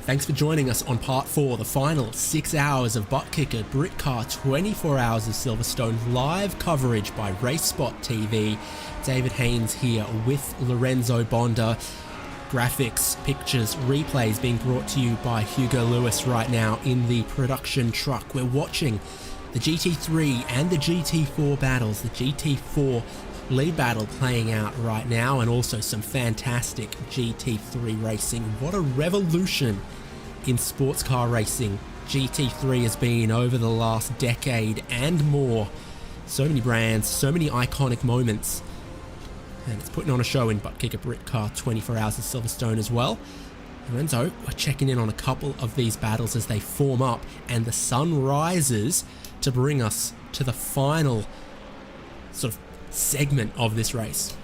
Thanks for joining us on part 4, the final 6 hours of ButtKicker Britcar 24 Hours of Silverstone, live coverage by RaceSpotTV. David Haynes here with Lorenzo Bonda. Graphics, pictures, replays being brought to you by Hugo Lewis right now in the production truck. We're watching the GT3 and the GT4 battles, the GT4 lead battle playing out right now, and also some fantastic GT3 racing. What a revolution in sports car racing GT3 has been over the last decade and more. So many brands, so many iconic moments, and it's putting on a show in ButtKicker Britcar 24 Hours of Silverstone as well. Lorenzo, we're checking in on a couple of these battles as they form up, and the sun rises to bring us to the final sort of segment of this race.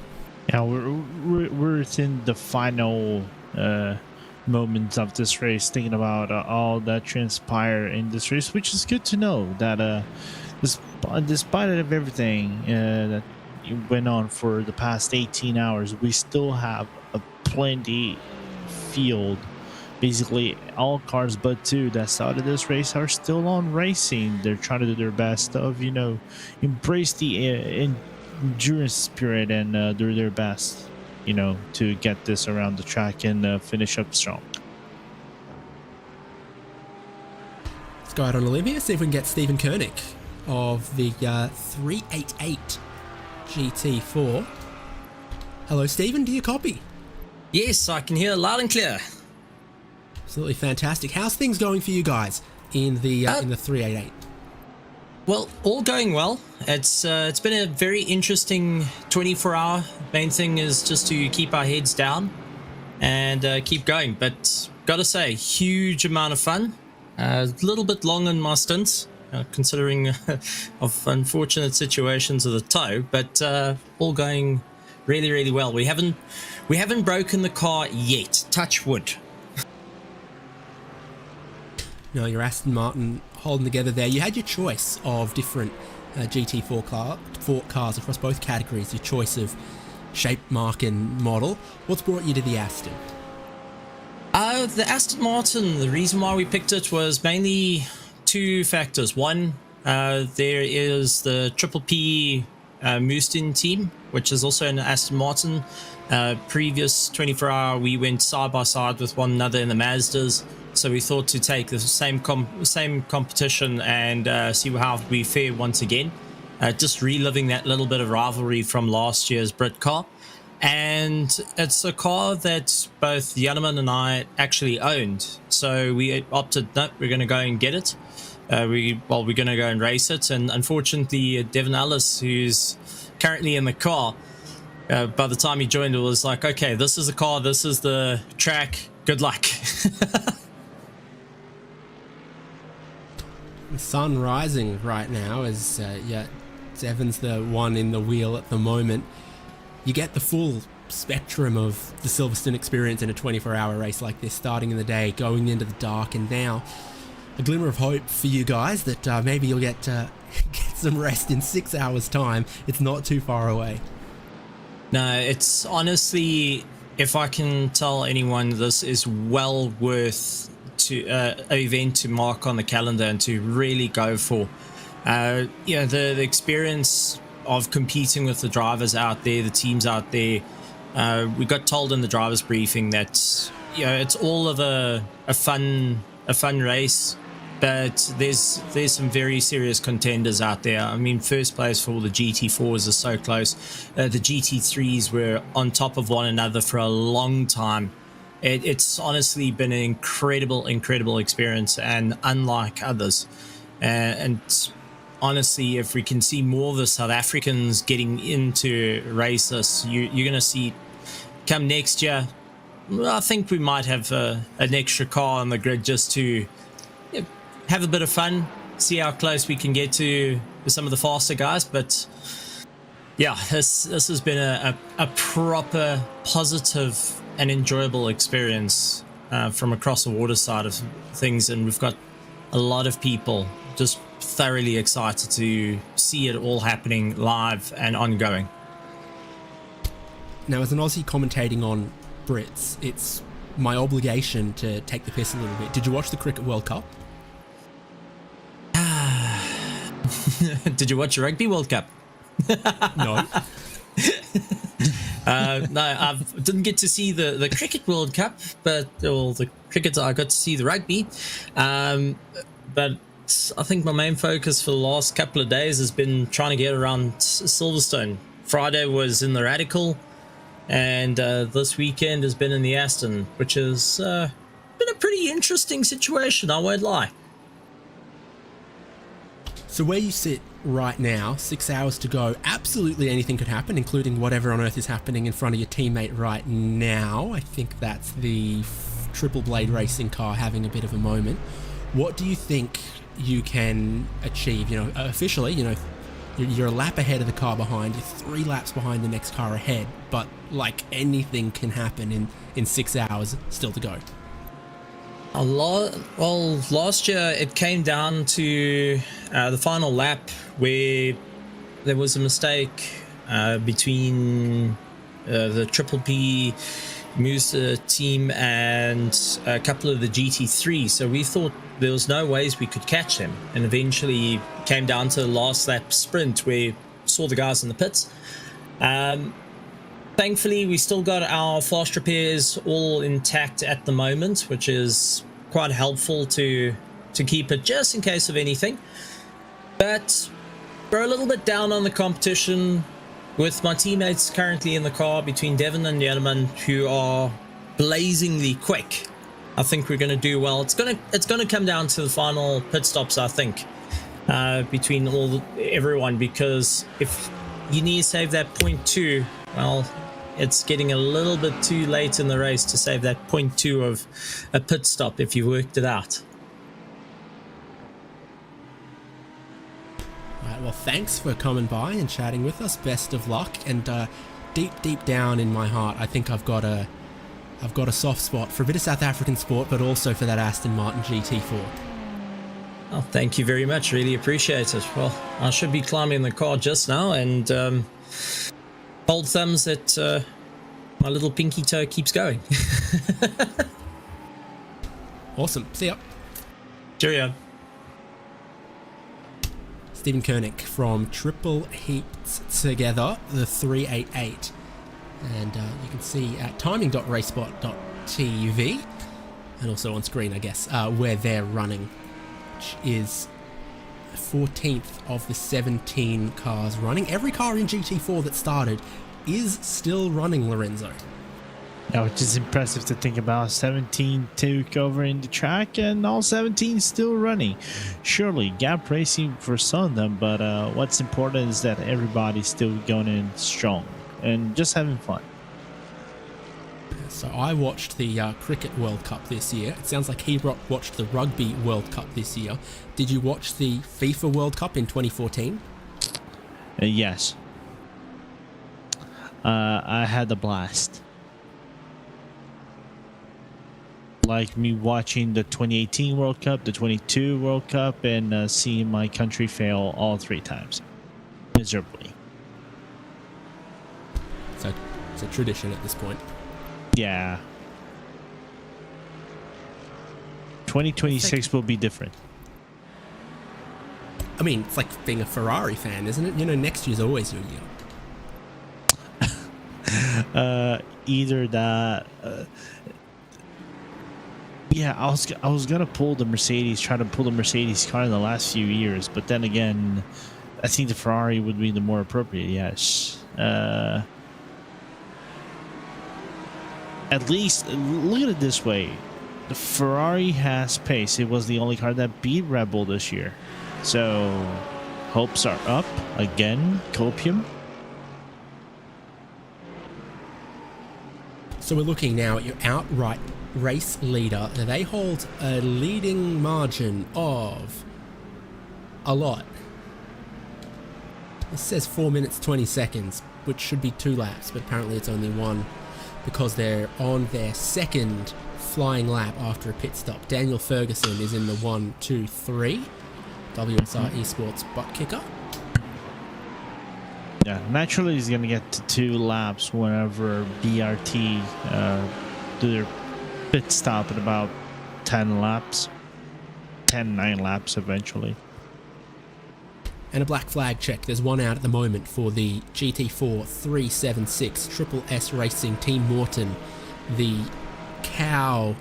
Yeah, we're in the final moments of this race, thinking about all that transpired in this race, which is good to know that despite of everything that went on for the past 18 hours, we still have a plenty field. Basically all cars but two that started this race are still on racing. They're trying to do their best of, you know, embrace the endurance spirit and do their best, you know, to get this around the track and finish up strong. Let's go out on Olympia, see if we can get Stephen Koenig of the 388 GT4. Hello Stephen, do you copy? Yes, I can hear loud and clear. Absolutely fantastic. How's things going for you guys in the 388? Well, all going well. It's been a very interesting 24-hour. Main thing is just to keep our heads down and keep going. But gotta say, huge amount of fun. A little bit long in my stints, considering of unfortunate situations of the toe. But all going really, really well. We haven't broken the car yet. Touch wood. No, your Aston Martin holding together there. You had your choice of different GT4 cars across both categories, your choice of shape, mark and model. What's brought you to the Aston? The Aston Martin, the reason why we picked it was mainly two factors. One, there is the Triple P Moostin team, which is also an Aston Martin. Previous 24-hour, we went side by side with one another in the Mazdas. So we thought to take the same competition and see how we fare once again. Just reliving that little bit of rivalry from last year's Britcar. And it's a car that both Janneman and I actually owned. So we opted, no, we're going to go and get it. We're going to go and race it. And unfortunately, Devin Ellis, who's currently in the car, by the time he joined, it was like, okay, this is the car, this is the track, good luck. The sun rising right now as Devon's the one in the wheel at the moment. You get the full spectrum of the Silverstone experience in a 24-hour race like this, starting in the day, going into the dark, and now a glimmer of hope for you guys that maybe you'll get some rest in 6 hours time. It's not too far away. No, it's honestly, if I can tell anyone, this is well worth an event to mark on the calendar and to really go for. The experience of competing with the drivers out there, the teams out there. We got told in the drivers briefing that it's all of a fun race, but there's some very serious contenders out there. I mean, first place for the GT4s is so close. The GT3s were on top of one another for a long time. It's honestly been an incredible experience, and unlike others. And honestly, if we can see more of the South Africans getting into races, you're going to see come next year. I think we might have an extra car on the grid just to have a bit of fun, see how close we can get to some of the faster guys. But yeah, this has been a proper positive and enjoyable experience from across the water side of things, and we've got a lot of people just thoroughly excited to see it all happening live and ongoing. Now, as an Aussie commentating on Brits, it's my obligation to take the piss a little bit. Did you watch the Cricket World Cup? Did you watch the Rugby World Cup? No. No, I didn't get to see the Cricket World Cup, but the cricket, I got to see the rugby. But I think my main focus for the last couple of days has been trying to get around Silverstone. Friday was in the Radical, and this weekend has been in the Aston, which has been a pretty interesting situation, I won't lie. So where you sit right now, 6 hours to go, absolutely anything could happen, including whatever on earth is happening in front of your teammate right now. I think that's the Triple Blade racing car having a bit of a moment. What do you think you can achieve? You know, officially, you know, you're a lap ahead of the car behind, you're 3 laps behind the next car ahead, but like anything can happen in 6 hours still to go. Well, last year it came down to the final lap where there was a mistake between the Triple P Musa team and a couple of the GT3. So we thought there was no ways we could catch them, and eventually came down to the last lap sprint where we saw the guys in the pits. Thankfully, we still got our fast repairs all intact at the moment, which is quite helpful to keep it just in case of anything. But we're a little bit down on the competition with my teammates currently in the car between Devon and Yanneman, who are blazingly quick. I think we're going to do well. It's going to come down to the final pit stops, I think, between everyone, because if you need to save that 0.2, well, it's getting a little bit too late in the race to save that 0.2 of a pit stop if you worked it out. All right, well, thanks for coming by and chatting with us. Best of luck. And deep down in my heart, I think I've got a soft spot for a bit of South African sport, but also for that Aston Martin GT4. Oh, thank you very much. Really appreciate it. Well, I should be climbing the car just now, and hold thumbs that my little pinky toe keeps going. Awesome. See ya. Cheerio. Stephen Koenig from Triple Heats Together, the 388. And you can see at timing.RaceSpotTV, and also on screen, I guess, where they're running, which is 14th of the 17 cars running. Every car in GT4 that started is still running, Lorenzo. Yeah, which is impressive to think about. 17 took over in the track, and all 17 still running. Surely gap racing for some of them, but what's important is that everybody's still going in strong and just having fun. So I watched the Cricket World Cup this year. It sounds like he watched the Rugby World Cup this year. Did you watch the FIFA World Cup in 2014? Yes. I had a blast. Like me watching the 2018 World Cup, the 22 World Cup, and seeing my country fail all 3 times. Miserably. So it's a tradition at this point. Yeah. 2026 will be different. I mean, it's like being a Ferrari fan, isn't it? You know, next year's always your year. Either that. Yeah, I was gonna pull the Mercedes, try to pull the Mercedes car in the last few years, but then again, I think the Ferrari would be the more appropriate. Yes. At least look at it this way: the Ferrari has pace. It was the only car that beat Red Bull this year, so hopes are up again. Copium. So we're looking now at your outright race leader. Now they hold a leading margin of a lot. This says 4 minutes 20 seconds, which should be 2 laps, but apparently it's only 1 because they're on their second flying lap after a pit stop. Daniel Ferguson is in the 1, 2, 3. WSR Esports ButtKicker. Yeah, naturally he's gonna get to 2 laps whenever BRT do their Pit stop at about 10 laps. 9 laps eventually. And a black flag check. There's one out at the moment for the GT4 376 Triple S Racing Team Morton. The cow,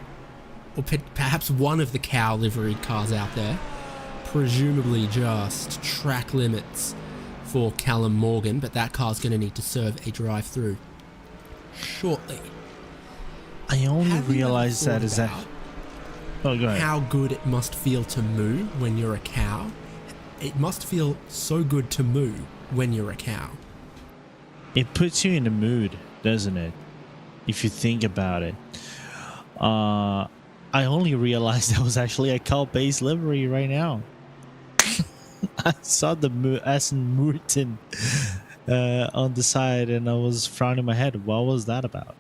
or perhaps one of the cow liveried cars out there. Presumably just track limits for Callum Morgan, but that car's going to need to serve a drive-through shortly. I only realized that is that. Oh, go ahead. How good it must feel to moo when you're a cow. It must feel so good to moo when you're a cow. It puts you in the mood, doesn't it? If you think about it. I only realized that was actually a cow-based livery right now. I saw the Aston Martin on the side, and I was frowning my head. What was that about?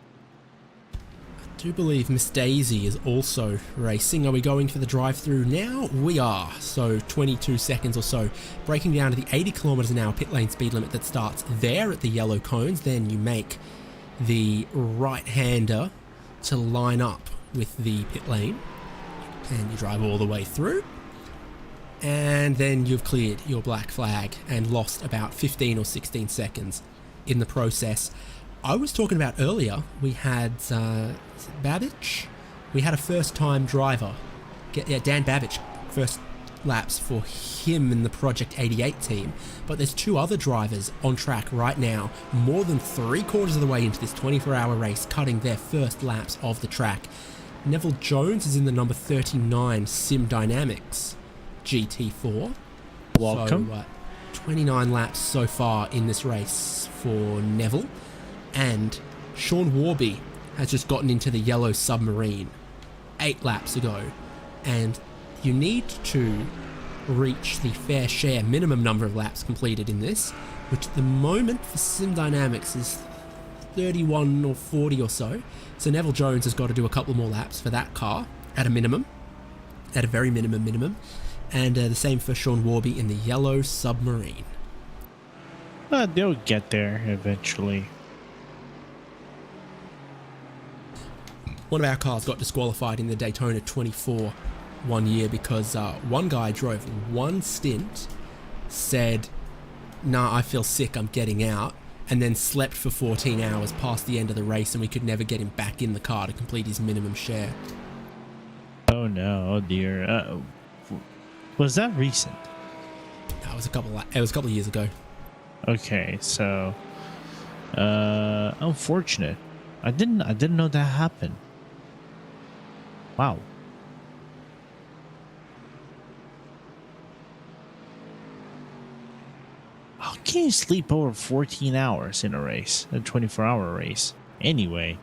I do believe Miss Daisy is also racing. Are we going for the drive-through now? We are. So 22 seconds or so. Breaking down to the 80 kilometers an hour pit lane speed limit that starts there at the yellow cones. Then you make the right-hander to line up with the pit lane. And you drive all the way through. And then you've cleared your black flag and lost about 15 or 16 seconds in the process. I was talking about earlier, we had Babbage. We had a first-time driver. Dan Babbage, first laps for him in the Project 88 team. But there's 2 other drivers on track right now, more than 3/4 of the way into this 24-hour race, cutting their first laps of the track. Neville Jones is in the number 39 Sim Dynamics GT4. Welcome. So, 29 laps so far in this race for Neville. And Sean Warby has just gotten into the yellow submarine 8 laps ago. And you need to reach the fair share minimum number of laps completed in this, which at the moment for Sim Dynamics is 31 or 40 or so. So Neville Jones has got to do a couple more laps for that car at a minimum, at a very minimum. And the same for Sean Warby in the yellow submarine. They'll get there eventually. One of our cars got disqualified in the Daytona 24 one year because one guy drove one stint, said, "Nah, I feel sick, I'm getting out," and then slept for 14 hours past the end of the race, and we could never get him back in the car to complete his minimum share. Oh no, oh dear. Was that recent? It was a couple of years ago. Okay, so unfortunate. I didn't know that happened. Wow. How can you sleep over 14 hours in a race, a 24-hour race? Anyway.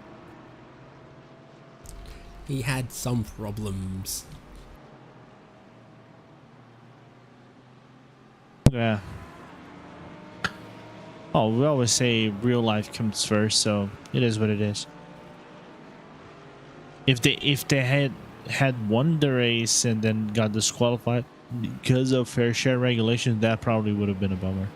He had some problems. Yeah. Oh, we always say real life comes first, so it is what it is. If they had won the race and then got disqualified because of fair share regulations, that probably would have been a bummer.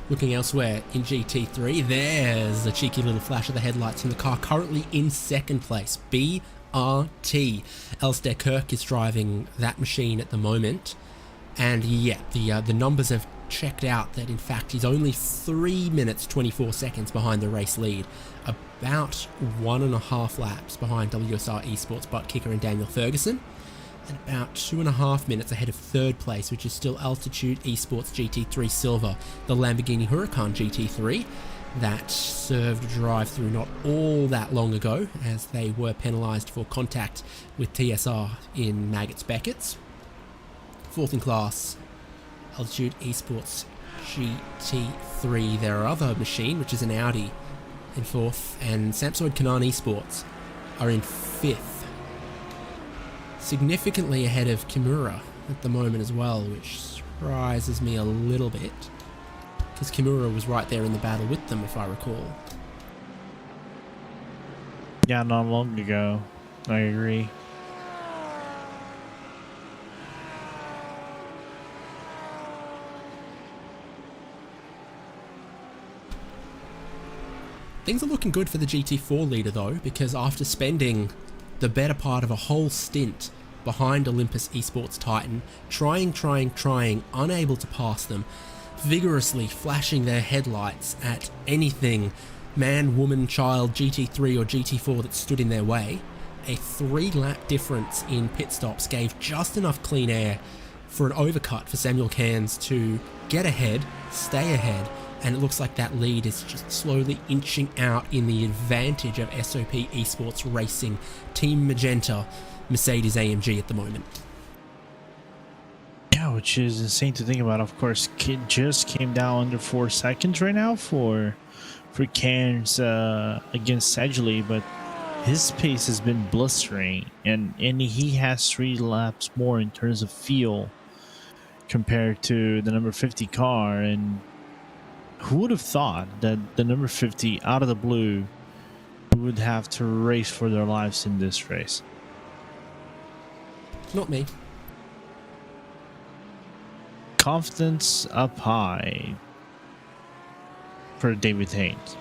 Looking elsewhere in GT3, there's a cheeky little flash of the headlights in the car currently in second place, BRT. Alistair Kirk is driving that machine at the moment. And yeah, the numbers have checked out that in fact he's only 3 minutes 24 seconds behind the race lead, about 1.5 laps behind WSR Esports ButtKicker and Daniel Ferguson, and about 2.5 minutes ahead of third place, which is still Altitude Esports GT3 Silver, the Lamborghini Huracan GT3 that served drive-through not all that long ago, as they were penalised for contact with TSR in Maggots Beckett's. Fourth in class, Altitude Esports GT3, their other machine, which is an Audi, in fourth, and Samsoid Kanan Esports are in fifth. Significantly ahead of Kimura at the moment as well, which surprises me a little bit, because Kimura was right there in the battle with them, if I recall. Yeah, not long ago. I agree. Things are looking good for the GT4 leader though, because after spending the better part of a whole stint behind Olympus Esports Titan, trying, unable to pass them, vigorously flashing their headlights at anything man, woman, child, GT3 or GT4 that stood in their way, a 3-lap difference in pit stops gave just enough clean air for an overcut for Samuel Cairns to get ahead, stay ahead, and it looks like that lead is just slowly inching out in the advantage of SOP Esports Racing Team Magenta Mercedes-AMG at the moment. Yeah, which is insane to think about. Of course, Kid just came down under 4 seconds right now for Cairns against Sedgley, but his pace has been blistering, and he has 3 laps more in terms of fuel compared to the number 50 car. And who would have thought that the number 50 out of the blue would have to race for their lives in this race? Not me. Confidence up high for David Haynes.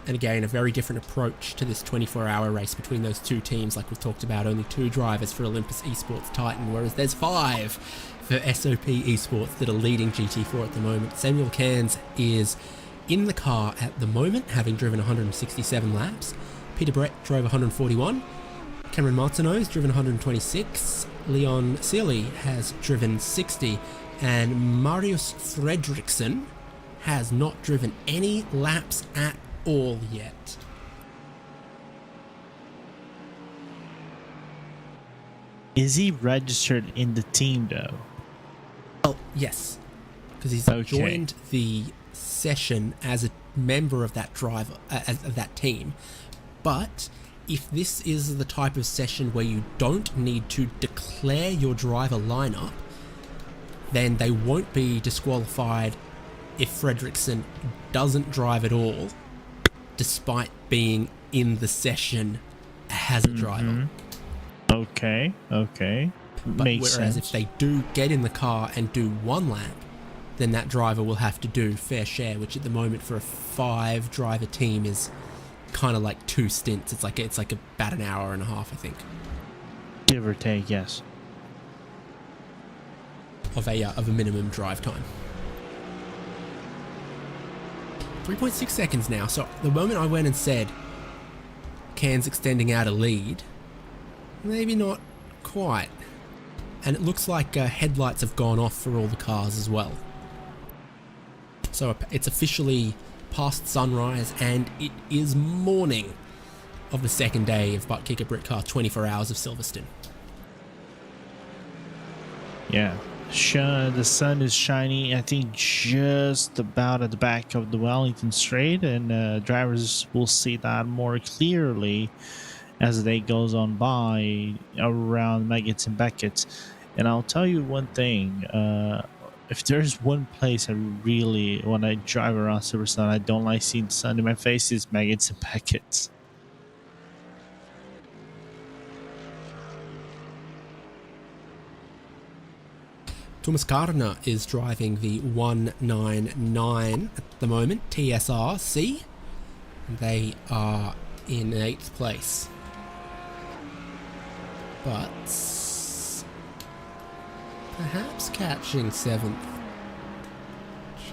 And again, a very different approach to this 24-hour race between those two teams. Like we've talked about, only 2 drivers for Olympus Esports Titan, whereas there's 5 for SOP Esports that are leading GT4 at the moment. Samuel Cairns is in the car at the moment, having driven 167 laps. Peter Brett drove 141. Cameron Martineau has driven 126. Leon Seely has driven 60. And Marius Fredriksson has not driven any laps at all yet. Is he registered in the team though? Oh, yes. Because he's joined the session as a member of that driver, of that team. But if this is the type of session where you don't need to declare your driver lineup, then they won't be disqualified if Fredriksson doesn't drive at all, despite being in the session as a driver. Okay. But Makes whereas sense. if they do get in the car and do 1 lap, then that driver will have to do fair share, which at the moment for a 5-driver team is kind of like 2 stints. It's like about an hour and a half, I think, Give or take, yes. of a minimum drive time. 3.6 seconds now. So the moment I went and said Cairns extending out a lead, maybe not quite. And it looks like headlights have gone off for all the cars as well. So it's officially past sunrise, and it is morning of the second day of ButtKicker Britcar 24 Hours of Silverstone. Yeah. The sun is shining, I think, just about at the back of the Wellington Straight, and drivers will see that more clearly as the day goes on by around Maggots and Beckett's. And I'll tell you one thing, if there's one place I really, when I drive around Silverstone, I don't like seeing the sun in my face, is Maggots and Beckett's. Thomas Gardner is driving the 199 at the moment, TSRC. They are in 8th place. But perhaps catching 7th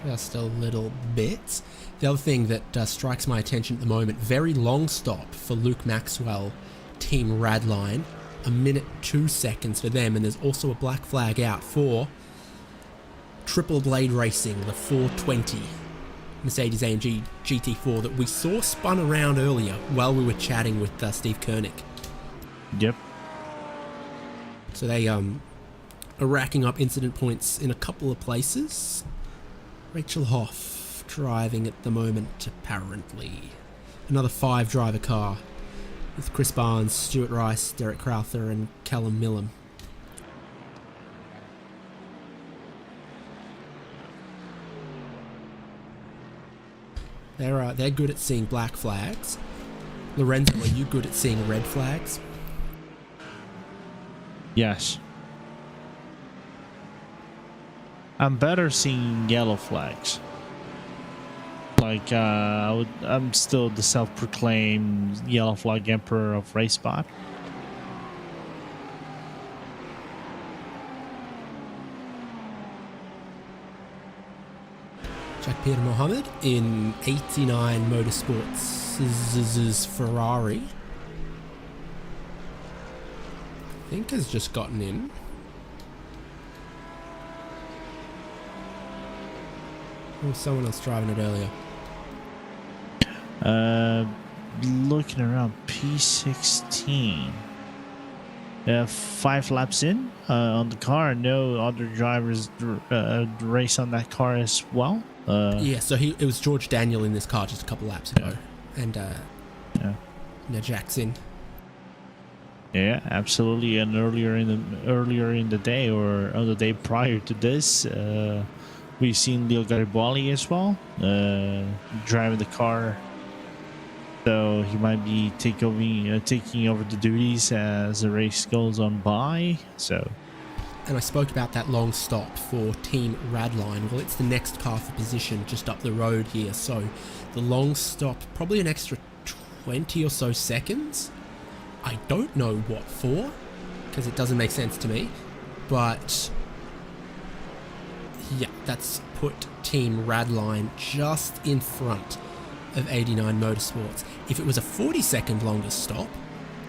just a little bit. The other thing that strikes my attention at the moment, very long stop for Luke Maxwell, Team Radline. 1 minute 2 seconds for them, and there's also a black flag out for Triple Blade Racing, the 420 Mercedes-AMG GT4 that we saw spun around earlier while we were chatting with Steve Koenig. Yep. So they are racking up incident points in a couple of places. Rachel Hoff driving at the moment, apparently. Another 5-driver car with Chris Barnes, Stuart Rice, Derek Crowther and Callum Millam. They're good at seeing black flags. Lorenzo, are you good at seeing red flags? Yes. I'm better seeing yellow flags. like I'm still the self-proclaimed yellow flag emperor of RaceSpot. Peter Mohammed in 89 Motorsports' Ferrari. I think has just gotten in. Or was someone else driving it earlier? Looking around P16. 5 laps in on the car. No other drivers race on that car as well. Yeah, so it was George Daniel in this car just a couple laps ago, and now Jackson. Yeah, absolutely. And earlier in the day, or on the day prior to this, we've seen Leo Garibaldi as well, driving the car. So he might be taking over the duties as the race goes on by. So. And I spoke about that long stop for Team Radline. Well, it's the next car for position just up the road here. So the long stop, probably an extra 20 or so seconds. I don't know what for, because it doesn't make sense to me. But yeah, that's put Team Radline just in front of 89 Motorsports. If it was a 40-second longer stop,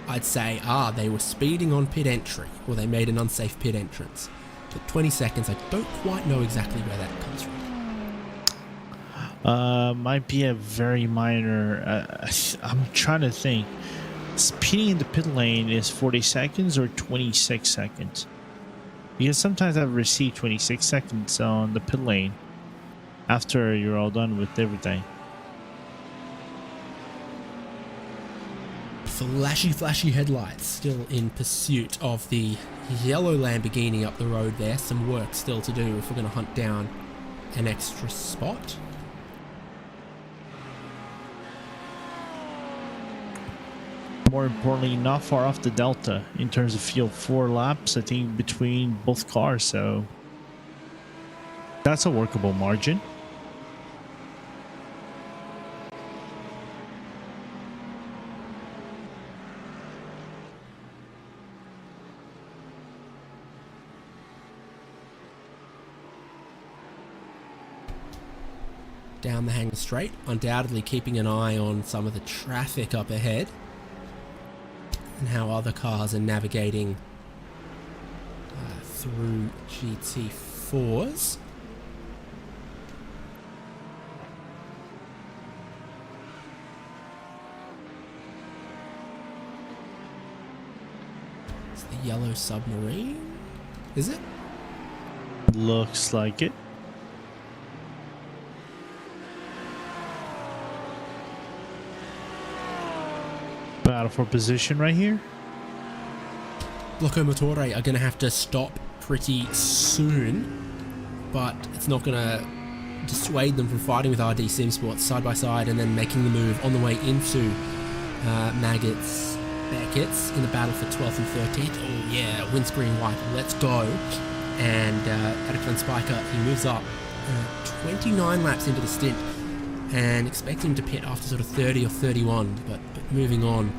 I'd say, they were speeding on pit entry, or they made an unsafe pit entrance. But 20 seconds, I don't quite know exactly where that comes from. Might be a very minor. I'm trying to think. Speeding in the pit lane is 40 seconds or 26 seconds? Because sometimes I've received 26 seconds on the pit lane after you're all done with everything. Flashy headlights still in pursuit of the yellow Lamborghini up the road there. Some work still to do if we're going to hunt down an extra spot. More importantly, not far off the Delta in terms of field. 4 laps, I think, between both cars. So that's a workable margin. Down the Hangar Straight, undoubtedly keeping an eye on some of the traffic up ahead and how other cars are navigating through GT4s. It's the yellow submarine, is it? Looks like it. Battle for position right here. Locomotore are going to have to stop pretty soon, but it's not going to dissuade them from fighting with RD Simsports side by side and then making the move on the way into Beckett's in the battle for 12th and 13th. Oh yeah, windscreen wiper, let's go. And Eric van Spijker, he moves up 29 laps into the stint and expect him to pit after sort of 30 or 31, but moving on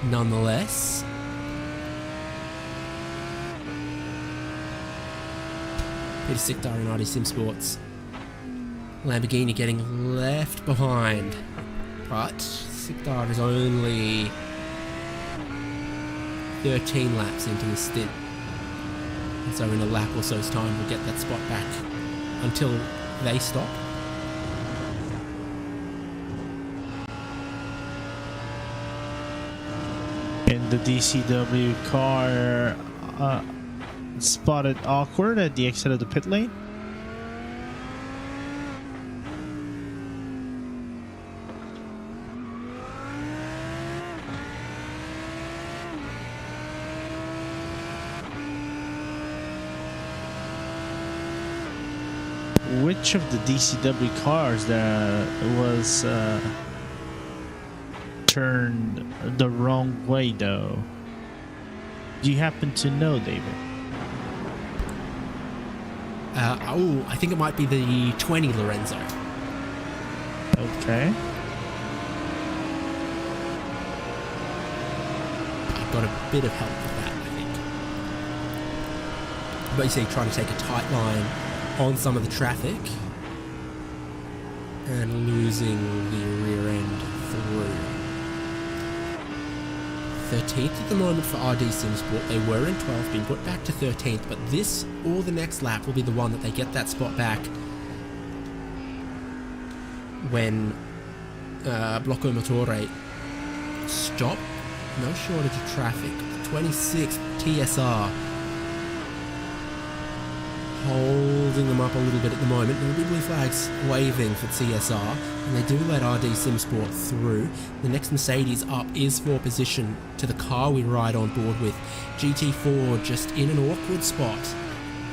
nonetheless. Peter Sikdar and RD Simsports. Lamborghini getting left behind, but Sikdar is only 13 laps into the stint, and so in a lap or so's time we'll get that spot back until they stop. And the DCW car spotted awkward at the exit of the pit lane. Which of the DCW cars that was turned the wrong way, though? Do you happen to know, David? I think it might be the 20 Lorenzo. Okay. I got a bit of help with that, I think. But you see, trying to take a tight line on some of the traffic and losing the rear end through. 13th at the moment for RD Simsport. They were in 12th, being put back to 13th, but this or the next lap will be the one that they get that spot back when Blocco Motore stop. No shortage of traffic. 26th TSR holding them up a little bit at the moment. There will be blue flags waving for TSR, and they do let RD Simsport through. The next Mercedes up is for position to the car we ride on board with. GT4 just in an awkward spot.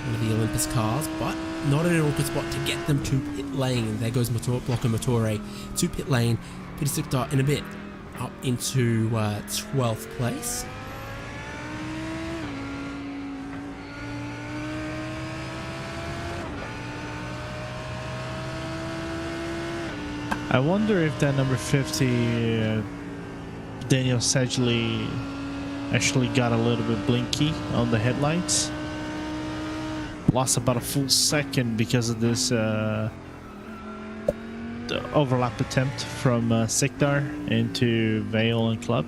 One of the Olympus cars, but not in an awkward spot to get them to pit lane. There goes Blocco Motore to pit lane. Peter Sukdar in a bit up into 12th place. I wonder if that number 50, Daniel Sedgley, actually got a little bit blinky on the headlights. Lost about a full second because of this the overlap attempt from Sikdar into Vale and Club.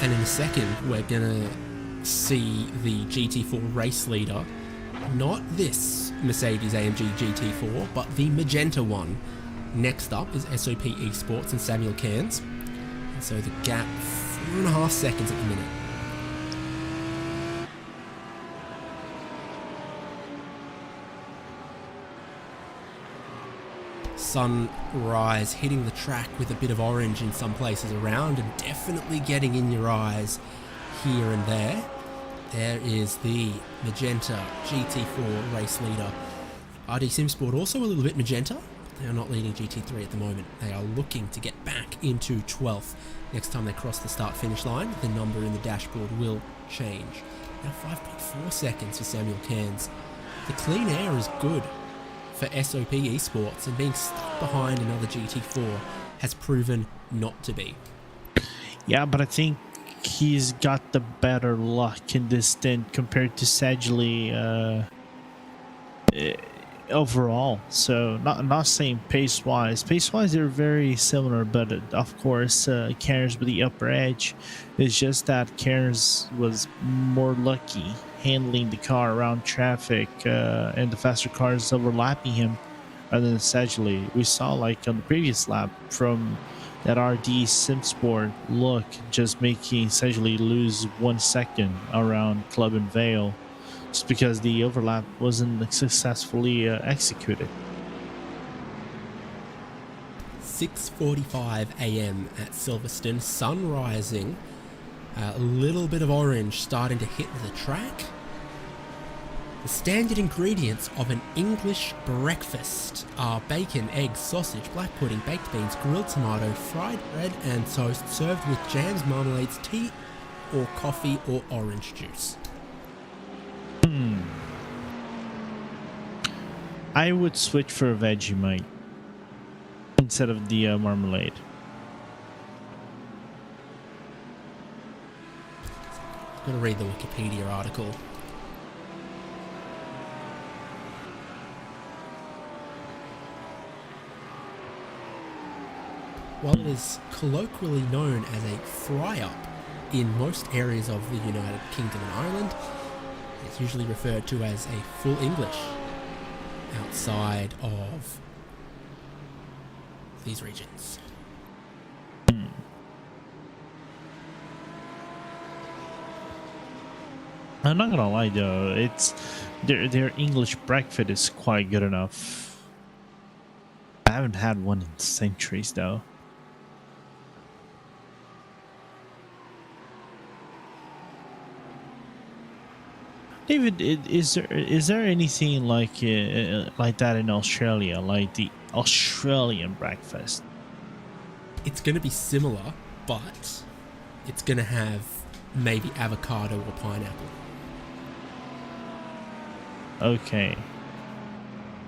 And in a second, we're gonna see the GT4 race leader, not this Mercedes AMG GT4, but the magenta one. Next up is SOP Esports and Samuel Cairns. And so the gap, 4.5 seconds at the minute. Sunrise hitting the track with a bit of orange in some places around, and definitely getting in your eyes here and there. There is the magenta GT4 race leader. RD Simsport also a little bit magenta. They are not leading GT3 at the moment. They are looking to get back into 12th. Next time they cross the start-finish line, the number in the dashboard will change. Now 5.4 seconds for Samuel Cairns. The clean air is good for SOP Esports, and being stuck behind another GT4 has proven not to be. Yeah, but I think he's got the better luck in this stint compared to Sedgley overall. So not saying pace-wise. Pace-wise, they're very similar, but of course, Cairns with the upper edge. It's just that Cairns was more lucky handling the car around traffic and the faster cars overlapping him rather than Sedgley. We saw, like on the previous lap, from that RD Simsport look, just making Sedgley lose 1 second around Club and Vale just because the overlap wasn't successfully executed. 6:45 a.m. at Silverstone, sun rising, a little bit of orange starting to hit the track. The standard ingredients of an English breakfast are bacon, eggs, sausage, black pudding, baked beans, grilled tomato, fried bread and toast, served with jams, marmalades, tea or coffee or orange juice. I would switch for a Vegemite instead of the marmalade. I'm going to read the Wikipedia article. While it is colloquially known as a fry-up in most areas of the United Kingdom and Ireland, it's usually referred to as a full English outside of these regions. I'm not gonna lie though, it's their English breakfast is quite good enough. I haven't had one in centuries though. David, is there anything like that in Australia, like the Australian breakfast? it's going to be similar, but it's going to have maybe avocado or pineapple. Okay.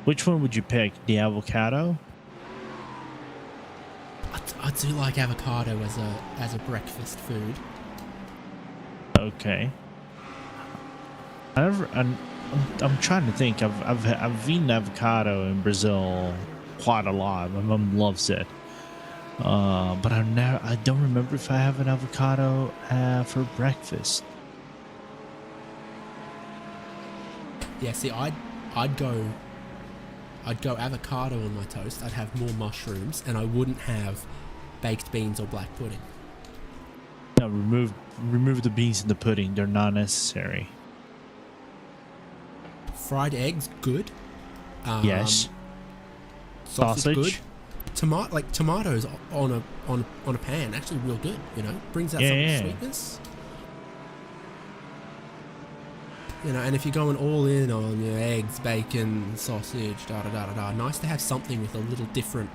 Which one would you pick? The avocado? I do like avocado as a breakfast food. Okay. I'm trying to think. I've eaten avocado in Brazil quite a lot. My mom loves it. But I don't remember if I have an avocado for breakfast. Yeah, see, I'd go avocado on my toast. I'd have more mushrooms, and I wouldn't have baked beans or black pudding. No, remove the beans in the pudding. They're not necessary. Fried eggs, good. Yes. Sausage, good. Tomatoes on a pan, actually real good. You know, brings out some sweetness. You know, and if you're going all in on eggs, bacon, sausage, nice to have something with a little different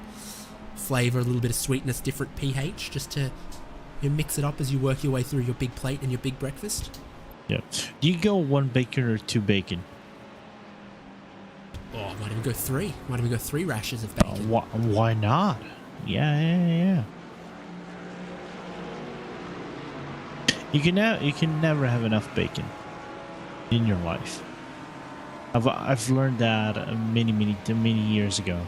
flavor, a little bit of sweetness, different pH, just to mix it up as you work your way through your big plate and your big breakfast. Yeah. Do you go one bacon or two bacon? Oh, I might even go three. Might even go 3 rashers of bacon. Why not? Yeah. You can never have enough bacon in your life. I've learned that many years ago.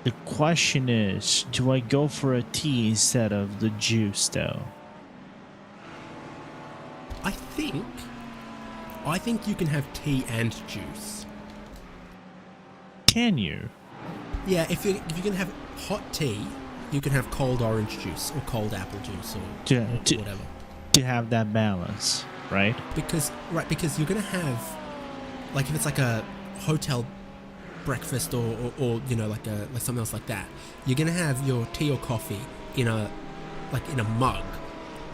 The question is, do I go for a tea instead of the juice though? I think you can have tea and juice. Can you? Yeah, if you're gonna have hot tea, you can have cold orange juice or cold apple juice or whatever. To have that balance, right? Because you're gonna have, like, if it's like a hotel breakfast or like something else like that, you're gonna have your tea or coffee in a mug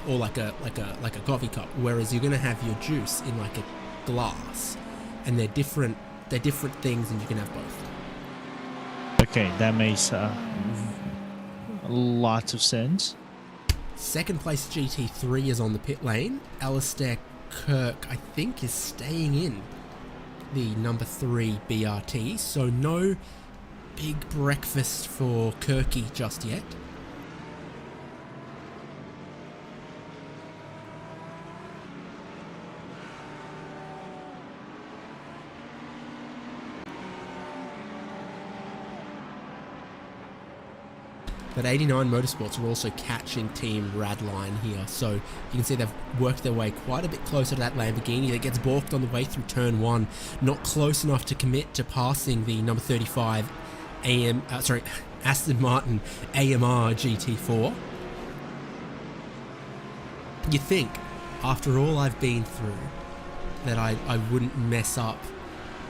or like a coffee cup, whereas you're gonna have your juice in like a glass, and they're different things, and you can have both. Okay, that makes lots of sense. Second place GT3 is on the pit lane. Alistair Kirk, I think, is staying in the number 3 BRT, so no big breakfast for Kirky just yet. But 89 Motorsports are also catching Team Radline here, so you can see they've worked their way quite a bit closer to that Lamborghini that gets balked on the way through turn 1, not close enough to commit to passing the number 35 Aston Martin AMR GT4. You think, after all I've been through, that I wouldn't mess up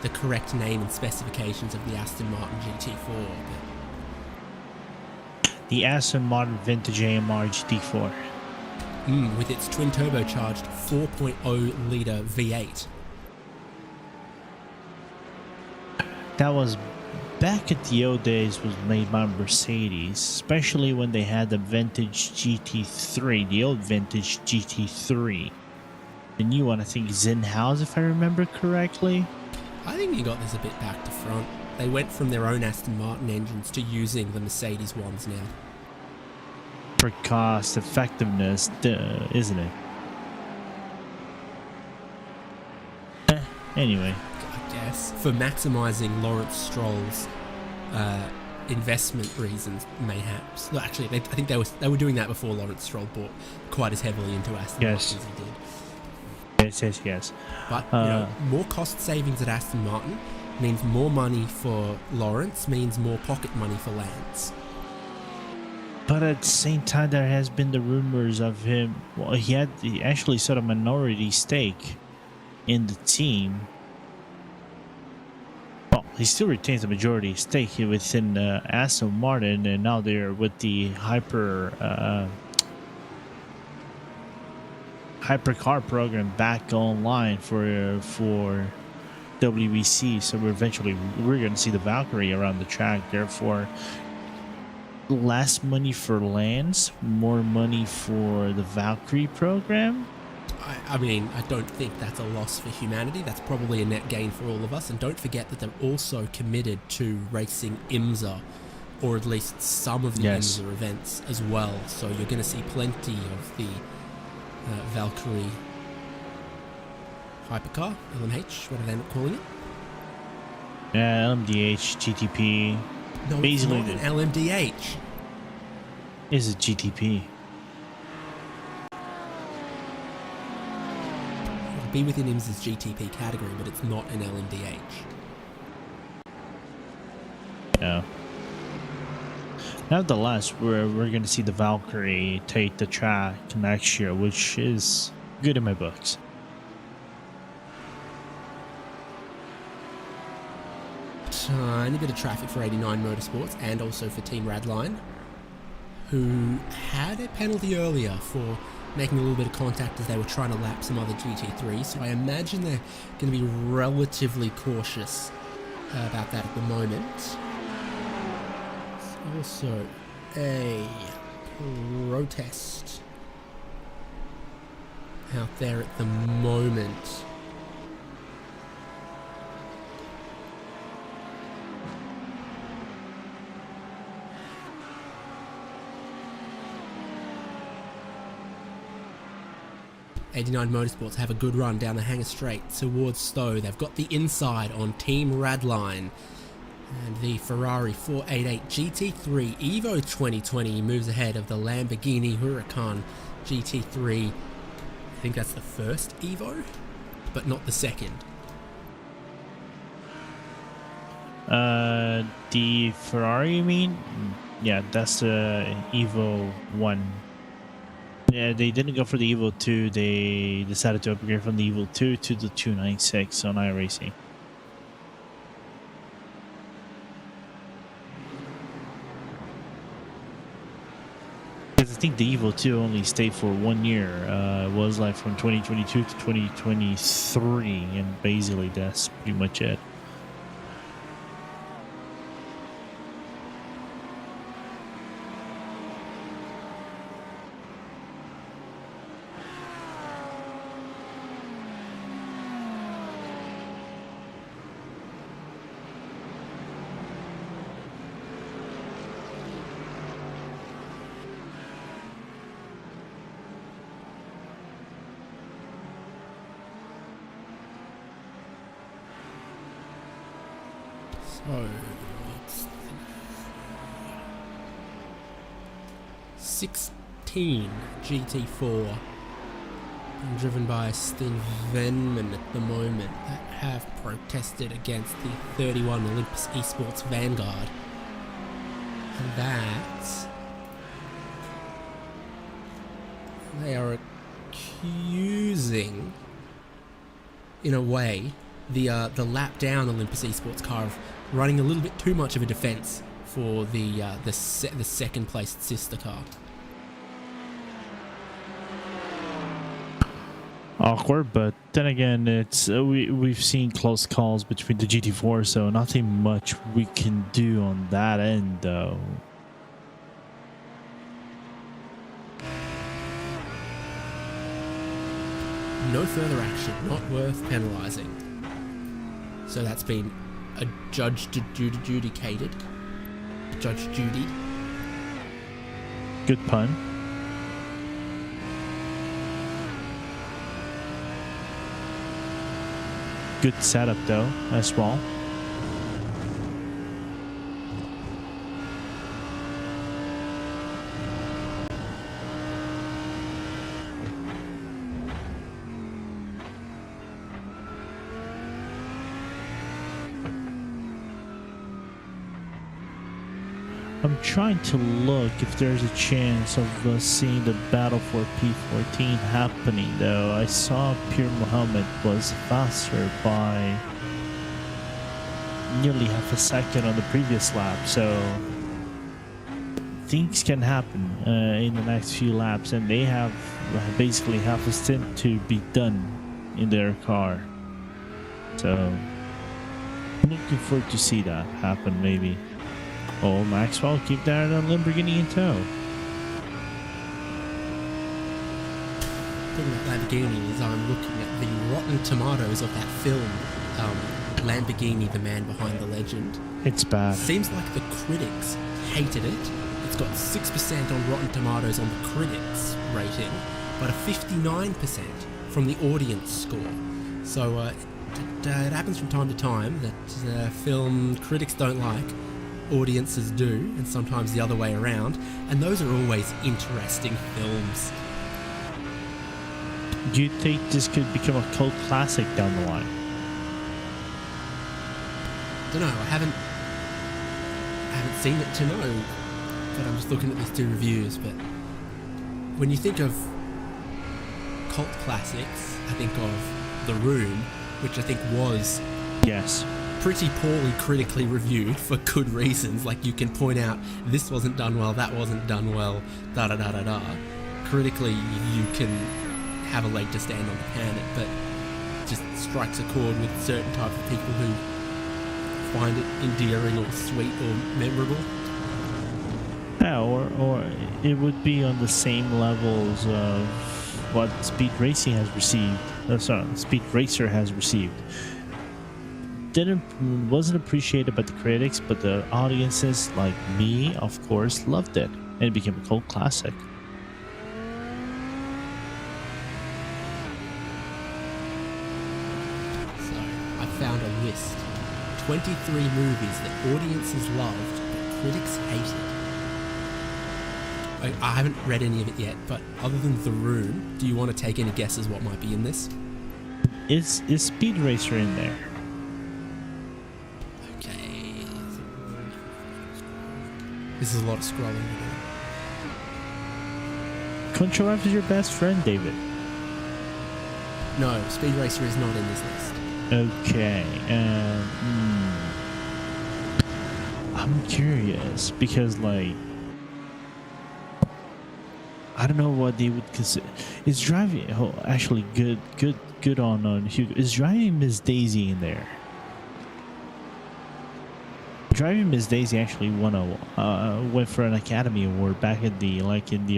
the correct name and specifications of the Aston Martin GT4, but the Aston Martin Vintage AMR GT4. With its twin turbocharged 4.0 litre V8. That was back at the old days, was made by Mercedes, especially when they had the vintage GT3, the old vintage GT3. The new one, I think, is in-house, if I remember correctly. I think you got this a bit back to front. They went from their own Aston Martin engines to using the Mercedes ones now. For cost effectiveness, isn't it? Anyway. I guess. For maximising Lawrence Stroll's investment reasons, mayhaps. No, actually, I think they were doing that before Lawrence Stroll bought quite as heavily into Aston Martin as he did. Yes. But more cost savings at Aston Martin means more money for Lawrence, means more pocket money for Lance. But at the same time, there has been the rumors of him. Well, he actually sort of minority stake in the team. Well, he still retains a majority stake within Aston Martin, and now they're with the hypercar program back online for WBC. So we're going to see the Valkyrie around the track. Therefore, less money for Lance, more money for the Valkyrie program. I mean, I don't think that's a loss for humanity. That's probably a net gain for all of us. And don't forget that they're also committed to racing IMSA, or at least some of the IMSA events as well. So you're going to see plenty of the Valkyrie hypercar, LMH, what are they not calling it? Yeah, LMDH, GTP. No, basically it's not an LMDH. Is it GTP? It'll be within IMSA's GTP category, but it's not an LMDH. Yeah. Nevertheless, we're going to see the Valkyrie take the track next year, which is good in my books. Tiny bit of traffic for 89 Motorsports and also for Team Radline, who had a penalty earlier for making a little bit of contact as they were trying to lap some other GT3s. So I imagine they're going to be relatively cautious about that at the moment. Also a protest out there at the moment. '89 Motorsports have a good run down the Hangar Straight towards Stowe. They've got the inside on Team Radline. And the Ferrari 488 GT3 Evo 2020 moves ahead of the Lamborghini Huracan GT3. I think that's the first Evo, but not the second. The Ferrari, you mean? Yeah, that's the Evo 1. Yeah, they didn't go for the Evo 2. They decided to upgrade from the Evo 2 to the 296 on iRacing. I think the Evo 2 only stayed for 1 year. It was like from 2022 to 2023, and basically that's pretty much it. So, 16 GT4 being driven by Steve Venman at the moment that have protested against the 31 Olympus Esports Vanguard. And that they are accusing, in a way, the lap down Olympus Esports car of running a little bit too much of a defense for the second placed sister car. Awkward, but then again, it's we've seen close calls between the GT4, so nothing much we can do on that end, though. No further action, not worth penalising. So that's been adjudicated. Judge Judy. Good pun. Good setup, though, as well. I'm trying to look if there's a chance of us seeing the battle for P14 happening, though. I saw Pierre Mohammed was faster by nearly half a second on the previous lap, so things can happen in the next few laps, and they have basically half a stint to be done in their car. So I'm looking forward to see that happen, maybe. Oh, Maxwell, keep that Lamborghini in tow. Talking about Lamborghinis, I'm looking at the Rotten Tomatoes of that film, Lamborghini, the man behind the legend. It's bad. Seems like the critics hated it. It's got 6% on Rotten Tomatoes on the critics rating, but a 59% from the audience score. So it happens from time to time that film critics don't like, audiences do, and sometimes the other way around, and those are always interesting films. Do you think this could become a cult classic down the line? Don't know, I haven't seen it to know, but I'm just looking at these two reviews. But when you think of cult classics, I think of The Room, which I think was pretty poorly critically reviewed for good reasons. Like, you can point out this wasn't done well, that wasn't done well, da da da da da. Critically, you can have a leg to stand on the planet, but just strikes a chord with certain types of people who find it endearing or sweet or memorable. Yeah, or it would be on the same levels of what Speed Racing has received. Speed Racer has received. Wasn't appreciated by the critics, but the audiences, like me, of course, loved it, and it became a cult classic. So I found a list: 23 movies that audiences loved but critics hated. I haven't read any of it yet, but other than The Room, do you want to take any guesses what might be in this? Is Speed Racer in there? Okay. This is a lot of scrolling to do. Control F is your best friend, David. No, Speed Racer is not in this list. Okay. I'm curious because, like, I don't know what they would consider. Is driving? Oh, actually, good on Hugo. Is Driving Miss Daisy in there? Driving Miss Daisy actually went for an Academy Award back in the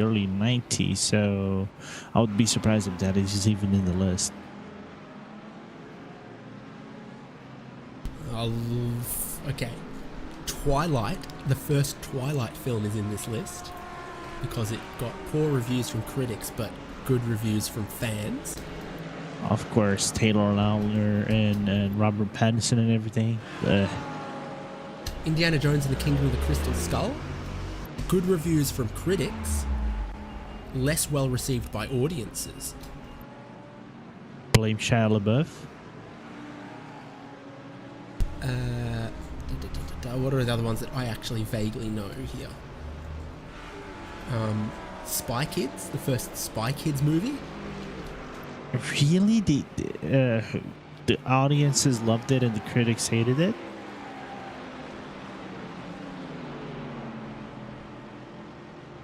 early '90s. So I would be surprised if that is even in the list. Okay. Twilight, the first Twilight film, is in this list because it got poor reviews from critics but good reviews from fans. Of course, Taylor Lautner and Robert Pattinson and everything. Indiana Jones and the Kingdom of the Crystal Skull, good reviews from critics, less well received by audiences. Blame Shia LaBeouf. What are the other ones that I actually vaguely know here? Spy Kids, the first Spy Kids movie. Really? The audiences loved it and the critics hated it?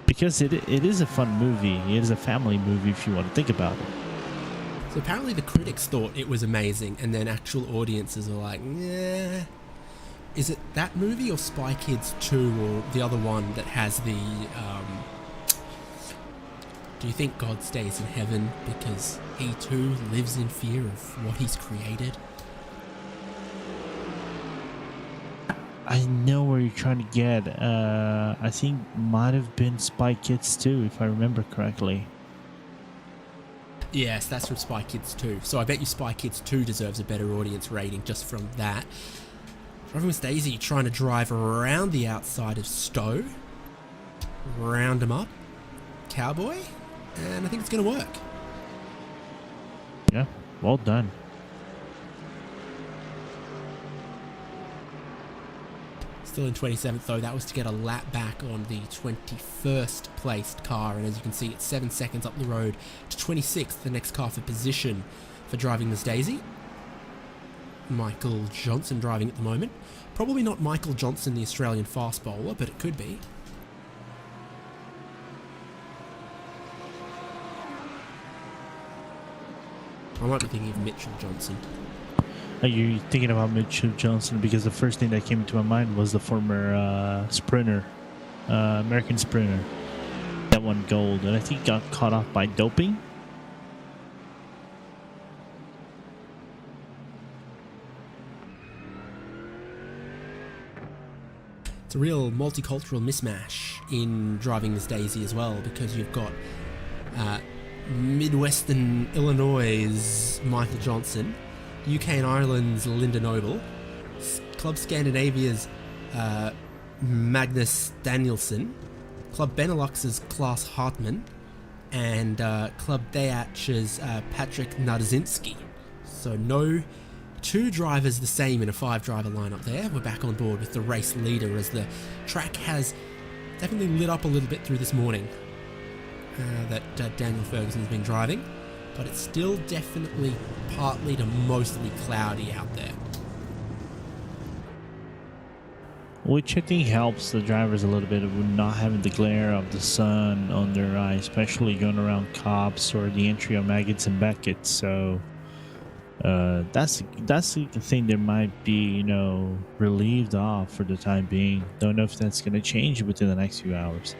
Because it is a fun movie. It is a family movie if you want to think about it. So apparently the critics thought it was amazing, and then actual audiences were like, yeah. Is it that movie or Spy Kids 2 or the other one that has the... do you think God stays in heaven because he too lives in fear of what he's created? I know where you're trying to get. I think might have been Spy Kids 2, if I remember correctly. Yes, that's from Spy Kids 2. So I bet you Spy Kids 2 deserves a better audience rating just from that. Driving Miss Daisy trying to drive around the outside of Stowe. Round him up. Cowboy. And I think it's going to work. Yeah, well done. Still in 27th though. That was to get a lap back on the 21st placed car. And as you can see, it's 7 seconds up the road to 26th, the next car for position for Driving Miss Daisy. Michael Johnson driving at the moment. Probably not Michael Johnson, the Australian fast bowler, but it could be. I might be thinking of Mitchell Johnson. Are you thinking about Mitchell Johnson? Because the first thing that came into my mind was the former sprinter, American sprinter, that won gold, and I think got caught off by doping. It's a real multicultural mismatch in driving this Daisy as well, because you've got Midwestern Illinois' Michael Johnson, UK and Ireland's Linda Noble, Club Scandinavia's Magnus Danielsen, Club Benelux's Klaus Hartmann, and Club Dayach's Patrick Narzinski. So no two drivers the same in a 5-driver lineup there. We're back on board with the race leader as the track has definitely lit up a little bit through this morning that Daniel Ferguson's been driving, but it's still definitely partly to mostly cloudy out there. Which I think helps the drivers a little bit with not having the glare of the sun on their eyes, especially going around Cops or the entry of Maggots and Beckett. So that's the thing that might be, you know, relieved off for the time being. Don't know if that's going to change within the next few hours.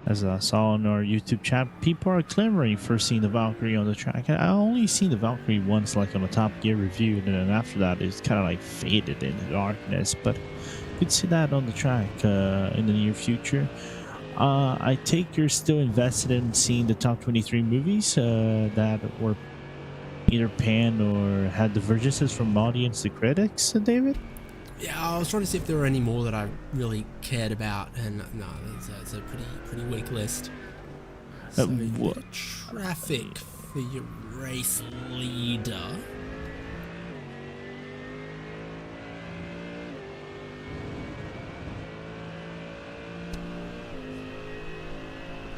As I saw on our YouTube chat, people are clamoring for seeing the Valkyrie on the track. I only seen the Valkyrie once, like on a Top Gear review, and then after that, it's kind of like faded in the darkness. But you could see that on the track in the near future. I take you're still invested in seeing the top 23 movies that were either panned or had divergences from audience to critics, David? Yeah, I was trying to see if there were any more that I really cared about, and no, it's a pretty weak list. So traffic for your race leader.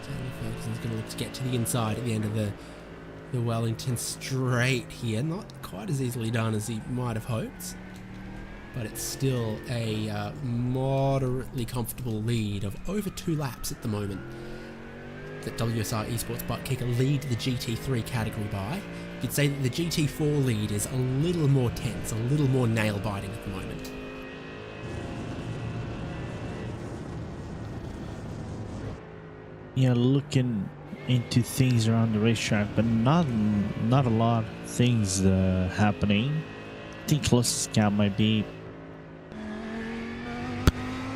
Daniel Ferguson's going to look to get to the inside at the end of the Wellington Straight here. Not quite as easily done as he might have hoped, but it's still a moderately comfortable lead of over 2 laps at the moment that WSR Esports ButtKicker lead the GT3 category by. You'd say that the GT4 lead is a little more tense, a little more nail-biting at the moment. Yeah, looking into things around the racetrack, but not a lot of things happening. I think closest gap might be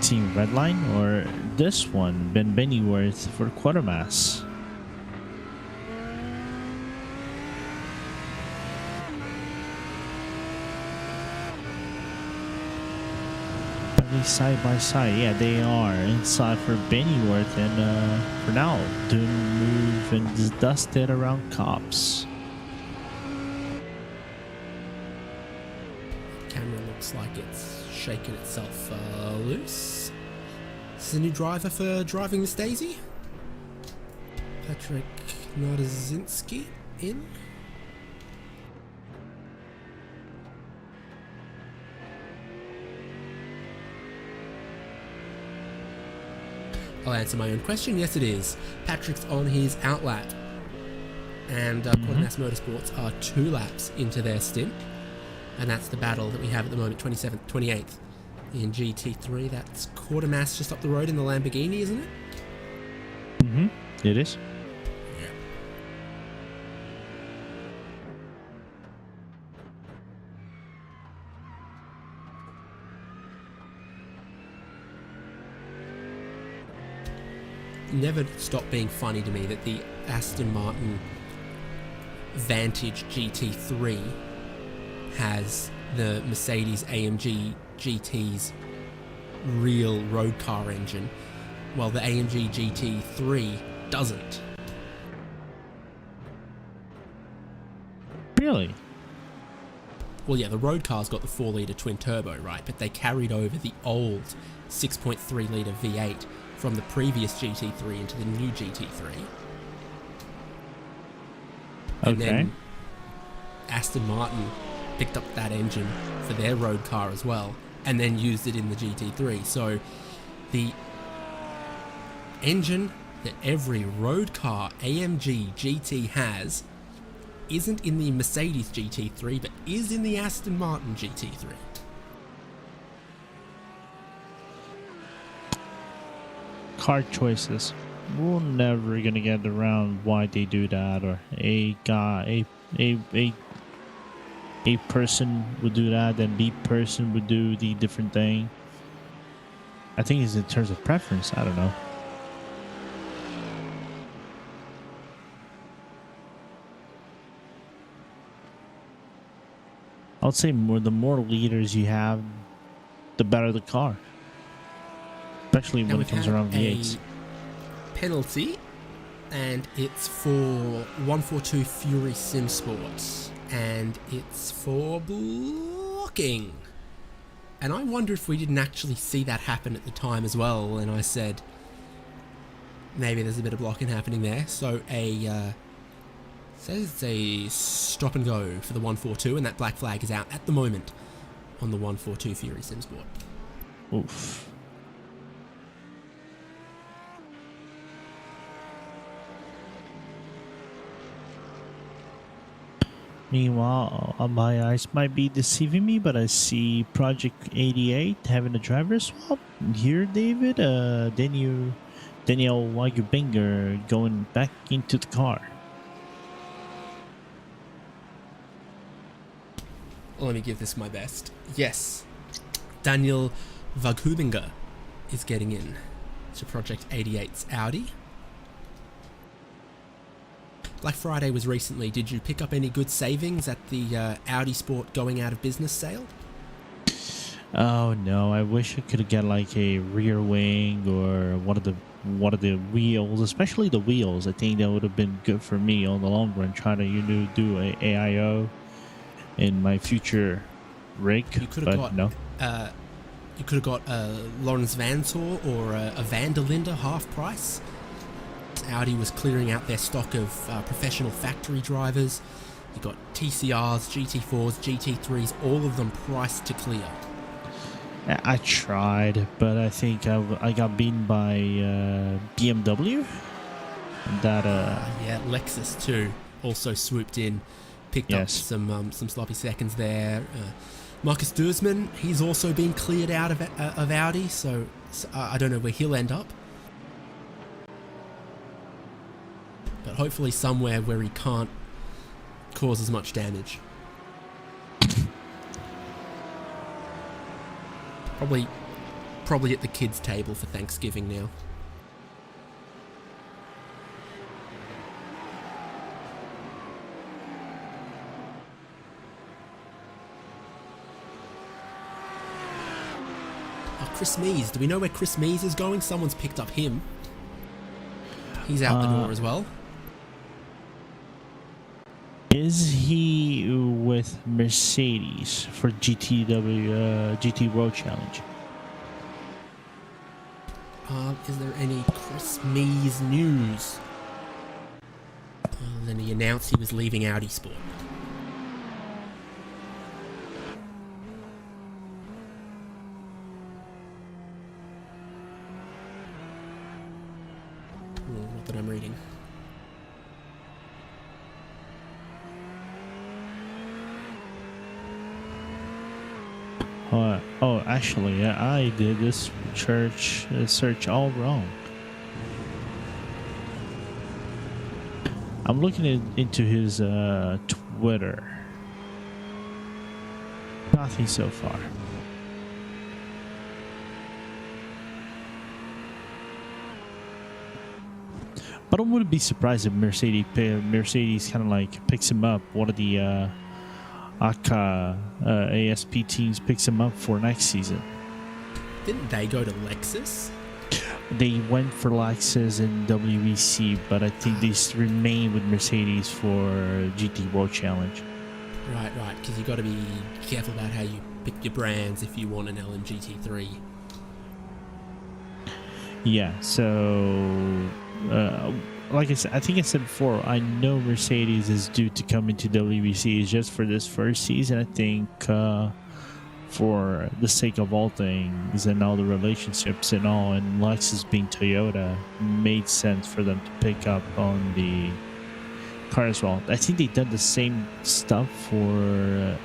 Team Redline or this one, Ben Bennyworth for Quartermass. Are they side by side? Yeah, they are. Inside for Bennyworth, and for now, doing move and dusted around Cops. Camera looks like it's shaking itself loose. This is a new driver for driving this Daisy. Patrick Narzinski in. I'll answer my own question. Yes, it is. Patrick's on his outlap, and Quartermass Motorsports are 2 laps into their stint. And that's the battle that we have at the moment, 27th, 28th in GT3. That's Quartermass just up the road in the Lamborghini, isn't it? Mm-hmm. It is. Yeah. Never stopped being funny to me that the Aston Martin Vantage GT3 has the Mercedes AMG GT's real road car engine, while the AMG GT3 doesn't. Really? Well, yeah, the road car's got the 4-litre twin turbo, right? But they carried over the old 6.3-litre V8 from the previous GT3 into the new GT3. And then Aston Martin picked up that engine for their road car as well, and then used it in the GT3. So the engine that every road car AMG GT has isn't in the Mercedes GT3, but is in the Aston Martin GT3. Car choices. We're never gonna get around why they do that, or a guy, a person would do that, and B person would do the different thing. I think it's in terms of preference. I don't know. I would say the more liters you have, the better the car. Especially when it comes around V8s. Penalty, and it's for 142 Fury Sim Sports, and it's for blocking. And I wonder if we didn't actually see that happen at the time as well, and I said maybe there's a bit of blocking happening there. So says it's a stop and go for the 142, and that black flag is out at the moment on the 142 Fury Sim Sport. Oof. Meanwhile, my eyes might be deceiving me, but I see Project 88 having a driver swap here, David. Daniel Wagubinger going back into the car. Well, let me give this my best. Yes, Daniel Wagubinger is getting in to Project 88's Audi. Black Friday was recently. Did you pick up any good savings at the Audi Sport going out of business sale? Oh no! I wish I could get like a rear wing or one of the wheels, especially the wheels. I think that would have been good for me on the long run. Trying to do a AIO in my future rig. You could have got no. You could have got a Lawrence Vansor or a Van der Linde half price. Audi was clearing out their stock of professional factory drivers. You got TCRs, GT4s, GT3s, all of them priced to clear. I tried, but I think I got beaten by BMW. That yeah, Lexus too also swooped in, picked up some sloppy seconds there. Marcus Dursman, he's also been cleared out of Audi, so I don't know where he'll end up. But hopefully somewhere where he can't cause as much damage. Probably at the kids' table for Thanksgiving now. Oh, Chris Mees. Do we know where Chris Mees is going? Someone's picked up him. He's out the door as well. Is he with Mercedes for GT World Challenge? Is there any Chris Mees news? Then he announced he was leaving Audi Sport. Not that I'm reading. Oh, actually, I did this search all wrong. I'm looking into his Twitter. Nothing so far. But I wouldn't be surprised if Mercedes kind of like picks him up. One of the ASP teams picks him up for next season. Didn't they go to Lexus? They went for Lexus and WEC, but I think they remain with Mercedes for GT World Challenge. Right, because you got to be careful about how you pick your brands if you want an LMGT3. Yeah, so like I said, I think I said before, I know Mercedes is due to come into WEC just for this first season. I think for the sake of all things and all the relationships and all, and Lexus being Toyota, made sense for them to pick up on the car as well. I think they've done the same stuff for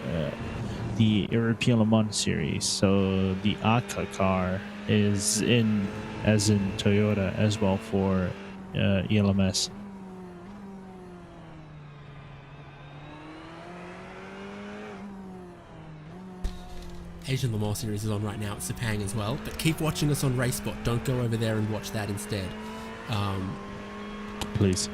the European Le Mans series. So the AKA car is in Toyota as well for ELMS. Asian Le Mans series is on right now at Sepang as well, but keep watching us on RaceSpot. Don't go over there and watch that instead. Please.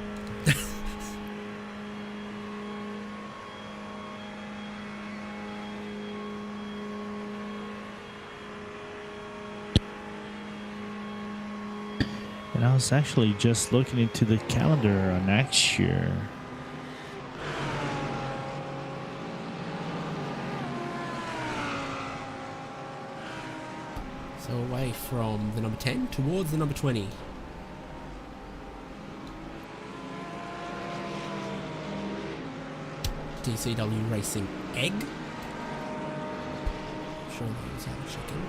And I was actually just looking into the calendar next year. So away from the number 10 towards the number 20. DCW Racing Egg. Sure those have a chicken.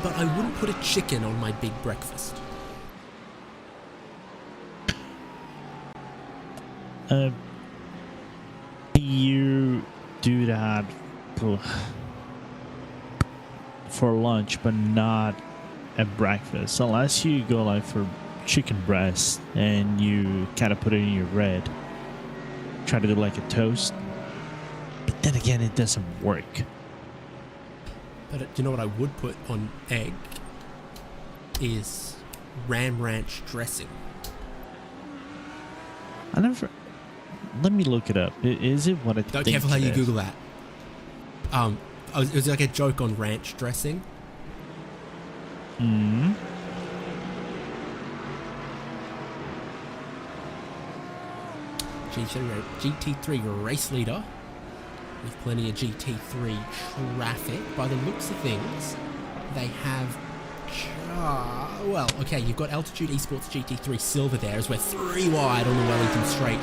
But I wouldn't put a chicken on my big breakfast. You do that for lunch, but not at breakfast, unless you go like for chicken breast and you kind of put it in your bread, try to do like a toast, but then again it doesn't work. But you know what I would put on egg is Ram Ranch dressing. Let me look it up. Is it what I think? Careful how you is? Google that. It was like a joke on ranch dressing. Hmm. GT3 race leader with plenty of GT3 traffic. By the looks of things, they have... well, okay, you've got Altitude Esports GT3 Silver there as we're 3 wide on the Wellington Straight.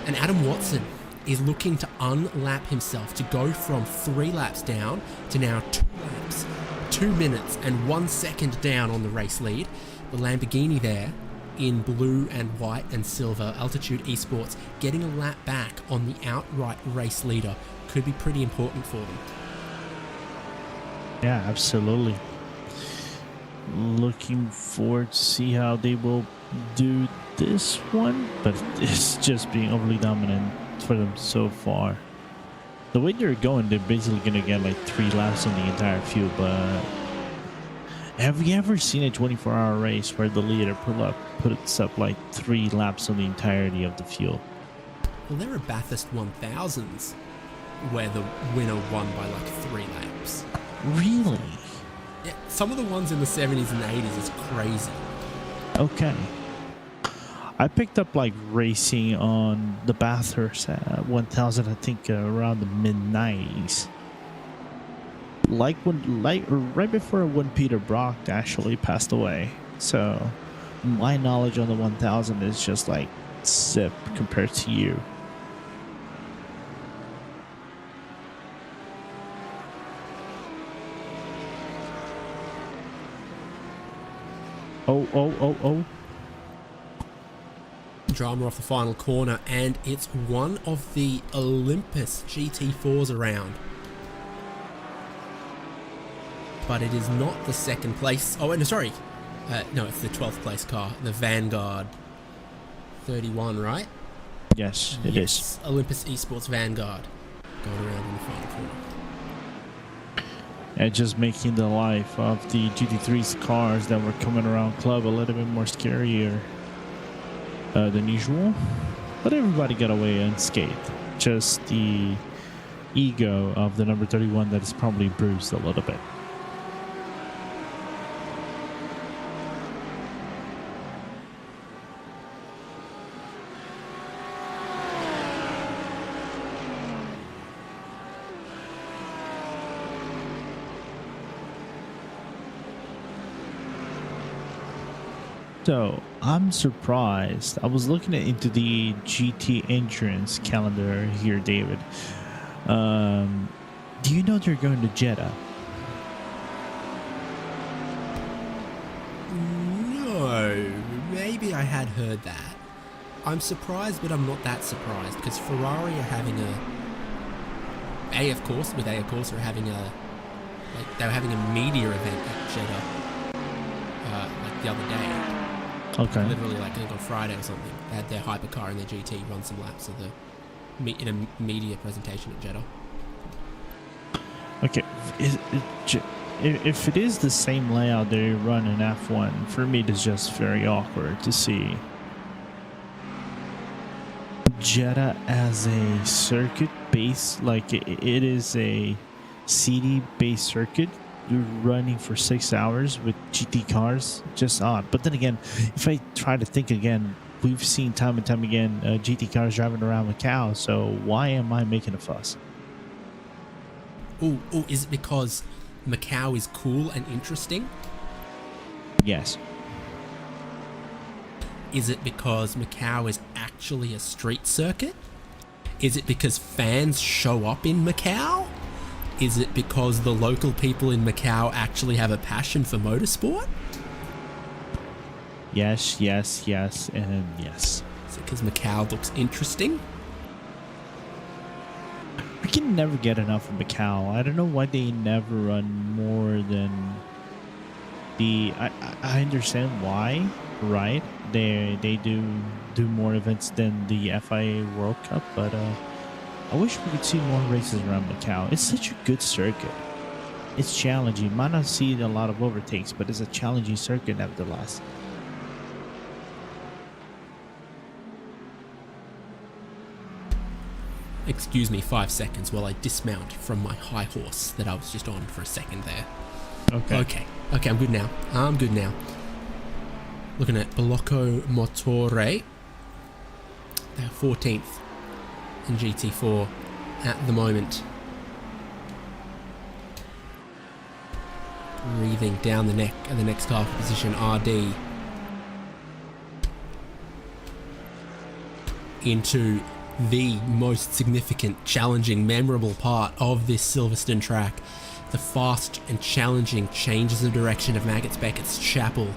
And Adam Watson is looking to unlap himself to go from 3 laps down to now 2 laps, 2 minutes and 1 second down on the race lead. The Lamborghini there in blue and white and silver, Altitude Esports getting a lap back on the outright race leader could be pretty important for them. Yeah, absolutely. Looking forward to see how they will do this one, but it's just being overly dominant for them so far. The way they're going, they're basically gonna get like 3 laps on the entire field. But have you ever seen a 24-hour race where the leader puts up like 3 laps on the entirety of the field? Well, there are Bathurst 1000s where the winner won by like 3 laps. Really? Yeah, some of the ones in the 70s and 80s is crazy. Okay. I picked up like racing on the Bathurst 1000, I think around the mid-90s. Right before when Peter Brock actually passed away. So my knowledge on the 1000 is just like zip compared to you. Oh. Drama off the final corner, and it's one of the Olympus GT4s around. But it is not the second place. Oh, no, sorry. No, it's the 12th place car, the Vanguard 31, right? Yes, it is. Olympus Esports Vanguard going around in the final corner. And just making the life of the GT3's cars that were coming around club a little bit more scarier than usual. But everybody got away unscathed. Just the ego of the number 31 that is probably bruised a little bit. So I'm surprised. I was looking into the GT entrance calendar here, David. Do you know they're going to Jeddah? No, maybe I had heard that. I'm surprised, but I'm not that surprised because Ferrari are having of course, are having they were having a media event at Jeddah like the other day. Okay. Literally, like I think on Friday or something, they had their hypercar and their GT run some laps of in a media presentation at Jeddah. Okay, if it is the same layout they run in F1, for me it is just very awkward to see Jeddah as a circuit base, like it is a CD based circuit. You're running for 6 hours with GT cars, just odd. But then again, if I try to think again, we've seen time and time again GT cars driving around Macau, so why am I making a fuss? Oh, is it because Macau is cool and interesting? Yes. Is it because Macau is actually a street circuit? Is it because fans show up in Macau? Is it because the local people in Macau actually have a passion for motorsport? Yes, yes, yes, and yes. Is it because Macau looks interesting? We can never get enough of Macau. I don't know why they never run more than the... I understand why, right? They do more events than the FIA World Cup, but I wish we could see more races around Macau. It's such a good circuit. It's challenging. Might not see a lot of overtakes, but it's a challenging circuit nevertheless. Excuse me 5 seconds while I dismount from my high horse that I was just on for a second there. Okay, I'm good now. Looking at Blocco Motore. They're 14th in GT4 at the moment. Breathing down the neck of the next car for position, RD. Into the most significant, challenging, memorable part of this Silverstone track. The fast and challenging changes of direction of Maggotts Beckett's Chapel,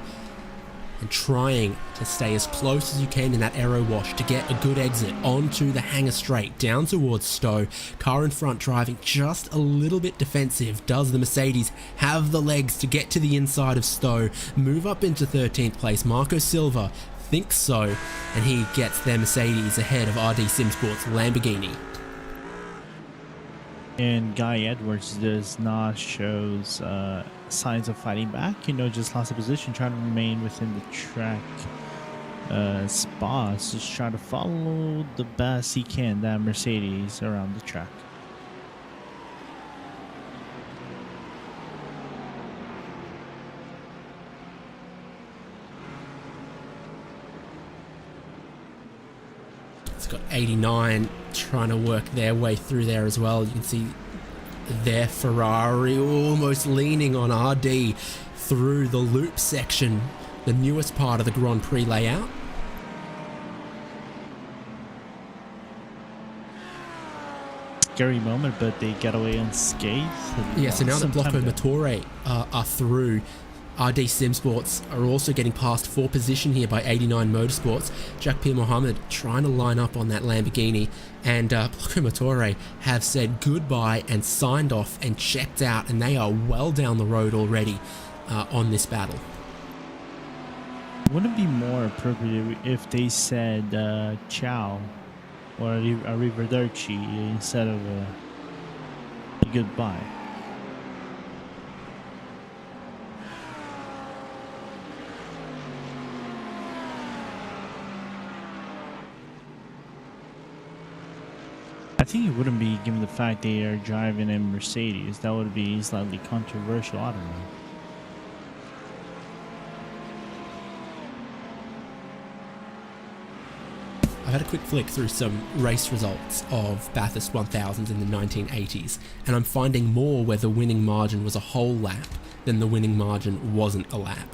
and trying to stay as close as you can in that aero wash to get a good exit onto the hanger straight down towards Stowe. Car in front driving just a little bit defensive. Does the Mercedes have the legs to get to the inside of Stowe, move up into 13th place? Marco Silva thinks so, and he gets their Mercedes ahead of RD Simsport's Lamborghini. And Guy Edwards does not show signs of fighting back, just lost a position, trying to remain within the track spots, just trying to follow the best he can that Mercedes around the track. It's got 89 trying to work their way through there as well. You can see their Ferrari almost leaning on RD through the loop section, the newest part of the Grand Prix layout. Scary moment, but they get away unscathed. Yeah, so now that Blocco Motore are through, RD Simsports are also getting past 4th position here by 89 Motorsports. Jack Pierre Mohammed trying to line up on that Lamborghini, and Blocco Motore have said goodbye and signed off and checked out, and they are well down the road already on this battle. Wouldn't it be more appropriate if they said ciao or arrivederci instead of goodbye? I think it wouldn't be, given the fact they are driving in Mercedes. That would be slightly controversial. I don't know. I've had a quick flick through some race results of Bathurst 1000s in the 1980s, and I'm finding more where the winning margin was a whole lap than the winning margin wasn't a lap.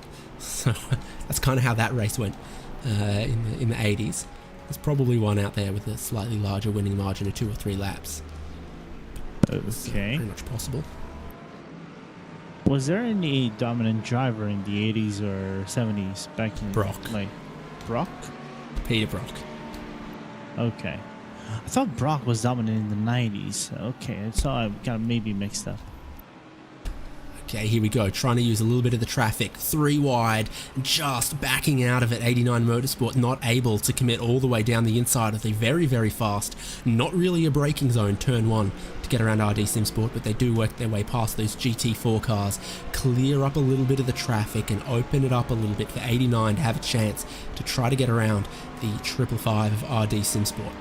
So that's kind of how that race went in the 80s. There's probably one out there with a slightly larger winning margin of 2 or 3 laps. Okay. Pretty much possible. Was there any dominant driver in the 80s or 70s back in Brock. Like Brock? Peter Brock. Okay. I thought Brock was dominant in the 90s. Okay, so I got maybe mixed up. Okay, here we go. Trying to use a little bit of the traffic. 3 wide, just backing out of it. 89 Motorsport not able to commit all the way down the inside of the very, very fast, not really a braking zone, turn 1 to get around RD SimSport, but they do work their way past those GT4 cars, clear up a little bit of the traffic and open it up a little bit for 89 to have a chance to try to get around the 555 of RD SimSport.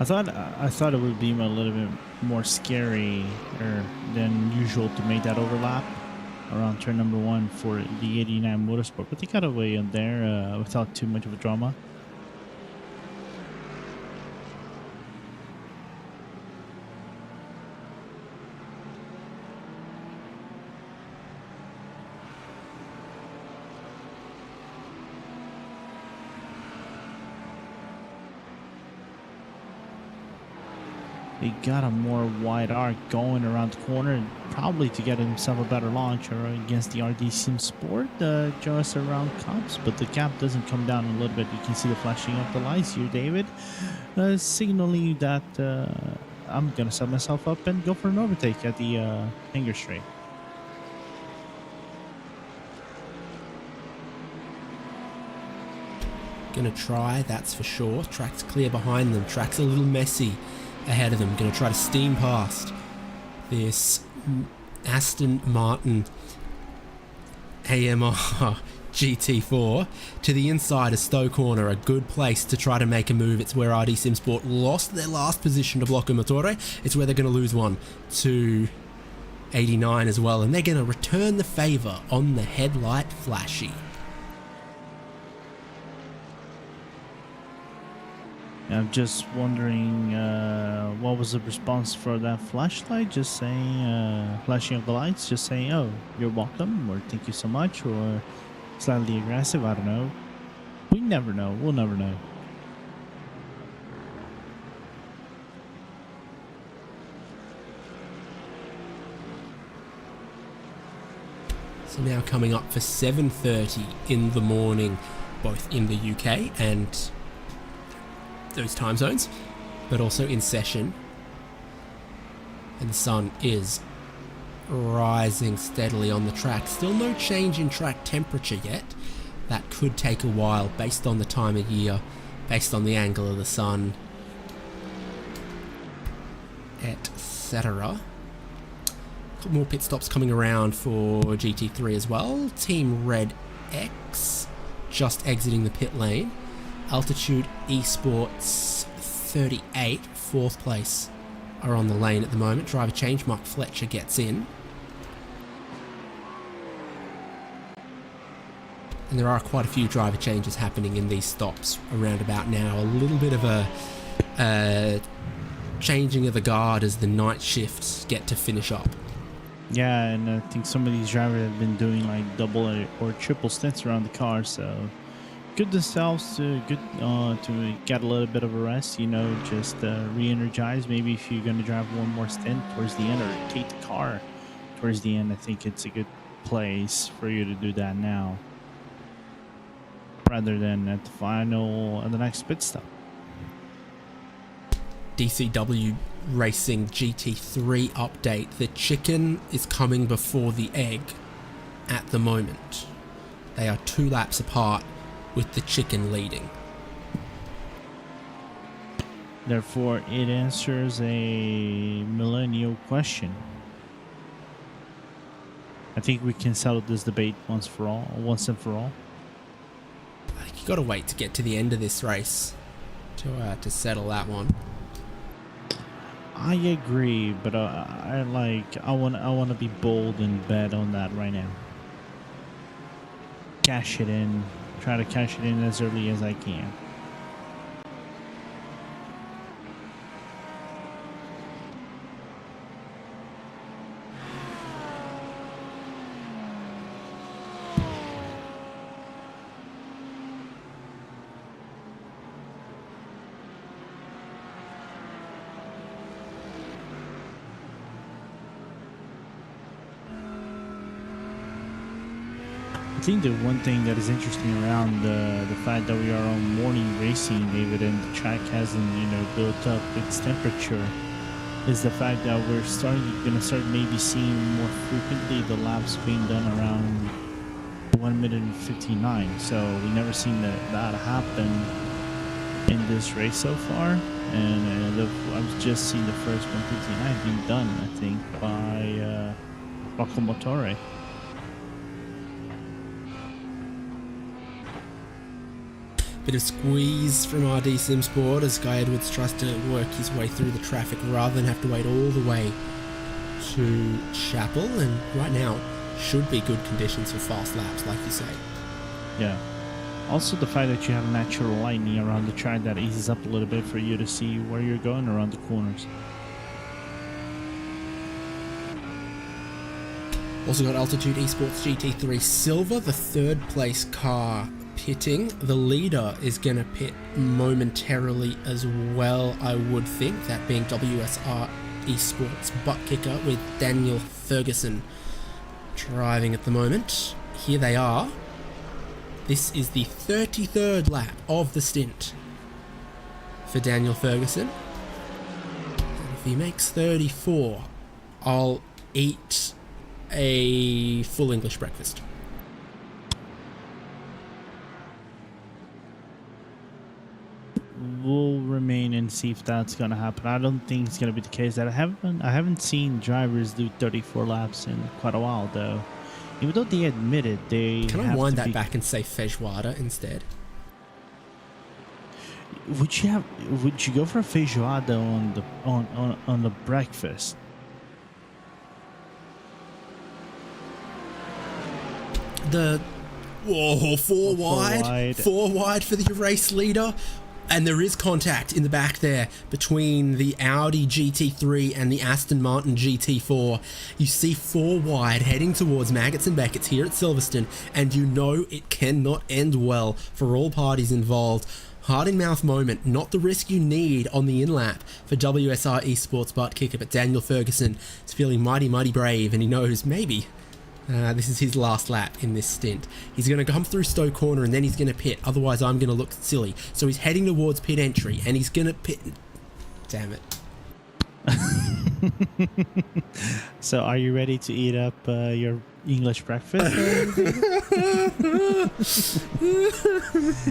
I thought it would be a little bit more scary than usual to make that overlap around turn number 1 for the 89 Motorsport, but they got away on there without too much of a drama. He got a more wide arc going around the corner, probably to get himself a better launch or against the RD SimSport just around cops, but the gap doesn't come down a little bit. You can see the flashing of the lights here, David, signaling that I'm gonna set myself up and go for an overtake at the hanger straight. Gonna try, that's for sure. Track's clear behind them. Track's a little messy ahead of them. Gonna try to steam past this Aston Martin AMR GT4 to the inside of Stowe Corner. A good place to try to make a move. It's where RD SimSport lost their last position to Blocco Motore. It's where they're going to lose one to 89 as well, and they're going to return the favor on the headlight flashy. I'm just wondering what was the response for that flashlight? Just saying, flashing of the lights, just saying, oh, you're welcome, or thank you so much, or slightly aggressive, I don't know. We never know. We'll never know. So now coming up for 7:30 in the morning, both in the UK and those time zones, but also in session, and the sun is rising steadily on the track. Still no change in track temperature yet. That could take a while based on the time of year, based on the angle of the sun, etc. Couple more pit stops coming around for GT3 as well. Team Red X just exiting the pit lane. Altitude Esports 38, 4th place, are on the lane at the moment. Driver change, Mark Fletcher gets in. And there are quite a few driver changes happening in these stops around about now. A little bit of a changing of the guard as the night shifts get to finish up. Yeah, and I think some of these drivers have been doing like double or triple stints around the car, so good themselves to to get a little bit of a rest, you know, just re-energize. Maybe if you're going to drive one more stint towards the end or take the car towards the end, I think it's a good place for you to do that now rather than at the next pit stop. DCW Racing GT3 update. The chicken is coming before the egg at the moment. They are 2 laps apart, with the chicken leading. Therefore, it answers a millennial question. I think we can settle this debate once and for all. I think you got to wait to get to the end of this race to settle that one. I agree, but I want to be bold and bet on that right now. Cash it in. Try to cash it in as early as I can. think the one thing that is interesting around the fact that we are on morning racing, David, and the track hasn't, built up its temperature, is the fact that we're gonna start maybe seeing more frequently the laps being done around 1 minute and 59. So we never seen that happen in this race so far, and I've just seen the first 159 being done, I think, by Locomotore. Bit of squeeze from RD Sim Sport as Guy Edwards tries to work his way through the traffic rather than have to wait all the way to Chapel, and right now should be good conditions for fast laps, like you say. Yeah. Also the fact that you have natural lighting around the track that eases up a little bit for you to see where you're going around the corners. Also got Altitude Esports GT3 Silver, the third place car pitting. The leader is going to pit momentarily as well, I would think, that being WSR Esports ButtKicker with Daniel Ferguson driving at the moment. Here they are. This is the 33rd lap of the stint for Daniel Ferguson. And if he makes 34, I'll eat a full English breakfast. We'll remain and see if that's gonna happen. I don't think it's gonna be the case. I haven't seen drivers do 34 laps in quite a while, though. Even though they admitted they Can I have wind to that back and say feijoada instead? Would you go for a feijoada on the breakfast? Four wide for the race leader. And there is contact in the back there between the Audi GT3 and the Aston Martin GT4. You see 4 wide heading towards Maggots and Beckett's here at Silverstone, and you know it cannot end well for all parties involved. Heart in mouth moment, not the risk you need on the in-lap for WSR Esports ButtKicker, but Daniel Ferguson is feeling mighty, mighty brave, and he knows maybe this is his last lap in this stint. He's going to come through Stowe Corner and then he's going to pit, otherwise I'm going to look silly. So he's heading towards pit entry and he's going to pit. Damn it. So are you ready to eat up your English breakfast?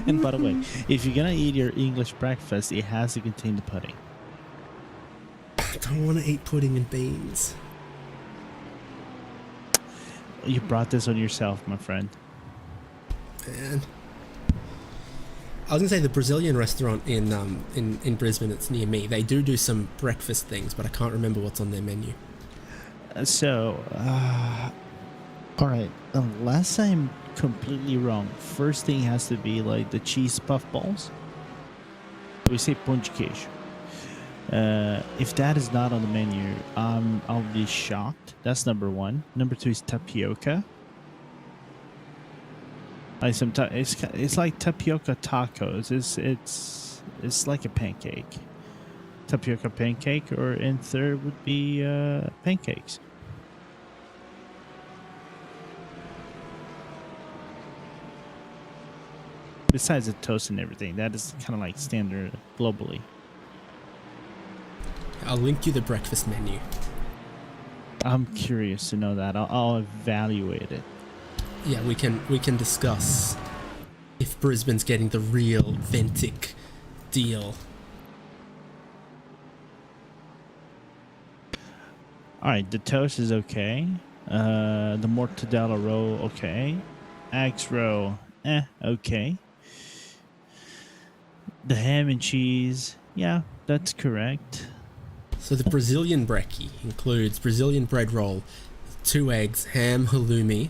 And by the way, if you're going to eat your English breakfast, it has to contain the pudding. I don't want to eat pudding and beans. You brought this on yourself, my friend. Man. I was gonna say the Brazilian restaurant in Brisbane, it's near me. They do some breakfast things, but I can't remember what's on their menu. All right, unless I'm completely wrong, first thing has to be like the cheese puff balls. We say pão de queijo. If that is not on the menu, I'll be shocked. That's number 1. Number 2 is tapioca. Like it's like tapioca tacos. It's like a pancake. Tapioca pancake, or in third would be pancakes. Besides the toast and everything, that is kind of like standard globally. I'll link you the breakfast menu. I'm curious to know that. I'll evaluate it. Yeah, we can discuss if Brisbane's getting the real authentic deal. All right, the toast is okay. The mortadella roll, okay. Eggs roll, okay. The ham and cheese, yeah, that's correct. So the Brazilian brekkie includes Brazilian bread roll, 2 eggs, ham, halloumi,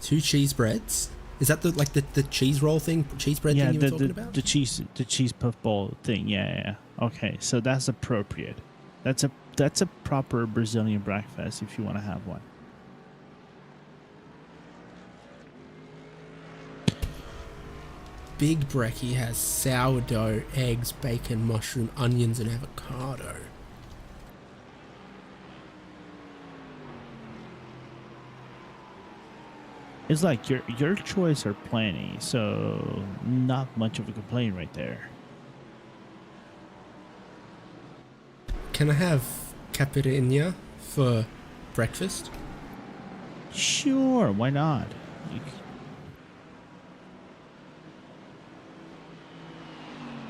2 cheese breads. Is that the cheese roll thing, cheese bread thing you were talking about? The cheese puff ball thing. Yeah. Okay, so that's appropriate. That's a proper Brazilian breakfast if you want to have one. Big brekkie has sourdough, eggs, bacon, mushroom, onions, and avocado. It's like your choice are plenty, so not much of a complaint right there. Can I have caipirinha for breakfast? Sure, why not?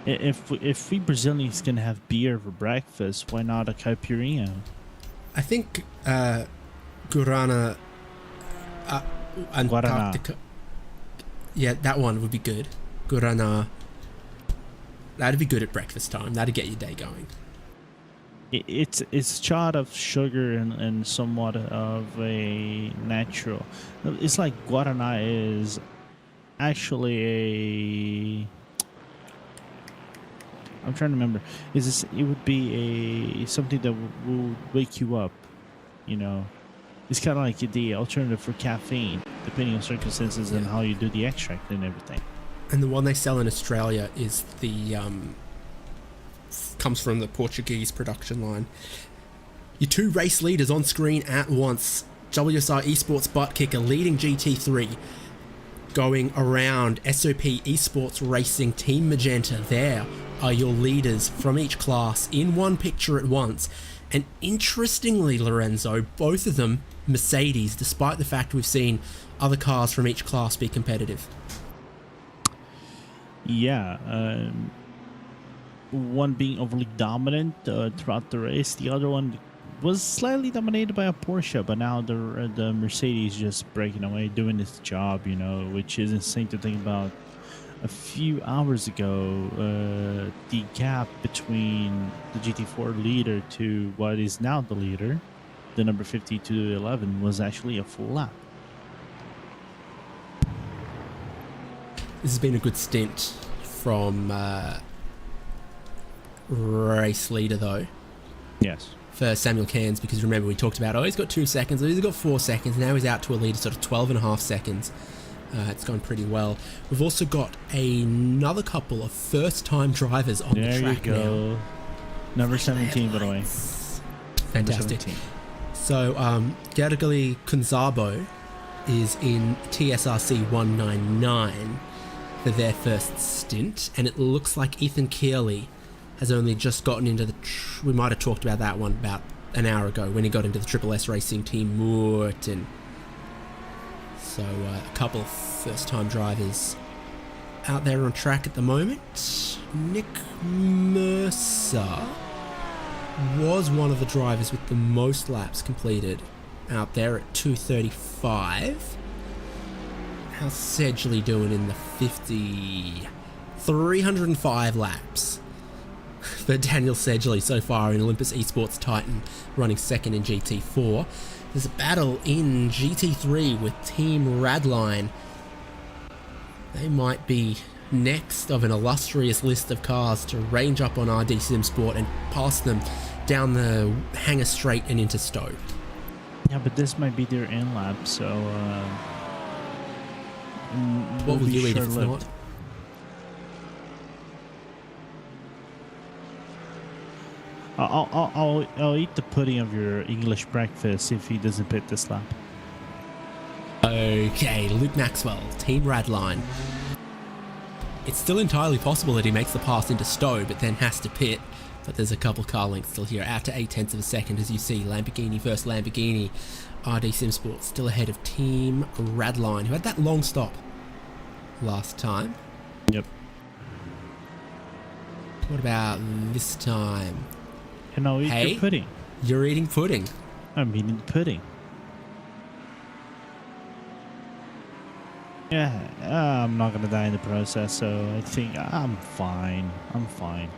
If we Brazilians can have beer for breakfast, why not a caipirinha? I think Guarana Antarctica. Yeah, that one would be good. Guarana. That'd be good at breakfast time. That'd get your day going. It's a shot of sugar and somewhat of a natural. It's like Guarana is actually a. I'm trying to remember. Is this? It would be a something that will wake you up. You know, it's kind of like the alternative for caffeine, depending on circumstances and how you do the extract and everything. And the one they sell in Australia is the comes from the Portuguese production line. Your two race leaders on screen at once. WSR Esports ButtKicker leading GT3, going around SOP Esports Racing Team Magenta. There are your leaders from each class in one picture at once. And interestingly, Lorenzo, both of them Mercedes, despite the fact we've seen other cars from each class be competitive. Yeah, one being overly dominant throughout the race. The other one was slightly dominated by a Porsche, but now the Mercedes just breaking away, doing its job, you know, which is insane to think about. A few hours ago, the gap between the GT4 leader to what is now the leader, the number 50 to 11, was actually a full lap. This has been a good stint from race leader, though. Yes. For Samuel Cairns, because remember we talked about, he's got 2 seconds, he's got 4 seconds, now he's out to a lead of sort of 12.5 seconds. It's gone pretty well. We've also got another couple of first-time drivers on the track now. There you go. Number 17, by the way. Fantastic. So, Gergely Kunzabo is in TSRC 199 for their first stint, and it looks like Ethan Kearley has only just gotten into the... we might have talked about that one about an hour ago when he got into the Triple S Racing Team Morton. So a couple of first-time drivers out there on track at the moment. Nick Mercer was one of the drivers with the most laps completed out there at 235. How's Sedgley doing in the 50? 305 laps for Daniel Sedgley so far in Olympus Esports Titan, running second in GT4. There's a battle in GT3 with Team Radline. They might be next of an illustrious list of cars to range up on RD Sim Sport and pass them down the Hangar Straight and into Stowe. Yeah, but this might be their end lap, so what will you eat if it's not? I'll eat the pudding of your English breakfast if he doesn't pit this lap. Okay, Luke Maxwell, Team Radline. It's still entirely possible that he makes the pass into Stowe, but then has to pit. But there's a couple car lengths still here, out to 0.8 of a second, as you see. Lamborghini versus Lamborghini. RD Sim Sport still ahead of Team Radline, who had that long stop last time. Yep. What about this time? And I'll eat your pudding. You're eating pudding. I'm eating the pudding. Yeah, I'm not gonna die in the process, so I think I'm fine. I'm fine.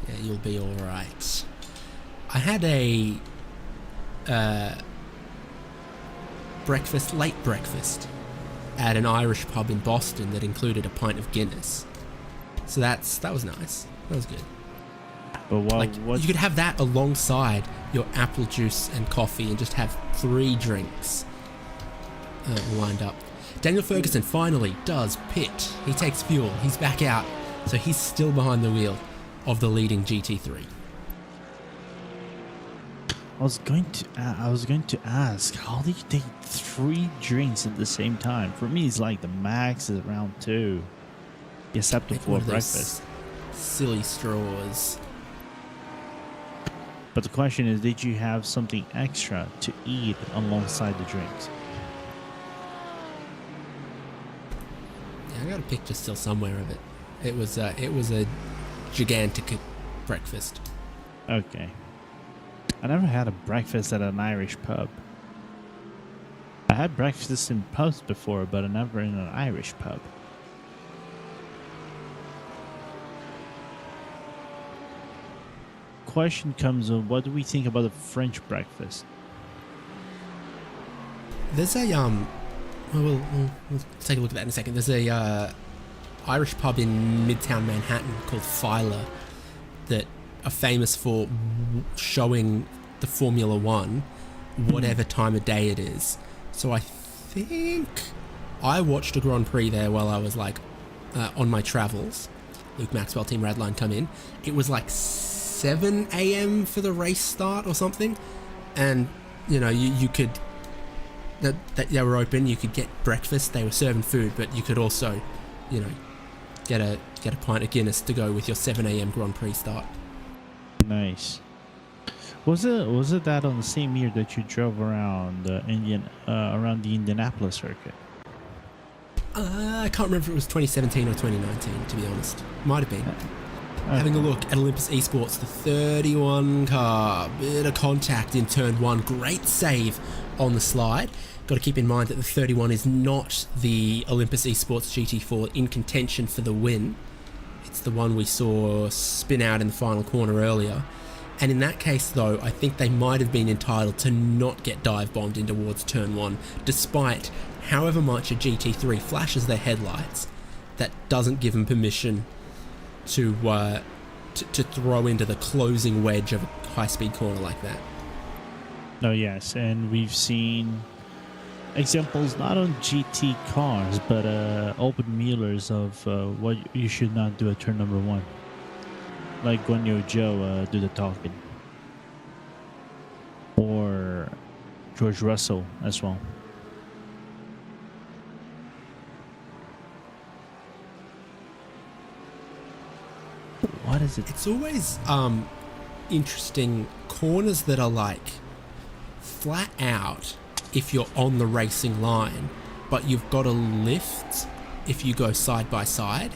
Yeah, you'll be all right. I had a late breakfast at an Irish pub in Boston that included a pint of Guinness. So that was nice. That was good. But what you could have that alongside your apple juice and coffee and just have 3 drinks lined up. Daniel Ferguson finally does pit. He takes fuel. He's back out. So he's still behind the wheel of the leading GT3. I was going to ask, how do you take 3 drinks at the same time? For me, it's like the max is around 2, except Like for one of those breakfast. silly straws. But the question is, did you have something extra to eat alongside the drinks? Yeah, I got a picture still somewhere of it. It was a gigantic breakfast. Okay. I never had a breakfast at an Irish pub. I had breakfast in pubs before, but never in an Irish pub. Question comes on, what do we think about the French breakfast? There's a we'll take a look at that in a second. There's a Irish pub in Midtown Manhattan called Filer that are famous for showing the Formula One whatever time of day it is. So I think I watched a Grand Prix there while I was like on my travels. Luke Maxwell, Team Radline, come in. It was like 7 a.m. for the race start or something, and you know you could that they were open. You could get breakfast. They were serving food, but you could also, you know, get a pint of Guinness to go with your 7 a.m. Grand Prix start. Nice. Was it that on the same year that you drove around around the Indianapolis circuit? I can't remember if it was 2017 or 2019, to be honest. Might have been. Having a look at Olympus Esports, the 31 car, bit of contact in turn 1, great save on the slide. Got to keep in mind that the 31 is not the Olympus Esports GT4 in contention for the win. It's the one we saw spin out in the final corner earlier. And in that case, though, I think they might have been entitled to not get dive bombed in towards turn 1, despite however much a GT3 flashes their headlights. That doesn't give them permission to throw into the closing wedge of a high-speed corner like that. Oh yes, and we've seen examples not on GT cars, but open Muellers of what you should not do at turn number 1. Like Guanyu Zhou do the talking, or George Russell as well. What is it? It's always interesting corners that are like flat out if you're on the racing line, but you've got a lift if you go side by side.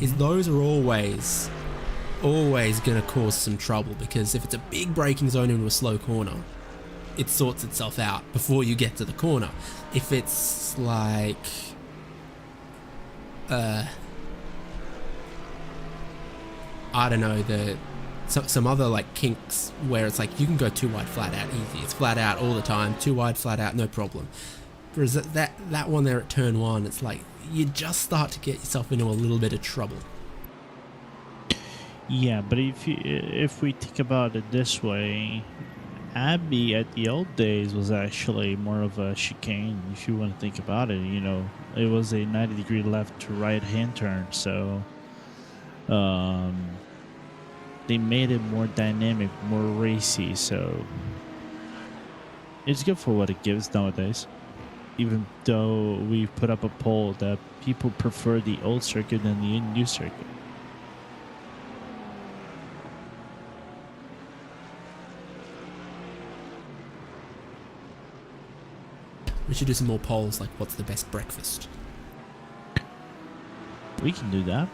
Is those are always going to cause some trouble, because if it's a big braking zone into a slow corner, it sorts itself out before you get to the corner. If it's like I don't know, some other like kinks where it's like you can go too wide flat out easy. It's flat out all the time, too wide flat out, no problem. Whereas that one there at turn 1, it's like you just start to get yourself into a little bit of trouble. Yeah, but if we think about it this way, Abbey at the old days was actually more of a chicane. If you want to think about it, you know, it was a 90-degree left to right hand turn, so they made it more dynamic, more racy. So it's good for what it gives nowadays. Even though we put up a poll that people prefer the old circuit than the new circuit. We should do some more polls, like what's the best breakfast? We can do that.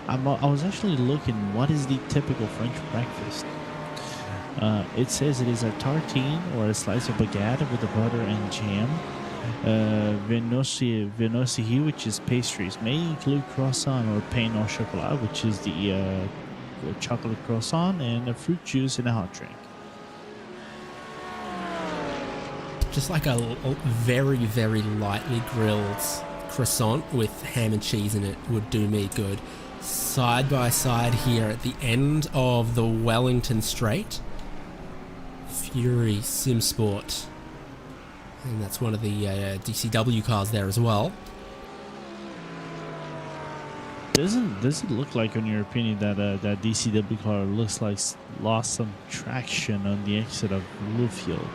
I was actually looking, what is the typical French breakfast? It says it is a tartine or a slice of baguette with the butter and jam. Venosihi, which is pastries, may include croissant or pain au chocolat, which is the chocolate croissant, and a fruit juice and a hot drink. Just like a very, very lightly grilled croissant with ham and cheese in it would do me good. Side by side here at the end of the Wellington Straight, Fury Simsport, and that's one of the DCW cars there as well. Doesn't look like, in your opinion, that that DCW car looks like lost some traction on the exit of Bluefield?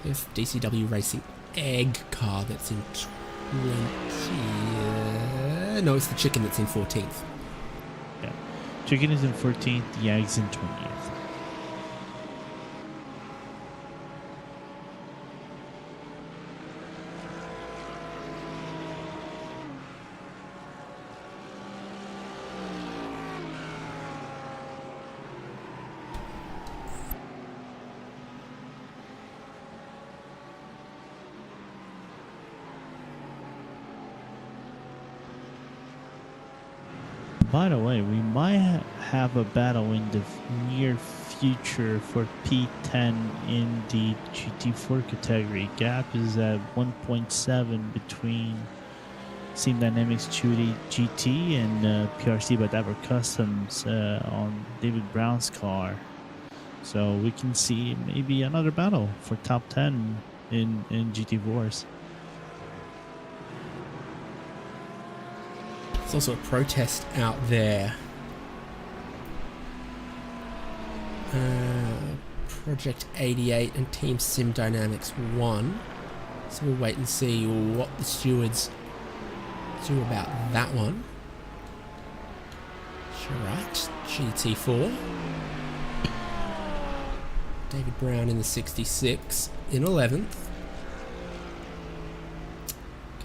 If DCW Racing egg car that's in 20. No, it's the chicken that's in 14th. Yeah, chicken is in 14th. The egg's in 20th. By the way, we might have a battle in the near future for P10 in the GT4 category. Gap is at 1.7 between Sim Dynamics GT and PRC by Dabber Customs on David Brown's car. So we can see maybe another battle for top 10 in GT4s. There's also a protest out there. Project 88 and Team Sim Dynamics won. So we'll wait and see what the stewards do about that one. Right, GT4. David Brown in the 66 in 11th.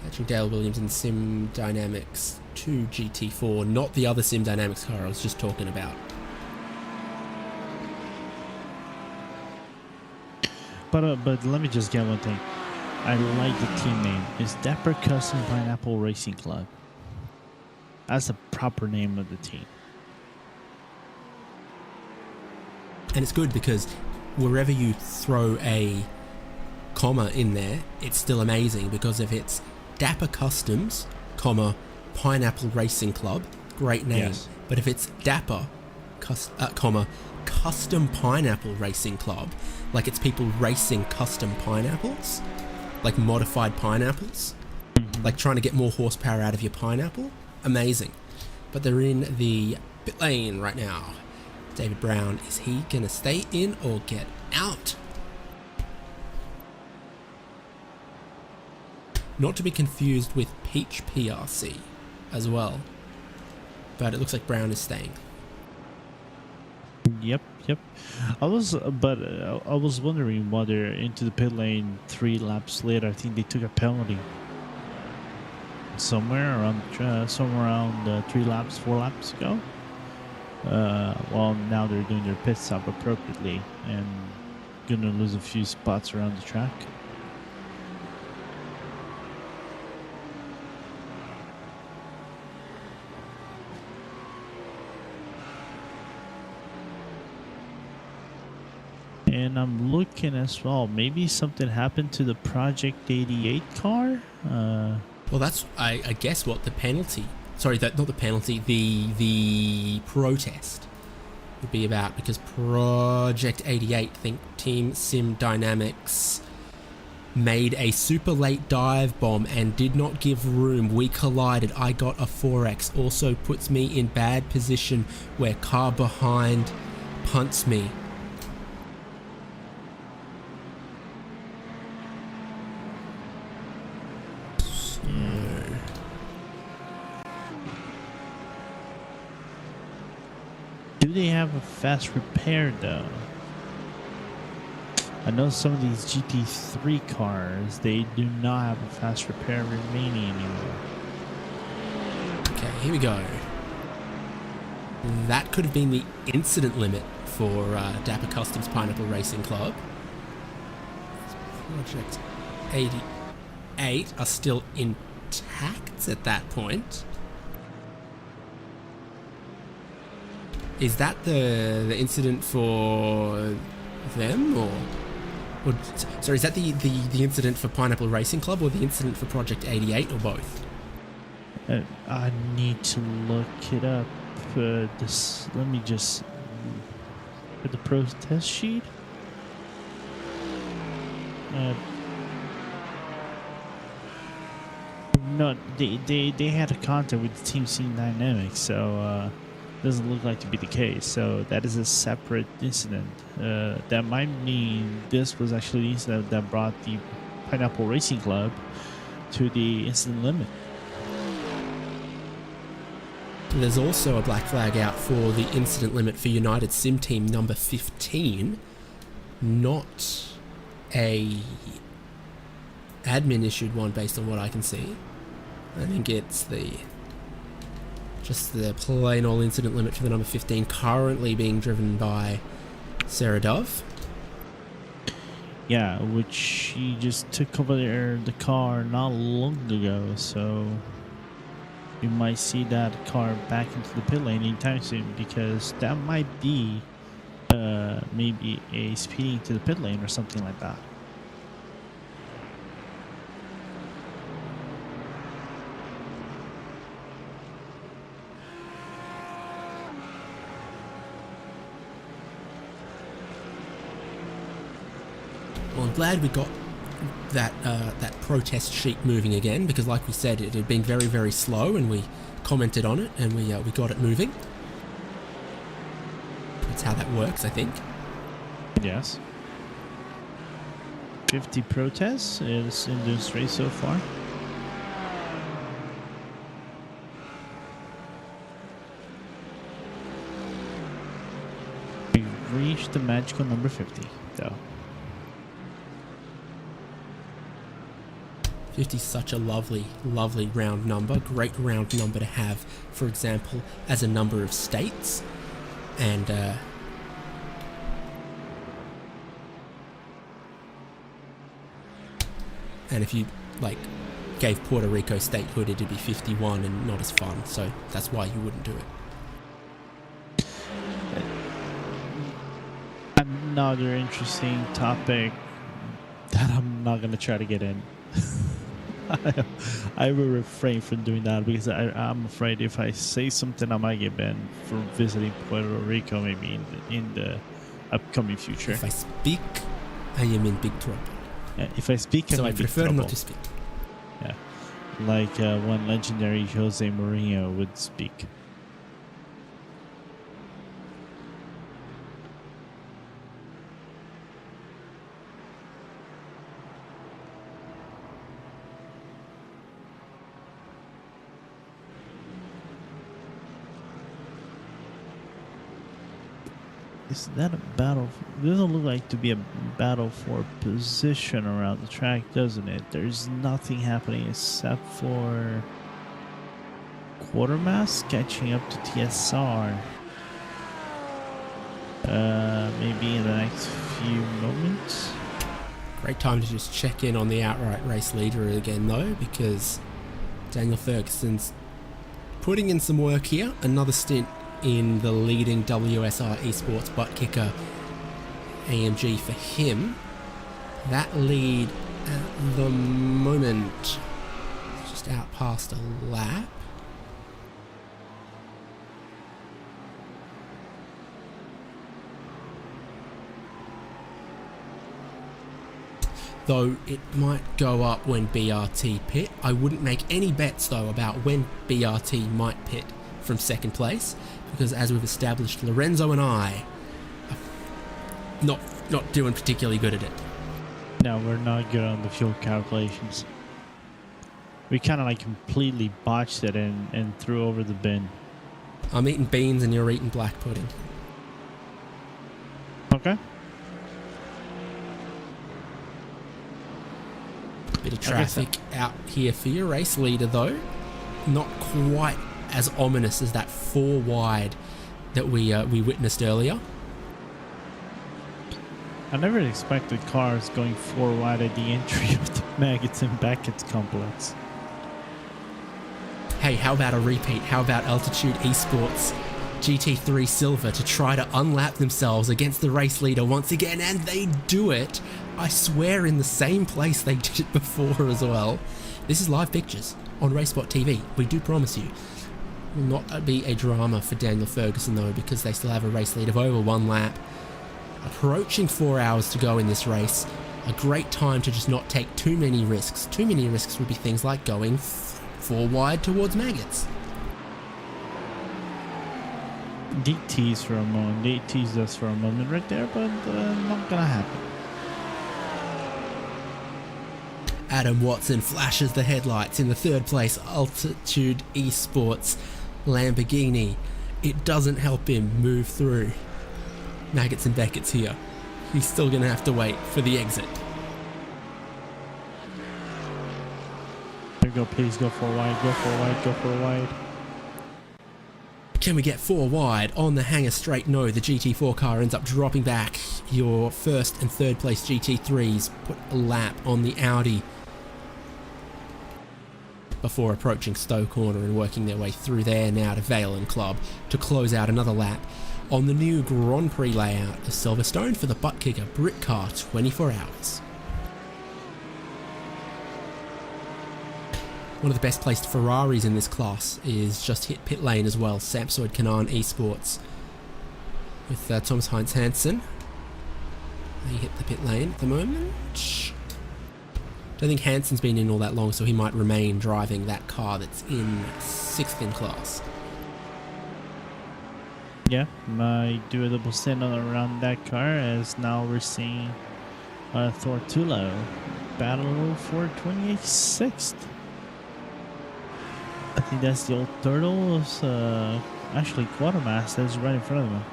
Catching Dale Williams in Sim Dynamics 2 GT4, not the other Sim Dynamics car I was just talking about. But let me just get one thing. I like the team name. It's Dapper Custom Pineapple Racing Club. That's the proper name of the team. And it's good because wherever you throw a comma in there, it's still amazing, because if it's Dapper Customs, comma, Pineapple Racing Club, great name. Yes. But if it's Dapper, comma, Custom Pineapple Racing Club, like it's people racing custom pineapples, like modified pineapples, like trying to get more horsepower out of your pineapple, amazing. But they're in the pit lane right now. David Brown, is he going to stay in or get out? Not to be confused with Peach PRC as well. But it looks like Brown is staying. Yep. I was wondering whether into the pit lane 3 laps later, I think they took a penalty. Somewhere around 3 laps, 4 laps ago. Well, now they're doing their pit stop appropriately and gonna lose a few spots around the track. And I'm looking as well. Maybe something happened to the Project 88 car. Well, that's I guess what the penalty. Sorry, not the penalty. The protest would be about, because Project 88, think Team Sim Dynamics, made a super late dive bomb and did not give room. We collided. I got a 4X. Also puts me in bad position where car behind punts me. Do they have a fast repair though? I know some of these GT3 cars, they do not have a fast repair remaining anymore. Okay, here we go. That could have been the incident limit for Dapper Customs Pineapple Racing Club. Project 88 are still intact at that point. Is that the incident for them, or sorry, is that the incident for Pineapple Racing Club, or the incident for Project 88, or both? I need to look it up. Let me just put the protest sheet. No, they had a contact with Team Scene Dynamics, so doesn't look like to be the case. So that is a separate incident. That might mean this was actually the incident that brought the Pineapple Racing Club to the incident limit. There's also a black flag out for the incident limit for United Sim Team number 15. Not a admin issued one based on what I can see. I think it's just the plain old incident limit for the number 15, currently being driven by Sarah Dove. Yeah, which she just took over the car not long ago, so you might see that car back into the pit lane anytime soon, because that might be maybe a speeding to the pit lane or something like that. Well, I'm glad we got that protest sheet moving again, because like we said, it had been very, very slow, and we commented on it, and we got it moving. That's how that works, I think. Yes. 50 protests is in this race so far. We've reached the magical number 50, though. 50 is such a lovely, lovely round number. Great round number to have, for example, as a number of states. And if you like gave Puerto Rico statehood, it'd be 51 and not as fun. So that's why you wouldn't do it. Another interesting topic that I'm not going to try to get in. I will refrain from doing that, because I'm afraid if I say something, I might get banned for visiting Puerto Rico maybe in the upcoming future. If I speak, I am in big trouble. If I speak, so I'm I in big prefer trouble. not to speak. Yeah, like when legendary Jose Mourinho would speak. Is that a battle? Doesn't look like to be a battle for position around the track, doesn't it? There's nothing happening except for Quartermass catching up to TSR. Maybe in the next few moments. Great time to just check in on the outright race leader again, though, because Daniel Ferguson's putting in some work here. Another stint in the leading WSR Esports ButtKicker AMG for him. That lead at the moment just out past a lap. Though it might go up when BRT pit. I wouldn't make any bets though about when BRT might pit from second place, because as we've established, Lorenzo and I are not doing particularly good at it. No, we're not good on the fuel calculations. We kind of like completely botched it and threw over the bin. I'm eating beans and you're eating black pudding. Okay. Bit of traffic out here for your race leader though. Not quite as ominous as that 4 wide that we witnessed earlier. I never expected cars going 4 wide at the entry of the Maggots and Beckett's complex. Hey, how about a repeat? How about Altitude Esports GT3 Silver to try to unlap themselves against the race leader once again, and they do it, I swear, in the same place they did it before as well. This is live pictures on RaceSpotTV. We do promise you. Will not be a drama for Daniel Ferguson though, because they still have a race lead of over 1 lap. Approaching 4 hours to go in this race. A great time to just not take too many risks. Too many risks would be things like going 4 wide towards Maggots. They teased for a moment. They teased us for a moment right there, but not gonna happen. Adam Watson flashes the headlights in the 3rd place Altitude Esports Lamborghini. It doesn't help him move through. Maggots and Beckett's here. He's still going to have to wait for the exit. There you go, please go for a wide, go for a wide, go for a wide. Can we get 4 wide on the hangar straight? No, the GT4 car ends up dropping back. Your 1st and 3rd place GT3s put a lap on the Audi before approaching Stowe Corner and working their way through there now to Vale and Club to close out another lap on the new Grand Prix layout of Silverstone for the ButtKicker Britcar 24 hours. One of the best placed Ferraris in this class is just hit pit lane as well, Samsoid Canaan Esports with Thomas Heinz Hansen. He hit the pit lane at the moment. Don't think Hansen's been in all that long, so he might remain driving that car that's in 6th in class. Yeah, might do a double stint on around that car, as now we're seeing Thortulo battle for 26th. I think that's the old Turtles, actually Quatermass that's right in front of them.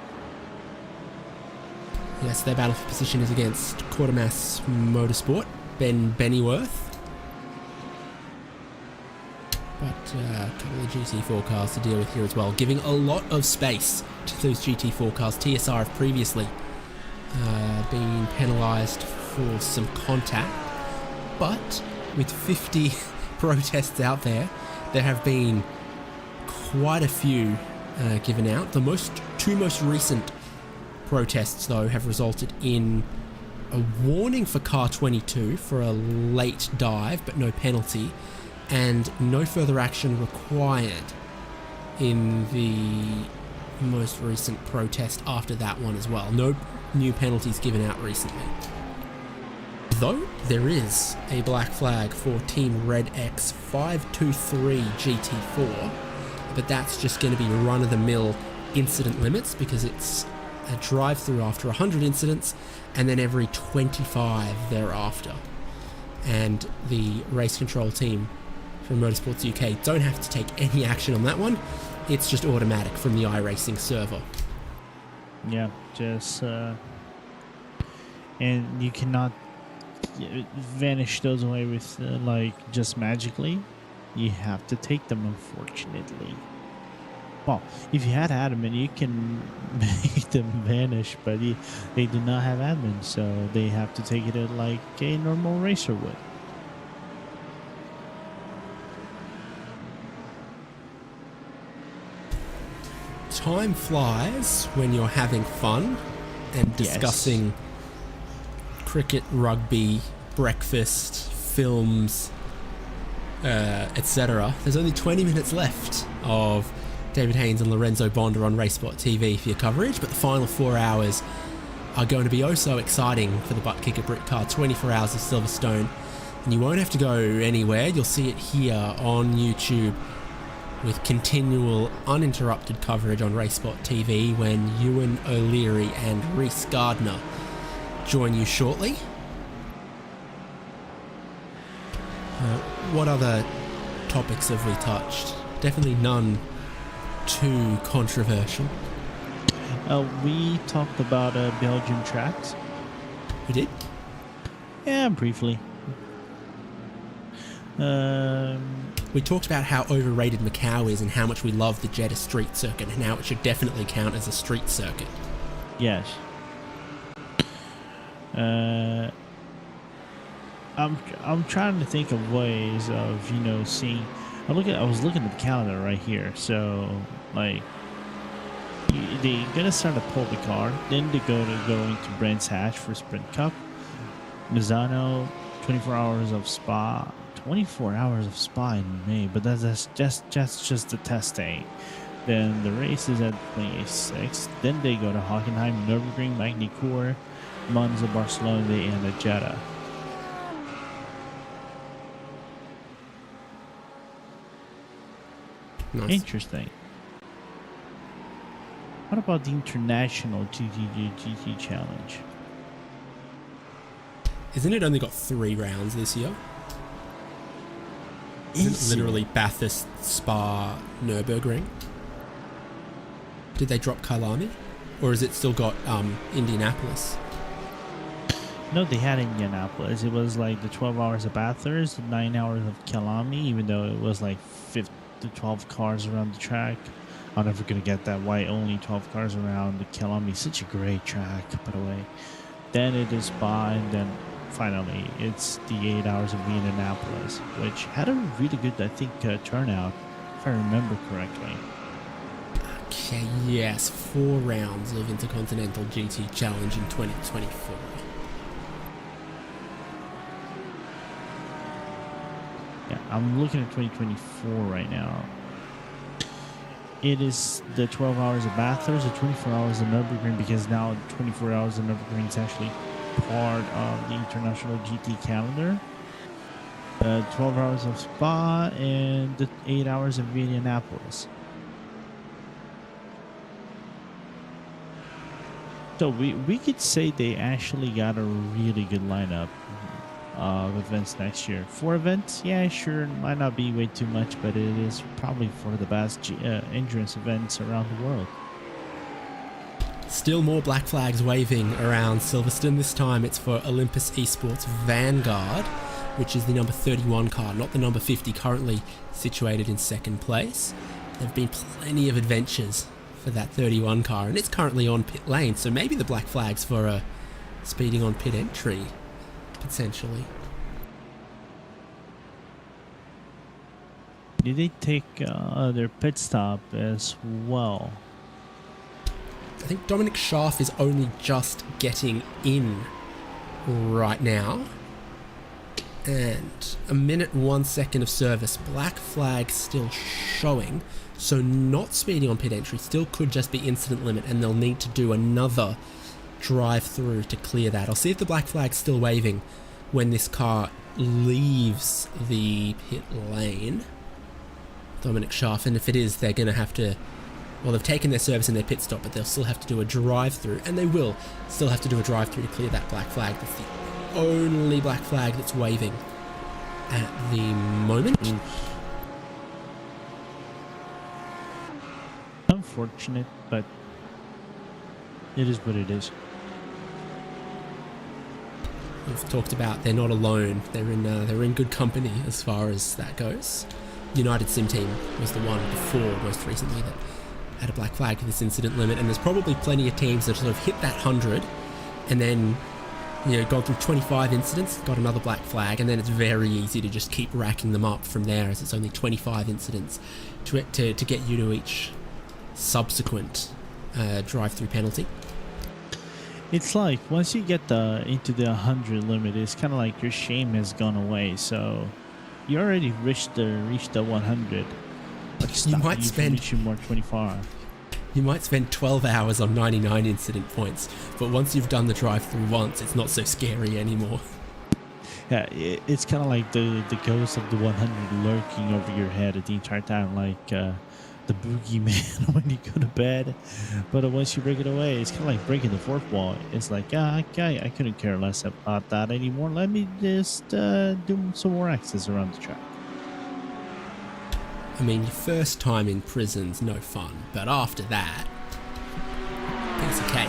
Yes, their battle for position is against Quatermass Motorsport, Ben Bennyworth. But a couple of GT4 cars to deal with here as well, giving a lot of space to those GT4 cars. TSR have previously been penalised for some contact, but with 50 protests out there, there have been quite a few given out. The two most recent protests, though, have resulted in a warning for car 22 for a late dive, but no penalty, and no further action required in the most recent protest after that one as well. No new penalties given out recently. Though there is a black flag for Team Red X 523 GT4, but that's just going to be run-of-the-mill incident limits because it's a drive-through after 100 incidents and then every 25 thereafter. And the race control team from Motorsports UK don't have to take any action on that one. It's just automatic from the iRacing server. Yeah, just and you cannot vanish those away with like just magically. You have to take them, unfortunately. Well, if you had admin, you can make them vanish, but they do not have admin, so they have to take it like a normal racer would. Time flies when you're having fun and discussing cricket, rugby, breakfast, films, etc. There's only 20 minutes left of David Haynes and Lorenzo Bonda on RaceSpotTV for your coverage, but the final 4 hours are going to be oh so exciting for the ButtKicker Britcar 24 hours of Silverstone, and you won't have to go anywhere. You'll see it here on YouTube with continual uninterrupted coverage on RaceSpotTV when Ewan O'Leary and Reese Gardner join you shortly. What other topics have we touched? Definitely none too controversial. We talked about Belgian tracks. We did? Yeah, briefly. We talked about how overrated Macau is and how much we love the Jeddah street circuit and how it should definitely count as a street circuit. Yes. I'm trying to think of ways of seeing. I was looking at the calendar right here. So like they're gonna start at Paul Ricard, then they go into Brands Hatch for Sprint Cup, Misano, 24 hours of Spa. 24 hours of Spa in May, but that's just the testing. Then the race is at 26th. Then they go to Hockenheim, Nürburgring, Magny-Cours, Monza, Barcelona, they end at Jeddah. Nice. Interesting. What about the international GT challenge? Isn't it only got 3 rounds this year? Isn't it literally Bathurst, Spa, Nürburgring? Did they drop Kyalami? Or has it still got Indianapolis? No, they had Indianapolis. It was like the 12 hours of Bathurst, 9 hours of Kyalami, even though it was like 5 to 12 cars around the track. I'm never going to get that. Why only 12 cars around the Kyalami? Such a great track, by the way. Then it is Spa, and then finally it's the 8 hours of Indianapolis, which had a really good, I think, turnout, if I remember correctly. Okay, yes, 4 rounds of Intercontinental GT Challenge in 2024. Yeah, I'm looking at 2024 right now. It is the 12 hours of Bathurst, the 24 hours of Nürburgring, because now 24 hours of Nürburgring is actually part of the international GT calendar. 12 hours of Spa and the 8 hours of Indianapolis. So we could say they actually got a really good lineup of events next year. 4 events, yeah, sure, might not be way too much, but it is probably for the best endurance events around the world. Still more black flags waving around Silverstone. This time it's for Olympus Esports Vanguard, which is the number 31 car, not the number 50, currently situated in 2nd place. There have been plenty of adventures for that 31 car, and it's currently on pit lane, so maybe the black flags for speeding on pit entry, potentially. Did they take their pit stop as well? I think Dominic Schaaf is only just getting in right now. And a minute 1 second of service. Black flag still showing. So not speeding on pit entry. Still could just be incident limit, and they'll need to do another drive through to clear that. I'll see if the black flag's still waving when this car leaves the pit lane. Dominic Schaaf, and if it is, they're going to have to... Well, they've taken their service and their pit stop, but they'll still have to do a drive-through, and they will still have to do a drive-through to clear that black flag. That's the only black flag that's waving at the moment. Unfortunate, but it is what it is. We've talked about they're not alone. They're in good company as far as that goes. United Sim Team was the one before, most recently, that had a black flag for this incident limit, and there's probably plenty of teams that sort of hit that 100 and then, you know, gone through 25 incidents, got another black flag, and then it's very easy to just keep racking them up from there, as it's only 25 incidents to get you to each subsequent drive-through penalty. It's like once you get into the 100 limit, it's kind of like your shame has gone away. So you already reached the 100. You might spend more 25. You might spend 12 hours on 99 incident points, but once you've done the drive-through once, it's not so scary anymore. Yeah, it's kind of like the ghost of the 100 lurking over your head the entire time, like the boogeyman when you go to bed. But once you break it away, it's kind of like breaking the fourth wall. It's like, I couldn't care less about that anymore. Let me just do some more access around the track. I mean, your first time in prison's no fun, but after that, piece of cake.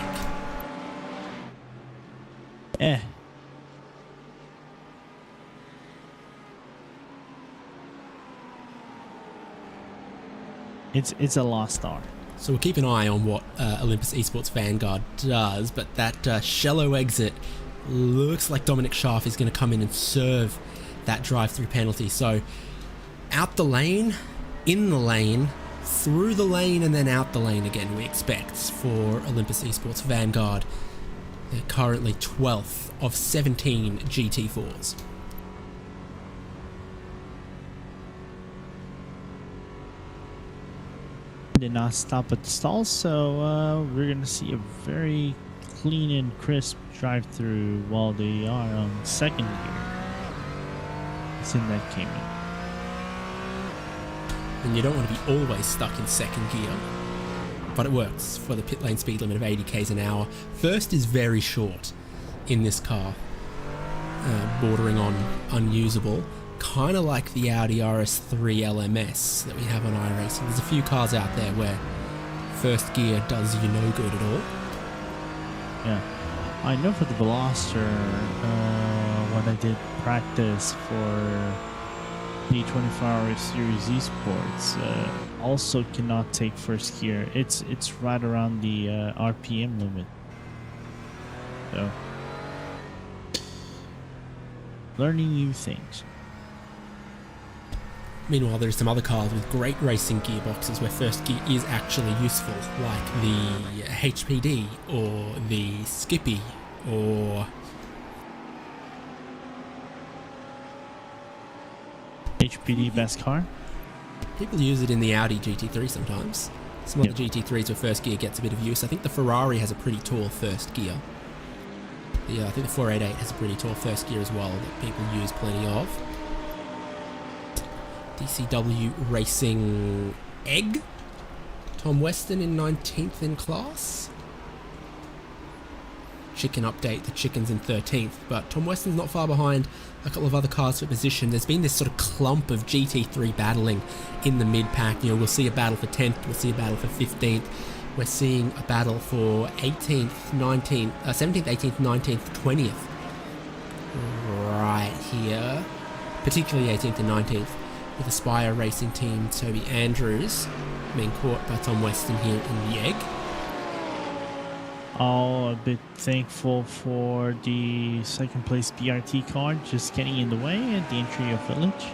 It's a lost art. So we'll keep an eye on what Olympus Esports Vanguard does, but that shallow exit looks like Dominic Schaaf is going to come in and serve that drive-through penalty. So out the lane, in the lane, through the lane, and then out the lane again, we expect, for Olympus Esports Vanguard. They're currently 12th of 17 GT4s. Did not stop at the stall, so we're going to see a very clean and crisp drive-through while they are on second gear. It's in that came in. and you don't want to be always stuck in second gear. But it works for the pit lane speed limit of 80 k's an hour. First is very short in this car, bordering on unusable, kind of like the Audi RS3 LMS that we have on iRacing. There's a few cars out there where first gear does you no good at all. Yeah, I know for the Veloster, when I did practice for the 24-hour Series Esports, also cannot take first gear. It's right around the RPM limit. So, learning new things. Meanwhile, there's some other cars with great racing gearboxes where first gear is actually useful, like the HPD or the Skippy or HPD best car? people use it in the Audi GT3 sometimes. Some of the GT3s where first gear gets a bit of use. I think the Ferrari has a pretty tall first gear. Yeah, I think the 488 has a pretty tall first gear as well that people use plenty of. DCW Racing Egg. Tom Weston in 19th in class. Chicken update, the chicken's in 13th, but Tom Weston's not far behind a couple of other cars for position. There's been this sort of clump of GT3 battling in the mid-pack. You know, we'll see a battle for 10th, we'll see a battle for 15th. We're seeing a battle for 18th, 19th, 17th, 18th, 19th, 20th. Right here. Particularly 18th and 19th. With Aspire Racing Team, Toby Andrews being caught by Tom Weston here in the egg. All a bit thankful for the second place BRT car just getting in the way at the entry of Village.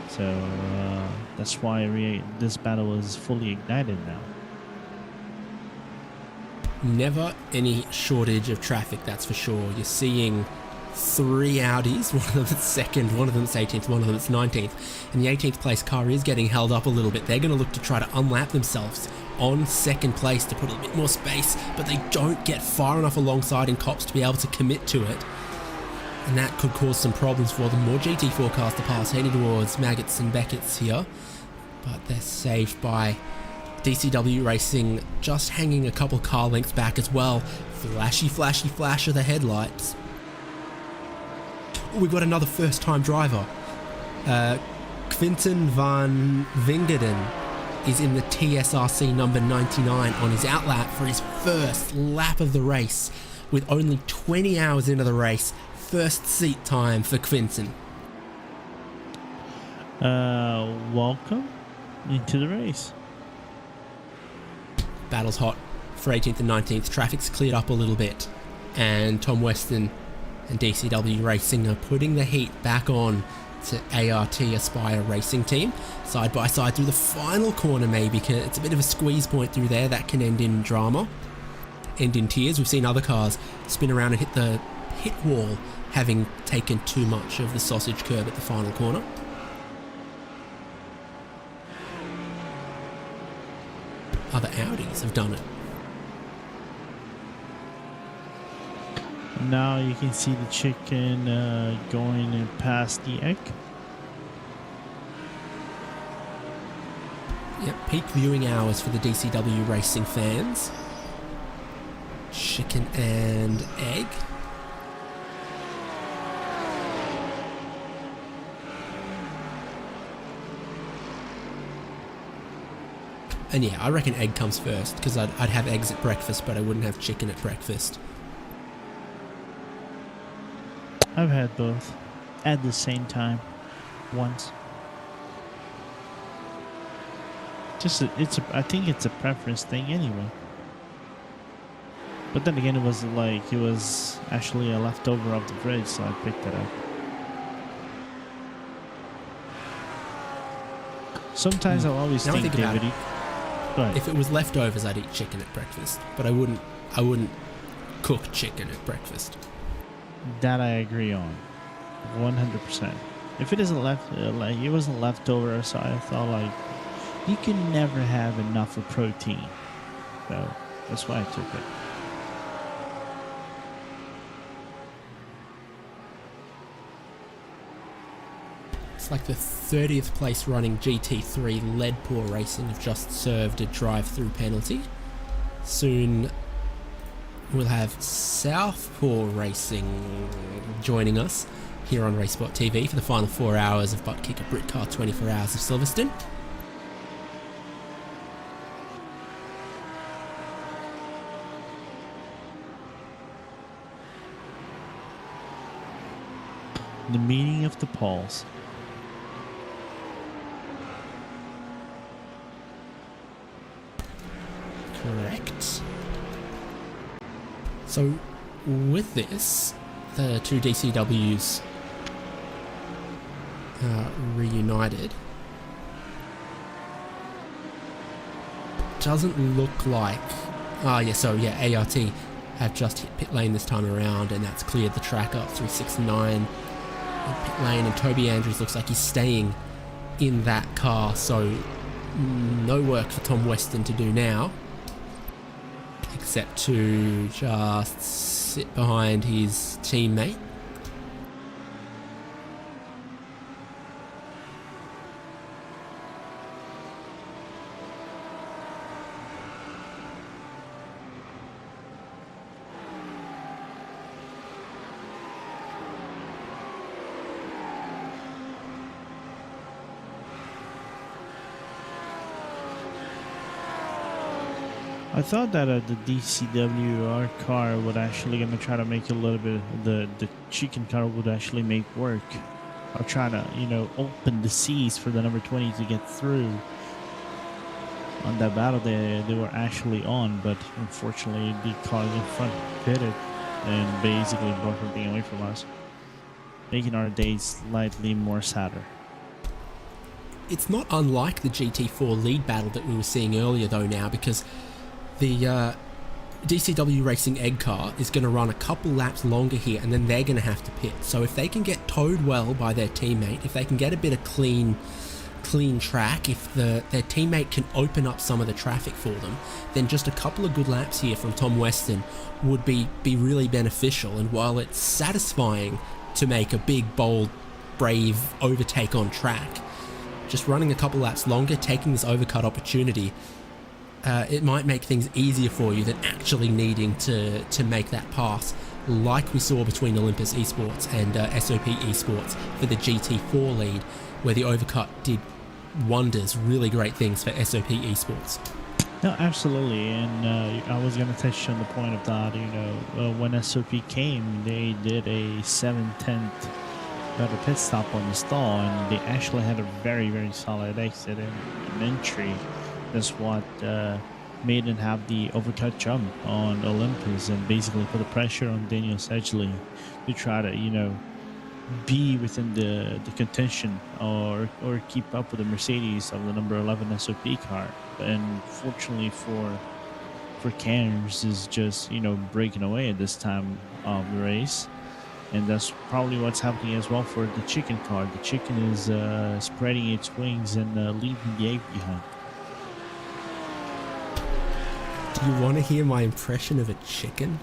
So that's why this battle is fully ignited now. Never any shortage of traffic, that's for sure. You're seeing 3 Audis, one of them at second, one of them at 18th, one of them at 19th, and the 18th place car is getting held up a little bit. They're going to look to try to unlap themselves on second place to put a bit more space, but they don't get far enough alongside in cops to be able to commit to it, and that could cause some problems for them. More GT4 cars to pass, heading towards Maggots and Beckett's here, but they're saved by DCW Racing, just hanging a couple car lengths back as well. Flashy, flashy flash of the headlights. We've got another first-time driver. Quinten van Wingerden is in the TSRC number 99 on his outlap for his first lap of the race. With only 20 hours into the race, first seat time for Quinten. Welcome into the race. Battle's hot for 18th and 19th. Traffic's cleared up a little bit, and Tom Weston and DCW Racing are putting the heat back on to ART Aspire Racing Team. Side by side through the final corner maybe. It's a bit of a squeeze point through there that can end in drama, end in tears. We've seen other cars spin around and hit the pit wall, having taken too much of the sausage curb at the final corner. Other Audis have done it. Now you can see the chicken going past the egg. Yep, peak viewing hours for the DCW Racing fans. Chicken and egg. And yeah, I reckon egg comes first, because I'd have eggs at breakfast, but I wouldn't have chicken at breakfast. I've had both at the same time once. I think it's a preference thing anyway. But then again, it was actually a leftover of the fridge, so I picked it up. Sometimes I'll always Now think, David, if it was leftovers, I'd eat chicken at breakfast, but I wouldn't cook chicken at breakfast. That I agree on, 100%. If it isn't it wasn't leftover, so I thought you can never have enough of protein, so that's why I took it. It's like the 30th place running GT3 Leadpoor Racing have just served a drive-through penalty. Soon we'll have Southpaw Racing joining us here on RaceSpotTV for the final 4 hours of ButtKicker Britcar 24 Hours of Silverstone. The meaning of the pulse. Correct. So with this, the two DCWs reunited. Doesn't look like... ART have just hit pit lane this time around, and that's cleared the track up. 369 in pit lane, and Toby Andrews looks like he's staying in that car, so no work for Tom Weston to do now, except to just sit behind his teammate. I thought that the DCWR car would actually gonna try to make a little bit, the chicken car would actually make work. I'll try to, open the seas for the number 20 to get through on that battle they were actually on, but unfortunately the cars in front pitted and basically broke everything away from us, making our days slightly more sadder. It's not unlike the GT4 lead battle that we were seeing earlier though now, because the DCW Racing egg car is going to run a couple laps longer here, and then they're going to have to pit. So if they can get towed well by their teammate, if they can get a bit of clean track, if their teammate can open up some of the traffic for them, then just a couple of good laps here from Tom Weston would be really beneficial. And while it's satisfying to make a big, bold, brave overtake on track, just running a couple laps longer, taking this overcut opportunity, it might make things easier for you than actually needing to make that pass, like we saw between Olympus Esports and SOP Esports for the GT4 lead, where the overcut did wonders, really great things for SOP Esports. No, absolutely, and I was going to touch on the point of that, when SOP came, they did a 7/10 better pit stop on the stall, and they actually had a very, very solid exit and entry. That's what made them have the overcut jump on Olympus and basically put the pressure on Daniel Sedgley to try to, be within the contention or keep up with the Mercedes of the number 11 SOP car. And fortunately for Cairns is just, breaking away at this time of the race. And that's probably what's happening as well for the chicken car. The chicken is spreading its wings and leaving the egg behind. Do you want to hear my impression of a chicken?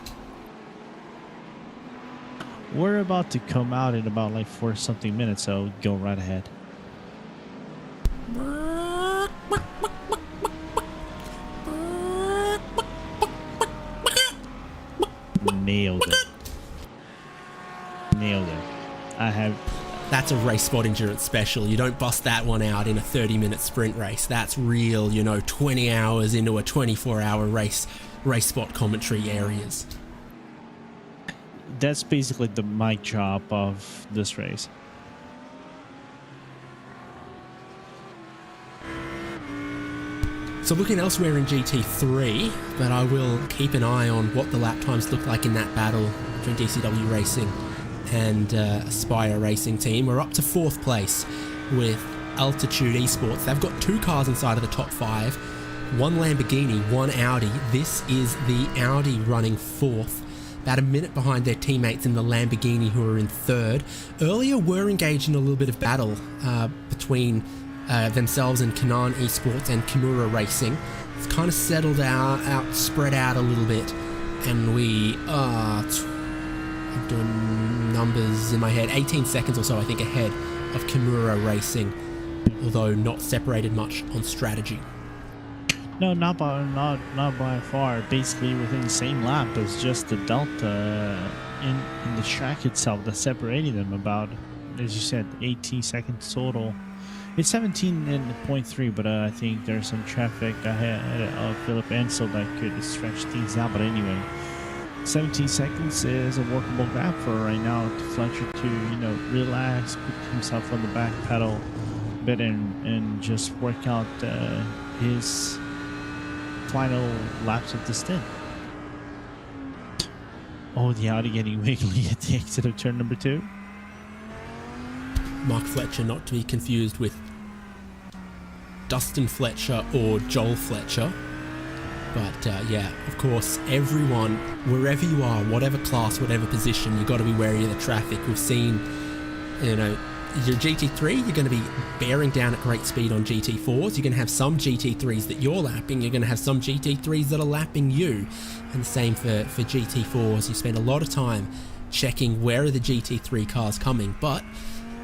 We're about to come out in about 4 something minutes, so go right ahead. Nailed it. I have... That's a Race Spot Endurance special. You don't bust that one out in a 30-minute sprint race. That's real, 20 hours into a 24-hour race Spot commentary areas. That's basically the mic drop of this race. So looking elsewhere in GT3, but I will keep an eye on what the lap times look like in that battle between DCW Racing and Aspire Racing Team. We're up to 4th place with Altitude Esports. They've got 2 cars inside of the top 5, 1 Lamborghini, 1 Audi. This is the Audi running 4th, about a minute behind their teammates in the Lamborghini, who are in 3rd. Earlier were engaged in a little bit of battle between themselves and Kanan Esports and Kimura Racing. It's kind of settled out, spread out a little bit, and we are... I'm doing numbers in my head, 18 seconds or so I think ahead of Kimura Racing, although not separated much on strategy. No, not by far. Basically within the same lap. It's just the delta in the track itself that's separating them about, as you said, 18 seconds total. It's 17.3, but I think there's some traffic ahead of Philip Ansel that could stretch things out. But anyway, 17 seconds is a workable gap for right now to Fletcher to, you know, relax, put himself on the back pedal a bit and just work out his final laps of the stint. Oh, the Audi getting wiggly at the exit of turn number 2. Mark Fletcher, not to be confused with Dustin Fletcher or Joel Fletcher. But yeah, of course, everyone, wherever you are, whatever class, whatever position, you've got to be wary of the traffic. We've seen, you know, your GT3, you're going to be bearing down at great speed on GT4s. You're going to have some GT3s that you're lapping. You're going to have some GT3s that are lapping you. And the same for GT4s. You spend a lot of time checking where are the GT3 cars coming, but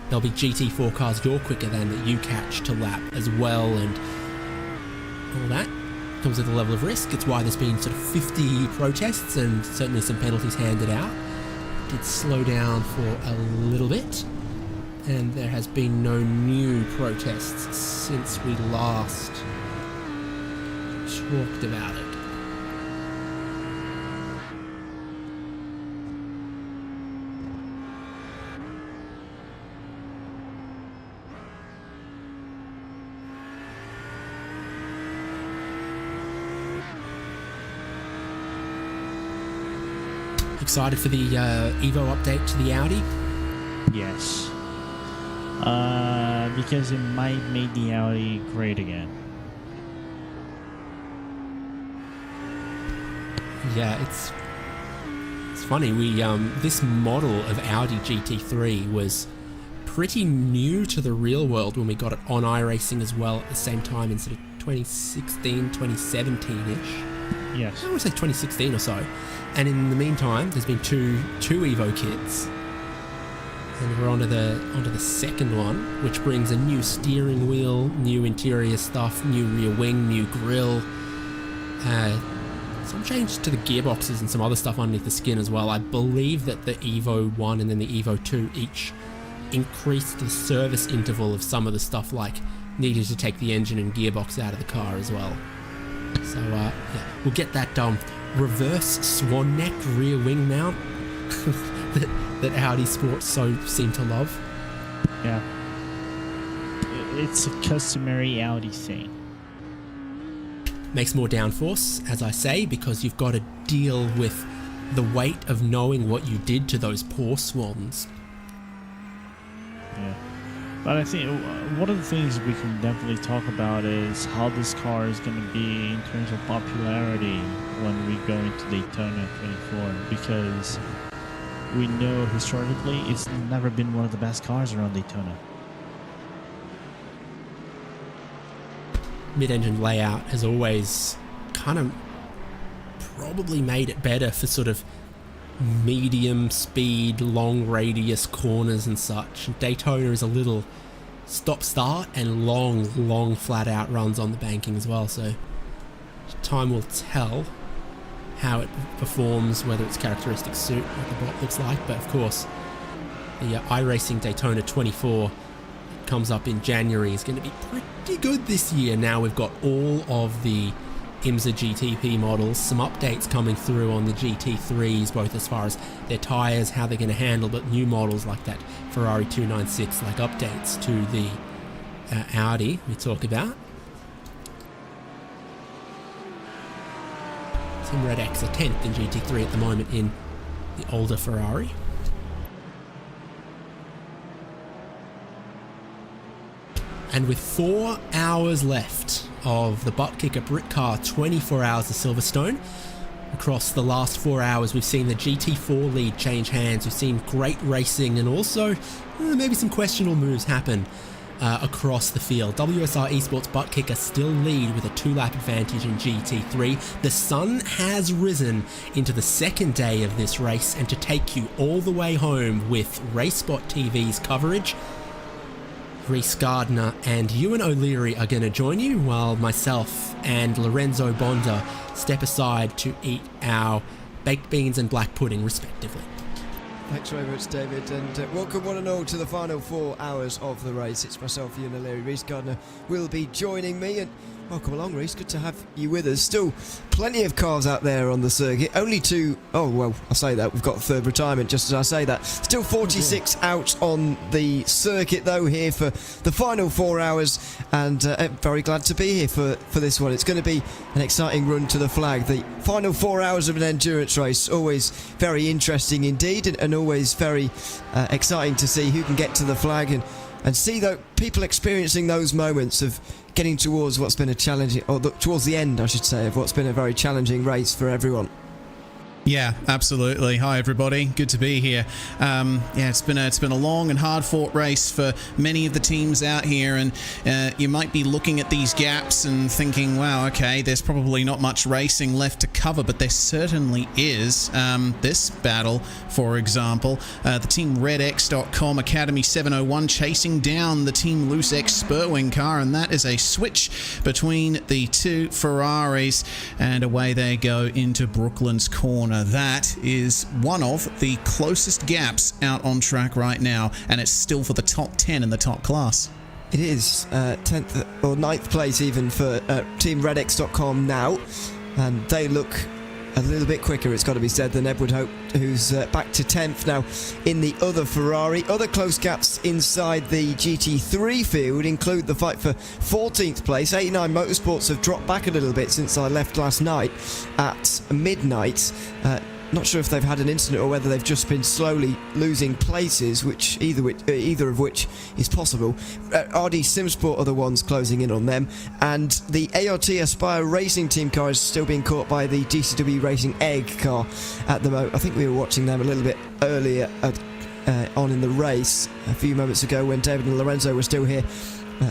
there'll be GT4 cars you're quicker than that you catch to lap as well, and all that comes with a level of risk. It's why there's been sort of 50 protests and certainly some penalties handed out. It did slow down for a little bit, and there has been no new protests since we last talked about it. Excited for the Evo update to the Audi? Yes. Because it might make the Audi great again. Yeah, it's funny. We this model of Audi GT3 was pretty new to the real world when we got it on iRacing as well at the same time in sort of 2016, 2017-ish. Yes. I want to say 2016 or so. And in the meantime, there's been two Evo kits. And we're onto the second one, which brings a new steering wheel, new interior stuff, new rear wing, new grille, some changes to the gearboxes and some other stuff underneath the skin as well. I believe that the Evo 1 and then the Evo 2 each increased the service interval of some of the stuff, like needing to take the engine and gearbox out of the car as well. So yeah, we'll get that reverse swan neck rear wing mount that Audi Sports so seem to love. Yeah. It's a customary Audi thing. Makes more downforce, as I say, because you've got to deal with the weight of knowing what you did to those poor swans. Yeah. But I think one of the things we can definitely talk about is how this car is going to be in terms of popularity when we go into Daytona 24, because we know historically it's never been one of the best cars around Daytona. Mid-engine layout has always kind of probably made it better for sort of medium speed, long radius corners and such. Daytona is a little stop-start and long flat out runs on the banking as well, so time will tell how it performs, whether its characteristics suit what the bot looks like. But of course, the iRacing Daytona 24 comes up in January is going to be pretty good this year. Now we've got all of the IMSA GTP models, some updates coming through on the GT3s, both as far as their tyres, how they're going to handle, but new models like that Ferrari 296, like updates to the Audi we talk about. Tim Redek's a 10th in GT3 at the moment in the older Ferrari. And with 4 hours left of the ButtKicker Britcar 24 hours of Silverstone, across the last 4 hours we've seen the GT4 lead change hands, we've seen great racing and also maybe some questionable moves happen across the field. WSR Esports ButtKicker still lead with a 2-lap advantage in GT3. The sun has risen into the second day of this race, and to take you all the way home with RaceSpotTV's coverage, Reese Gardner and Ewan O'Leary are going to join you, while myself and Lorenzo Bonda step aside to eat our baked beans and black pudding, respectively. Thanks very much, David, and welcome one and all to the final 4 hours of the race. It's myself, Ewan O'Leary. Reese Gardner will be joining me, and welcome along, Reese. Good to have you with us. Still plenty of cars out there on the circuit. Only two... Oh, well, I say that. We've got a third retirement just as I say that. Still 46 out on the circuit, though, here for the final 4 hours. And very glad to be here for this one. It's going to be an exciting run to the flag. The final 4 hours of an endurance race. Always very interesting indeed, and always very exciting to see who can get to the flag and see the people experiencing those moments of getting towards what's been a challenging, or towards the end, I should say, of what's been a very challenging race for everyone. Yeah, absolutely. Hi, everybody. Good to be here. Yeah, it's been a long and hard-fought race for many of the teams out here, and you might be looking at these gaps and thinking, wow, okay, there's probably not much racing left to cover, but there certainly is. This battle, for example, the team RedX.com Academy 701 chasing down the team Loose X Spurwing car, and that is a switch between the two Ferraris, and away they go into Brooklyn's corner. That is one of the closest gaps out on track right now, and it's still for the top 10 in the top class. It is 10th or 9th place even for Team RedX.com now, and they look a little bit quicker, it's got to be said, than Edward Hope, who's back to 10th now in the other Ferrari. Other close gaps inside the GT3 field include the fight for 14th place. 89 Motorsports have dropped back a little bit since I left last night at midnight. Not sure if they've had an incident or whether they've just been slowly losing places, which either of which is possible. RD Simsport are the ones closing in on them, and the ART Aspire Racing Team car is still being caught by the DCW Racing Egg car at the moment. I think we were watching them a little bit earlier on in the race a few moments ago when David and Lorenzo were still here.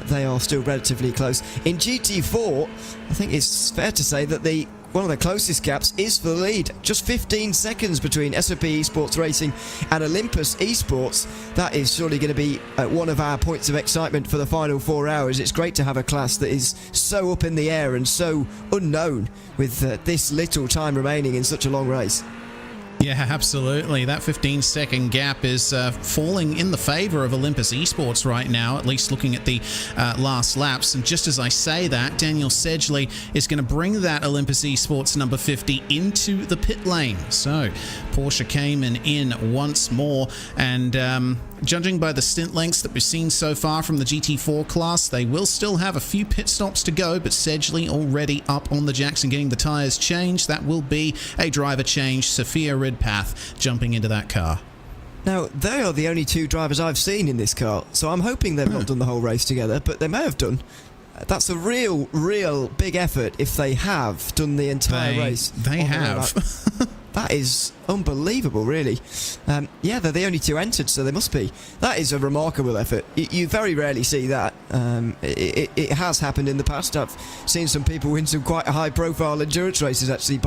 They are still relatively close. In GT4, I think it's fair to say that one of the closest gaps is for the lead. Just 15 seconds between SOP Esports Racing and Olympus Esports. That is surely going to be one of our points of excitement for the final 4 hours. It's great to have a class that is so up in the air and so unknown with this little time remaining in such a long race. Yeah, absolutely. That 15-second gap is falling in the favor of Olympus Esports right now, at least looking at the last laps. And just as I say that, Daniel Sedgley is going to bring that Olympus Esports number 50 into the pit lane. So Porsche Cayman in once more, and judging by the stint lengths that we've seen so far from the GT4 class, they will still have a few pit stops to go, but Sedgley already up on the jacks and getting the tyres changed. That will be a driver change. Sophia Ridpath jumping into that car. Now, they are the only two drivers I've seen in this car, so I'm hoping they've not done the whole race together, but they may have done. That's a real big effort if they have done the entire race. They have. That is unbelievable, really. Yeah, they're the only two entered, so they must be. That is a remarkable effort. You very rarely see that. It has happened in the past. I've seen some people win some quite high-profile endurance races, actually,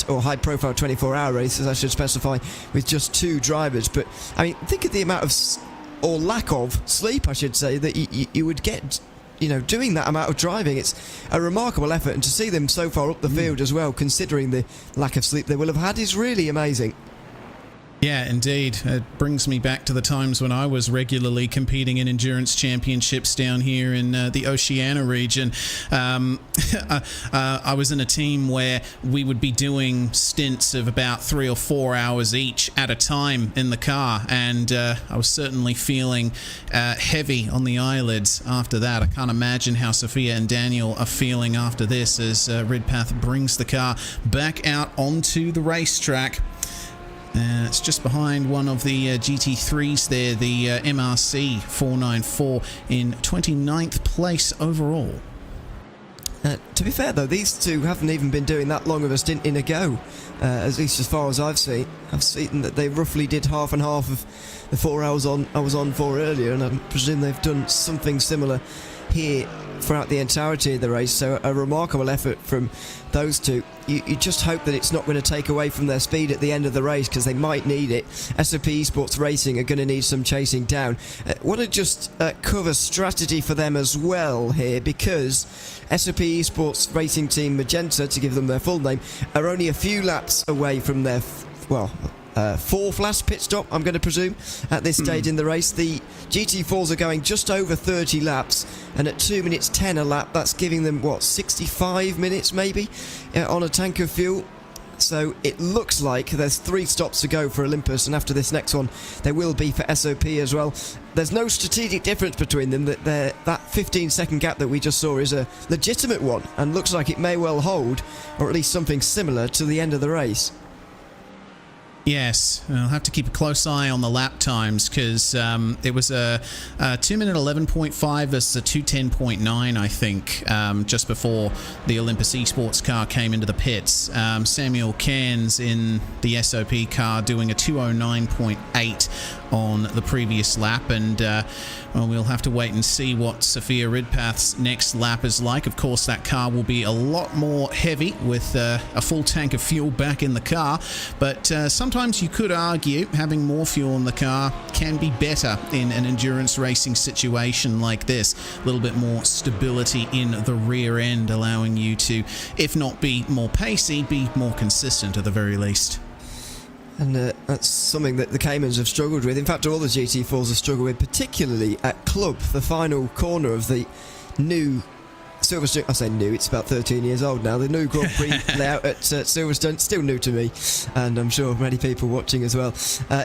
or high-profile 24-hour races, I should specify, with just two drivers. But, I mean, think of the amount of, or lack of, sleep, I should say, that you would get, doing that amount of driving. It's a remarkable effort, and to see them so far up the field as well, considering the lack of sleep they will have had, is really amazing. Yeah, indeed. It brings me back to the times when I was regularly competing in endurance championships down here in the Oceania region. I was in a team where we would be doing stints of about 3 or 4 hours each at a time in the car, and I was certainly feeling heavy on the eyelids after that. I can't imagine how Sophia and Daniel are feeling after this as Ridpath brings the car back out onto the racetrack. It's just behind one of the GT3s there, the MRC 494 in 29th place overall. To be fair, though, these two haven't even been doing that long of a stint in a go, at least as far as I've seen. I've seen that they roughly did half and half of the 4 hours I was on for earlier, and I presume they've done something similar here throughout the entirety of the race, so a remarkable effort from those two. you just hope that it's not going to take away from their speed at the end of the race, because they might need it. SOP Esports Racing are going to need some chasing down. Want to just cover strategy for them as well here, because SOP Esports Racing Team Magenta, to give them their full name, are only a few laps away from their fourth last pit stop, I'm going to presume, at this stage in the race. The GT4s are going just over 30 laps, and at 2 minutes 10 a lap, that's giving them, 65 minutes maybe on a tank of fuel. So it looks like there's 3 stops to go for Olympus, and after this next one there will be for SOP as well. There's no strategic difference between them. That 15-second gap that we just saw is a legitimate one, and looks like it may well hold, or at least something similar, to the end of the race. Yes, I'll have to keep a close eye on the lap times, because it was a 2-minute 11.5 versus a 2:10.9, I think, just before the Olympus Esports car came into the pits. Samuel Cairns in the SOP car doing a 2:09.8 on the previous lap, and well, we'll have to wait and see what Sophia Ridpath's next lap is like. Of course, that car will be a lot more heavy with a full tank of fuel back in the car, but sometimes you could argue having more fuel in the car can be better in an endurance racing situation like this. A little bit more stability in the rear end, allowing you to, if not be more pacey, be more consistent at the very least. And that's something that the Caymans have struggled with. In fact, all the GT4s have struggled with, particularly at Club, the final corner of the new Silverstone. I say new, it's about 13 years old now. The new Grand Prix layout at Silverstone, still new to me, and I'm sure many people watching as well.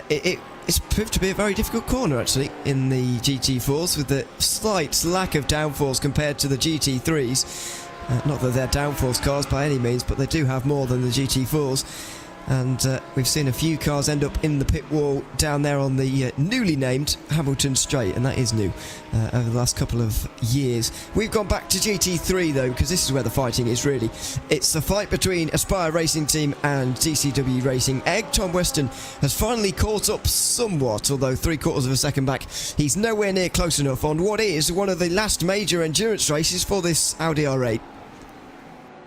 It's proved to be a very difficult corner, actually, in the GT4s, with the slight lack of downforce compared to the GT3s. Not that they're downforce cars by any means, but they do have more than the GT4s. And we've seen a few cars end up in the pit wall down there on the newly named Hamilton Straight, and that is new over the last couple of years. We've gone back to GT3 though, because this is where the fighting is really. It's the fight between Aspire Racing Team and DCW Racing Egg. Tom Weston has finally caught up somewhat, although 3/4 of a second back. He's nowhere near close enough on what is one of the last major endurance races for this Audi R8.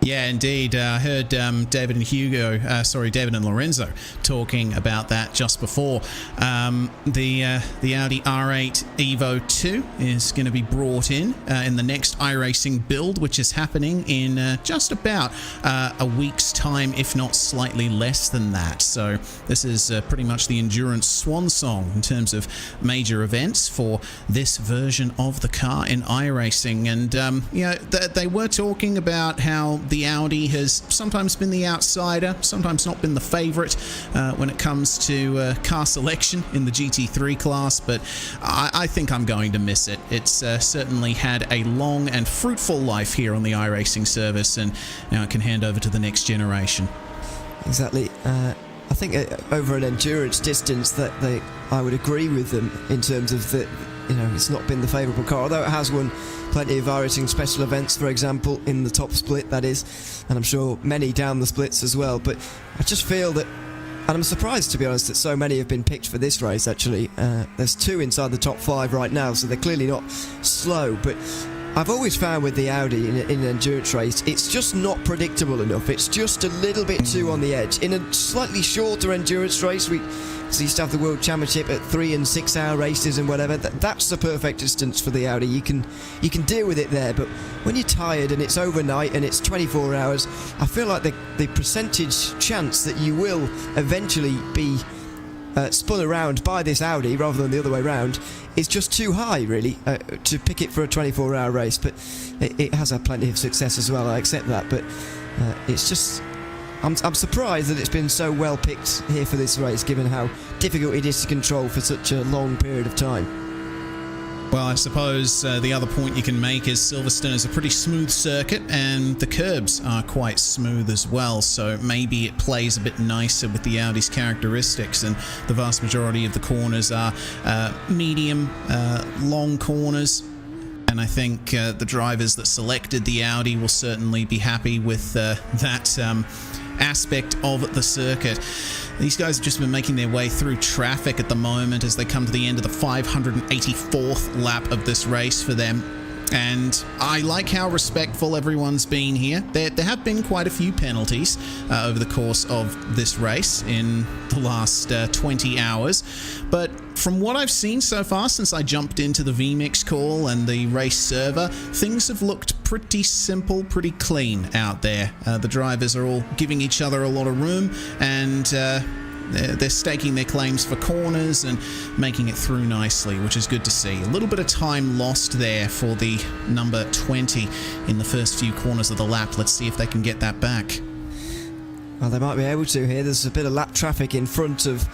Yeah, indeed. I heard David and Lorenzo talking about that just before. The Audi R8 Evo 2 is going to be brought in the next iRacing build, which is happening in just about a week's time, if not slightly less than that. So this is pretty much the endurance swan song in terms of major events for this version of the car in iRacing. And they were talking about how the Audi has sometimes been the outsider, sometimes not been the favourite when it comes to car selection in the GT3 class, but I think I'm going to miss it. It's certainly had a long and fruitful life here on the iRacing service, and now it can hand over to the next generation. Exactly. I think over an endurance distance that I would agree with them in terms of the, it's not been the favourable car, although it has won plenty of iRacing special events, for example, in the top split, that is, and I'm sure many down the splits as well. But I just feel that, and I'm surprised, to be honest, that so many have been picked for this race, actually. There's 2 inside the top 5 right now, so they're clearly not slow, but I've always found with the Audi in an endurance race, it's just not predictable enough. It's just a little bit too on the edge. In a slightly shorter endurance race, we used to have the World Championship at 3 and 6 hour races and whatever. That's the perfect distance for the Audi. You can deal with it there, but when you're tired and it's overnight and it's 24 hours, I feel like the percentage chance that you will eventually be spun around by this Audi rather than the other way around is just too high, really, to pick it for a 24-hour race. But it has had plenty of success as well, I accept that, but it's just, I'm surprised that it's been so well picked here for this race, given how difficult it is to control for such a long period of time. Well, I suppose the other point you can make is Silverstone is a pretty smooth circuit, and the curbs are quite smooth as well, so maybe it plays a bit nicer with the Audi's characteristics, and the vast majority of the corners are medium, long corners. And I think the drivers that selected the Audi will certainly be happy with that aspect of the circuit. These guys have just been making their way through traffic at the moment as they come to the end of the 584th lap of this race for them. And I like how respectful everyone's been here. There have been quite a few penalties over the course of this race in the last 20 hours. But from what I've seen so far since I jumped into the VMix call and the race server, things have looked pretty simple, pretty clean out there. The drivers are all giving each other a lot of room, and they're staking their claims for corners and making it through nicely, which is good to see. A little bit of time lost there for the number 20 in the first few corners of the lap. Let's see if they can get that back. Well, they might be able to here. There's a bit of lap traffic in front of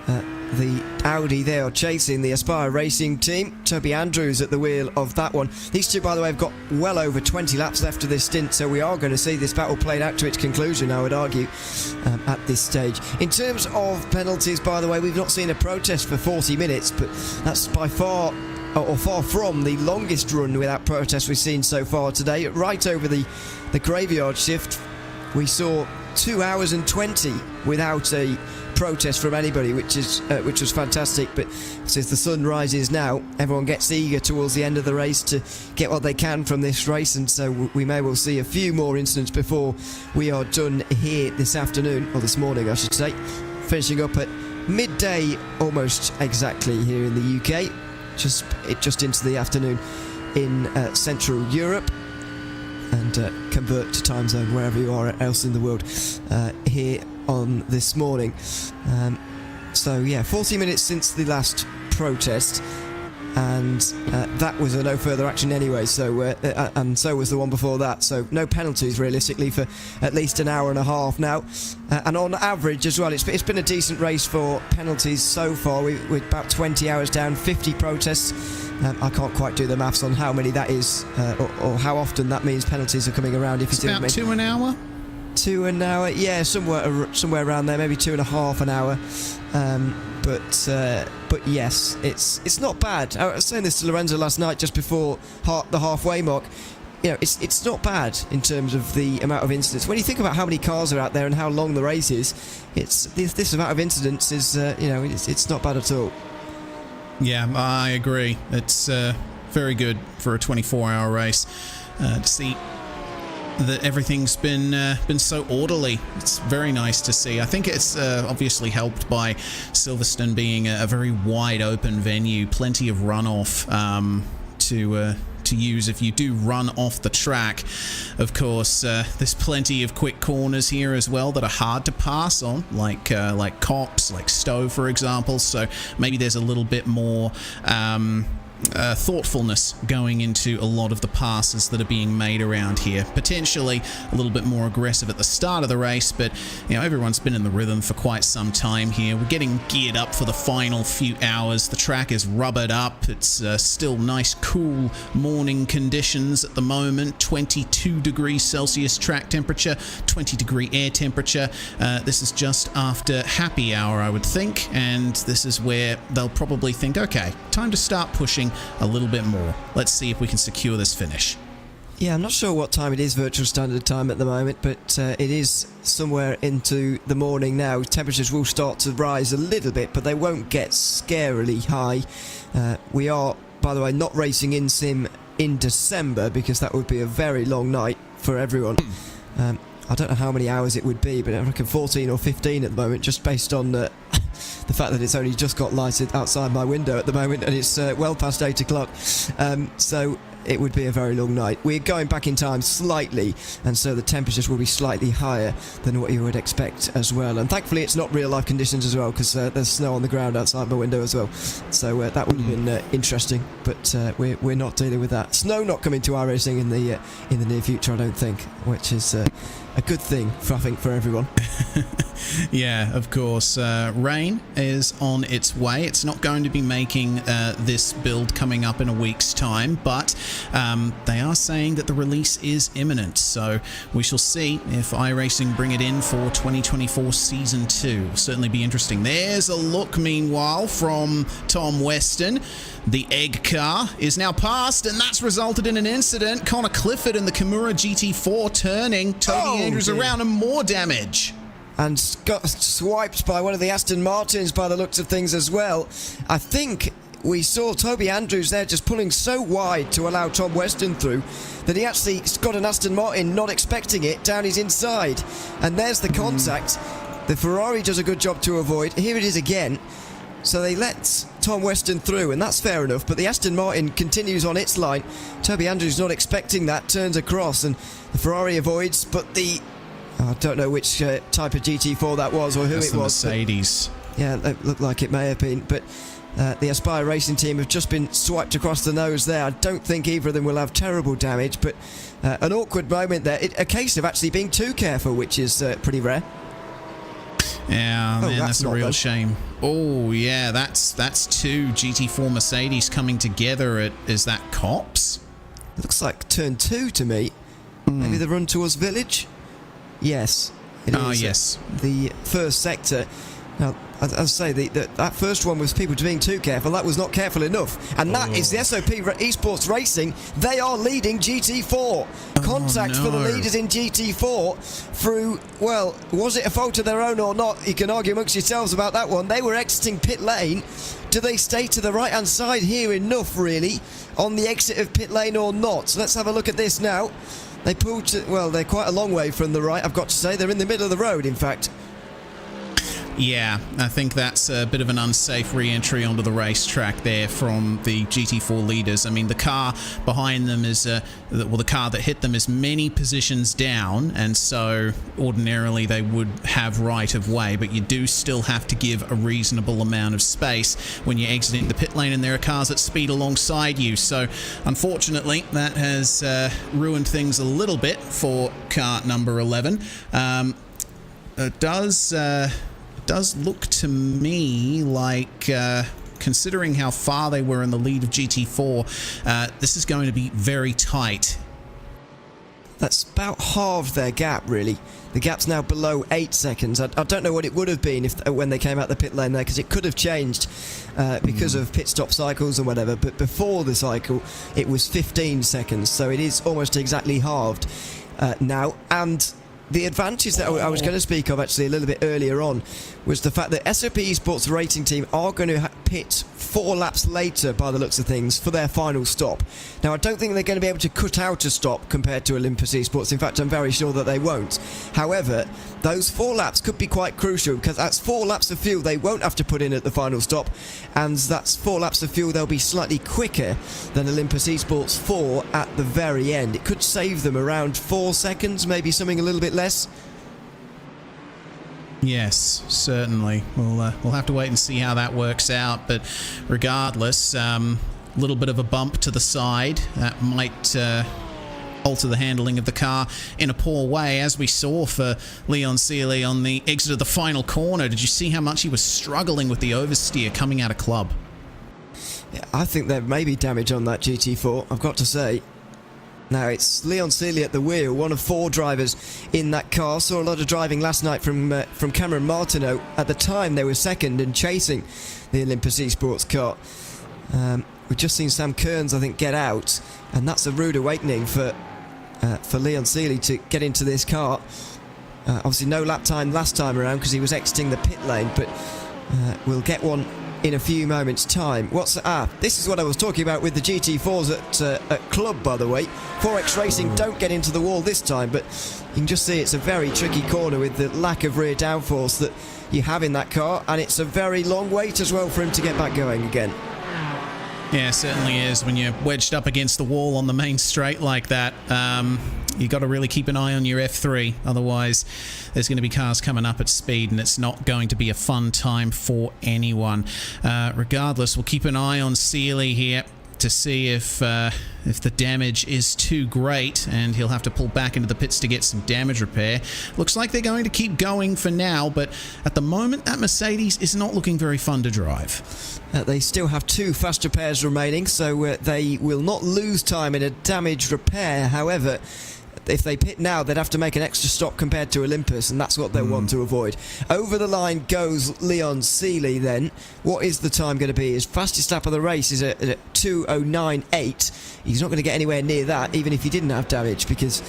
the Audi there, chasing the Aspire Racing team. Toby Andrews at the wheel of that one. These two, by the way, have got well over 20 laps left of this stint, so we are going to see this battle played out to its conclusion, I would argue, at this stage. In terms of penalties, by the way, we've not seen a protest for 40 minutes, but that's by far from the longest run without protest we've seen so far today. Right over the graveyard shift, we saw 2 hours and 20 without a protest from anybody, which was fantastic. But since the sun rises now, everyone gets eager towards the end of the race to get what they can from this race, and so we may well see a few more incidents before we are done here this afternoon, or this morning I should say, finishing up at midday almost exactly here in the UK, just into the afternoon in Central Europe, and convert to time zone wherever you are else in the world here on this morning. So yeah, 40 minutes since the last protest, and that was a no further action anyway, so and so was the one before that, so no penalties realistically for at least an hour and a half now, and on average as well, it's been a decent race for penalties so far. We're about 20 hours down, 50 protests. I can't quite do the maths on how many that is, or how often that means penalties are coming around. If you see what I mean. 2 an hour? 2 an hour, yeah, somewhere around there, maybe 2.5 an hour. But yes, it's not bad. I was saying this to Lorenzo last night, just before the halfway mark. You know, it's not bad in terms of the amount of incidents. When you think about how many cars are out there and how long the race is, this amount of incidents is it's not bad at all. Yeah, I agree. It's very good for a 24-hour race to see that everything's been so orderly. It's very nice to see. I think it's obviously helped by Silverstone being a very wide open venue, plenty of runoff to use if you do run off the track. Of course, there's plenty of quick corners here as well that are hard to pass on, like Cops, like Stowe, for example. So maybe there's a little bit more thoughtfulness going into a lot of the passes that are being made around here. Potentially a little bit more aggressive at the start of the race, but you know, everyone's been in the rhythm for quite some time here. We're getting geared up for the final few hours. The track is rubbered up. It's still nice cool morning conditions at the moment. 22 degrees Celsius track temperature, 20 degree air temperature. This is just after happy hour, I would think, and this is where they'll probably think, okay, time to start pushing a little bit more. Let's see if we can secure this finish. Yeah, I'm not sure what time it is virtual standard time at the moment, but it is somewhere into the morning now. Temperatures will start to rise a little bit, but they won't get scarily high. We are, by the way, not racing in sim in December, because that would be a very long night for everyone. I don't know how many hours it would be, but I reckon 14 or 15 at the moment, just based on the fact that it's only just got lighted outside my window at the moment, and it's well past 8 o'clock. So it would be a very long night. We're going back in time slightly, and so the temperatures will be slightly higher than what you would expect as well. And thankfully it's not real life conditions as well, because there's snow on the ground outside my window as well. So that would have been interesting, but we're not dealing with that. Snow not coming to our racing in the near future, I don't think, which is a good thing, I think, for everyone. Yeah, of course. Rain is on its way. It's not going to be making this build coming up in a week's time, but they are saying that the release is imminent, so we shall see if iRacing bring it in for 2024 Season 2. Will certainly be interesting. There's a look, meanwhile, from Tom Weston. The egg car is now passed, and that's resulted in an incident. Connor Clifford and the Kimura GT4 turning. Toby Andrews around, and more damage. And got swiped by one of the Aston Martins by the looks of things as well. I think we saw Toby Andrews there just pulling so wide to allow Tom Weston through that he actually got an Aston Martin not expecting it down his inside. And there's the contact. The Ferrari does a good job to avoid. Here it is again. So they let Tom Weston through, and that's fair enough, but the Aston Martin continues on its line. Toby Andrews not expecting that, turns across, and the Ferrari avoids, but I don't know which type of GT4 that was or who That's it the was. Mercedes. Yeah, it looked like it may have been, but the Aspire Racing team have just been swiped across the nose there. I don't think either of them will have terrible damage, but an awkward moment there. A case of actually being too careful, which is pretty rare. Yeah, man, that's a real though. shame. Oh, yeah, that's two GT4 Mercedes coming together at, is that Cops? Looks like turn 2 to me. Maybe the run towards Village? Yes, it is. Ah, yes. The first sector. Now, as I say, that first one was people being too careful. That was not careful enough. And that is the SOP Esports Racing. They are leading GT4. Contact for the leaders in GT4 through, well, was it a fault of their own or not? You can argue amongst yourselves about that one. They were exiting pit lane. Do they stay to the right-hand side here enough, really, on the exit of pit lane or not? So let's have a look at this now. They pulled to, well, they're quite a long way from the right, I've got to say. They're in the middle of the road, in fact. Yeah, I think that's a bit of an unsafe re-entry onto the racetrack there from the GT4 leaders. I mean, the car behind them is, the car that hit them is many positions down, and so ordinarily they would have right of way, but you do still have to give a reasonable amount of space when you're exiting the pit lane and there are cars at speed alongside you. So, unfortunately, that has ruined things a little bit for car number 11. It does look to me like, considering how far they were in the lead of GT4, this is going to be very tight. That's about halved their gap, really. The gap's now below 8 seconds. I don't know what it would have been when they came out the pit lane there, because it could have changed because of pit stop cycles and whatever, but before the cycle it was 15 seconds, so it is almost exactly halved now. And the advantage that I was going to speak of actually a little bit earlier on was the fact that SOP Esports Racing Team are going to pit 4 laps later by the looks of things for their final stop. Now, I don't think they're going to be able to cut out a stop compared to Olympus Esports. In fact, I'm very sure that they won't. However, those 4 laps could be quite crucial, because that's 4 laps of fuel they won't have to put in at the final stop, and that's 4 laps of fuel they'll be slightly quicker than Olympus Esports 4 at the very end. It could save them around 4 seconds, maybe something a little bit less. Yes, certainly. We'll have to wait and see how that works out. But regardless, little bit of a bump to the side that might alter the handling of the car in a poor way, as we saw for Leon Seeley on the exit of the final corner. Did you see how much he was struggling with the oversteer coming out of club? Yeah, I think there may be damage on that GT4, I've got to say. Now, it's Leon Seeley at the wheel, one of 4 drivers in that car. Saw a lot of driving last night from Cameron Martineau. At the time, they were second and chasing the Olympus Esports car. We've just seen Sam Kearns, I think, get out, and that's a rude awakening for Leon Seeley to get into this car. Obviously, no lap time last time around because he was exiting the pit lane, but we'll get one in a few moments' time. This is what I was talking about with the GT4s at Club, by the way. 4X Racing don't get into the wall this time, but you can just see it's a very tricky corner with the lack of rear downforce that you have in that car, and it's a very long wait as well for him to get back going again. Yeah, it certainly is. When you're wedged up against the wall on the main straight like that, you got to really keep an eye on your F3. Otherwise, there's going to be cars coming up at speed, and it's not going to be a fun time for anyone. Regardless, we'll keep an eye on Seeley here to see if the damage is too great, and he'll have to pull back into the pits to get some damage repair. Looks like they're going to keep going for now, but at the moment, that Mercedes is not looking very fun to drive. They still have 2 fast repairs remaining, so they will not lose time in a damage repair. However, if they pit now, they'd have to make an extra stop compared to Olympus, and that's what they want to avoid. Over the line goes Leon Seeley then. What is the time going to be? His fastest lap of the race is at 2:09.8. He's not going to get anywhere near that, even if he didn't have damage, because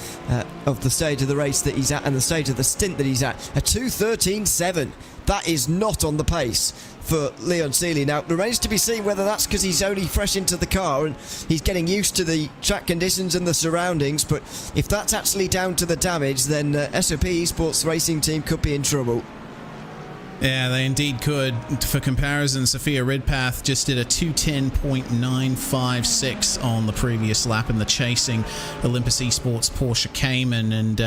of the stage of the race that he's at and the stage of the stint that he's at. A 2:13.7. that is not on the pace for Leon Seeley. Now, it remains to be seen whether that's because he's only fresh into the car and he's getting used to the track conditions and the surroundings, but if that's actually down to the damage, then SOP Esports Racing Team could be in trouble. Yeah, they indeed could. For comparison, Sophia Redpath just did a 2:10.956 on the previous lap in the chasing Olympus Esports Porsche Cayman, and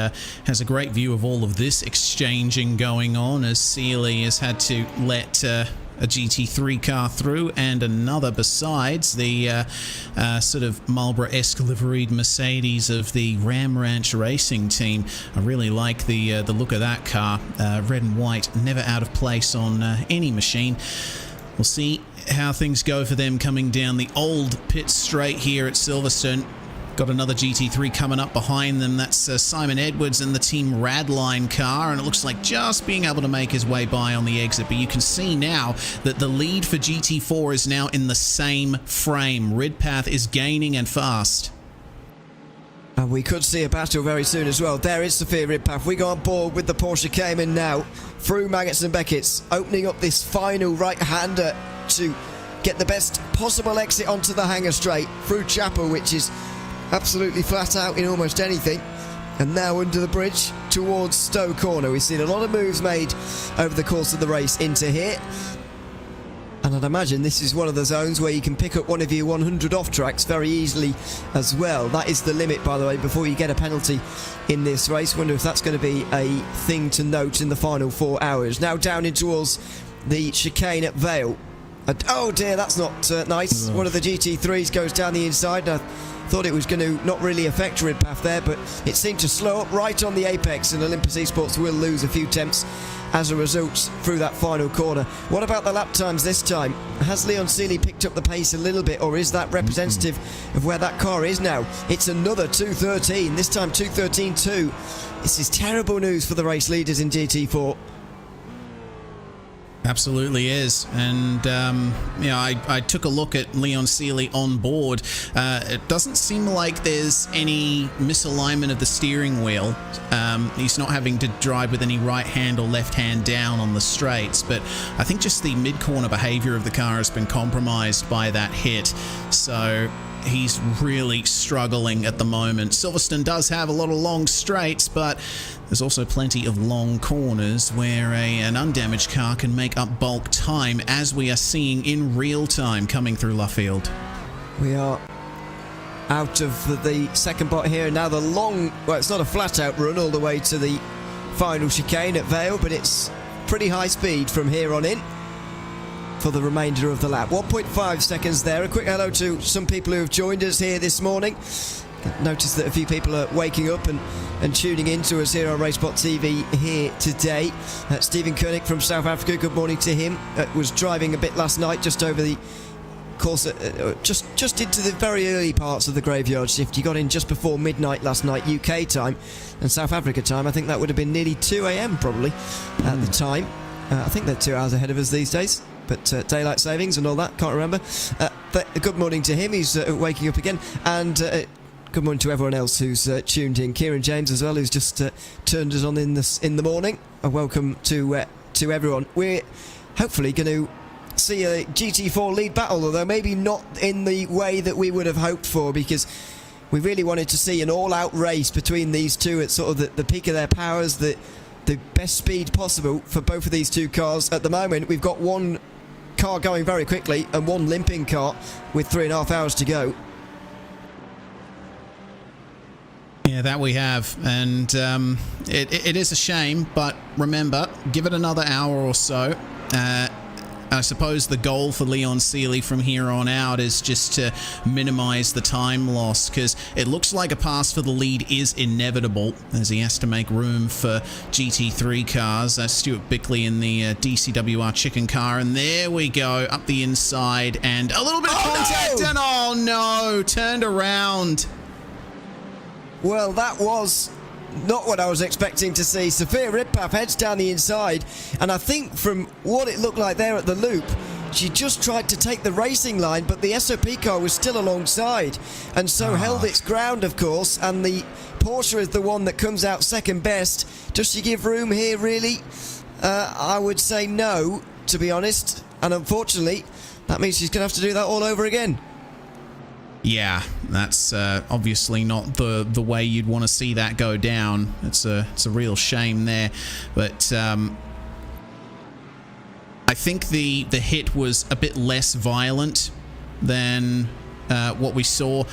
has a great view of all of this exchanging going on as Seeley has had to let a GT3 car through and another besides, the sort of Marlboro-esque liveried Mercedes of the Ram Ranch Racing Team. I really like the look of that car. Red and white, never out of place on any machine. We'll see how things go for them coming down the old pit straight here at Silverstone. Got another GT3 coming up behind them. That's Simon Edwards and the Team Radline car, and it looks like just being able to make his way by on the exit. But you can see now that the lead for GT4 is now in the same frame. Redpath is gaining and fast. And we could see a battle very soon as well. There is Sophia Redpath. We go on board with the Porsche Cayman now through Maggots and Beckett's, opening up this final right-hander to get the best possible exit onto the hangar straight through Chapel, which is absolutely flat out in almost anything. And now under the bridge towards Stowe Corner. We've seen a lot of moves made over the course of the race into here, and I'd imagine this is one of the zones where you can pick up one of your 100 off tracks very easily as well. That is the limit, by the way, before you get a penalty in this race. Wonder if that's going to be a thing to note in the final 4 hours. Now down in towards the chicane at Vale. Oh dear, that's not nice. One of the GT3s goes down the inside. I thought it was going to not really affect Redpath there, but it seemed to slow up right on the apex, and Olympus Esports will lose a few tenths as a result through that final corner. What about the lap times this time? Has Leon Seeley picked up the pace a little bit, or is that representative of where that car is now? It's another 2:13, this time 2:13.2. This is terrible news for the race leaders in GT4. Absolutely is. And I took a look at Leon Seeley on board. It doesn't seem like there's any misalignment of the steering wheel. He's not having to drive with any right hand or left hand down on the straights, but I think just the mid-corner behavior of the car has been compromised by that hit. So he's really struggling at the moment. Silverstone does have a lot of long straights, but there's also plenty of long corners where an undamaged car can make up bulk time, as we are seeing in real time coming through Luffield. We are out of the second bot here. Now the long, well, it's not a flat out run all the way to the final chicane at Vale, but it's pretty high speed from here on in for the remainder of the lap. 1.5 seconds there. A quick hello to some people who have joined us here this morning. Notice that a few people are waking up and tuning in to us here on RaceSpotTV here today. Stephen Koenig from South Africa, good morning to him. Was driving a bit last night, just over the course, just into the very early parts of the graveyard shift. He got in just before midnight last night UK time, and South Africa time, I think that would have been nearly 2 a.m. probably at the time. I think they're 2 hours ahead of us these days, but daylight savings and all that, can't remember. Good morning to him, he's waking up again, and good morning to everyone else who's tuned in. Kieran James as well, who's just turned us on in the morning. Welcome to everyone. We're hopefully going to see a GT4 lead battle, although maybe not in the way that we would have hoped for, because we really wanted to see an all-out race between these two at sort of the peak of their powers, the best speed possible for both of these two cars. At the moment, we've got one car going very quickly and one limping car with 3.5 hours to go. Yeah, that we have, and it is a shame, but remember, give it another hour or so. I suppose the goal for Leon Seeley from here on out is just to minimise the time loss, because it looks like a pass for the lead is inevitable, as he has to make room for GT3 cars. Stuart Bickley in the DCWR chicken car, and there we go, up the inside, and a little bit of contact, and oh no, turned around. Well, that was not what I was expecting to see. Sophia Redpath heads down the inside, and I think from what it looked like there at the loop, she just tried to take the racing line, but the SOP car was still alongside, and so held its ground, of course, and the Porsche is the one that comes out second best. Does she give room here, really? I would say no, to be honest. And unfortunately, that means she's going to have to do that all over again. Yeah, that's obviously not the way you'd want to see that go down. It's a real shame there. But I think the hit was a bit less violent than what we saw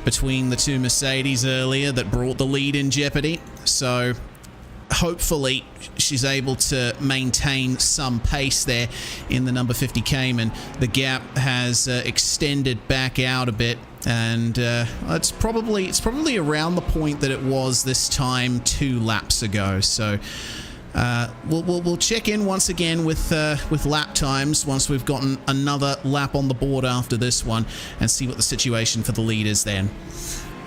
between the two Mercedes earlier that brought the lead in jeopardy. So hopefully she's able to maintain some pace there in the number 50 Cayman. The gap has extended back out a bit, and it's probably around the point that it was this time 2 laps ago. So we'll check in once again with lap times once we've gotten another lap on the board after this one, and see what the situation for the lead is then.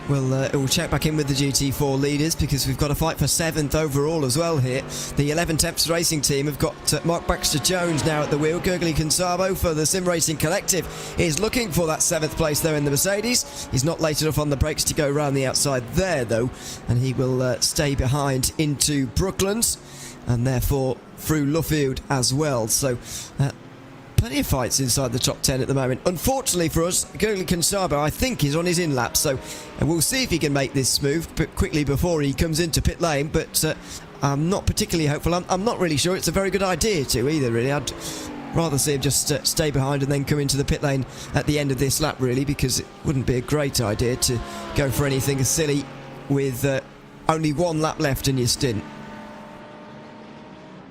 We'll check back in with the GT4 leaders, because we've got a fight for 7th overall as well here. The 11 Temps Racing team have got Mark Baxter-Jones now at the wheel. Gurgly Consabo for the Sim Racing Collective is looking for that 7th place there in the Mercedes. He's not late enough on the brakes to go round the outside there though, and he will stay behind into Brooklands and therefore through Luffield as well. So plenty of fights inside the top 10 at the moment. Unfortunately for us, Gurgly Consabo, I think, is on his in-lap, so we'll see if he can make this move quickly before he comes into pit lane, but I'm not particularly hopeful. I'm not really sure it's a very good idea to either, really. I'd rather see him just stay behind and then come into the pit lane at the end of this lap, really, because it wouldn't be a great idea to go for anything silly with only 1 lap left in your stint.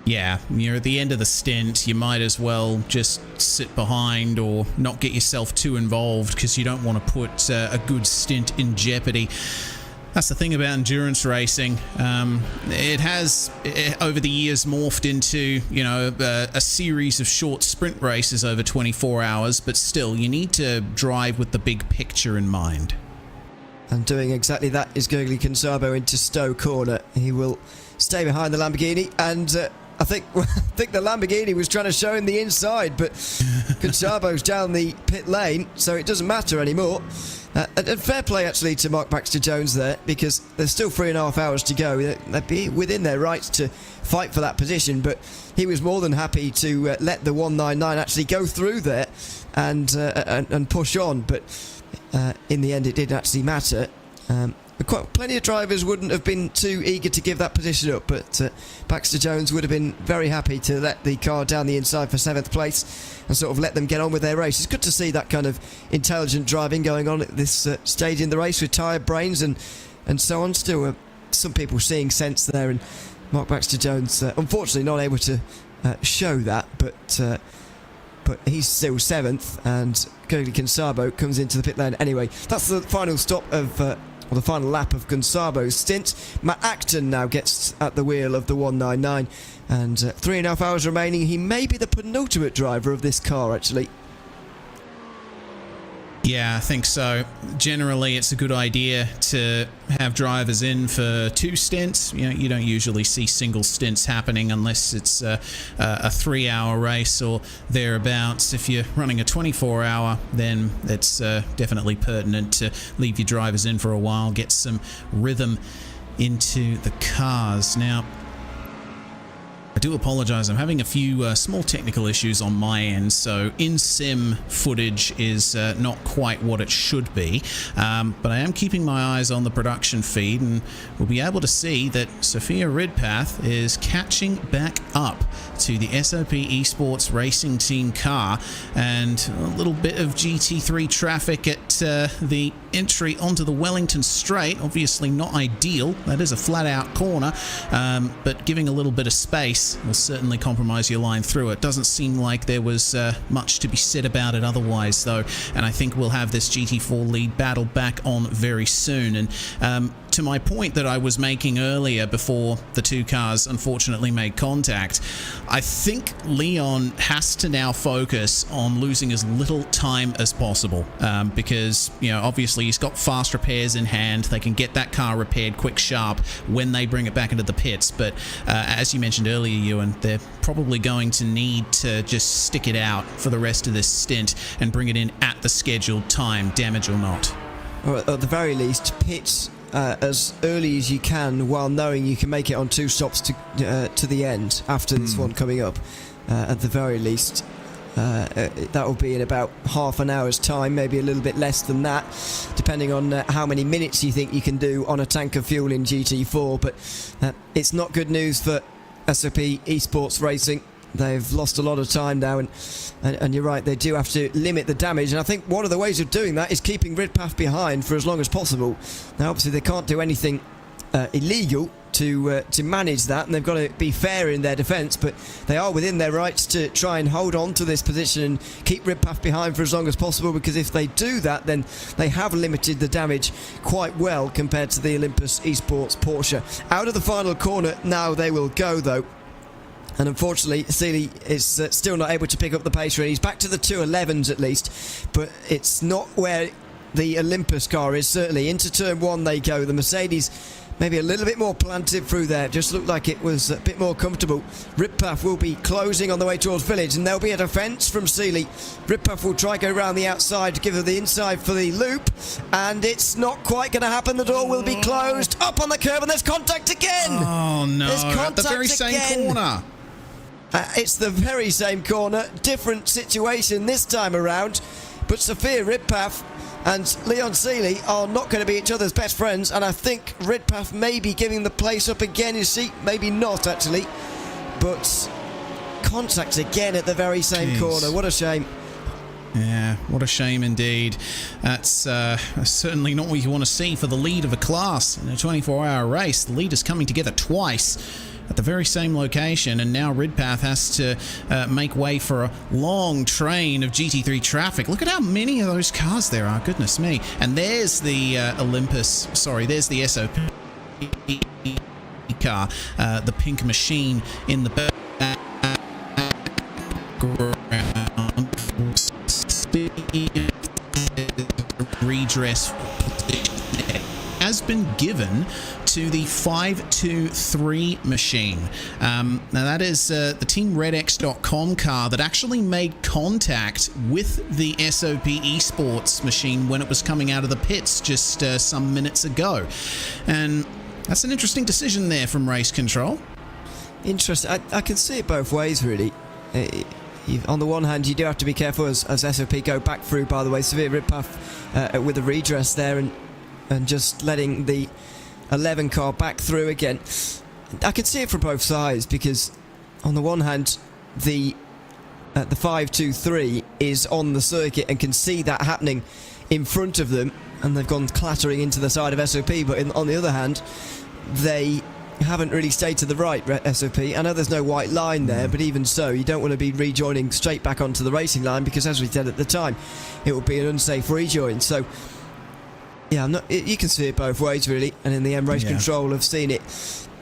Yeah, you're at the end of the stint, you might as well just sit behind or not get yourself too involved, because you don't want to put a good stint in jeopardy. That's the thing about endurance racing. It has, over the years, morphed into, a series of short sprint races over 24 hours, but still, you need to drive with the big picture in mind. And doing exactly that is Gurgly Consabo into Stowe Corner. He will stay behind the Lamborghini, and I think the Lamborghini was trying to show him the inside, but Consabo's down the pit lane, so it doesn't matter anymore. And fair play, actually, to Mark Baxter-Jones there, because there's still 3.5 hours to go. They'd be within their rights to fight for that position, but he was more than happy to let the 199 actually go through there and push on. But in the end, it didn't actually matter. Plenty of drivers wouldn't have been too eager to give that position up, but Baxter-Jones would have been very happy to let the car down the inside for 7th place and sort of let them get on with their race. It's good to see that kind of intelligent driving going on at this stage in the race with tired brains and so on. Still, some people seeing sense there, and Mark Baxter-Jones unfortunately not able to show that, but he's still 7th, and Gurgly Consabo comes into the pit lane anyway. That's the final stop of the final lap of Consabo's stint. Matt Acton now gets at the wheel of the 199, and 3.5 hours remaining. He may be the penultimate driver of this car, actually. Yeah, I think so. Generally, it's a good idea to have drivers in for 2 stints. You don't usually see single stints happening unless it's a 3-hour race or thereabouts. If you're running a 24-hour, then it's definitely pertinent to leave your drivers in for a while, get some rhythm into the cars. Now, I do apologise, I'm having a few small technical issues on my end, so in-sim footage is not quite what it should be, but I am keeping my eyes on the production feed, and we'll be able to see that Sophia Ridpath is catching back up to the SOP Esports Racing Team car, and a little bit of GT3 traffic at the entry onto the Wellington Straight. Obviously not ideal, that is a flat-out corner, but giving a little bit of space will certainly compromise your line through it. Doesn't seem like there was much to be said about it otherwise, though, and I think we'll have this GT4 lead battle back on very soon. And to my point that I was making earlier before the two cars unfortunately made contact, I think Leon has to now focus on losing as little time as possible, because obviously he's got fast repairs in hand. They can get that car repaired quick, sharp when they bring it back into the pits, but as you mentioned earlier, Ewan, they're probably going to need to just stick it out for the rest of this stint and bring it in at the scheduled time, damage or not. Or at the very least, pit as early as you can, while knowing you can make it on 2 stops to the end after this one coming up, at the very least. That will be in about half an hour's time, maybe a little bit less than that, depending on how many minutes you think you can do on a tank of fuel in GT4. But it's not good news for SOP Esports Racing. They've lost a lot of time now, and you're right, they do have to limit the damage. And I think one of the ways of doing that is keeping Ridpath behind for as long as possible. Now, obviously, they can't do anything illegal to manage that, and they've got to be fair in their defence, but they are within their rights to try and hold on to this position and keep Ridpath behind for as long as possible, because if they do that, then they have limited the damage quite well compared to the Olympus Esports Porsche. Out of the final corner now they will go, though. And unfortunately, Seeley is still not able to pick up the pace. He's back to the 211s at least, but it's not where the Olympus car is, certainly. Into turn 1 they go. The Mercedes maybe a little bit more planted through there. Just looked like it was a bit more comfortable. Ridpath will be closing on the way towards Village, and there'll be a defence from Seeley. Ridpath will try go around the outside to give her the inside for the loop, and it's not quite going to happen. The door will be closed. Up on the curb, and there's contact again. Oh no, there's contact at the very same again. corner. It's the very same corner, different situation this time around, but Sophia Ridpath and Leon Seeley are not going to be each other's best friends, and I think Ridpath may be giving the place up again. You see, maybe not actually, but contact again at the very same corner. What a shame. Yeah, what a shame indeed. That's certainly not what you want to see for the lead of a class in a 24-hour race. The lead is coming together twice at the very same location, and now Ridpath has to make way for a long train of GT3 traffic. Look at how many of those cars there are, goodness me. And there's the there's the SOP car, the pink machine in the background. Redress has been given to the 523 machine. Now that is the TeamRedX.com car that actually made contact with the SOP Esports machine when it was coming out of the pits just some minutes ago. And that's an interesting decision there from Race Control. Interesting. I can see it both ways, really. On the one hand, you do have to be careful as SOP go back through, by the way. Severe Ridpath with a redress there and just letting the 11 car back through again. I can see it from both sides, because on the one hand, the 523 is on the circuit and can see that happening in front of them, and they've gone clattering into the side of SOP, but on the other hand, they haven't really stayed to the right, SOP. I know there's no white line there, but even so, you don't want to be rejoining straight back onto the racing line, because as we said at the time, it would be an unsafe rejoin. So yeah, you can see it both ways, really, and in the end, Race Control have seen it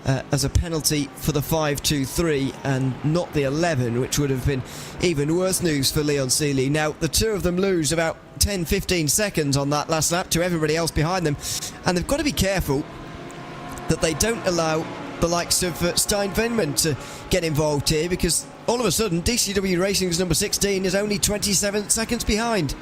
as a penalty for the 523 and not the 11, which would have been even worse news for Leon Seeley. Now, the two of them lose about 10-15 seconds on that last lap to everybody else behind them, and they've got to be careful that they don't allow the likes of Stein Vindman to get involved here, because all of a sudden DCW Racing's number 16 is only 27 seconds behind.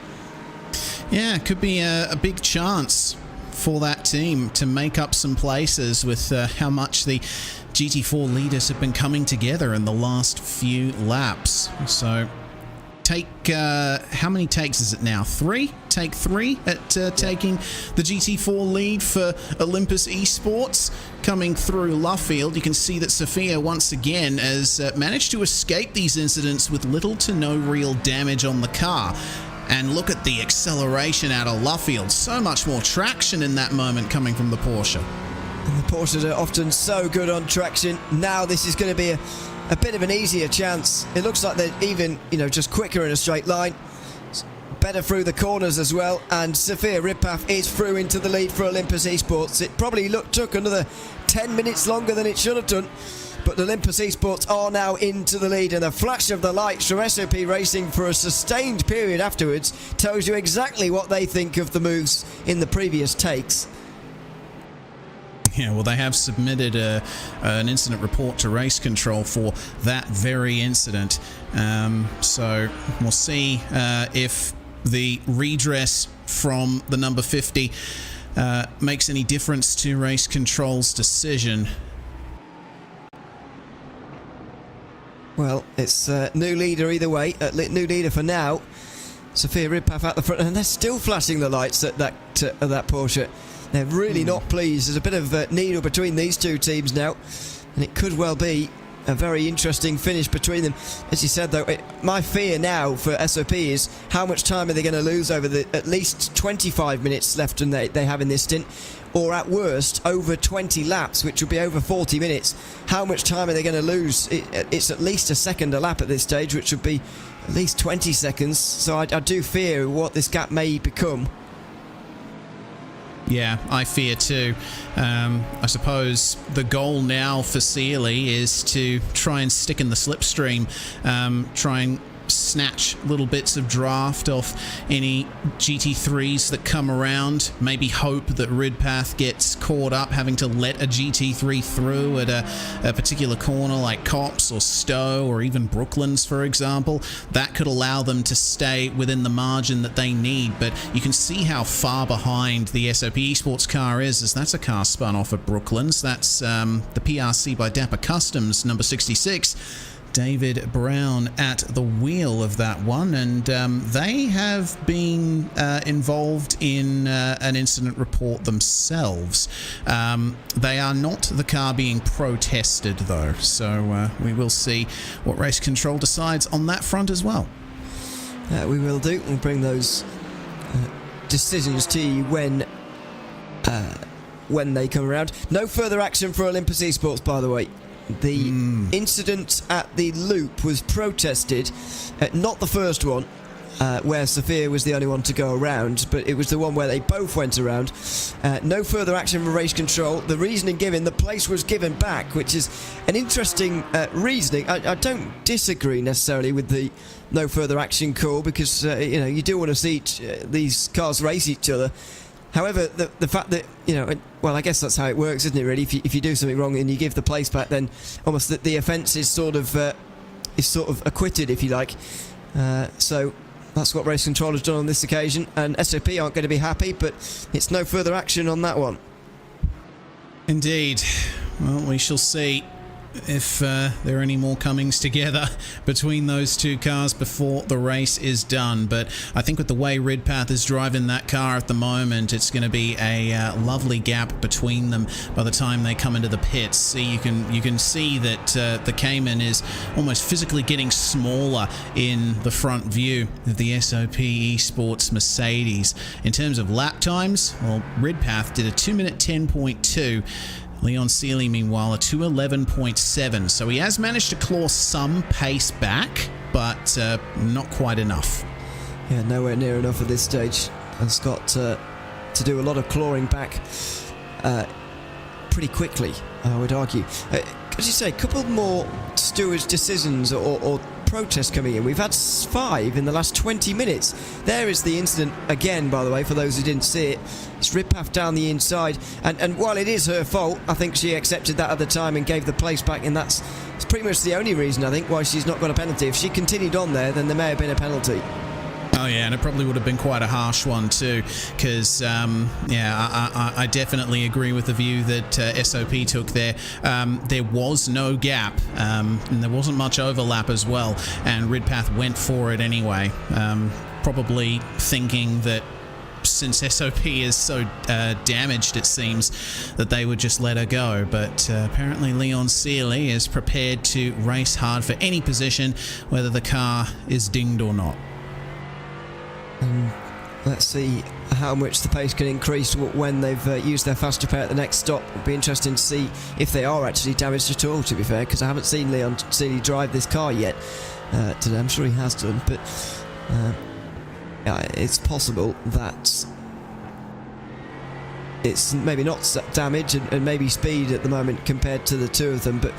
Yeah, it could be a big chance for that team to make up some places with how much the GT4 leaders have been coming together in the last few laps. So how many takes is it now? Take three at taking the GT4 lead for Olympus Esports. Coming through Luffield, you can see that Sophia once again has managed to escape these incidents with little to no real damage on the car. And look at the acceleration out of Luffield. So much more traction in that moment coming from the Porsche. And the Porsches are often so good on traction. Now this is going to be a bit of an easier chance. It looks like they're even, just quicker in a straight line. Better through the corners as well. And Sophia Ridpath is through into the lead for Olympus Esports. It probably took another 10 minutes longer than it should have done. But Olympus Esports are now into the lead, and the flash of the lights from SOP Racing for a sustained period afterwards tells you exactly what they think of the moves in the previous takes. Yeah, well, they have submitted an incident report to Race Control for that very incident. So we'll see if the redress from the number 50 makes any difference to Race Control's decision. Well, it's new leader either way. New leader for now. Sophia Ridpath at the front, and they're still flashing the lights at that Porsche. They're really not pleased. There's a bit of needle between these two teams now, and it could well be a very interesting finish between them. As you said, though, my fear now for SOP is how much time are they going to lose over the at least 25 minutes left and they have in this stint, or at worst over 20 laps, which will be over 40 minutes. How much time are they going to lose? It's at least a second a lap at this stage, which would be at least 20 seconds. So I do fear what this gap may become. Yeah, I fear too. I suppose the goal now for Sealy is to try and stick in the slipstream, try and snatch little bits of draft off any GT3s that come around, maybe hope that Ridpath gets caught up having to let a GT3 through at a particular corner like Copse or Stowe or even Brooklands, for example. That could allow them to stay within the margin that they need, but you can see how far behind the SOP Esports car is, as that's a car spun off at Brooklands. That's the PRC by Dapper Customs, number 66. David Brown at the wheel of that one, and they have been involved in an incident report themselves. They are not the car being protested, though, so we will see what Race Control decides on that front as well. We will do. We'll bring those decisions to you when they come around. No further action for Olympus Esports, by the way. The incident at the loop was protested, not the first one, where Sophia was the only one to go around, but it was the one where they both went around. No further action from Race Control. The reasoning given, the place was given back, which is an interesting reasoning. I don't disagree necessarily with the no further action call, because you do want to see these cars race each other. However, the fact that, well, I guess that's how it works, isn't it, really? If you do something wrong and you give the place back, then almost the offence is sort of acquitted, if you like. So that's what Race Control has done on this occasion, and SOP aren't going to be happy, but it's no further action on that one. Indeed. Well, we shall see if there are any more comings together between those two cars before the race is done. But I think with the way Ridpath is driving that car at the moment, it's going to be a lovely gap between them by the time they come into the pits. See, you can see that the Cayman is almost physically getting smaller in the front view of the SOP Esports Mercedes. In terms of lap times, well, Ridpath did a 2-minute 10.2. Leon Sealy, meanwhile, a 2:11.7. So he has managed to claw some pace back, but not quite enough. Yeah, nowhere near enough at this stage. Has got to do a lot of clawing back pretty quickly, I would argue. As you say, a couple more stewards' decisions or protests coming in. We've had 5 in the last 20 minutes. There is the incident again, by the way, for those who didn't see it. It's Ridpath down the inside, and while it is her fault, I think she accepted that at the time and gave the place back, and it's pretty much the only reason, I think, why she's not got a penalty. If she continued on there, then there may have been a penalty. Oh yeah, and it probably would have been quite a harsh one too, because I definitely agree with the view that SOP took there. There was no gap, and there wasn't much overlap as well, and Ridpath went for it anyway, probably thinking that since SOP is so damaged, it seems, that they would just let her go. But apparently Leon Sealy is prepared to race hard for any position, whether the car is dinged or not. And let's see how much the pace can increase when they've used their fast repair at the next stop. It'll be interesting to see if they are actually damaged at all, to be fair, because I haven't seen Leon Sealy drive this car yet today. I'm sure he has done, but it's possible that it's maybe not damage and maybe speed at the moment compared to the two of them, but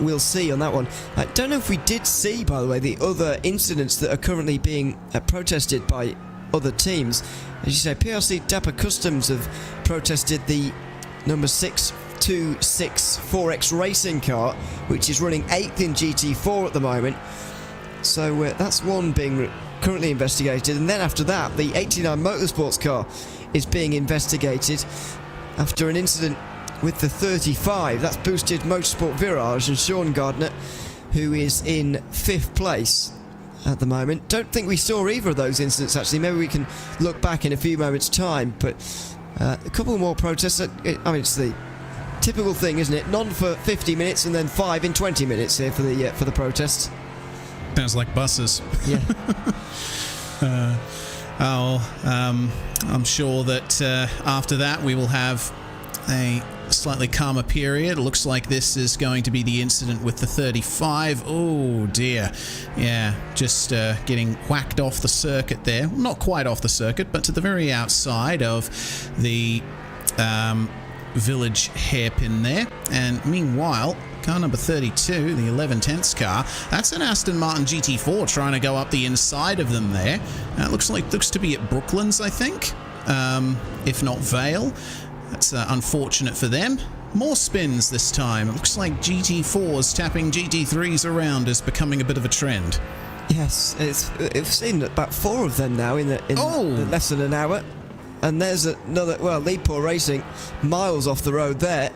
we'll see on that one. I don't know if we did see, by the way, the other incidents that are currently being protested by other teams. As you say, PRC Dapper Customs have protested the number 626 4X racing car, which is running 8th in GT4 at the moment. So that's one being currently investigated, and then after that the 89 Motorsports car is being investigated after an incident with the 35. That's boosted Motorsport Virage and Sean Gardner, who is in 5th place at the moment. Don't think we saw either of those incidents actually. Maybe we can look back in a few moments time, but a couple more protests. I mean, it's the typical thing, isn't it? None for 50 minutes and then 5 in 20 minutes here for the protests. Sounds like buses. Yeah. I'm sure that after that we will have a slightly calmer period. It looks like this is going to be the incident with the 35. Oh dear. Yeah, just getting whacked off the circuit there. Not quite off the circuit, but to the very outside of the village hairpin there. And meanwhile, car number 32, the 11/10 car, that's an Aston Martin GT4 trying to go up the inside of them there. It looks to be at Brooklands, I think, if not Vale. That's unfortunate for them. More spins this time. It looks like GT4s tapping GT3s around is becoming a bit of a trend. Yes, we've seen about 4 of them now in less than an hour. And there's another, well, Leadpool Racing, miles off the road there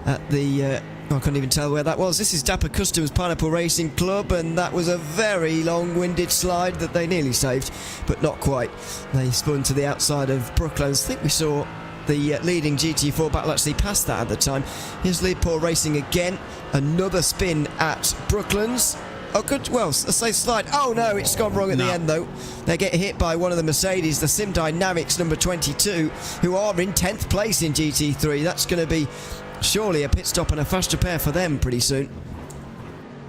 at the, I couldn't even tell where that was. This is Dapper Customs Pineapple Racing Club, and that was a very long-winded slide that they nearly saved, but not quite. They spun to the outside of Brooklands. I think we saw the leading GT4 battle actually past that at the time. Here's Leadpool Racing again. Another spin at Brooklands. Oh, good. Well, a safe slide. Oh, no, it's gone wrong at the end, though. They get hit by one of the Mercedes, the Sim Dynamics number 22, who are in 10th place in GT3. That's going to be surely a pit stop and a fast repair for them pretty soon.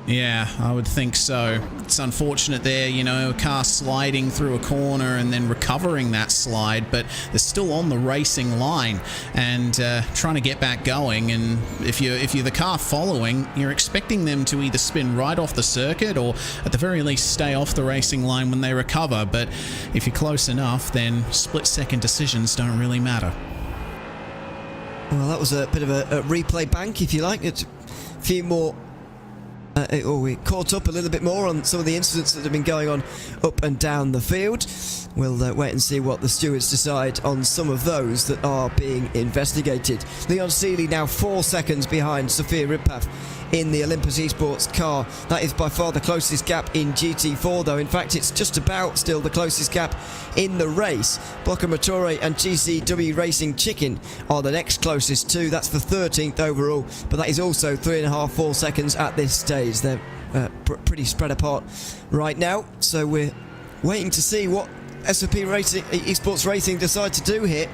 Yeah, I would think so. It's unfortunate there, you know, a car sliding through a corner and then recovering that slide, but they're still on the racing line and trying to get back going. And if you're the car following, you're expecting them to either spin right off the circuit or at the very least stay off the racing line when they recover. But if you're close enough, then split-second decisions don't really matter. Well, that was a bit of a replay bank, if you like. It's a few more. We caught up a little bit more on some of the incidents that have been going on up and down the field. We'll wait and see what the stewards decide on some of those that are being investigated. Leon Seeley now 4 seconds behind Sophia Ridpath in the Olympus Esports car. That is by far the closest gap in GT4, though. In fact, it's just about still the closest gap in the race. Blocker Motore and GCW Racing Chicken are the next closest to. That's the 13th overall, but that is also 3.5-4 seconds at this stage. They're pretty spread apart right now, so we're waiting to see what SOP Racing, Esports Racing decide to do here.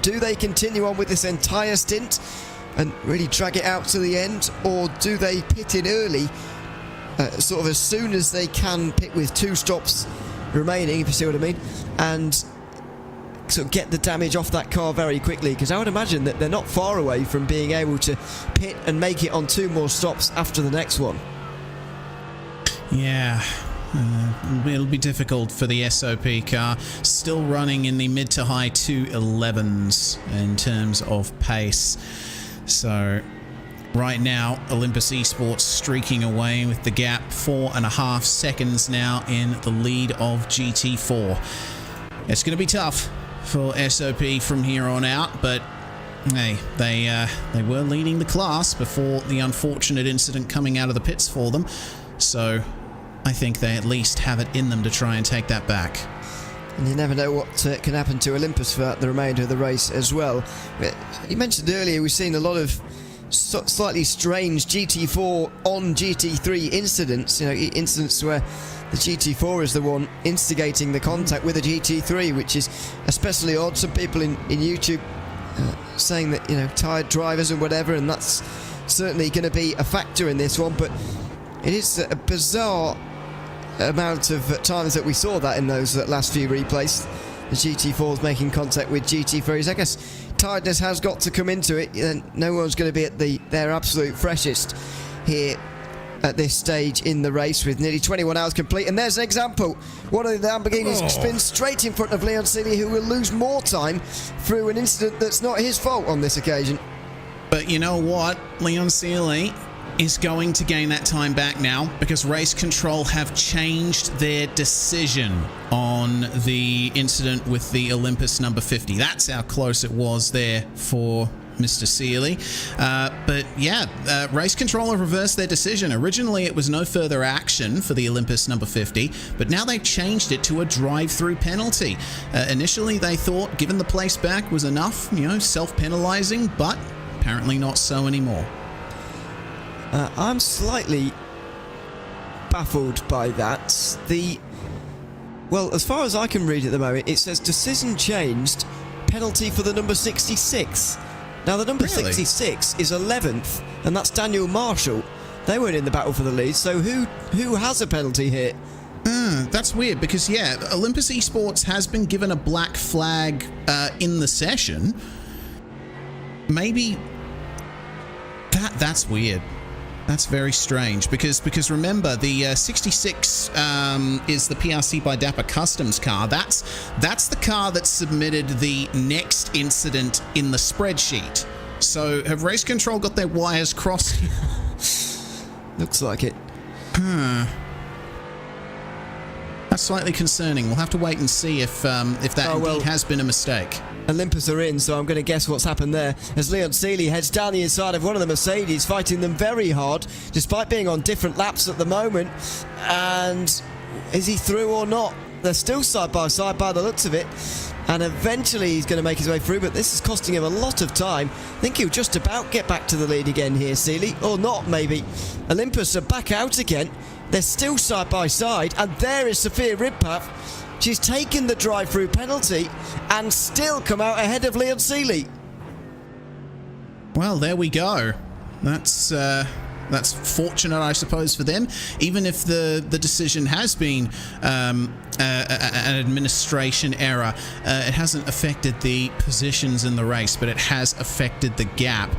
Do they continue on with this entire stint and really drag it out to the end, or do they pit in early, sort of as soon as they can, pit with 2 stops remaining, if you see what I mean, and sort of get the damage off that car very quickly? Because I would imagine that they're not far away from being able to pit and make it on 2 more stops after the next one. Yeah. It'll be difficult for the SOP car, still running in the mid to high 211s in terms of pace. So right now Olympus Esports streaking away with the gap, 4.5 seconds now in the lead of GT4. It's going to be tough for SOP from here on out, but hey, they were leading the class before the unfortunate incident coming out of the pits for them, so I think they at least have it in them to try and take that back. And you never know what can happen to Olympus for the remainder of the race as well. You mentioned earlier we've seen a lot of slightly strange GT4 on GT3 incidents. You know, incidents where the GT4 is the one instigating the contact with the GT3, which is especially odd. Some people in YouTube saying that, you know, tired drivers and whatever, and that's certainly going to be a factor in this one. But it is a bizarre amount of times that we saw that in those last few replays. The GT4s making contact with GT3s. I guess tiredness has got to come into it, and no one's going to be at their absolute freshest here at this stage in the race with nearly 21 hours complete. And there's an example. One of the Lamborghinis spins straight in front of Leon Seeley, who will lose more time through an incident that's not his fault on this occasion. But you know what? Leon Seeley is going to gain that time back now because Race Control have changed their decision on the incident with the Olympus number 50. That's how close it was there for Mr. Seeley. But yeah, Race Control have reversed their decision. Originally, it was no further action for the Olympus number 50, but now they've changed it to a drive-through penalty. Initially, they thought given the place back was enough, self-penalizing, but apparently not so anymore. I'm slightly baffled by that. Well, as far as I can read at the moment, it says decision changed, penalty for the number 66. Now, the number 66 is 11th, and that's Daniel Marshall. They weren't in the battle for the lead, so who has a penalty here? That's weird because, Olympus Esports has been given a black flag in the session. Maybe that's weird. That's very strange because remember the 66 is the PRC by Dapper Customs car. That's the car that submitted the next incident in the spreadsheet. So have Race Control got their wires crossed? Looks like it. That's slightly concerning. We'll have to wait and see if that indeed has been a mistake. Olympus are in, so I'm going to guess what's happened there. As Leon Seeley heads down the inside of one of the Mercedes, fighting them very hard, despite being on different laps at the moment. And is he through or not? They're still side by side by the looks of it. And eventually he's going to make his way through, but this is costing him a lot of time. I think he'll just about get back to the lead again here, Seeley. Or not, maybe. Olympus are back out again. They're still side by side. And there is Sophia Ridpath. She's taken the drive-through penalty and still come out ahead of Leon Seeley. Well, there we go. That's fortunate, I suppose, for them. Even if the decision has been an administration error, it hasn't affected the positions in the race, but it has affected the gap.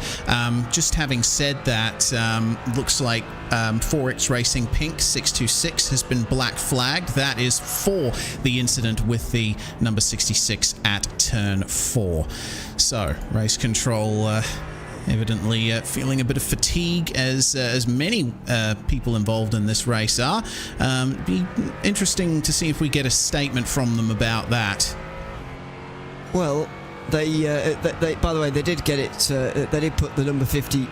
Just having said that, looks like 4X Racing Pink 626 has been black flagged. That is for the incident with the number 66 at turn 4. So, Race Control evidently feeling a bit of fatigue, as many people involved in this race are. Be interesting to see if we get a statement from them about that. Well, they by the way, they did get it. They did put the number 50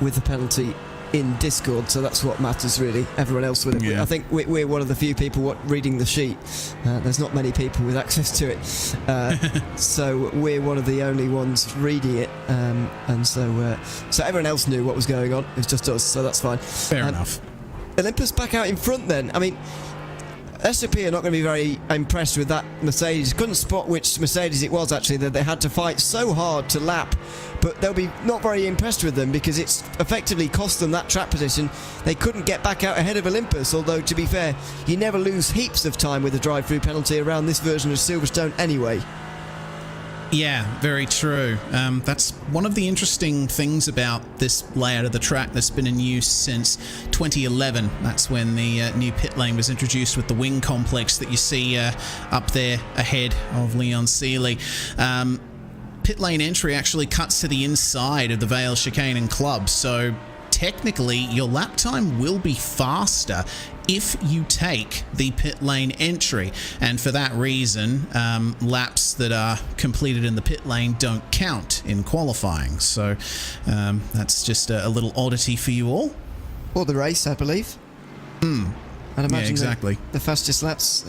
with the penalty in Discord, so that's what matters really. Everyone else with it. Yeah. I think we're one of the few people reading the sheet. There's not many people with access to it, so we're one of the only ones reading it, and so everyone else knew what was going on. It was just us, so that's fine. Fair enough. Olympus back out in front then. I mean, SOP are not going to be very impressed with that Mercedes. Couldn't spot which Mercedes it was actually that they had to fight so hard to lap, but they'll be not very impressed with them because it's effectively cost them that track position. They couldn't get back out ahead of Olympus, although to be fair, you never lose heaps of time with a drive-through penalty around this version of Silverstone anyway. Yeah, very true. That's one of the interesting things about this layout of the track that's been in use since 2011. That's when the new pit lane was introduced with the wing complex that you see up there ahead of Leon Seeley. Pit lane entry actually cuts to the inside of the Vale Chicane and Club, so technically your lap time will be faster if you take the pit lane entry, and for that reason laps that are completed in the pit lane don't count in qualifying. So that's just a little oddity for you all. Or the race, I believe. I'd imagine yeah, exactly. the fastest laps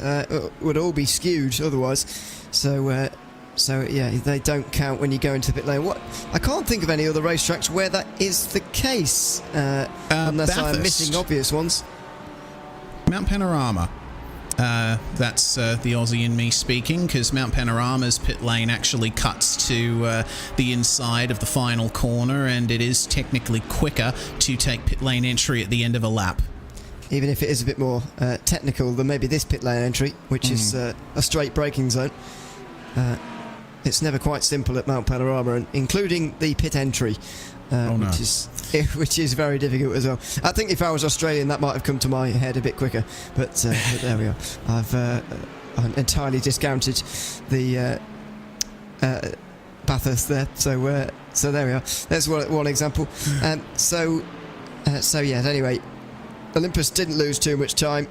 would all be skewed otherwise, so yeah, they don't count when you go into the pit lane. I can't think of any other racetracks where that is the case, unless I'm missing obvious ones. Mount Panorama. That's the Aussie in me speaking, because Mount Panorama's pit lane actually cuts to the inside of the final corner, and it is technically quicker to take pit lane entry at the end of a lap. Even if it is a bit more technical than maybe this pit lane entry, which is a straight braking zone. It's never quite simple at Mount Panorama, and including the pit entry, which is very difficult as well. I think if I was Australian, that might have come to my head a bit quicker, but there we are. I've entirely discounted the Bathurst there. So there we are. There's one example. So yeah. Anyway, Olympus didn't lose too much time.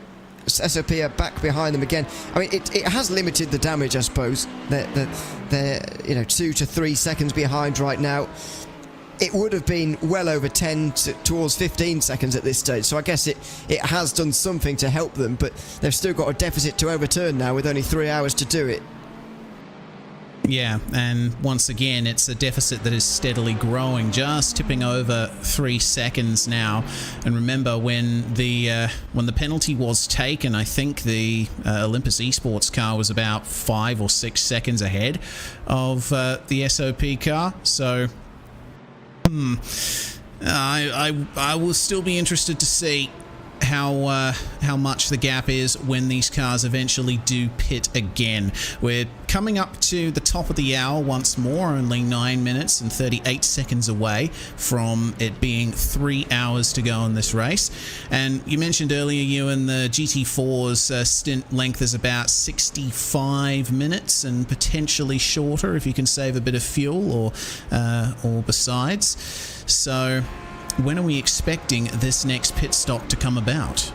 SOP are back behind them again. I mean, it has limited the damage, I suppose. They're 2 to 3 seconds behind right now. It would have been well over 10 towards 15 seconds at this stage, so I guess it has done something to help them, but they've still got a deficit to overturn now with only 3 hours to do it. Yeah, and once again, it's a deficit that is steadily growing, just tipping over 3 seconds now. And remember, when the penalty was taken, I think the Olympus Esports car was about 5 or 6 seconds ahead of the SOP car. So, I will still be interested to see how much the gap is when these cars eventually do pit again. We're coming up to the top of the hour once more, only 9 minutes and 38 seconds away from it being 3 hours to go in this race. And you mentioned earlier, Ewan, the GT4's stint length is about 65 minutes and potentially shorter if you can save a bit of fuel or besides. So when are we expecting this next pit stop to come about?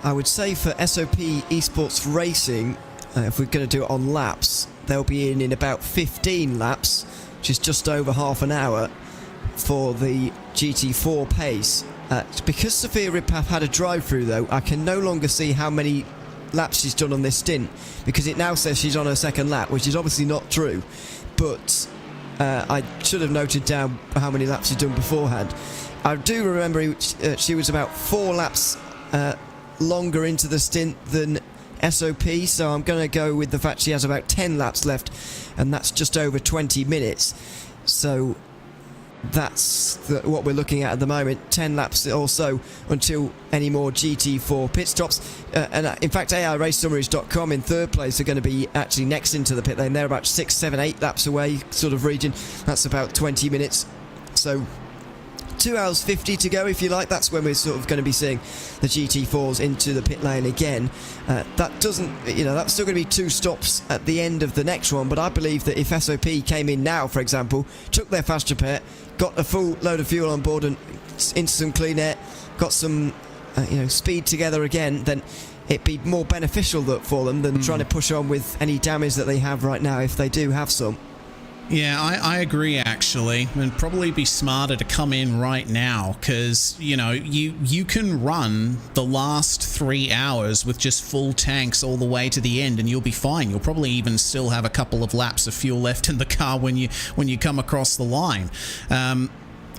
I would say for SOP Esports Racing, if we're going to do it on laps, they'll be in about 15 laps, which is just over half an hour for the GT4 pace. Because Sophia Ripath had a drive-through, though, I can no longer see how many laps she's done on this stint, because it now says she's on her second lap, which is obviously not true. But I should have noted down how many laps she'd done beforehand. I do remember she was about 4 laps longer into the stint than SOP, so I'm going to go with the fact she has about 10 laps left, and that's just over 20 minutes. So that's what we're looking at the moment, 10 laps or so until any more GT4 pit stops. And in fact, AIRaceSummaries.com in third place are going to be actually next into the pit lane. They're about 6, 7, 8 laps away sort of region. That's about 20 minutes. So 2 hours 50 to go, if you like. That's when we're sort of going to be seeing the GT4s into the pit lane again. That doesn't, that's still going to be 2 stops at the end of the next one, but I believe that if SOP came in now, for example, took their fast repair, got a full load of fuel on board and into some clean air, got some speed together again, then it'd be more beneficial for them than trying to push on with any damage that they have right now, if they do have some. Yeah, I agree, actually. It'd probably be smarter to come in right now, because, you can run the last 3 hours with just full tanks all the way to the end, and you'll be fine. You'll probably even still have a couple of laps of fuel left in the car when you come across the line.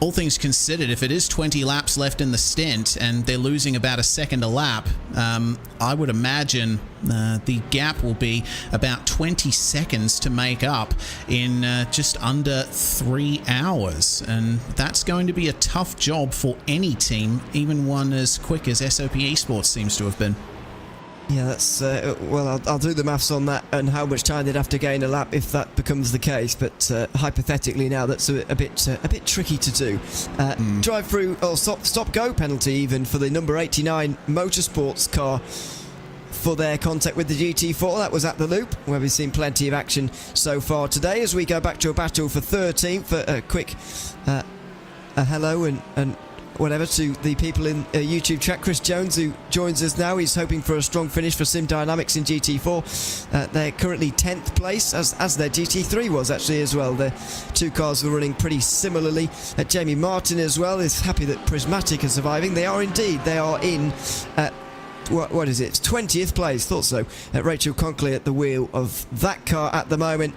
All things considered, if it is 20 laps left in the stint and they're losing about a second a lap, I would imagine the gap will be about 20 seconds to make up in just under 3 hours. And that's going to be a tough job for any team, even one as quick as SOP Esports seems to have been. Yeah, that's I'll do the maths on that and how much time they'd have to gain a lap if that becomes the case. But hypothetically, now that's a bit tricky to do. Drive through or stop go penalty even for the number 89 Motorsports car for their contact with the GT4. That was at the loop, where we've seen plenty of action so far today. As we go back to a battle for 13th, for a quick hello and whatever to the people in YouTube chat. Chris Jones, who joins us now, he's hoping for a strong finish for Sim Dynamics in GT4. They're currently 10th place, as their GT3 was actually as well. The 2 cars were running pretty similarly. Jamie Martin as well is happy that Prismatic are surviving. They are indeed. They are in what is it? It's 20th place, thought so. Rachel Conkley at the wheel of that car at the moment.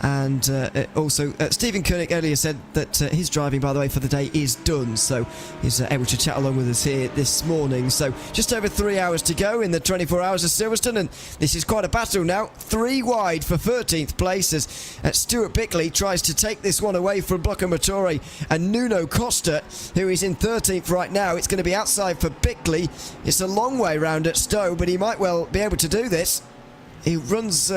And also, Stephen Koenig earlier said that his driving, by the way, for the day is done, so he's able to chat along with us here this morning. So just over 3 hours to go in the 24 hours of Silverstone, and this is quite a battle now. 3 wide for 13th place as Stuart Bickley tries to take this one away from Bloccomatore and Nuno Costa, who is in 13th right now. It's going to be outside for Bickley. It's a long way round at Stowe, but he might well be able to do this. He runs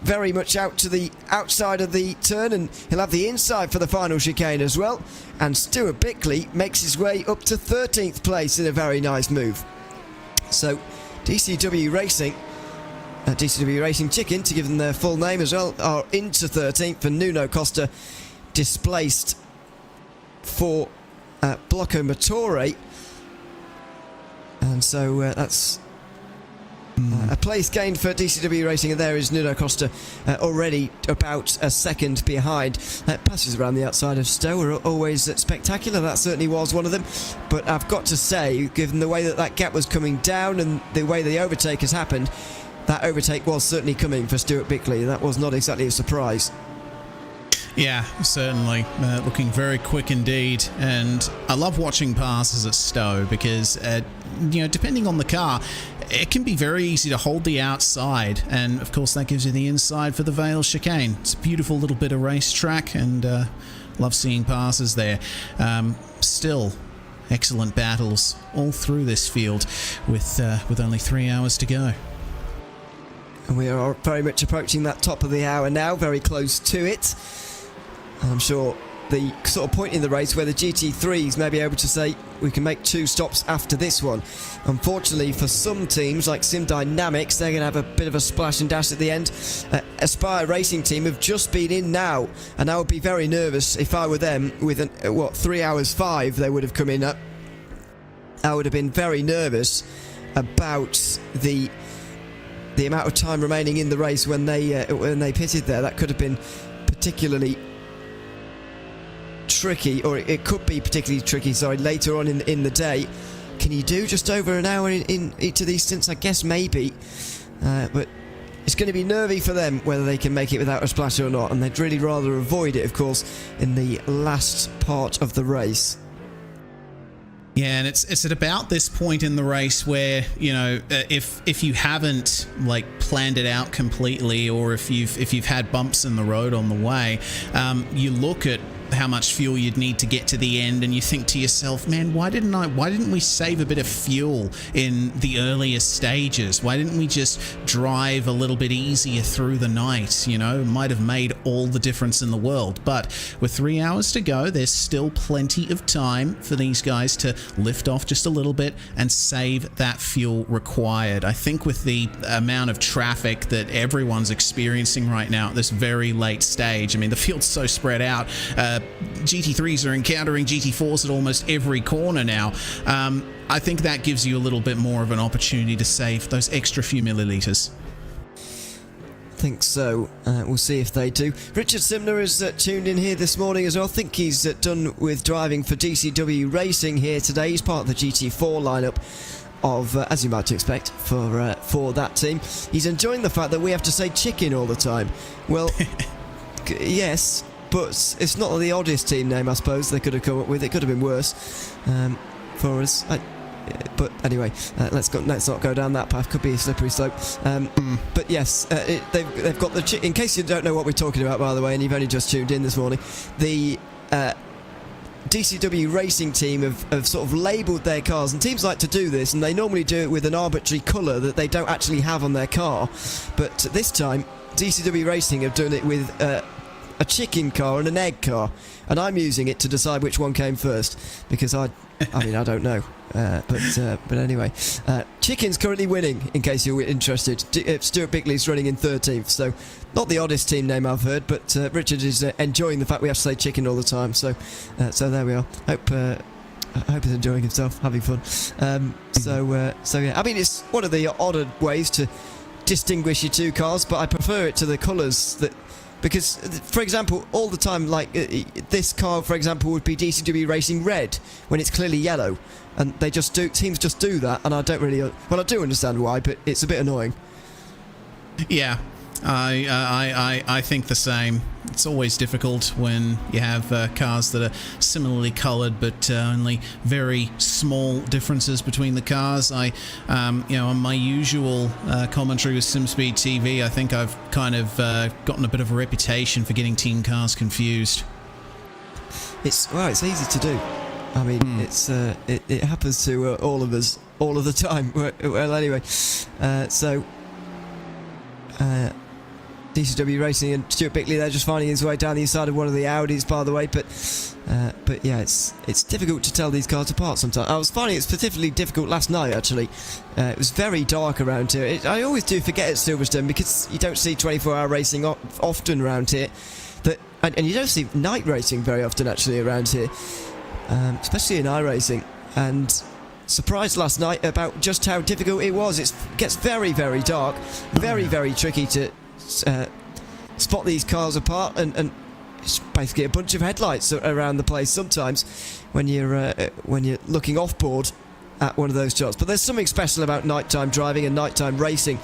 very much out to the outside of the turn, and he'll have the inside for the final chicane as well. And Stuart Bickley makes his way up to 13th place in a very nice move. So DCW Racing DCW Racing Chicken, to give them their full name as well, are into 13th, and Nuno Costa displaced for Blocco Motore. And so that's a place gained for DCW Racing, and there is Nuno Costa already about a second behind. Passes around the outside of Stowe are always spectacular. That certainly was one of them. But I've got to say, given the way that gap was coming down and the way the overtake has happened, that overtake was certainly coming for Stuart Bickley. That was not exactly a surprise. Yeah, certainly. Looking very quick indeed. And I love watching passes at Stowe because, depending on the car, it can be very easy to hold the outside. And, of course, that gives you the inside for the Vale chicane. It's a beautiful little bit of racetrack, and love seeing passes there. Still, excellent battles all through this field with only 3 hours to go. And we are very much approaching that top of the hour now, very close to it. I'm sure the sort of point in the race where the GT3s may be able to say we can make 2 stops after this one. Unfortunately for some teams like Sim Dynamics, they're going to have a bit of a splash and dash at the end. Aspire Racing Team have just been in now, and I would be very nervous if I were them. With 3 hours 5 they would have come in at. I would have been very nervous about the amount of time remaining in the race when they pitted there. That could have been particularly tricky, or it could be particularly tricky, later on in the day. Can you do just over an hour in each of these stints? I guess maybe, but it's going to be nervy for them whether they can make it without a splash or not, and they'd really rather avoid it, of course, in the last part of the race. Yeah, and it's at about this point in the race where, if you haven't planned it out completely, or if you've had bumps in the road on the way, you look at how much fuel you'd need to get to the end, and you think to yourself, man, why didn't we save a bit of fuel in the earlier stages? Why didn't we just drive a little bit easier through the night? Might have made all the difference in the world. But with 3 hours to go, there's still plenty of time for these guys to lift off just a little bit and save that fuel required. I think with the amount of traffic that everyone's experiencing right now at this very late stage, I mean, the field's so spread out. GT3s are encountering GT4s at almost every corner now. I think that gives you a little bit more of an opportunity to save those extra few millilitres. Think so. We'll see if they do. Richard Simner is tuned in here this morning as well. I think he's done with driving for DCW Racing here today. He's part of the GT4 lineup of, as you might expect, for that team. He's enjoying the fact that we have to say chicken all the time. Well, yes, but it's not the oddest team name, I suppose, they could have come up with. It could have been worse for us. But anyway, let's not go down that path. Could be a slippery slope. But yes, they've got the in case you don't know what we're talking about, by the way, and you've only just tuned in this morning, the DCW Racing Team have sort of labelled their cars, and teams like to do this, and they normally do it with an arbitrary colour that they don't actually have on their car. But this time, DCW Racing have done it with a chicken car and an egg car, and I'm using it to decide which one came first, because I don't know, but anyway, chicken's currently winning, in case you're interested. Stuart Bickley's running in 13th, so not the oddest team name I've heard, but Richard is enjoying the fact we have to say chicken all the time, so there we are. Hope he's enjoying himself, having fun. So yeah, I mean, it's one of the odder ways to distinguish your two cars, but I prefer it to the colours that. Because, for example, all the time, this car, for example, would be DCW Racing Red when it's clearly yellow, and teams just do that, and I don't really, I do understand why, but it's a bit annoying. Yeah, I think the same. It's always difficult when you have cars that are similarly coloured, but only very small differences between the cars. On my usual commentary with SimSpeed TV, I think I've kind of gotten a bit of a reputation for getting team cars confused. It's easy to do. I mean, it happens to all of us all of the time. Well, anyway, DCW Racing, and Stuart Bickley there just finding his way down the inside of one of the Audis, by the way. But yeah, it's difficult to tell these cars apart sometimes. I was finding it's particularly difficult last night, actually. It was very dark around here. I always do forget at Silverstone, because you don't see 24-hour racing often around here. And you don't see night racing very often, actually, around here, especially in iRacing. And surprised last night about just how difficult it was. It gets very, very dark, very, very tricky to spot these cars apart, and it's basically a bunch of headlights around the place sometimes when you're looking off board at one of those shots. But there's something special about nighttime driving and nighttime racing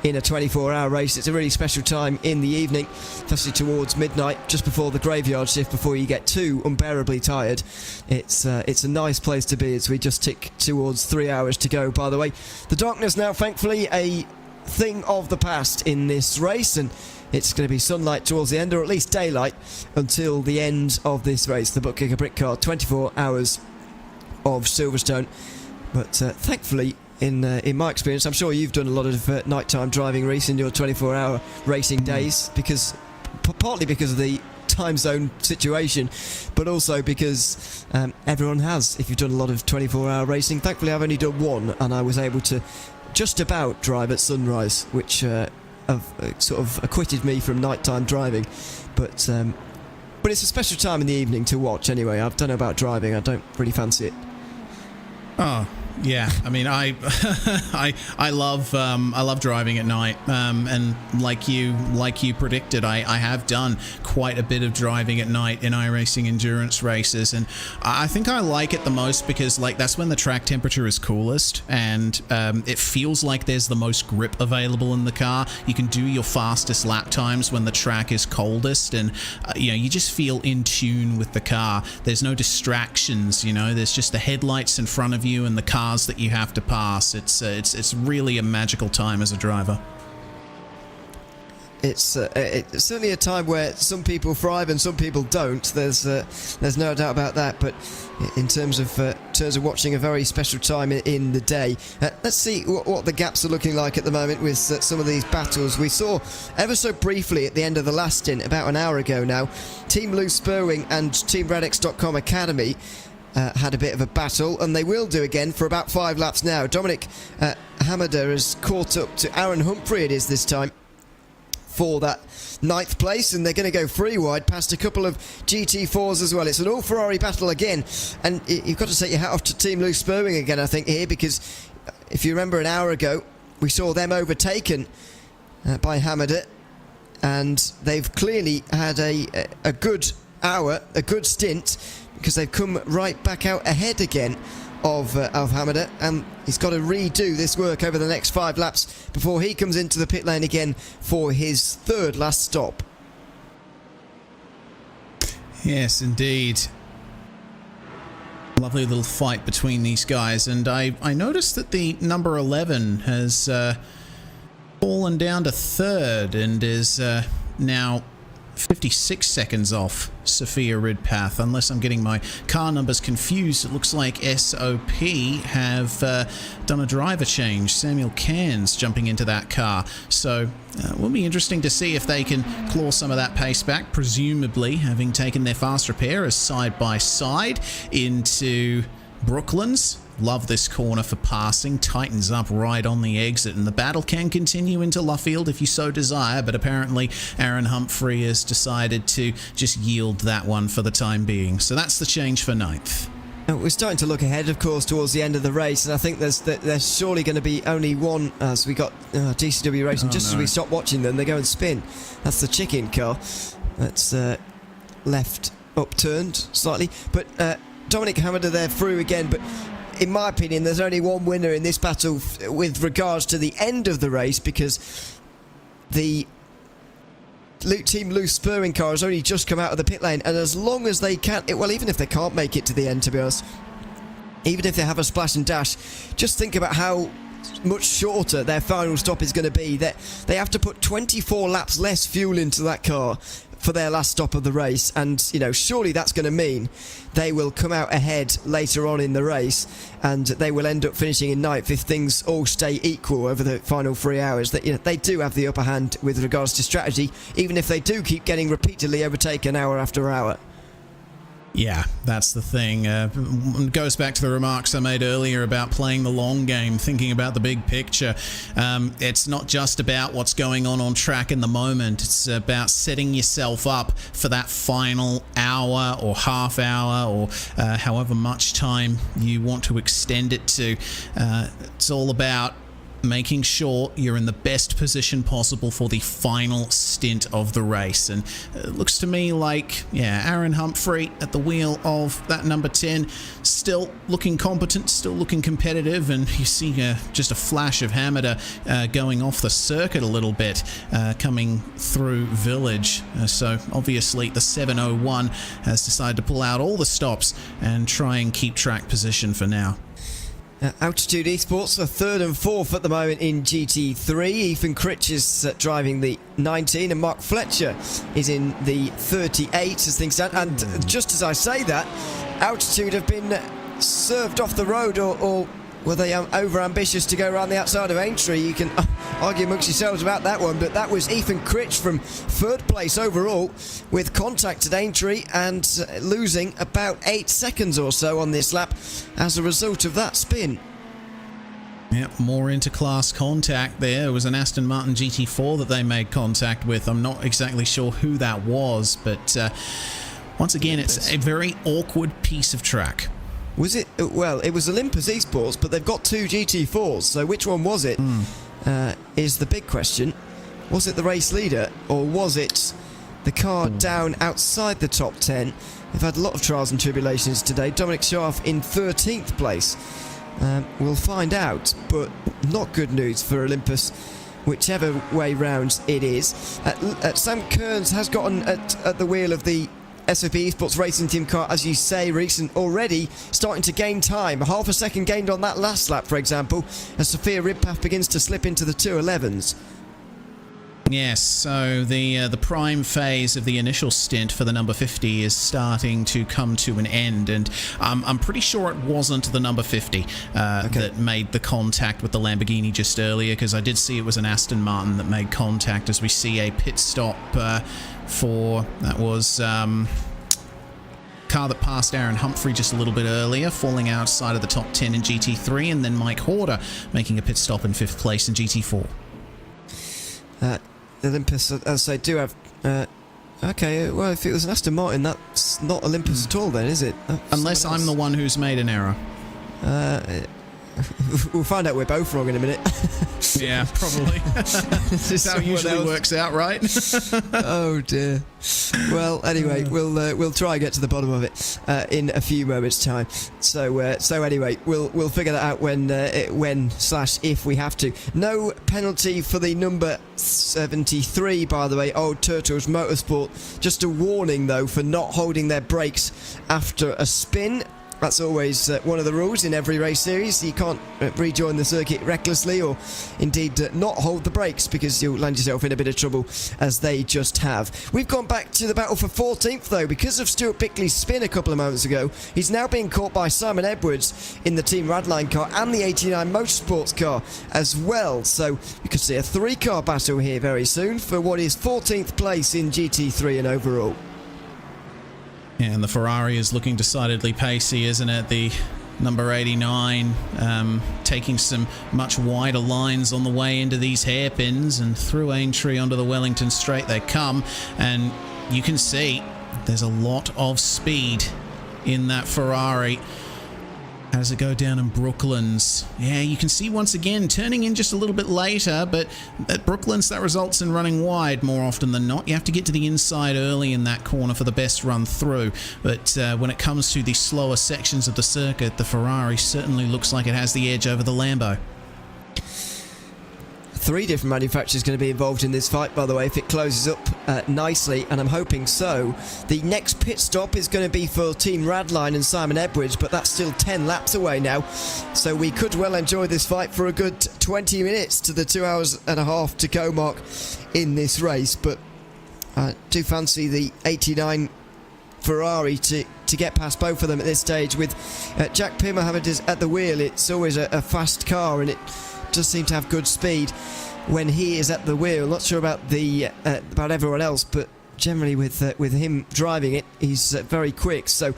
in a 24-hour race. It's a really special time in the evening, especially towards midnight, just before the graveyard shift, before you get too unbearably tired. It's a nice place to be as we just tick towards 3 hours to go, by the way. The darkness now, thankfully, a thing of the past in this race, and it's going to be sunlight towards the end, or at least daylight, until the end of this race. The ButtKicker Britcar, 24 hours of Silverstone. But thankfully, in my experience, I'm sure you've done a lot of nighttime driving, Reese, in your 24-hour racing days, because partly because of the time zone situation, but also because everyone has. If you've done a lot of 24-hour racing, thankfully I've only done one, and I was able to just about drive at sunrise, which sort of acquitted me from nighttime driving. But it's a special time in the evening to watch anyway. I don't know about driving, I don't really fancy it. Oh, yeah. I mean, I love driving at night, and like you predicted, I have done quite a bit of driving at night in iRacing endurance races, and I think I like it the most because that's when the track temperature is coolest, and it feels like there's the most grip available in the car. You can do your fastest lap times when the track is coldest, and you just feel in tune with the car. There's no distractions, there's just the headlights in front of you and the cars that you have to pass. It's really a magical time as a driver. It's certainly a time where some people thrive and some people don't. There's no doubt about that. But in terms of watching a very special time in the day, let's see what the gaps are looking like at the moment with some of these battles. We saw ever so briefly at the end of the last stint, about an hour ago now, Team Lou Spurwing and Team RedX.com Academy had a bit of a battle, and they will do again for about 5 laps now. Dominic Hamada has caught up to Aaron Humphrey, it is this time, for that 9th place, and they're going to go 3 wide past a couple of GT4s as well. It's an all-Ferrari battle again, and you've got to take your hat off to Team Lou Spurwing again, I think, here, because if you remember an hour ago, we saw them overtaken by Hamada, and they've clearly had a good hour, a good stint, because they've come right back out ahead again of Hamada, and he's got to redo this work over the next 5 laps before he comes into the pit lane again for his 3rd last stop. Yes, indeed. Lovely little fight between these guys, and I noticed that the number 11 has fallen down to 3rd and is now 56 seconds off Sophia Ridpath, unless I'm getting my car numbers confused. It looks like SOP have done a driver change. Samuel Cairns jumping into that car, so it will be interesting to see if they can claw some of that pace back, presumably having taken their fast repair as side by side into Brooklands. Love this corner for passing, tightens up right on the exit, and the battle can continue into Luffield if you so desire, but apparently Aaron Humphrey has decided to just yield that one for the time being. So that's the change for 9th. We're starting to look ahead, of course, towards the end of the race, and I think there's surely going to be only one, as we got DCW Racing. As we stop watching them, they go and spin. That's the chicken car. That's left upturned slightly, but Dominic Hamada there through again, but in my opinion, there's only one winner in this battle with regards to the end of the race, because the Team Lou Spurwing car has only just come out of the pit lane, and as long as they can, well, even if they can't make it to the end, to be honest, even if they have a splash and dash, just think about how much shorter their final stop is going to be. That they have to put 24 laps less fuel into that car for their last stop of the race, and surely that's going to mean they will come out ahead later on in the race, and they will end up finishing in ninth if things all stay equal over the final 3 hours. That they do have the upper hand with regards to strategy, even if they do keep getting repeatedly overtaken hour after hour. Yeah, that's the thing. It goes back to the remarks I made earlier about playing the long game, thinking about the big picture. It's not just about what's going on track in the moment. It's about setting yourself up for that final hour or half hour or however much time you want to extend it to. It's all about making sure you're in the best position possible for the final stint of the race. And it looks to me like, Aaron Humphrey at the wheel of that number 10, still looking competent, still looking competitive, and you see just a flash of Hamada going off the circuit a little bit, coming through Village. So obviously the 701 has decided to pull out all the stops and try and keep track position for now. Altitude Esports are third and fourth at the moment in GT3. Ethan Critch is driving the 19 and Mark Fletcher is in the 38 as things stand. And just as I say that, Altitude have been served off the road, or were they over ambitious to go around the outside of Aintree? You can argue amongst yourselves about that one, but that was Ethan Critch from third place overall with contact at Aintree and losing about 8 seconds or so on this lap as a result of that spin. Yep, more inter-class contact there. It was an Aston Martin GT4 that they made contact with. I'm not exactly sure who that was, but once again, it's a very awkward piece of track. Was it? Well, it was Olympus Esports, but they've got 2 GT4s, so which one was it? Is the big question. Was it the race leader, or was it the car down outside the top 10? They've had a lot of trials and tribulations today. Dominic Scharf in 13th place. We'll find out, but not good news for Olympus, whichever way round it is. Sam Kearns has gotten at the wheel of the SOP Esports racing team car, as you say, recent already starting to gain time. Half a second gained on that last lap, for example, as Sophia Ridpath begins to slip into the 211s. Yes, so the prime phase of the initial stint for the number 50 is starting to come to an end, and I'm pretty sure it wasn't the number 50 that made the contact with the Lamborghini just earlier, because I did see it was an Aston Martin that made contact, as we see a pit stop for, that was car that passed Aaron Humphrey just a little bit earlier, falling outside of the top 10 in GT3, and then Mike Horder making a pit stop in 5th place in GT4. Olympus, as they do have... okay, well, if it was an Aston Martin, that's not Olympus at all then, is it? Unless I'm the one who's made an error. We'll find out we're both wrong in a minute. Yeah, probably. That's how it usually works out, right? Oh dear. Well, anyway, we'll try and get to the bottom of it in a few moments' time. So anyway, we'll figure that out when/if we have to. No penalty for the number 73, by the way, Old Turtles Motorsport. Just a warning though for not holding their brakes after a spin. That's always one of the rules in every race series. You can't rejoin the circuit recklessly, or indeed not hold the brakes, because you'll land yourself in a bit of trouble, as they just have. We've gone back to the battle for 14th though, because of Stuart Bickley's spin a couple of moments ago. He's now being caught by Simon Edwards in the Team Radline car and the 89 Motorsports car as well. So you could see a 3-car battle here very soon for what is 14th place in GT3 and overall. Yeah, and the Ferrari is looking decidedly pacey, isn't it? The number 89 taking some much wider lines on the way into these hairpins, and through Aintree onto the Wellington Straight they come, and you can see there's a lot of speed in that Ferrari. How does it go down in Brooklands? Yeah, you can see once again turning in just a little bit later, but at Brooklands that results in running wide more often than not. You have to get to the inside early in that corner for the best run through, but when it comes to the slower sections of the circuit, the Ferrari certainly looks like it has the edge over the Lambo. 3 different manufacturers going to be involved in this fight, by the way, if it closes up nicely, and I'm hoping so. The next pit stop is going to be for Team Radline and Simon Edwards, but that's still 10 laps away now, so we could well enjoy this fight for a good 20 minutes to the 2 hours and a half to go mark in this race. But I do fancy the 89 Ferrari to get past both of them at this stage. With Jack Mohammed is at the wheel, it's always a fast car, and it does seem to have good speed when he is at the wheel. Not sure about about everyone else, but generally with him driving it, he's very quick, so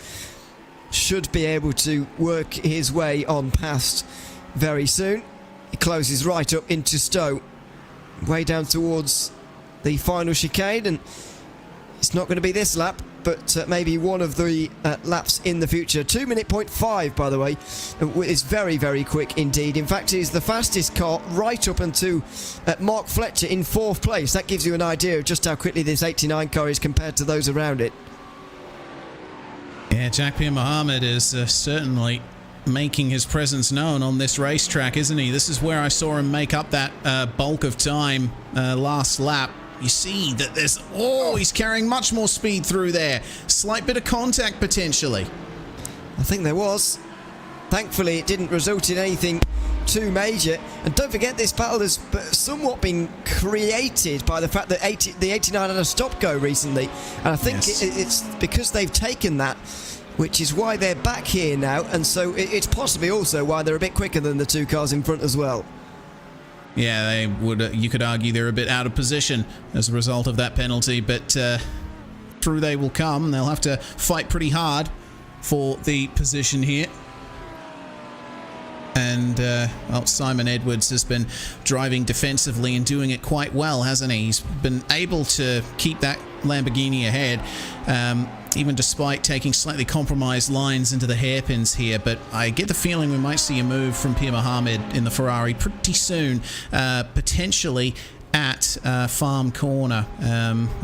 should be able to work his way on past very soon. He closes right up into Stowe, way down towards the final chicane, and it's not going to be this lap, but maybe one of the laps in the future. 2:05, by the way, is very, very quick indeed. In fact, it is the fastest car right up until Mark Fletcher in 4th place. That gives you an idea of just how quickly this 89 car is compared to those around it. Yeah, Jack Mohammed is certainly making his presence known on this racetrack, isn't he? This is where I saw him make up that bulk of time last lap. You see that there's... Oh, he's carrying much more speed through there. Slight bit of contact, potentially. I think there was. Thankfully, it didn't result in anything too major. And don't forget, this battle has somewhat been created by the fact that the 89 had a stop-go recently. And I think it's because they've taken that, which is why they're back here now. And so it's possibly also why they're a bit quicker than the two cars in front as well. Yeah, they would. You could argue they're a bit out of position as a result of that penalty, but through they will come. They'll have to fight pretty hard for the position here. And well, Simon Edwards has been driving defensively and doing it quite well, hasn't he? He's been able to keep that Lamborghini ahead, even despite taking slightly compromised lines into the hairpins here. But I get the feeling we might see a move from Pierre Mohammed in the Ferrari pretty soon, potentially at Farm Corner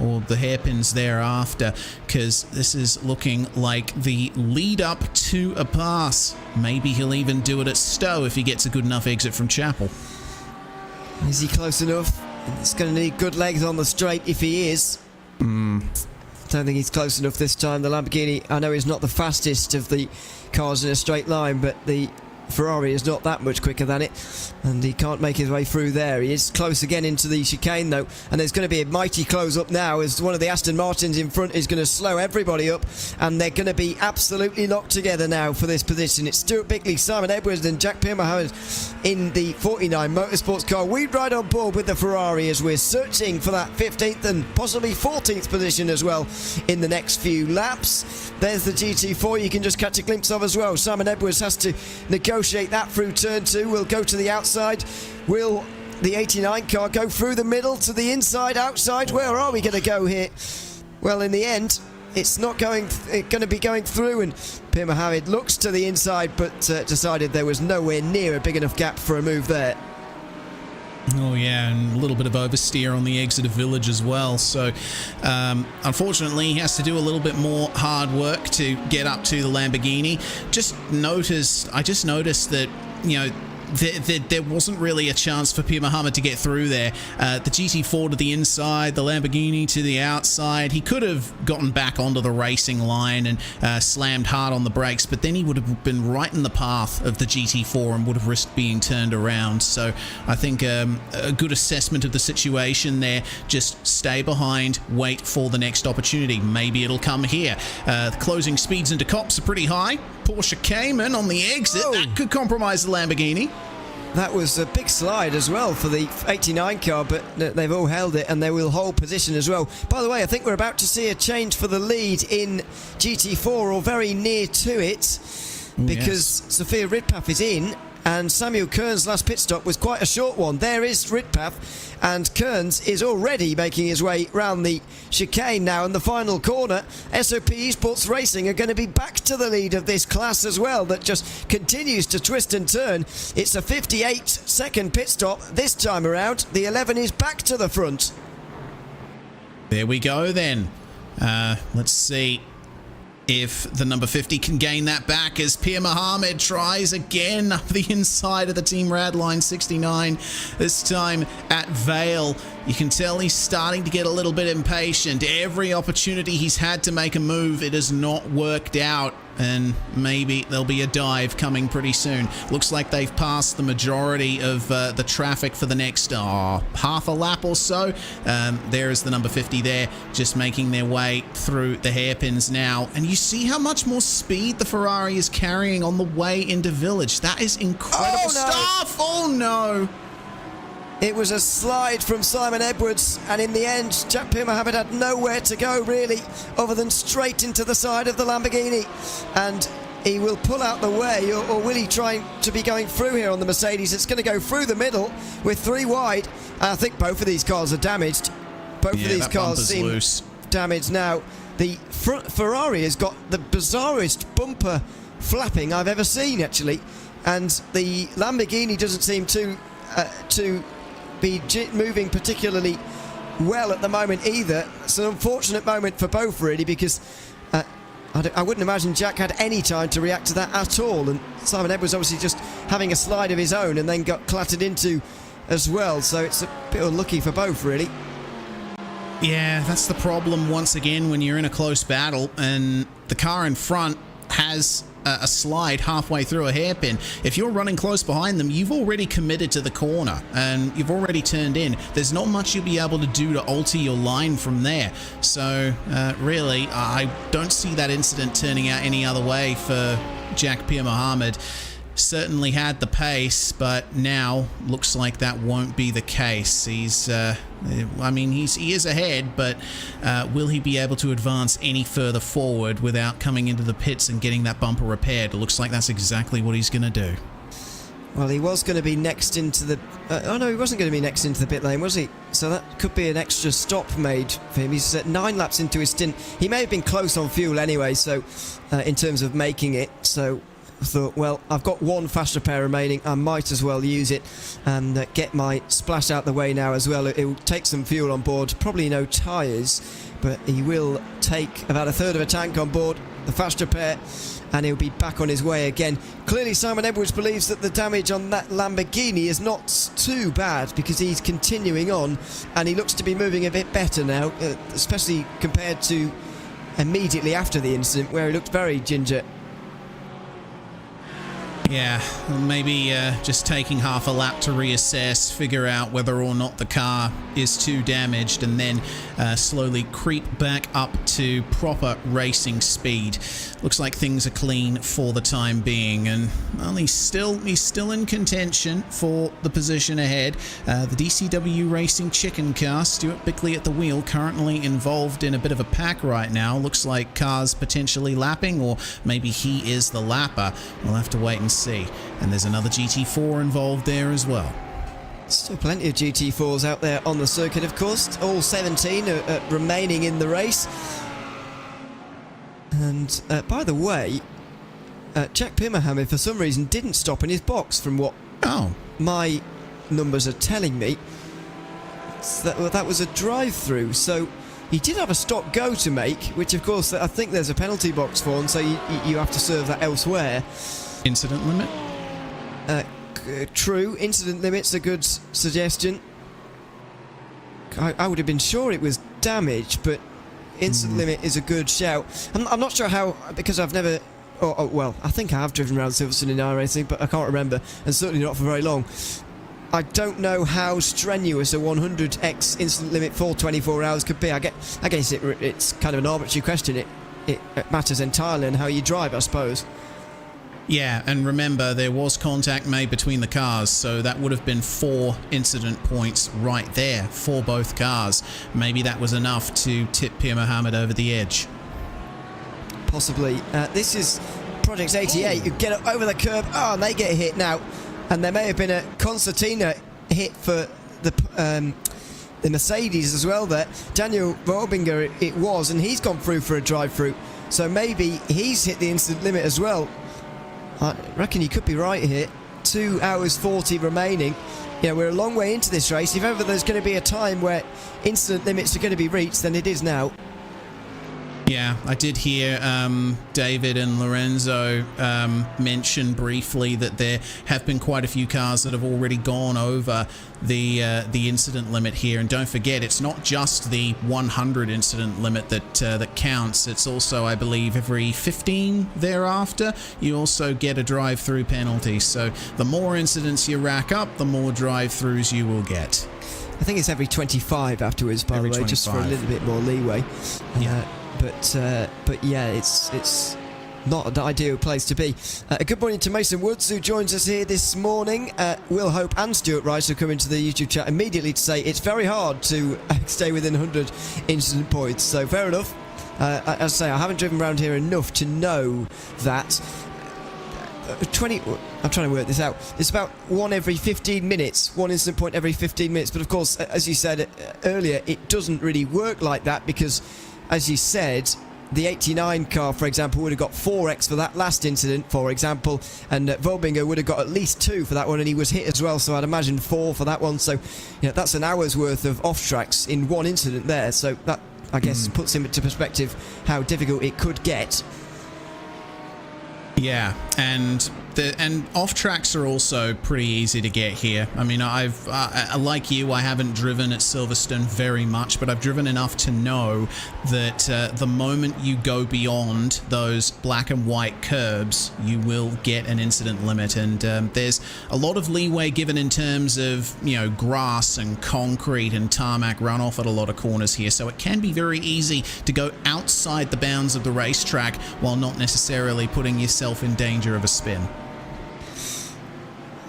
or the hairpins thereafter, because this is looking like the lead up to a pass. Maybe he'll even do it at Stowe if he gets a good enough exit from Chapel. Is he close enough? It's going to need good legs on the straight if he is. Don't think he's close enough this time. The Lamborghini, I know, is not the fastest of the cars in a straight line, but the Ferrari is not that much quicker than it, and he can't make his way through there. He is close again into the chicane though, and there's going to be a mighty close up now as one of the Aston Martins in front is going to slow everybody up, and they're going to be absolutely locked together now for this position. It's Stuart Bickley, Simon Edwards and Jack Pierre Mohammed in the 49 Motorsports car. We ride on board with the Ferrari as we're searching for that 15th and possibly 14th position as well in the next few laps. There's the GT4 you can just catch a glimpse of as well. Simon Edwards has to negotiate that through turn 2. We'll go to the outside. Will the 89 car go through the middle to the inside, outside? Where are we going to go here? Well, in the end, it's not going to be going through, and Pierre Mohammed looks to the inside, but decided there was nowhere near a big enough gap for a move there. Oh yeah, and a little bit of oversteer on the exit of Village as well. So unfortunately he has to do a little bit more hard work to get up to the Lamborghini. I just noticed that, you know, there wasn't really a chance for Pierre Mohammed to get through there. The GT4 to the inside, the Lamborghini to the outside. He could have gotten back onto the racing line and slammed hard on the brakes, but then he would have been right in the path of the GT4 and would have risked being turned around. So I think a good assessment of the situation there. Just stay behind, wait for the next opportunity. Maybe it'll come here. The closing speeds into Cops are pretty high. Porsche Cayman on the exit. Oh. That could compromise the Lamborghini. That was a big slide as well for the 89 car, but they've all held it and they will hold position as well. By the way, I think we're about to see a change for the lead in GT4, or very near to it, because Sophia Ridpath is in, and Samuel Kearns' last pit stop was quite a short one. There is Ridpath, and Kearns is already making his way round the chicane now in the final corner. SOP Esports Racing are going to be back to the lead of this class as well, that just continues to twist and turn. It's a 58-second pit stop this time around. The 11 is back to the front. There we go then. Let's see if the number 50 can gain that back as Pierre Mohammed tries again up the inside of the Team Radline 69, this time at Vale. You can tell he's starting to get a little bit impatient. Every opportunity he's had to make a move, it has not worked out. and maybe there'll be a dive coming pretty soon. Looks like they've passed the majority of the traffic for the next half a lap or so. There is the number 50 there, just making their way through the hairpins now. And you see how much more speed the Ferrari is carrying on the way into Village. That is incredible stuff. Oh no. It was a slide from Simon Edwards, and in the end, Jack Mohammed had nowhere to go, really, other than straight into the side of the Lamborghini. And he will pull out the way, or will he try to be going through here on the Mercedes? It's going to go through the middle with 3 wide. And I think both of these cars are damaged. Both of these cars seem loose. Damaged now. The Ferrari has got the bizarrest bumper flapping I've ever seen, actually. And the Lamborghini doesn't seem to be moving particularly well at the moment either. It's an unfortunate moment for both, really, because I wouldn't imagine Jack had any time to react to that at all, and Simon Edwards obviously just having a slide of his own and then got clattered into as well, so it's a bit unlucky for both, really. Yeah, that's the problem once again when you're in a close battle and the car in front has a slide halfway through a hairpin. If you're running close behind them, you've already committed to the corner and you've already turned in. There's not much you'll be able to do to alter your line from there. So really, I don't see that incident turning out any other way for Jack Mohammed. Certainly had the pace, but now looks like that won't be the case. He's he is ahead, but will he be able to advance any further forward without coming into the pits and getting that bumper repaired? It looks like that's exactly what he's going to do. Well, he was going to be next into the... oh, no, he wasn't going to be next into the pit lane, was he? So that could be an extra stop made for him. He's 9 laps into his stint. He may have been close on fuel anyway, so in terms of making it, so... I thought, well, I've got 1 fast repair remaining, I might as well use it and get my splash out the way now as well. It will take some fuel on board, probably no tyres, but he will take about 1/3 of a tank on board, the fast repair, and he'll be back on his way again. Clearly Simon Edwards believes that the damage on that Lamborghini is not too bad because he's continuing on and he looks to be moving a bit better now, especially compared to immediately after the incident where he looked very ginger. Yeah, maybe just taking half a lap to reassess, figure out whether or not the car is too damaged, and then slowly creep back up to proper racing speed. Looks like things are clean for the time being, and well, he's still in contention for the position ahead. The DCW Racing Chicken car, Stuart Bickley at the wheel, currently involved in a bit of a pack right now. Looks like cars potentially lapping, or maybe he is the lapper. We'll have to wait and see. And there's another GT4 involved there as well. Still plenty of GT4s out there on the circuit, of course. All 17 are remaining in the race. And by the way, Jack Mohammed for some reason didn't stop in his box from what my numbers are telling me. That was a drive-through, so he did have a stop-go to make, which of course I think there's a penalty box for, and so you have to serve that elsewhere. Incident limit? True, incident limit's a good suggestion. I would have been sure it was damage, but incident limit is a good shout. I'm not sure how, because I've never... well, I think I have driven around Silverstone in iRacing, but I can't remember, and certainly not for very long. I don't know how strenuous a 100x incident limit for 24 hours could be. I guess it's kind of an arbitrary question. It matters entirely on how you drive, I suppose. Yeah, and remember, there was contact made between the cars, so that would have been 4 incident points right there for both cars. Maybe that was enough to tip Pierre Mohammed over the edge. Possibly. This is Project 88. You get over the curb. And they get hit now. And there may have been a concertina hit for the Mercedes as well there. Daniel Robinger it was, and he's gone through for a drive-through. So maybe he's hit the incident limit as well. I reckon you could be right here. 2 hours 40 remaining. You know, we're a long way into this race. If ever there's going to be a time where incident limits are going to be reached, then it is now. Yeah, I did hear David and Lorenzo mention briefly that there have been quite a few cars that have already gone over the incident limit here. And don't forget, it's not just the 100 incident limit that counts. It's also, I believe, every 15 thereafter, you also get a drive-through penalty. So the more incidents you rack up, the more drive-throughs you will get. I think it's every 25 afterwards, by the way, just for a little bit more leeway. Yeah. But yeah, it's not an ideal place to be. Good morning to Mason Woods, who joins us here this morning. Will Hope and Stuart Rice have come into the YouTube chat immediately to say it's very hard to stay within 100 incident points. So fair enough. As I say, I haven't driven around here enough to know that 20. I'm trying to work this out. It's about one every 15 minutes, one incident point every 15 minutes. But of course, as you said earlier, it doesn't really work like that because, as you said, the 89 car, for example, would have got 4x for that last incident, for example, and Volbinger would have got at least 2 for that one, and he was hit as well, so I'd imagine 4 for that one. So, that's an hour's worth of off-tracks in one incident there. So that, I guess, puts into perspective how difficult it could get. Yeah, and off tracks are also pretty easy to get here. I mean, I've like you, I haven't driven at Silverstone very much, but I've driven enough to know that the moment you go beyond those black and white curbs, you will get an incident limit, and there's a lot of leeway given in terms of grass and concrete and tarmac runoff at a lot of corners here, so it can be very easy to go outside the bounds of the racetrack while not necessarily putting yourself in danger of a spin.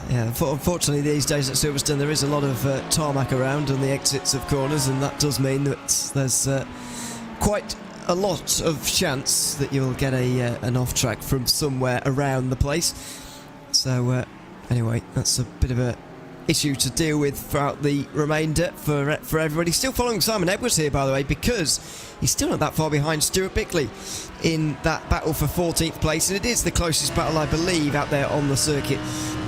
Yeah, unfortunately these days at Silverstone there is a lot of tarmac around on the exits of corners, and that does mean that there's quite a lot of chance that you'll get an off-track from somewhere around the place. So anyway, that's a bit of a issue to deal with throughout the remainder for everybody. Still following Simon Edwards here, by the way, because he's still not that far behind Stuart Bickley in that battle for 14th place, and it is the closest battle, I believe, out there on the circuit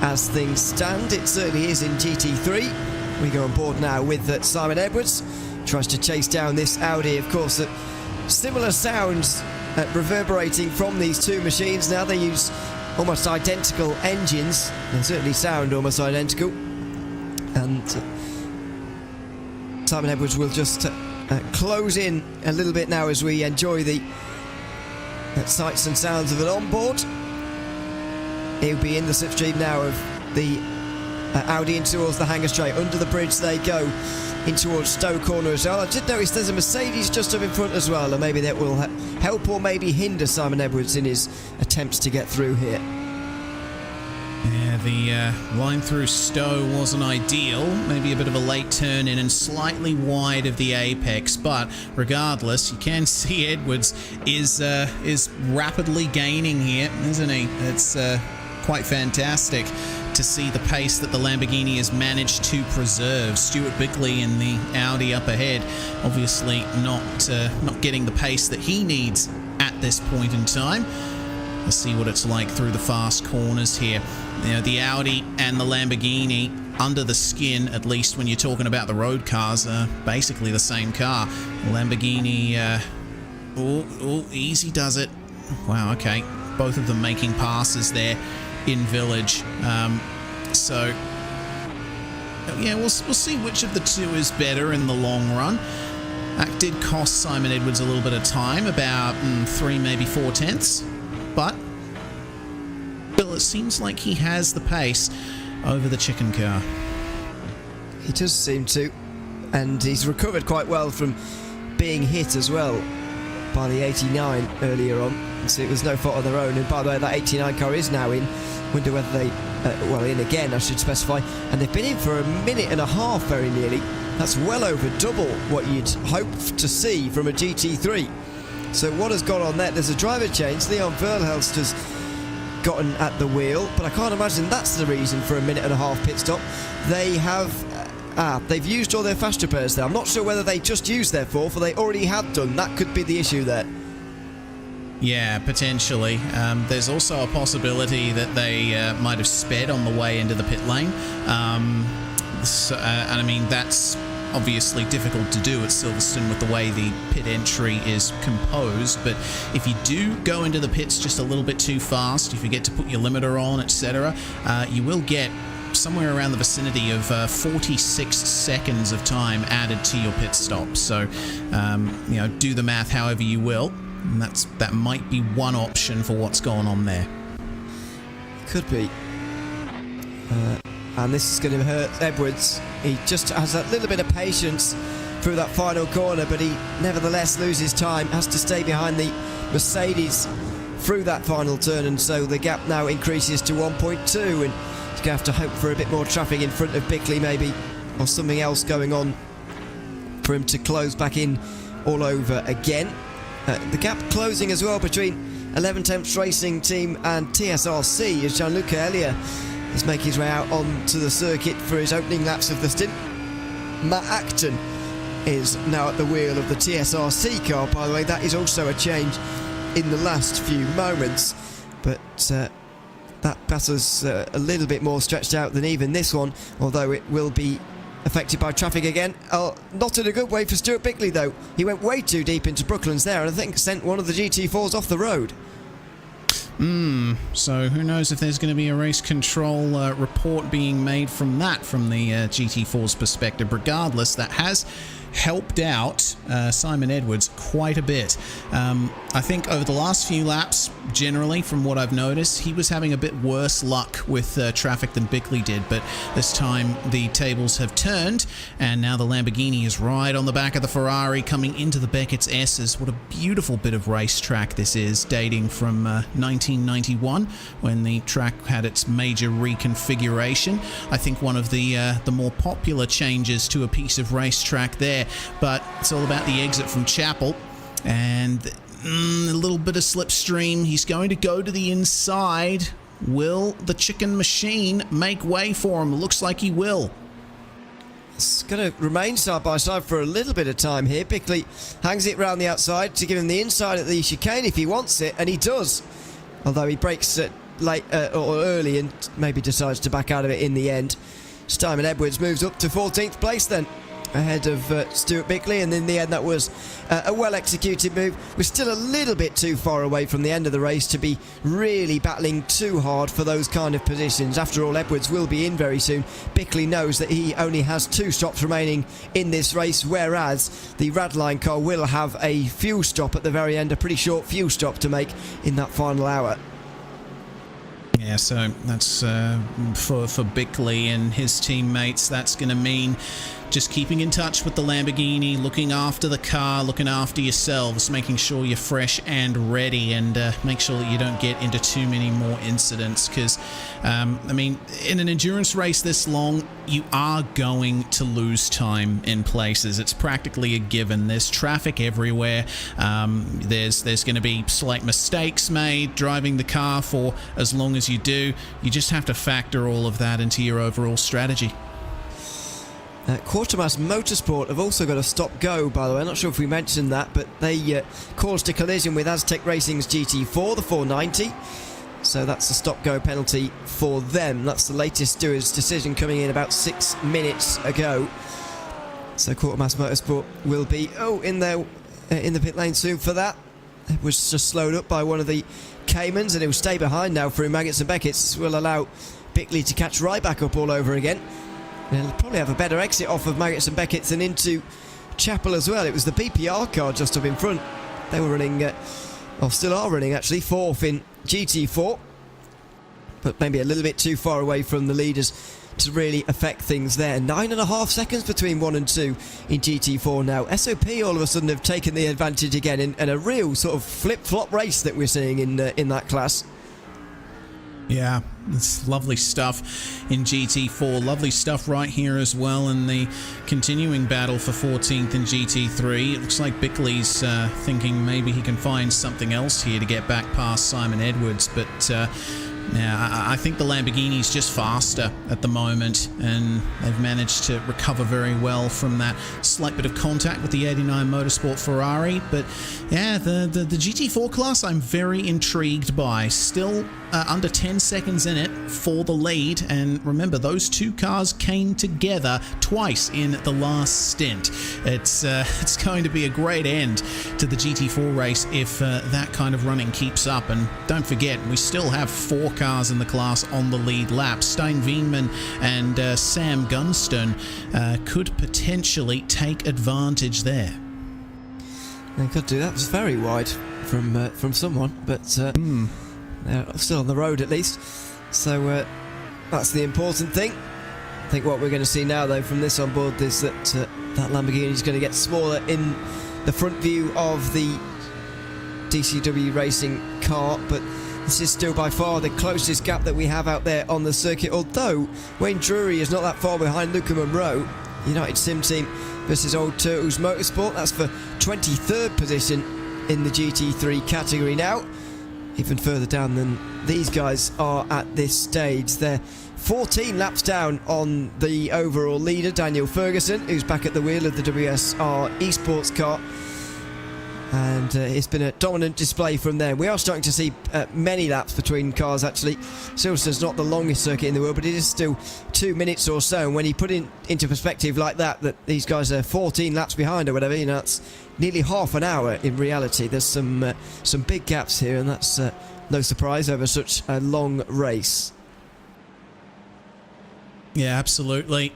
as things stand. It certainly is in GT3. We go on board now with Simon Edwards. Tries to chase down this Audi, of course. Similar sounds reverberating from these two machines. Now they use almost identical engines. They certainly sound almost identical. And Simon Edwards will just close in a little bit now as we enjoy the sights and sounds of an onboard. He'll be in the slipstream now of the Audi in towards the hangar straight. Under the bridge they go in towards Stowe Corner as well. I did notice there's a Mercedes just up in front as well, and maybe that will help or maybe hinder Simon Edwards in his attempts to get through here. Yeah, the line through Stowe wasn't ideal. Maybe a bit of a late turn in and slightly wide of the apex, but regardless, you can see Edwards is rapidly gaining here, isn't he? It's quite fantastic to see the pace that the Lamborghini has managed to preserve. Stuart Bickley in the Audi up ahead, obviously not getting the pace that he needs at this point in time. Let's see what it's like through the fast corners here. The Audi and the Lamborghini, under the skin, at least when you're talking about the road cars, are basically the same car. The Lamborghini, easy does it. Wow, okay. Both of them making passes there in Village. So, yeah, we'll see which of the two is better in the long run. That did cost Simon Edwards a little bit of time, about 3, maybe 4 tenths. But Bill, it seems like he has the pace over the chicken car. He does seem to, and he's recovered quite well from being hit as well by the 89 earlier on, so it was no fault of their own. And by the way, that 89 car is now in. Wonder whether they in again, I should specify, and they've been in for a minute and a half very nearly. That's well over double what you'd hope to see from a GT3. So what has gone on there? There's a driver change. Leon Verhelst has gotten at the wheel, but I can't imagine that's the reason for a minute and a half pit stop. They have they've used all their fast repairs there. I'm not sure whether they just used their fourth or they already had done. That could be the issue there. Yeah, potentially. There's also a possibility that they might have sped on the way into the pit lane. And I mean, that's obviously difficult to do at Silverstone with the way the pit entry is composed, but if you do go into the pits just a little bit too fast, if you get to put your limiter on, etc., you will get somewhere around the vicinity of 46 seconds of time added to your pit stop. So, do the math however you will. And that might be one option for what's going on there. Could be. And this is going to hurt Edwards. He just has a little bit of patience through that final corner, but he nevertheless loses time, has to stay behind the Mercedes through that final turn, and so the gap now increases to 1.2, and he's going to have to hope for a bit more traffic in front of Bickley maybe, or something else going on for him to close back in all over again. The gap closing as well between 11 Temps Racing Team and TSRC as Gianluca Elia is making his way out onto the circuit for his opening laps of the stint. Matt Acton is now at the wheel of the TSRC car, by the way. That is also a change in the last few moments, but that battle's a little bit more stretched out than even this one, although it will be affected by traffic again. Not in a good way for Stuart Bickley though. He went way too deep into Brooklands there, and I think sent one of the GT4s off the road. So who knows if there's going to be a race control report being made from the GT4's perspective. Regardless, that has helped out Simon Edwards quite a bit. I think over the last few laps, generally, from what I've noticed, he was having a bit worse luck with traffic than Bickley did, but this time the tables have turned, and now the Lamborghini is right on the back of the Ferrari coming into the Beckett's S's. What a beautiful bit of racetrack this is, dating from 1991, when the track had its major reconfiguration. I think one of the more popular changes to a piece of racetrack there, but it's all about the exit from Chapel, and a little bit of slipstream. He's going to go to the inside. Will the chicken machine make way for him? Looks like he will. It's going to remain side by side for a little bit of time here. Bickley hangs it round the outside to give him the inside at the chicane if he wants it, and he does, although he brakes it late or early and maybe decides to back out of it in the end. Simon Edwards moves up to 14th place then, ahead of Stuart Bickley, and in the end that was a well executed move. We're still a little bit too far away from the end of the race to be really battling too hard for those kind of positions. After all, Edwards will be in very soon. Bickley knows that he only has 2 stops remaining in this race, whereas the Radline car will have a fuel stop at the very end, a pretty short fuel stop to make in that final hour. Yeah, so that's for Bickley and his teammates. That's going to mean just keeping in touch with the Lamborghini, looking after the car, looking after yourselves, making sure you're fresh and ready, and make sure that you don't get into too many more incidents, because, in an endurance race this long, you are going to lose time in places. It's practically a given. There's traffic everywhere. There's going to be slight mistakes made driving the car for as long as you do. You just have to factor all of that into your overall strategy. Quartermass Motorsport have also got a stop-go, by the way. I'm not sure if we mentioned that, but they caused a collision with Aztec Racing's GT4, the 490. So that's a stop-go penalty for them. That's the latest stewards' decision coming in about 6 minutes ago. So Quartermass Motorsport will be in the pit lane soon for that. It was just slowed up by one of the Caymans, and it will stay behind now through Maggots and Beckett's. This will allow Bickley to catch right back up all over again. And he'll probably have a better exit off of Maggots and Beckett's and into Chapel as well. It was the BPR car just up in front. They were running, still are running actually, 4th in GT4, but maybe a little bit too far away from the leaders to really affect things there. 9.5 seconds between 1 and 2 in GT4 now. SOP all of a sudden have taken the advantage again in a real sort of flip-flop race that we're seeing in that class. Yeah, it's lovely stuff in GT4. Lovely stuff right here as well in the continuing battle for 14th in GT3. It looks like Bickley's thinking maybe he can find something else here to get back past Simon Edwards, but I think the Lamborghini's just faster at the moment, and they've managed to recover very well from that slight bit of contact with the 89 Motorsport Ferrari. But yeah, the GT4 class I'm very intrigued by. Still under 10 seconds in it for the lead. And remember, those two cars came together twice in the last stint. It's going to be a great end to the GT4 race if that kind of running keeps up. And don't forget, we still have 4 cars in the class on the lead lap. Stein Wienman and Sam Gunston could potentially take advantage there. They could do. That was very wide from someone, but they're still on the road at least. So that's the important thing. I think what we're going to see now, though, from this on board is that that Lamborghini is going to get smaller in the front view of the DCW Racing car, but this is still by far the closest gap that we have out there on the circuit, although Wayne Drury is not that far behind Luca Monroe. United Sim Team versus Old Turtles Motorsport. That's for 23rd position in the GT3 category now. Even further down than these guys are at this stage. They're 14 laps down on the overall leader, Daniel Ferguson, who's back at the wheel of the WSR Esports car. And it's been a dominant display from there. We are starting to see many laps between cars, actually. Silverstone's not the longest circuit in the world, but it is still 2 minutes or so. And when you put it into perspective like that these guys are 14 laps behind or whatever, it's nearly half an hour in reality. There's some big gaps here, and that's no surprise over such a long race. Yeah, absolutely.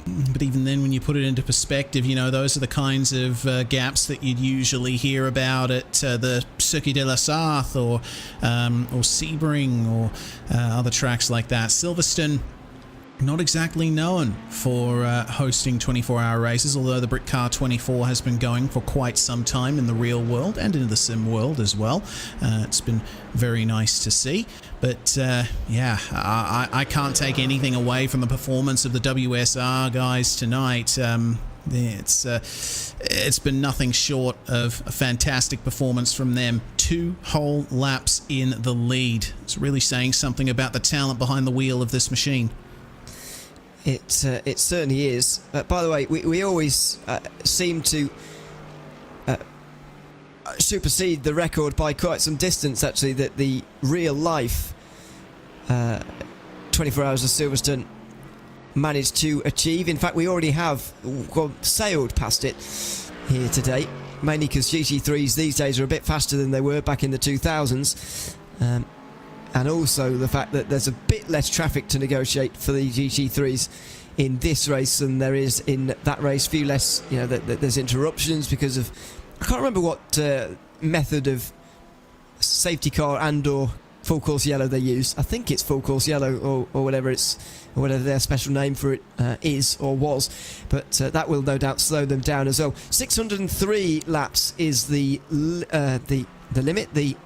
But even then, when you put it into perspective, those are the kinds of gaps that you'd usually hear about at the Circuit de la Sarthe or Sebring or other tracks like that. Silverstone, not exactly known for hosting 24-hour races, although the Britcar 24 has been going for quite some time in the real world and in the sim world as well. It's been very nice to see. But I can't take anything away from the performance of the WSR guys tonight. It's been nothing short of a fantastic performance from them. 2 whole laps in the lead. It's really saying something about the talent behind the wheel of this machine. It certainly is. By the way, we always seem to supersede the record by quite some distance, actually, that the real life 24 Hours of Silverstone managed to achieve. In fact, we already have sailed past it here today, mainly because GT3s these days are a bit faster than they were back in the 2000s. And also the fact that there's a bit less traffic to negotiate for the GT3s in this race than there is in that race. Few less, there's interruptions because of, I can't remember what method of safety car and or full course yellow they use. I think it's full course yellow or whatever their special name for it is or was, but that will no doubt slow them down as well. 603 laps is the limit, the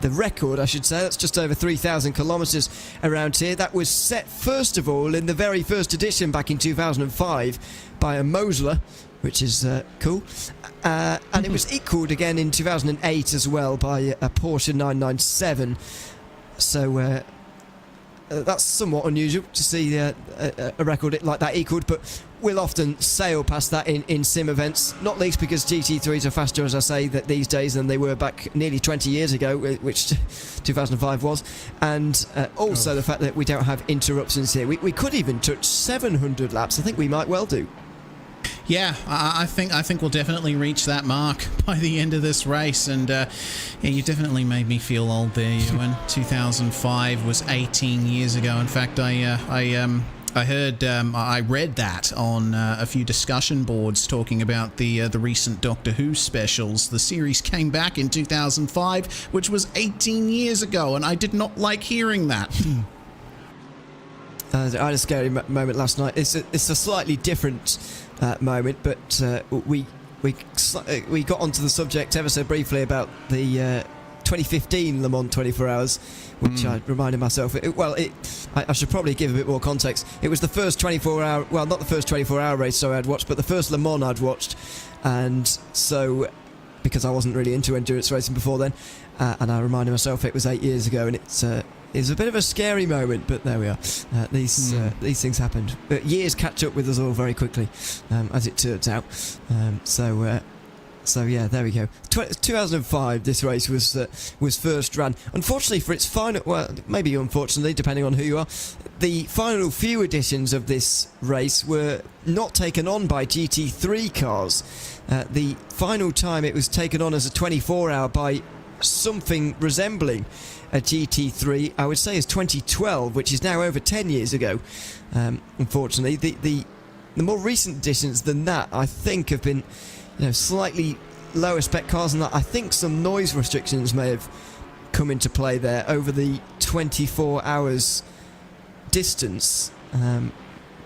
record, I should say. That's just over 3,000 kilometres around here. That was set, first of all, in the very first edition back in 2005 by a Mosler, which is cool. And it was equalled again in 2008 as well by a Porsche 997. So that's somewhat unusual to see a record like that equalled, but we'll often sail past that in sim events, not least because GT3s are faster, as I say, these days than they were back nearly 20 years ago, which 2005 was, and also the fact that we don't have interruptions here. We could even touch 700 laps. I think we might well do. Yeah, I think we'll definitely reach that mark by the end of this race, and you definitely made me feel old there, Ewan. 2005 was 18 years ago. In fact, I read that on a few discussion boards talking about the recent Doctor Who specials. The series came back in 2005, which was 18 years ago, and I did not like hearing that. I had a scary moment last night. It's a slightly different moment, but we got onto the subject ever so briefly about the 2015 Le Mans 24 Hours, which I reminded myself. I should probably give a bit more context. It was the first 24-hour, well, not the first 24-hour race I'd watched, but the first Le Mans I'd watched, and so because I wasn't really into endurance racing before then, and I reminded myself it was 8 years ago, and it's a bit of a scary moment, but there we are. These things happened. But years catch up with us all very quickly, as it turns out. So So yeah, there we go. 2005, this race was first ran. Unfortunately for its final, well, maybe unfortunately, depending on who you are, the final few editions of this race were not taken on by GT3 cars. The final time it was taken on as a 24-hour by something resembling a GT3, I would say, is 2012, which is now over 10 years ago. Unfortunately, the more recent editions than that, I think, have been, slightly lower spec cars, and I think some noise restrictions may have come into play there over the 24 hours distance,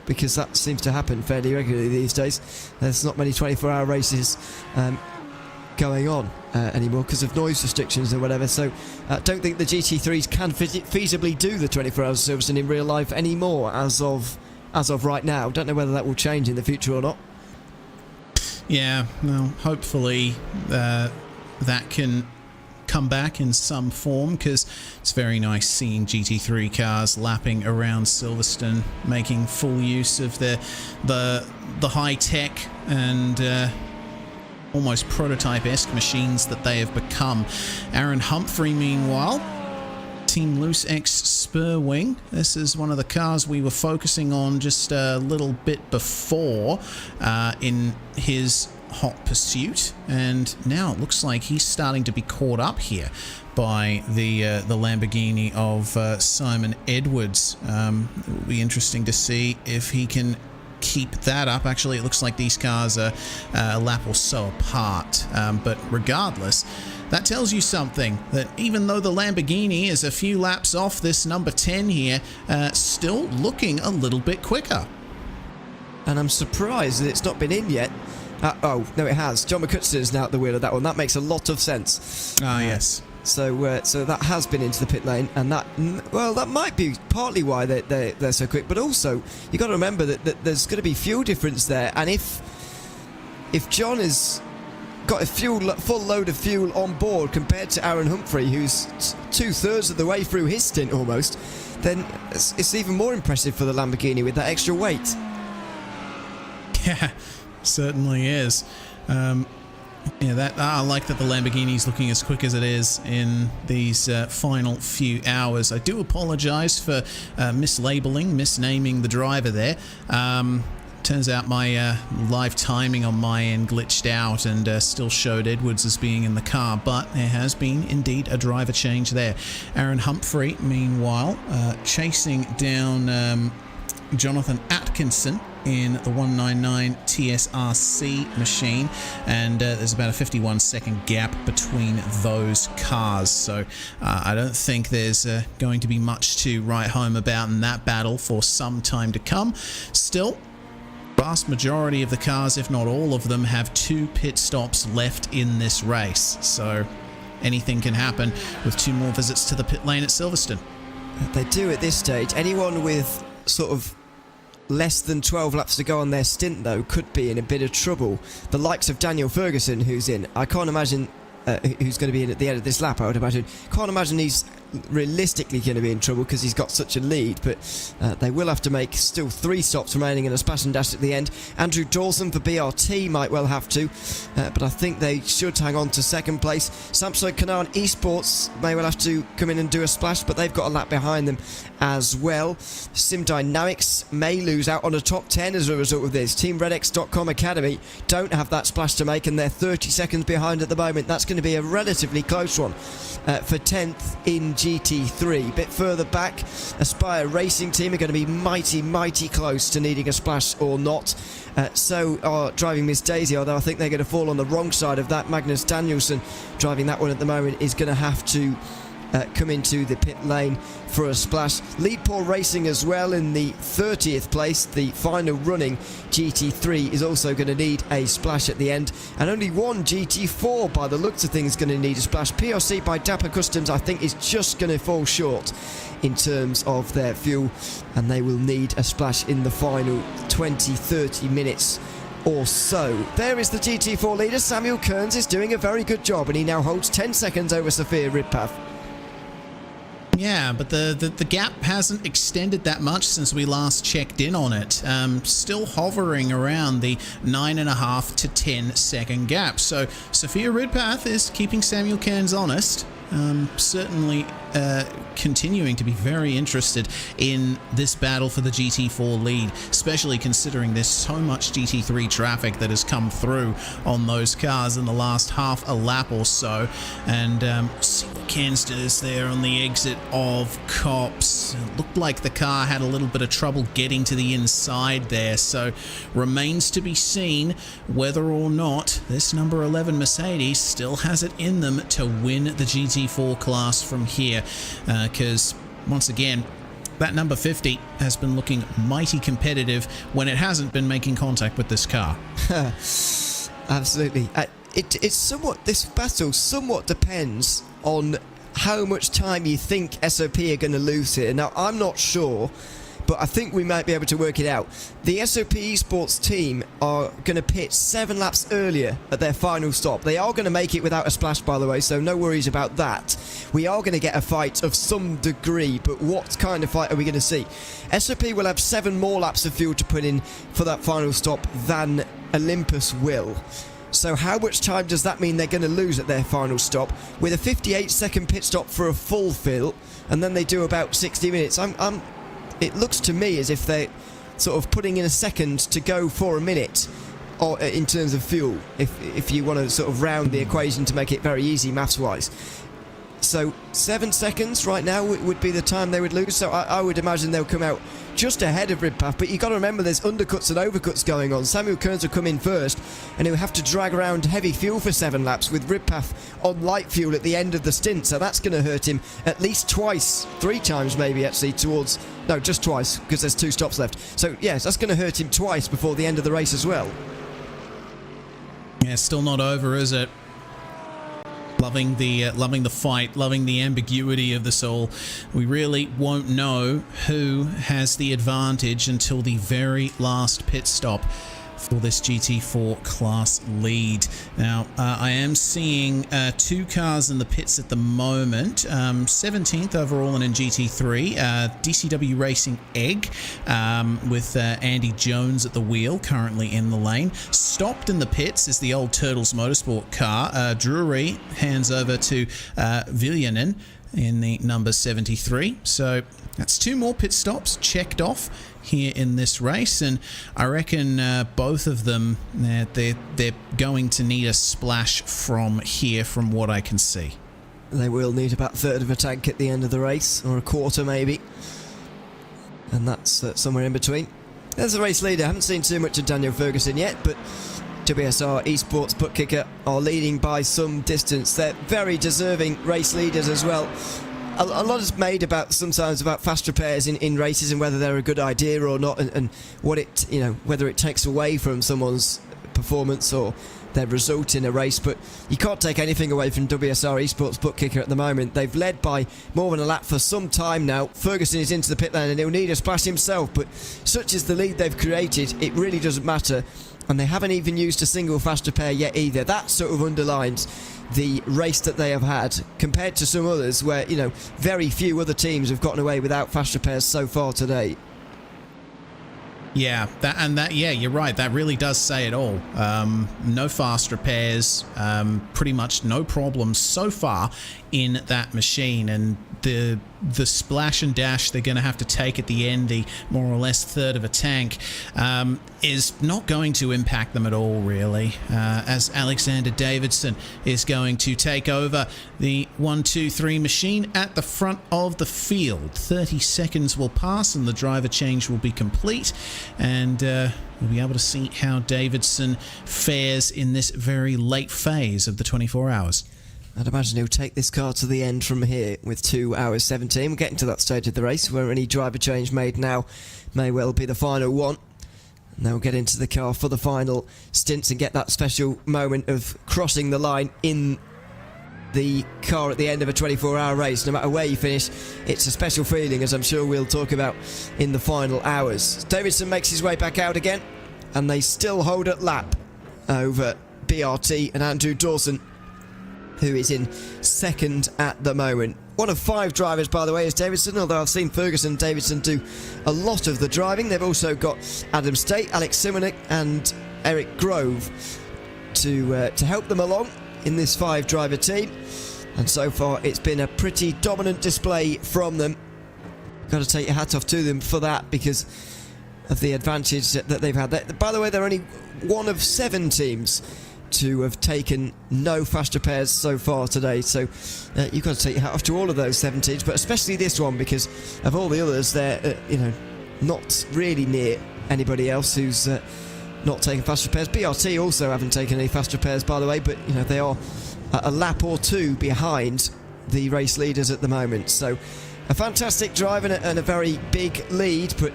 because that seems to happen fairly regularly these days. There's not many 24-hour races going on anymore because of noise restrictions or whatever, so I don't think the GT3s can feasibly do the 24 hours of Silverstone in real life anymore as of right now. Don't know whether that will change in the future or not. Yeah, well, hopefully that can come back in some form, because it's very nice seeing GT3 cars lapping around Silverstone, making full use of the high tech and almost prototype-esque machines that they have become. Aaron Humphrey, meanwhile, Team Loose X Spur Wing. This is one of the cars we were focusing on just a little bit before in his hot pursuit, and now it looks like he's starting to be caught up here by the Lamborghini of Simon Edwards. It will be interesting to see if he can keep that up. Actually, it looks like these cars are a lap or so apart, but regardless, that tells you something, that even though the Lamborghini is a few laps off this number 10 here, still looking a little bit quicker. And I'm surprised that it's not been in yet. Oh, no, it has. John McCutcheon is now at the wheel of that one. That makes a lot of sense. Ah, yes. So that has been into the pit lane, and that might be partly why they're so quick. But also, you've got to remember that there's going to be fuel difference there, and if John has got a full load of fuel on board compared to Aaron Humphrey, who's 2/3 of the way through his stint almost, then it's even more impressive for the Lamborghini with that extra weight. Yeah, certainly is. I like that the Lamborghini's looking as quick as it is in these final few hours. I do apologise for misnaming the driver there. Turns out my live timing on my end glitched out and still showed Edwards as being in the car, but there has been indeed a driver change there. Aaron Humphrey, meanwhile, chasing down Jonathan Atkinson in the 199 TSRC machine, and there's about a 51-second gap between those cars, so I don't think there's going to be much to write home about in that battle for some time to come. Still, vast majority of the cars, if not all of them, have 2 pit stops left in this race, so anything can happen with 2 more visits to the pit lane at Silverstone. They do at this stage. Anyone with sort of less than 12 laps to go on their stint, though, could be in a bit of trouble. The likes of Daniel Ferguson, who's in, I can't imagine who's going to be in at the end of this lap, I would imagine. Can't imagine he's realistically going to be in trouble because he's got such a lead, but they will have to make still 3 stops remaining in a splash and dash at the end. Andrew Dawson for BRT might well have to, but I think they should hang on to second place. Samsung Canaan Esports may well have to come in and do a splash, but they've got a lap behind them as well. Sim Dynamics may lose out on a top 10 as a result of this. Team RedX.com Academy don't have that splash to make, and they're 30 seconds behind at the moment. That's going to be a relatively close one for 10th in GT3. A bit further back, Aspire Racing Team are going to be mighty close to needing a splash or not. So are Driving Miss Daisy, although I think they're going to fall on the wrong side of that. Magnus Danielson, driving that one at the moment, is going to have to come into the pit lane for a splash. Leadpool Racing as well in the 30th place. The final running GT3 is also going to need a splash at the end, and only one GT4 by the looks of things going to need a splash. PRC by Dapper Customs I think is just going to fall short in terms of their fuel, and they will need a splash in the final 20-30 minutes or so. There is the GT4 leader. Samuel Kearns is doing a very good job, and he now holds 10 seconds over Sophia Ridpath. Yeah, but the gap hasn't extended that much since we last checked in on it. Still hovering around the 9.5 to 10 second gap. So Sophia Ridpath is keeping Samuel Cairns honest. Certainly continuing to be very interested in this battle for the GT4 lead, especially considering there's so much GT3 traffic that has come through on those cars in the last half a lap or so. And Cairns is there on the exit of Copse. It looked like the car had a little bit of trouble getting to the inside there, so remains to be seen whether or not this number 11 Mercedes still has it in them to win the GT4 class from here, because once again that number 50 has been looking mighty competitive when it hasn't been making contact with this car. Absolutely. It's somewhat, this battle somewhat depends on how much time you think SOP are going to lose here. Now, I'm not sure, but I think we might be able to work it out. The SOP Esports team are going to pit 7 laps earlier at their final stop. They are going to make it without a splash, by the way, so no worries about that. We are going to get a fight of some degree, but what kind of fight are we going to see? SOP will have 7 more laps of fuel to put in for that final stop than Olympus will. So how much time does that mean they're going to lose at their final stop? With a 58-second pit stop for a full fill, and then they do about 60 minutes. It looks to me as if they're sort of putting in a second to go for a minute, or in terms of fuel, if you want to sort of round the equation to make it very easy maths-wise. So 7 seconds right now would be the time they would lose. So I would imagine they'll come out just ahead of Ridpath. But you've got to remember there's undercuts and overcuts going on. Samuel Cairns will come in first, and he'll have to drag around heavy fuel for 7 laps with Ridpath on light fuel at the end of the stint. So that's going to hurt him at least twice, 3 times maybe actually towards... No, just twice, because there's 2 stops left. So yes, that's going to hurt him twice before the end of the race as well. Yeah, still not over, is it? Loving the fight, loving the ambiguity of this all. We really won't know who has the advantage until the very last pit stop for this GT4 class lead. Now, I am seeing 2 cars in the pits at the moment. 17th overall and in GT3, DCW Racing Egg with Andy Jones at the wheel, currently in the lane. Stopped in the pits is the old Turtles Motorsport car. Drury hands over to Viljanen in the number 73. So that's 2 more pit stops checked off here in this race, and I reckon both of them, they're going to need a splash from here, from what I can see. They will need about a third of a tank at the end of the race, or a quarter maybe, and that's somewhere in between. There's the race leader. I haven't seen too much of Daniel Ferguson yet, but WSR Esports ButtKicker are leading by some distance. They're very deserving race leaders as well. A lot is made sometimes about fast repairs in races and whether they're a good idea or not, and what it, whether it takes away from someone's performance or their result in a race. But you can't take anything away from WSR Esports ButtKicker at the moment. They've led by more than a lap for some time now. Ferguson is into the pit lane and he'll need a splash himself, but such is the lead they've created, it really doesn't matter. And they haven't even used a single fast repair yet either. That sort of underlines the race that they have had compared to some others where, very few other teams have gotten away without fast repairs so far today. Yeah, you're right. That really does say it all. No fast repairs, pretty much no problems so far in that machine, and the splash and dash they're going to have to take at the end, the more or less third of a tank, is not going to impact them at all, really, as Alexander Davidson is going to take over the 1-2-3 machine at the front of the field. 30 seconds will pass and the driver change will be complete, and we'll be able to see how Davidson fares in this very late phase of the 24 hours. I'd imagine he'll take this car to the end from here with 2 hours 17. We're getting to that stage of the race where any driver change made now may well be the final one. And they'll get into the car for the final stints and get that special moment of crossing the line in the car at the end of a 24-hour race. No matter where you finish, it's a special feeling, as I'm sure we'll talk about in the final hours. Davidson makes his way back out again, and they still hold at lap over BRT and Andrew Dawson, who is in second at the moment. One of 5 drivers, by the way, is Davidson, although I've seen Ferguson and Davidson do a lot of the driving. They've also got Adam State, Alex Simonek and Eric Grove to help them along in this 5-driver team. And so far, it's been a pretty dominant display from them. Got to take your hat off to them for that because of the advantage that they've had. By the way, they're only one of 7 teams to have taken no fast repairs so far today, so you've got to take your hat off to all of those 7 teams, but especially this one because of all the others. They're not really near anybody else who's not taking fast repairs. BRT also haven't taken any fast repairs, by the way, but they are a lap or 2 behind the race leaders at the moment. So a fantastic drive and a very big lead, but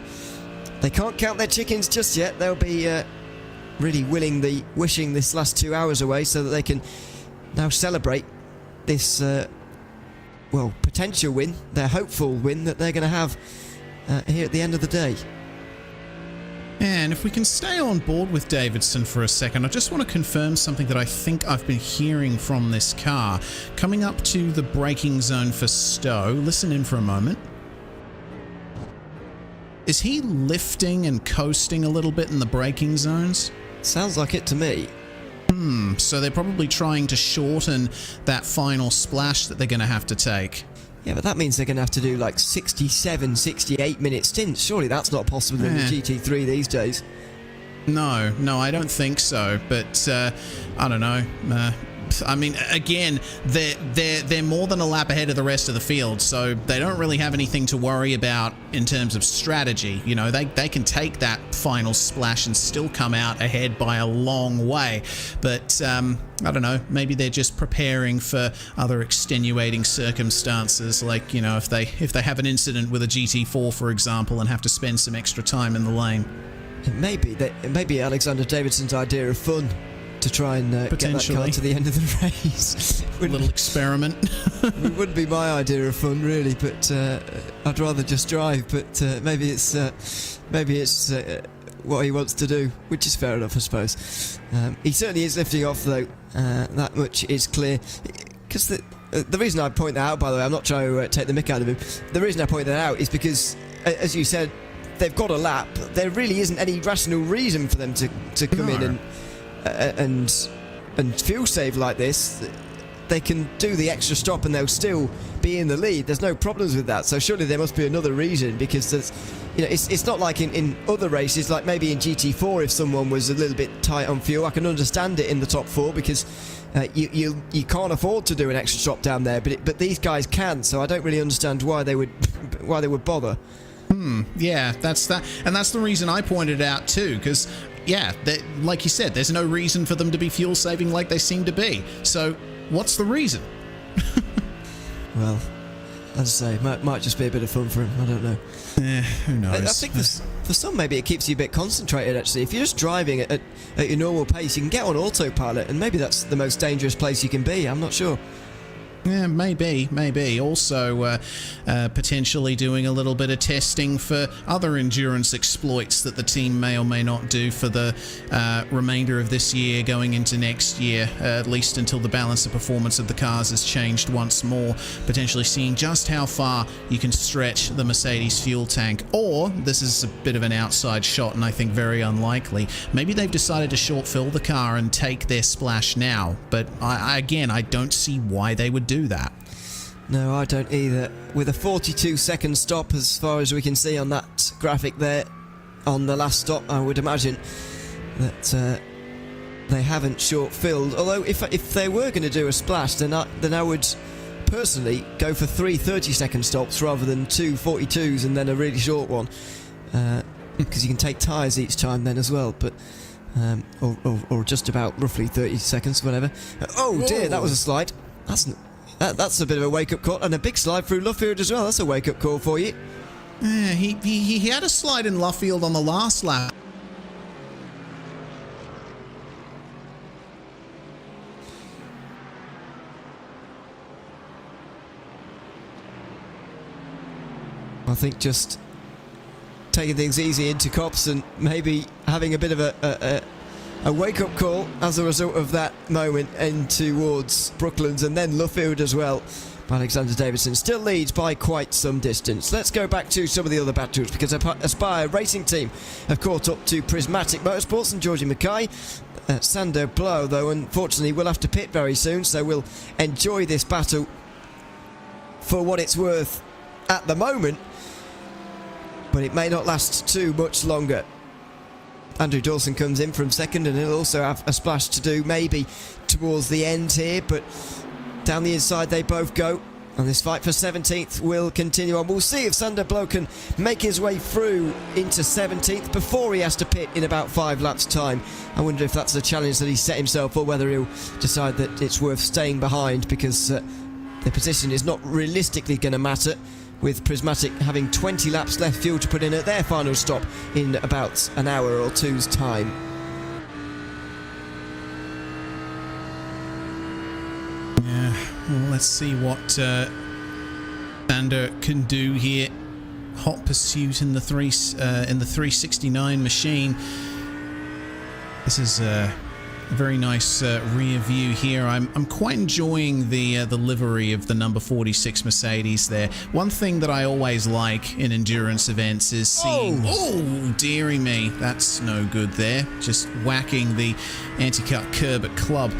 they can't count their chickens just yet. They'll be really wishing this last 2 hours away so that they can now celebrate this potential win, their hopeful win that they're going to have here at the end of the day. And if we can stay on board with Davidson for a second, I just want to confirm something that I think I've been hearing from this car. Coming up to the braking zone for Stowe, listen in for a moment. Is he lifting and coasting a little bit in the braking zones? Sounds like it to me. So they're probably trying to shorten that final splash that they're going to have to take. Yeah, but that means they're going to have to do like 67, 68-minute stints. Surely that's not possible in the GT3 these days. No, I don't think so. But I don't know. I mean, again, they're more than a lap ahead of the rest of the field, so they don't really have anything to worry about in terms of strategy. They can take that final splash and still come out ahead by a long way. But I don't know, maybe they're just preparing for other extenuating circumstances, like if they have an incident with a GT4, for example, and have to spend some extra time in the lane. It may be Alexander Davidson's idea of fun to try and get that car to the end of the race. A little experiment. It wouldn't be my idea of fun, really, but I'd rather just drive. But maybe it's what he wants to do, which is fair enough, I suppose. He certainly is lifting off, though. That much is clear. Because the reason I point that out, by the way, I'm not trying to take the mick out of him. The reason I point that out is because, as you said, they've got a lap. There really isn't any rational reason for them to come in and fuel save like this. They can do the extra stop and they'll still be in the lead. There's no problems with that. So surely there must be another reason, because there's, it's not like in other races, like maybe in GT4, if someone was a little bit tight on fuel, I can understand it in the top 4 because you can't afford to do an extra stop down there. But these guys can, so I don't really understand why they would bother. Yeah, that's that, and that's the reason I pointed out too, because like you said, there's no reason for them to be fuel saving like they seem to be. So what's the reason? Well, as I say, might just be a bit of fun for him. I don't know. Who knows? I think for some, maybe it keeps you a bit concentrated, actually. If you're just driving at your normal pace, you can get on autopilot, and maybe that's the most dangerous place you can be. I'm not sure. Yeah, maybe. Also, potentially doing a little bit of testing for other endurance exploits that the team may or may not do for the remainder of this year, going into next year, at least until the balance of performance of the cars has changed once more. Potentially seeing just how far you can stretch the Mercedes fuel tank. Or, this is a bit of an outside shot and I think very unlikely, maybe they've decided to short fill the car and take their splash now. But I don't see why they would do that. No, I don't either. With a 42-second stop, as far as we can see on that graphic there, on the last stop, I would imagine that they haven't short-filled. Although, if they were going to do a splash, then I would personally go for 3 30-second stops rather than 2 42s and then a really short one, because you can take tyres each time then as well. But or just about roughly 30 seconds, whatever. Oh dear, that was a slide. That's a bit of a wake-up call, and a big slide through Luffield as well. That's a wake-up call for you. Yeah, he had a slide in Luffield on the last lap. I think just taking things easy into Cops and maybe having a bit of a a wake-up call as a result of that moment and towards Brooklands and then Luffield as well. Alexander Davidson still leads by quite some distance. Let's go back to some of the other battles, because Aspire Racing Team have caught up to Prismatic Motorsports and Georgie Mackay. Sander Blow, though, unfortunately will have to pit very soon, so we'll enjoy this battle for what it's worth at the moment, but it may not last too much longer. Andrew Dawson comes in from second, and he'll also have a splash to do maybe towards the end here, but down the inside they both go, and this fight for 17th will continue on. We'll see if Sander Blow can make his way through into 17th before he has to pit in about 5 laps time. I wonder if that's a challenge that he set himself, or whether he'll decide that it's worth staying behind, because the position is not realistically going to matter, with Prismatic having 20 laps left fuel to put in at their final stop in about an hour or two's time. Yeah, well, let's see what Sander can do here. Hot pursuit in the 369 machine. This is a very nice rear view here. I'm quite enjoying the livery of the number 46 Mercedes there. One thing that I always like in endurance events is seeing... Oh, dearie me. That's no good there. Just whacking the anti-cut curb at club.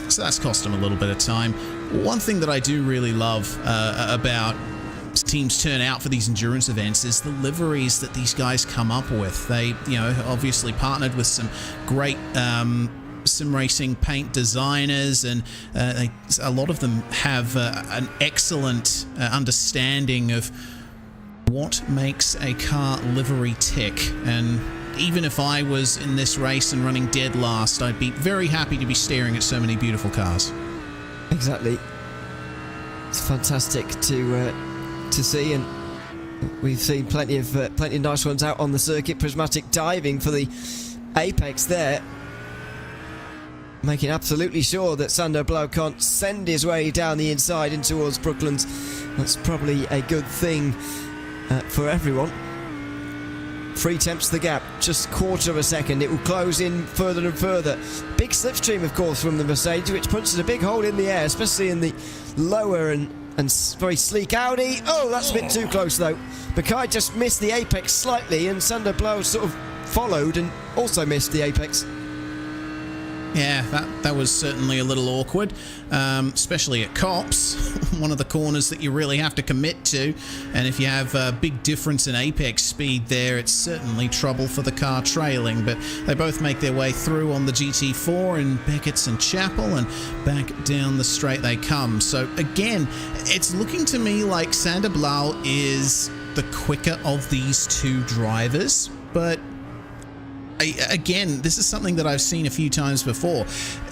So that's cost him a little bit of time. One thing that I do really love about teams turn out for these endurance events is the liveries that these guys come up with. They, obviously partnered with some great sim racing paint designers, and a lot of them have an excellent understanding of what makes a car livery tick. And even if I was in this race and running dead last, I'd be very happy to be staring at so many beautiful cars. Exactly. It's fantastic to see, and we've seen plenty of nice ones out on the circuit. Prismatic diving for the apex there, making absolutely sure that Sander Blow can't send his way down the inside and towards Brooklands. That's probably a good thing for everyone. 3/10 the gap, just quarter of a second. It will close in further and further. Big slipstream, of course, from the Mercedes, which punches a big hole in the air, especially in the lower and very sleek Audi. Oh, that's a bit too close, though. Mackay just missed the apex slightly, and Sander Blow sort of followed and also missed the apex. Yeah, that was certainly a little awkward, especially at Cops, one of the corners that you really have to commit to. And if you have a big difference in apex speed there, it's certainly trouble for the car trailing. But they both make their way through on the GT4 in Beckett's and Chapel, and back down the straight they come. So again, it's looking to me like Sander Blow is the quicker of these two drivers, but again, this is something that I've seen a few times before.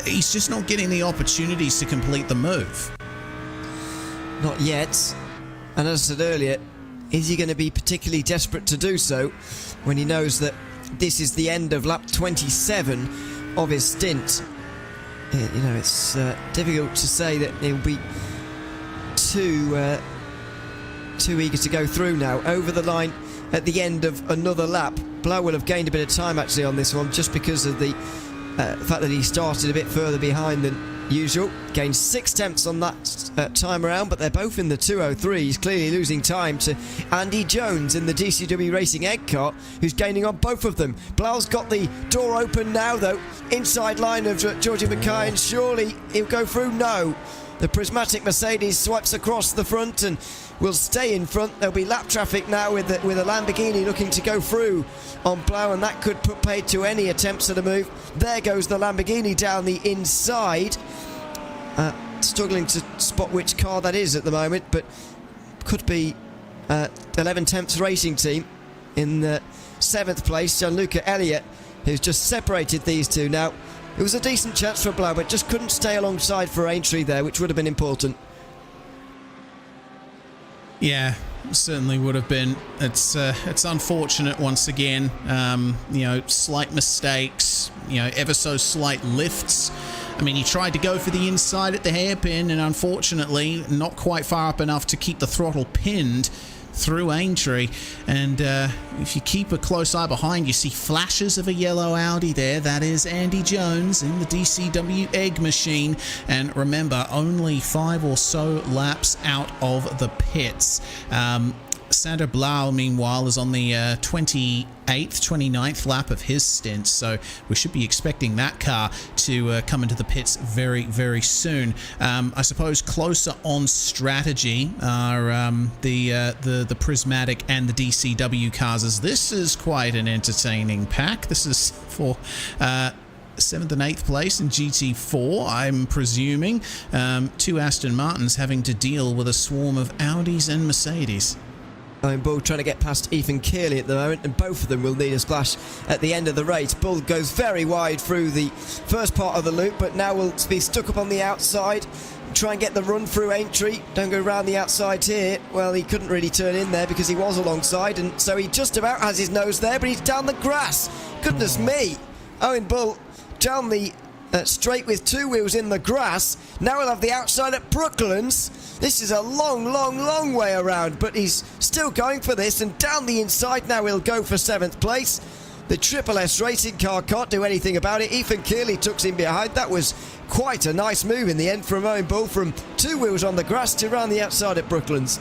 He's just not getting the opportunities to complete the move. Not yet. And as I said earlier, is he going to be particularly desperate to do so when he knows that this is the end of lap 27 of his stint? It's difficult to say that he'll be too eager to go through now. Over the line at the end of another lap. Blow will have gained a bit of time actually on this one, just because of the fact that he started a bit further behind than usual. Gained 6/10 on that time around, but they're both in the 203. He's clearly losing time to Andy Jones in the DCW Racing Egg Car, who's gaining on both of them. Blow's got the door open now, though. Inside line of Georgie Mackay, and surely he'll go through. No. The Prismatic Mercedes swipes across the front and will stay in front. There'll be lap traffic now with a Lamborghini looking to go through on Blow, and that could put paid to any attempts at a move. There goes the Lamborghini down the inside. Struggling to spot which car that is at the moment, but could be 11/10 Racing Team in the 7th place. Gianluca Elliott, who's just separated these two now. It was a decent chance for Blow, but just couldn't stay alongside for Aintree there, which would have been important. Yeah, certainly would have been. It's unfortunate once again. Slight mistakes. Ever so slight lifts. I mean, he tried to go for the inside at the hairpin, and unfortunately, not quite far up enough to keep the throttle pinned. through Aintree, and if you keep a close eye behind, you see flashes of a yellow Audi there. That is Andy Jones in the DCW egg machine, and remember, only 5 or so laps out of the pits. Sander Blau, meanwhile, is on the 28th, 29th lap of his stint, so we should be expecting that car to come into the pits very, very soon. I suppose closer on strategy are the Prismatic and the DCW cars, as this is quite an entertaining pack. This is for 7th and 8th place in GT4, I'm presuming. 2 Aston Martins having to deal with a swarm of Audis and Mercedes. Owen Bull trying to get past Ethan Kearley at the moment, and both of them will need a splash at the end of the race. Bull goes very wide through the first part of the loop, but now will be stuck up on the outside. Try and get the run through Aintree. Don't go round the outside here. Well, he couldn't really turn in there because he was alongside, and so he just about has his nose there, but he's down the grass. Goodness me. Owen Bull down the straight with 2 wheels in the grass. Now he'll have the outside at Brooklands. This is a long way around, but he's still going for this, and down the inside now he'll go for 7th place. The Triple S racing car can't do anything about it. Ethan Kearley tucks in behind. That was quite a nice move in the end from Owen Bull, from 2 wheels on the grass to round the outside at Brooklands.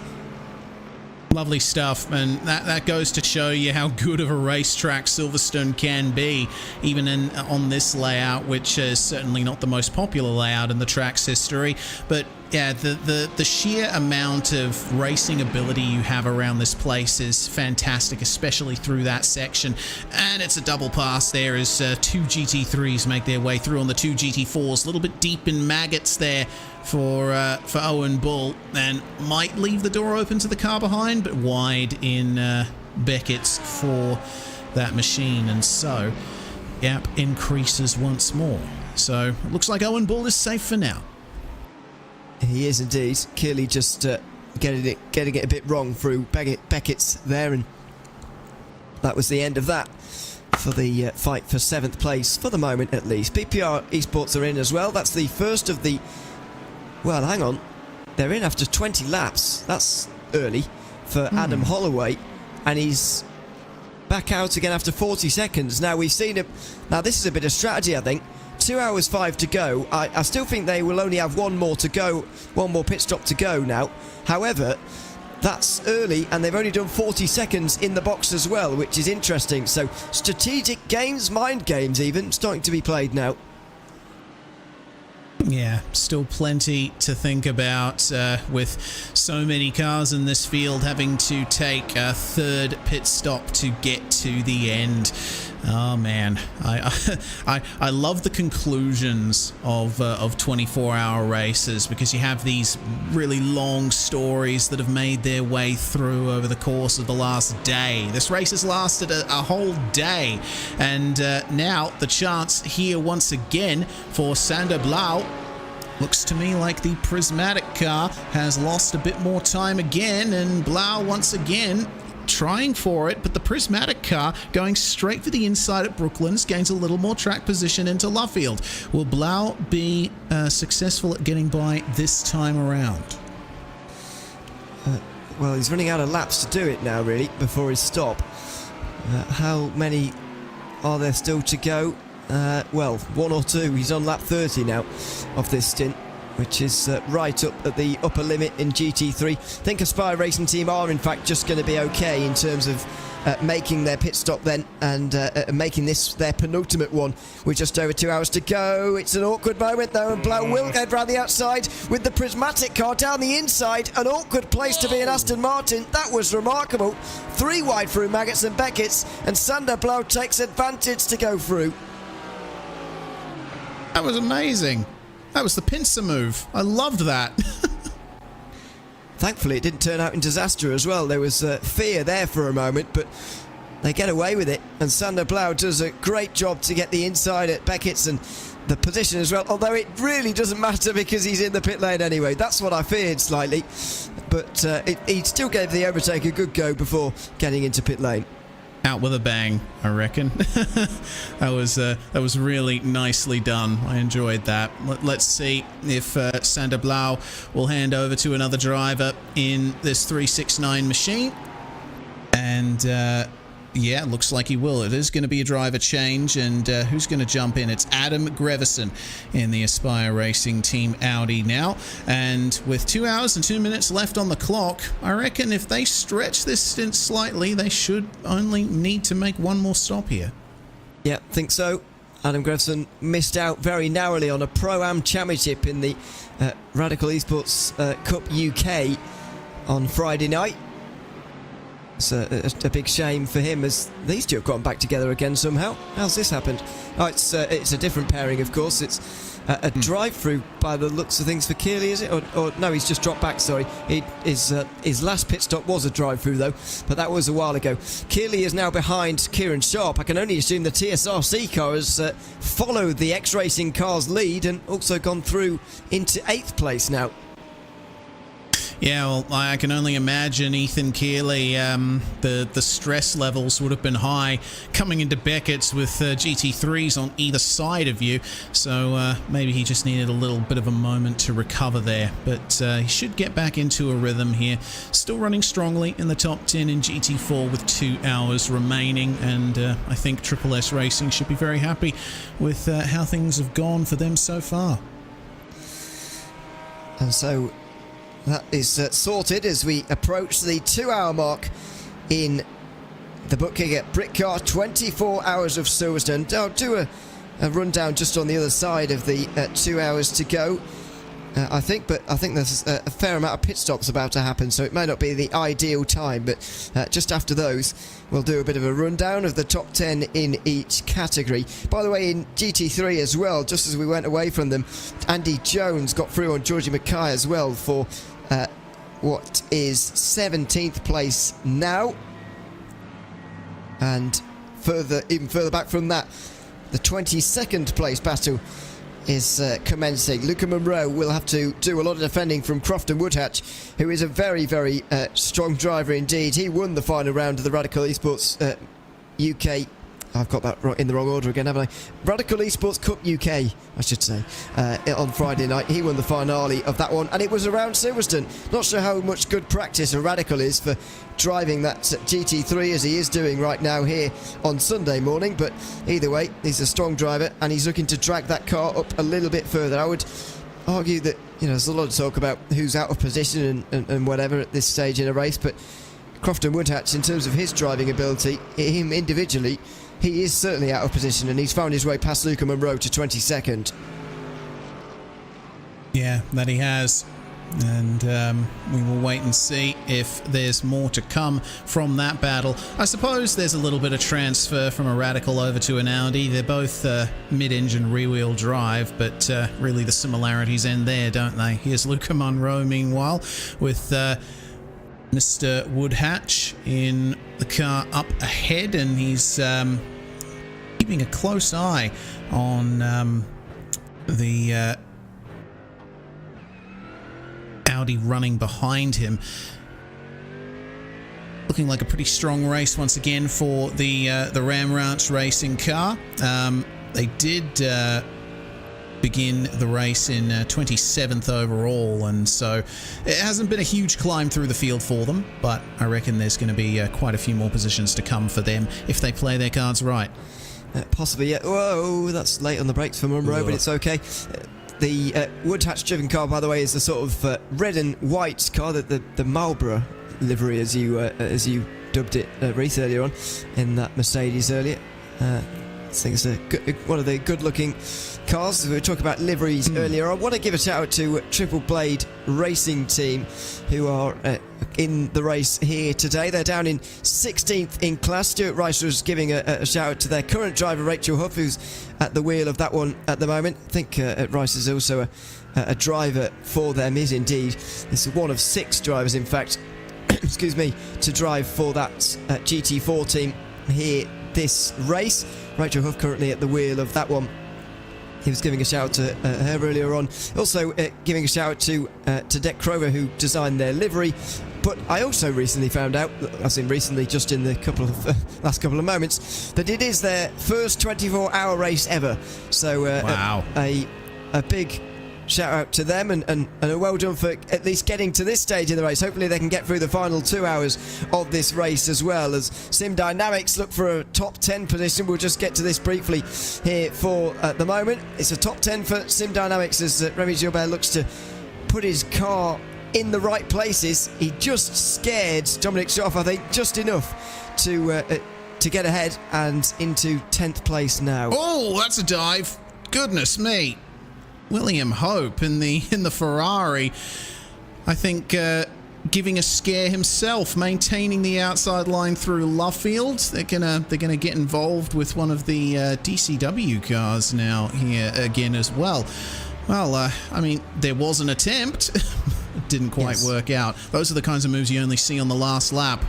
Lovely stuff, and that goes to show you how good of a racetrack Silverstone can be, even on this layout, which is certainly not the most popular layout in the track's history. But yeah, the sheer amount of racing ability you have around this place is fantastic, especially through that section. And it's a double pass there as 2 GT3s make their way through on the 2 GT4s. A little bit deep in maggots there for Owen Bull, and might leave the door open to the car behind, but wide in Beckett's for that machine, and so gap increases once more. So it looks like Owen Bull is safe for now. He is indeed. Kearley just getting it a bit wrong through Beckett's there, and that was the end of that for the fight for 7th place, for the moment at least. BPR Esports are in as well. That's the first of the... Well, hang on. They're in after 20 laps. That's early for Adam Holloway, and he's back out again after 40 seconds. Now, we've seen him... Now, this is a bit of strategy, I think. 2 hours 5 to go. I still think they will only have one more to go, one more pit stop to go now. However, that's early, and they've only done 40 seconds in the box as well, which is interesting. So strategic games, mind games even, starting to be played now. Yeah, still plenty to think about with so many cars in this field having to take a 3rd pit stop to get to the end. Oh man, I love the conclusions of 24-hour races, because you have these really long stories that have made their way through over the course of the last day. This race has lasted a whole day, and now the chance here once again for Sander Blau. Looks to me like the Prismatic car has lost a bit more time again, and Blau once again trying for it, but the Prismatic car going straight for the inside at Brooklands, gains a little more track position into Luffield. Will Blau be successful at getting by this time around? Well, he's running out of laps to do it now, really, before his stop. How many are there still to go? Well, 1 or 2. He's on lap 30 now of this stint, which is right up at the upper limit in GT3. I think Aspire Racing Team are in fact just going to be okay in terms of making their pit stop then, and making this their penultimate one with just over 2 hours to go. It's an awkward moment though, and Blau will go round the outside with the Prismatic car down the inside. An awkward place to be in Aston Martin. That was remarkable. 3 wide through Maggots and Beckett's, and Sander Blau takes advantage to go through. That was amazing. That was the pincer move. I loved that. Thankfully, it didn't turn out in disaster as well. There was fear there for a moment, but they get away with it. And Sander Blau does a great job to get the inside at Beckett's and the position as well. Although it really doesn't matter because he's in the pit lane anyway. That's what I feared slightly. But he still gave the overtake a good go before getting into pit lane. out with a bang, I reckon. that was really nicely done. I enjoyed that. Let's see if Sander Blau will hand over to another driver in this 369 machine. And yeah, looks like he will. It is going to be a driver change, and who's going to jump in? It's Adam Grevison in the Aspire Racing Team Audi now. And with 2 hours and 2 minutes left on the clock, I reckon if they stretch this stint slightly, they should only need to make one more stop here. Yeah, think so. Adam Grevison missed out very narrowly on a Pro-Am Championship in the Radical Esports Cup UK on Friday night. It's a big shame for him, as these two have gotten back together again somehow. How's this happened? Oh, it's a different pairing, of course. It's a drive-through by the looks of things for Kearley, is it? Or no, he's just dropped back, sorry. His last pit stop was a drive-through, though, but that was a while ago. Kearley is now behind Kieran Sharp. I can only assume the TSRC car has followed the X-Racing car's lead and also gone through into 8th place now. Yeah, well, I can only imagine Ethan Kearley, the stress levels would have been high coming into Beckett's with GT3s on either side of you, so maybe he just needed a little bit of a moment to recover there, but he should get back into a rhythm here. Still running strongly in the top 10 in GT4 with 2 hours remaining, and I think Triple S Racing should be very happy with how things have gone for them so far. And so that is sorted as we approach the 2 hour mark in the ButtKicker Britcar 24 hours of Silverstone. I'll do a rundown just on the other side of the 2 hours to go, I think, but I think there's a fair amount of pit stops about to happen, so it may not be the ideal time, but just after those we'll do a bit of a rundown of the top 10 in each category. By the way, in GT3 as well, just as we went away from them, Andy Jones got through on Georgie Mackay as well for what is 17th place now, and even further back from that, the 22nd place battle is commencing. Luca Monroe will have to do a lot of defending from Crofton Woodhatch, who is a very, very strong driver indeed. He won the final round of the Radical Esports UK. I've got that in the wrong order again, haven't I? Radical Esports Cup UK, I should say, on Friday night. He won the finale of that one, and it was around Silverstone. Not sure how much good practice a Radical is for driving that GT3 as he is doing right now here on Sunday morning, but either way, he's a strong driver, and he's looking to drag that car up a little bit further. I would argue that, you know, there's a lot of talk about who's out of position and whatever at this stage in a race, but Crofton Woodhatch, in terms of his driving ability, him individually, he is certainly out of position, and he's found his way past Luca Monroe to 22nd. Yeah, that he has. And we will wait and see if there's more to come from that battle. I suppose there's a little bit of transfer from a Radical over to an Audi. They're both mid-engine rear-wheel drive, but really the similarities end there, don't they? Here's Luca Monroe, meanwhile, with Mr. Woodhatch in the car up ahead, and he's keeping a close eye on the Audi running behind him. Looking like a pretty strong race once again for the Ram Ranch Racing car. They did begin the race in 27th overall, and so it hasn't been a huge climb through the field for them, but I reckon there's going to be quite a few more positions to come for them if they play their cards right. Possibly, yeah. Whoa, that's late on the brakes for Monroe, but it's okay. The Woodhatch driven car, by the way, is the sort of red and white car, the Marlborough livery, as you dubbed it, Reith, earlier on in that Mercedes earlier. I think it's one of the good-looking cars. We were talking about liveries earlier. I want to give a shout out to Triple Blade Racing Team, who are in the race here today. They're down in 16th in class. Stuart Rice was giving a shout out to their current driver, Rachel Huff, who's at the wheel of that one at the moment. I think Rice is also a driver for them, is indeed. This is one of 6 drivers, in fact, excuse me, to drive for that GT4 team here this race. Rachel Huff currently at the wheel of that one he was giving a shout to her earlier on. Also giving a shout to Deck Crover, who designed their livery. But I also recently found out, as in recently, just in the last couple of moments, that it is their first 24-hour race ever. So wow. A big shout out to them, and a well done for at least getting to this stage of the race. Hopefully they can get through the final 2 hours of this race as well, as Sim Dynamics look for a top 10 position. We'll just get to this briefly here for the moment. It's a top 10 for Sim Dynamics as Remy Gilbert looks to put his car in the right places. He just scared Dominic Schaff, I think, just enough to get ahead and into 10th place now. Oh, that's a dive. Goodness me. William Hope in the Ferrari, I think, giving a scare himself, maintaining the outside line through Luffield. They're gonna get involved with one of the DCW cars now here again as well. Well, I mean, there was an attempt. It didn't quite work out. Those are the kinds of moves you only see on the last lap.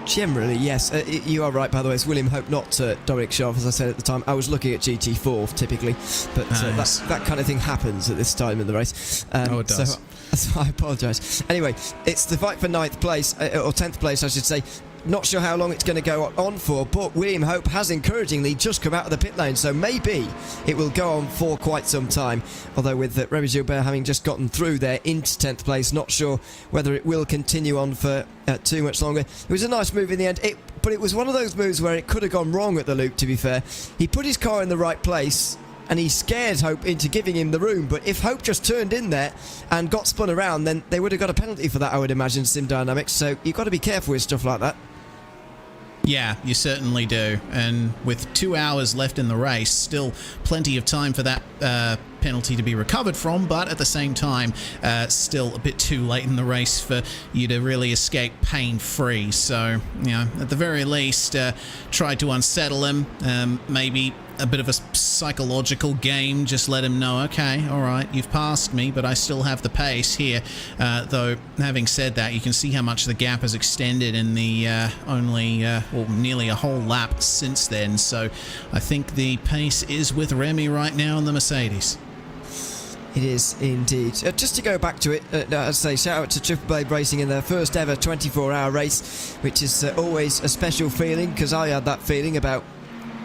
Generally, yes. You are right, by the way. It's William Hope, not Dominic Schaff, as I said at the time. I was looking at GT4, typicically, but that kind of thing happens at this time in the race. It does. So I apologise. Anyway, it's the fight for 9th place, or 10th place, I should say. Not sure how long it's going to go on for, but William Hope has encouragingly just come out of the pit lane, so maybe it will go on for quite some time. Although with Remy Gilbert having just gotten through there into 10th place, not sure whether it will continue on for too much longer. It was a nice move in the end, but it was one of those moves where it could have gone wrong at the loop, to be fair. He put his car in the right place, and he scared Hope into giving him the room. But if Hope just turned in there and got spun around, then they would have got a penalty for that, I would imagine, Sim Dynamics. So you've got to be careful with stuff like that. Yeah, you certainly do. And with 2 hours left in the race, still plenty of time for that penalty to be recovered from, but at the same time, still a bit too late in the race for you to really escape pain-free. So, you know, at the very least, try to unsettle him, maybe a bit of a psychological game, just let him know, okay, all right, you've passed me, but I still have the pace here. Though, having said that, you can see how much the gap has extended in the nearly a whole lap since then. So I think the pace is with Remy right now in the Mercedes. It is indeed. Just to go back to it, as I say, shout out to Triple Blade Racing in their first ever 24-hour race, which is always a special feeling, because I had that feeling about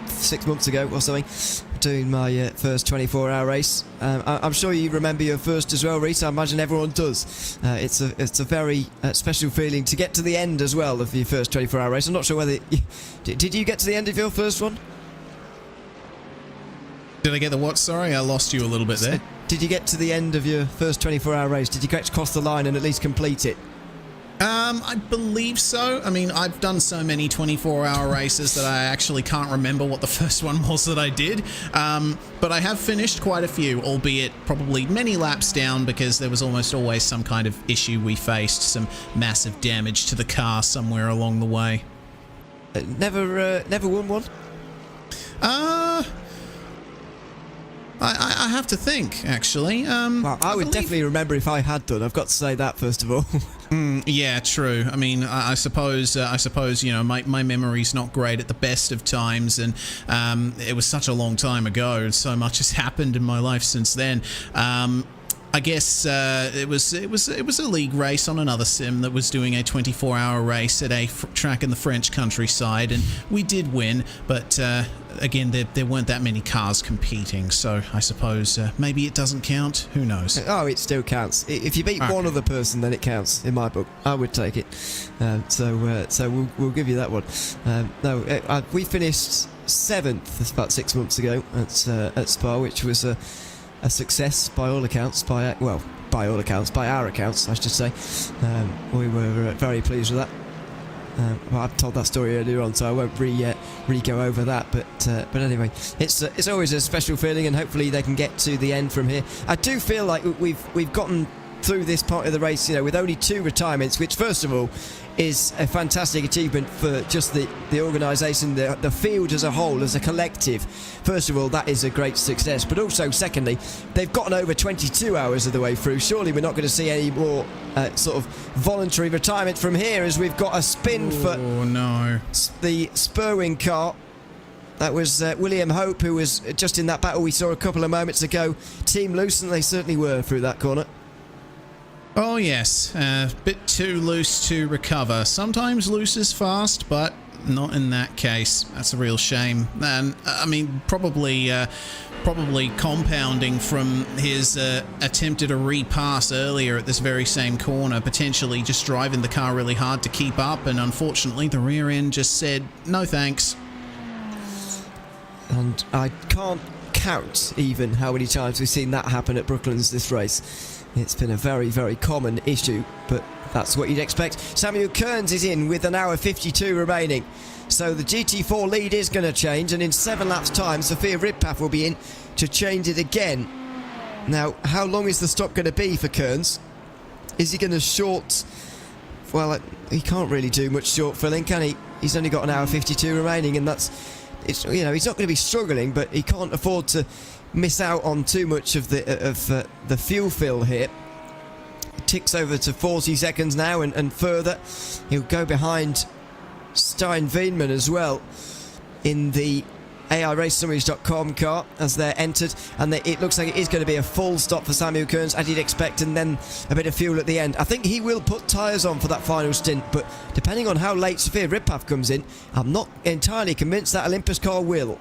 6 months ago or something, doing my first 24-hour race. I'm sure you remember your first as well, Reece. I imagine everyone does. It's a very special feeling to get to the end as well of your first 24-hour race. I'm not sure whether did you get to the end of your first one? Did I get the what? Sorry, I lost you a little bit there. Did you get to the end of your first 24-hour race? Did you get across the line and at least complete it? I believe so. I mean, I've done so many 24-hour races that I actually can't remember what the first one was that I did. But I have finished quite a few, albeit probably many laps down, because there was almost always some kind of issue we faced, some massive damage to the car somewhere along the way. Never won one? I have to think, actually. Well, I would definitely remember if I had done. I've got to say that first of all. Yeah, true. I mean, I suppose you know, my memory's not great at the best of times, and it was such a long time ago, and so much has happened in my life since then. I guess it was a league race on another sim that was doing a 24-hour race at a track in the French countryside, and we did win, but again, there weren't that many cars competing, so I suppose maybe it doesn't count. Who knows? Oh, it still counts. If you beat one other person, then it counts in my book. I would take it. So we'll give you that one. We finished 7th about 6 months ago at Spa, which was a success by all accounts. By our accounts, I should say. We were very pleased with that. Well, I've told that story earlier on, so I won't re-go over that. But anyway, it's always a special feeling, and hopefully they can get to the end from here. I do feel like we've gotten through this part of the race, you know, with only 2 retirements, which first of all is a fantastic achievement for just the organisation, the field as a whole, as a collective. First of all, that is a great success, but also secondly, they've gotten over 22 hours of the way through. Surely we're not going to see any more sort of voluntary retirement from here, as we've got a spin for no. the Spurwing car. That was William Hope, who was just in that battle we saw a couple of moments ago. Team loose, and they certainly were through that corner. Oh yes, a bit too loose to recover. Sometimes loose is fast, but not in that case. That's a real shame. And I mean, probably compounding from his attempt at a repass earlier at this very same corner, potentially just driving the car really hard to keep up, and unfortunately the rear end just said no thanks. And I can't count even how many times we've seen that happen at Brooklands this race. It's been a very, very common issue, but that's what you'd expect. Samuel Kearns is in with an hour 52 remaining. So the GT4 lead is going to change, and in 7 laps' time, Sophia Ridpath will be in to change it again. Now, how long is the stop going to be for Kearns? Is he going to short? Well, he can't really do much short filling, can he? He's only got an hour 52 remaining, and he's not going to be struggling, but he can't afford to miss out on too much of the fuel fill here. It ticks over to 40 seconds now and further. He'll go behind Stein Veenman as well in the AIRaceSummaries.com car as they're entered, and it looks like it is going to be a full stop for Samuel Kearns, as you'd expect, and then a bit of fuel at the end. I think he will put tyres on for that final stint, but depending on how late Sophia Ridpath comes in, I'm not entirely convinced that Olympus car will.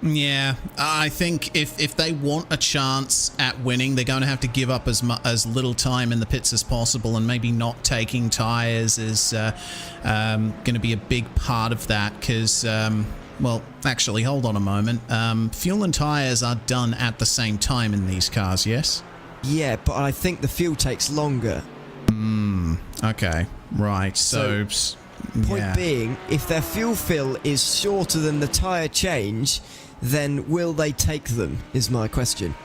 Yeah, I think if they want a chance at winning, they're going to have to give up as little time in the pits as possible, and maybe not taking tyres is going to be a big part of that, because, well, actually, hold on a moment. Fuel and tyres are done at the same time in these cars, yes? Yeah, but I think the fuel takes longer. Okay, right, so point being, if their fuel fill is shorter than the tyre change, then will they take them, is my question.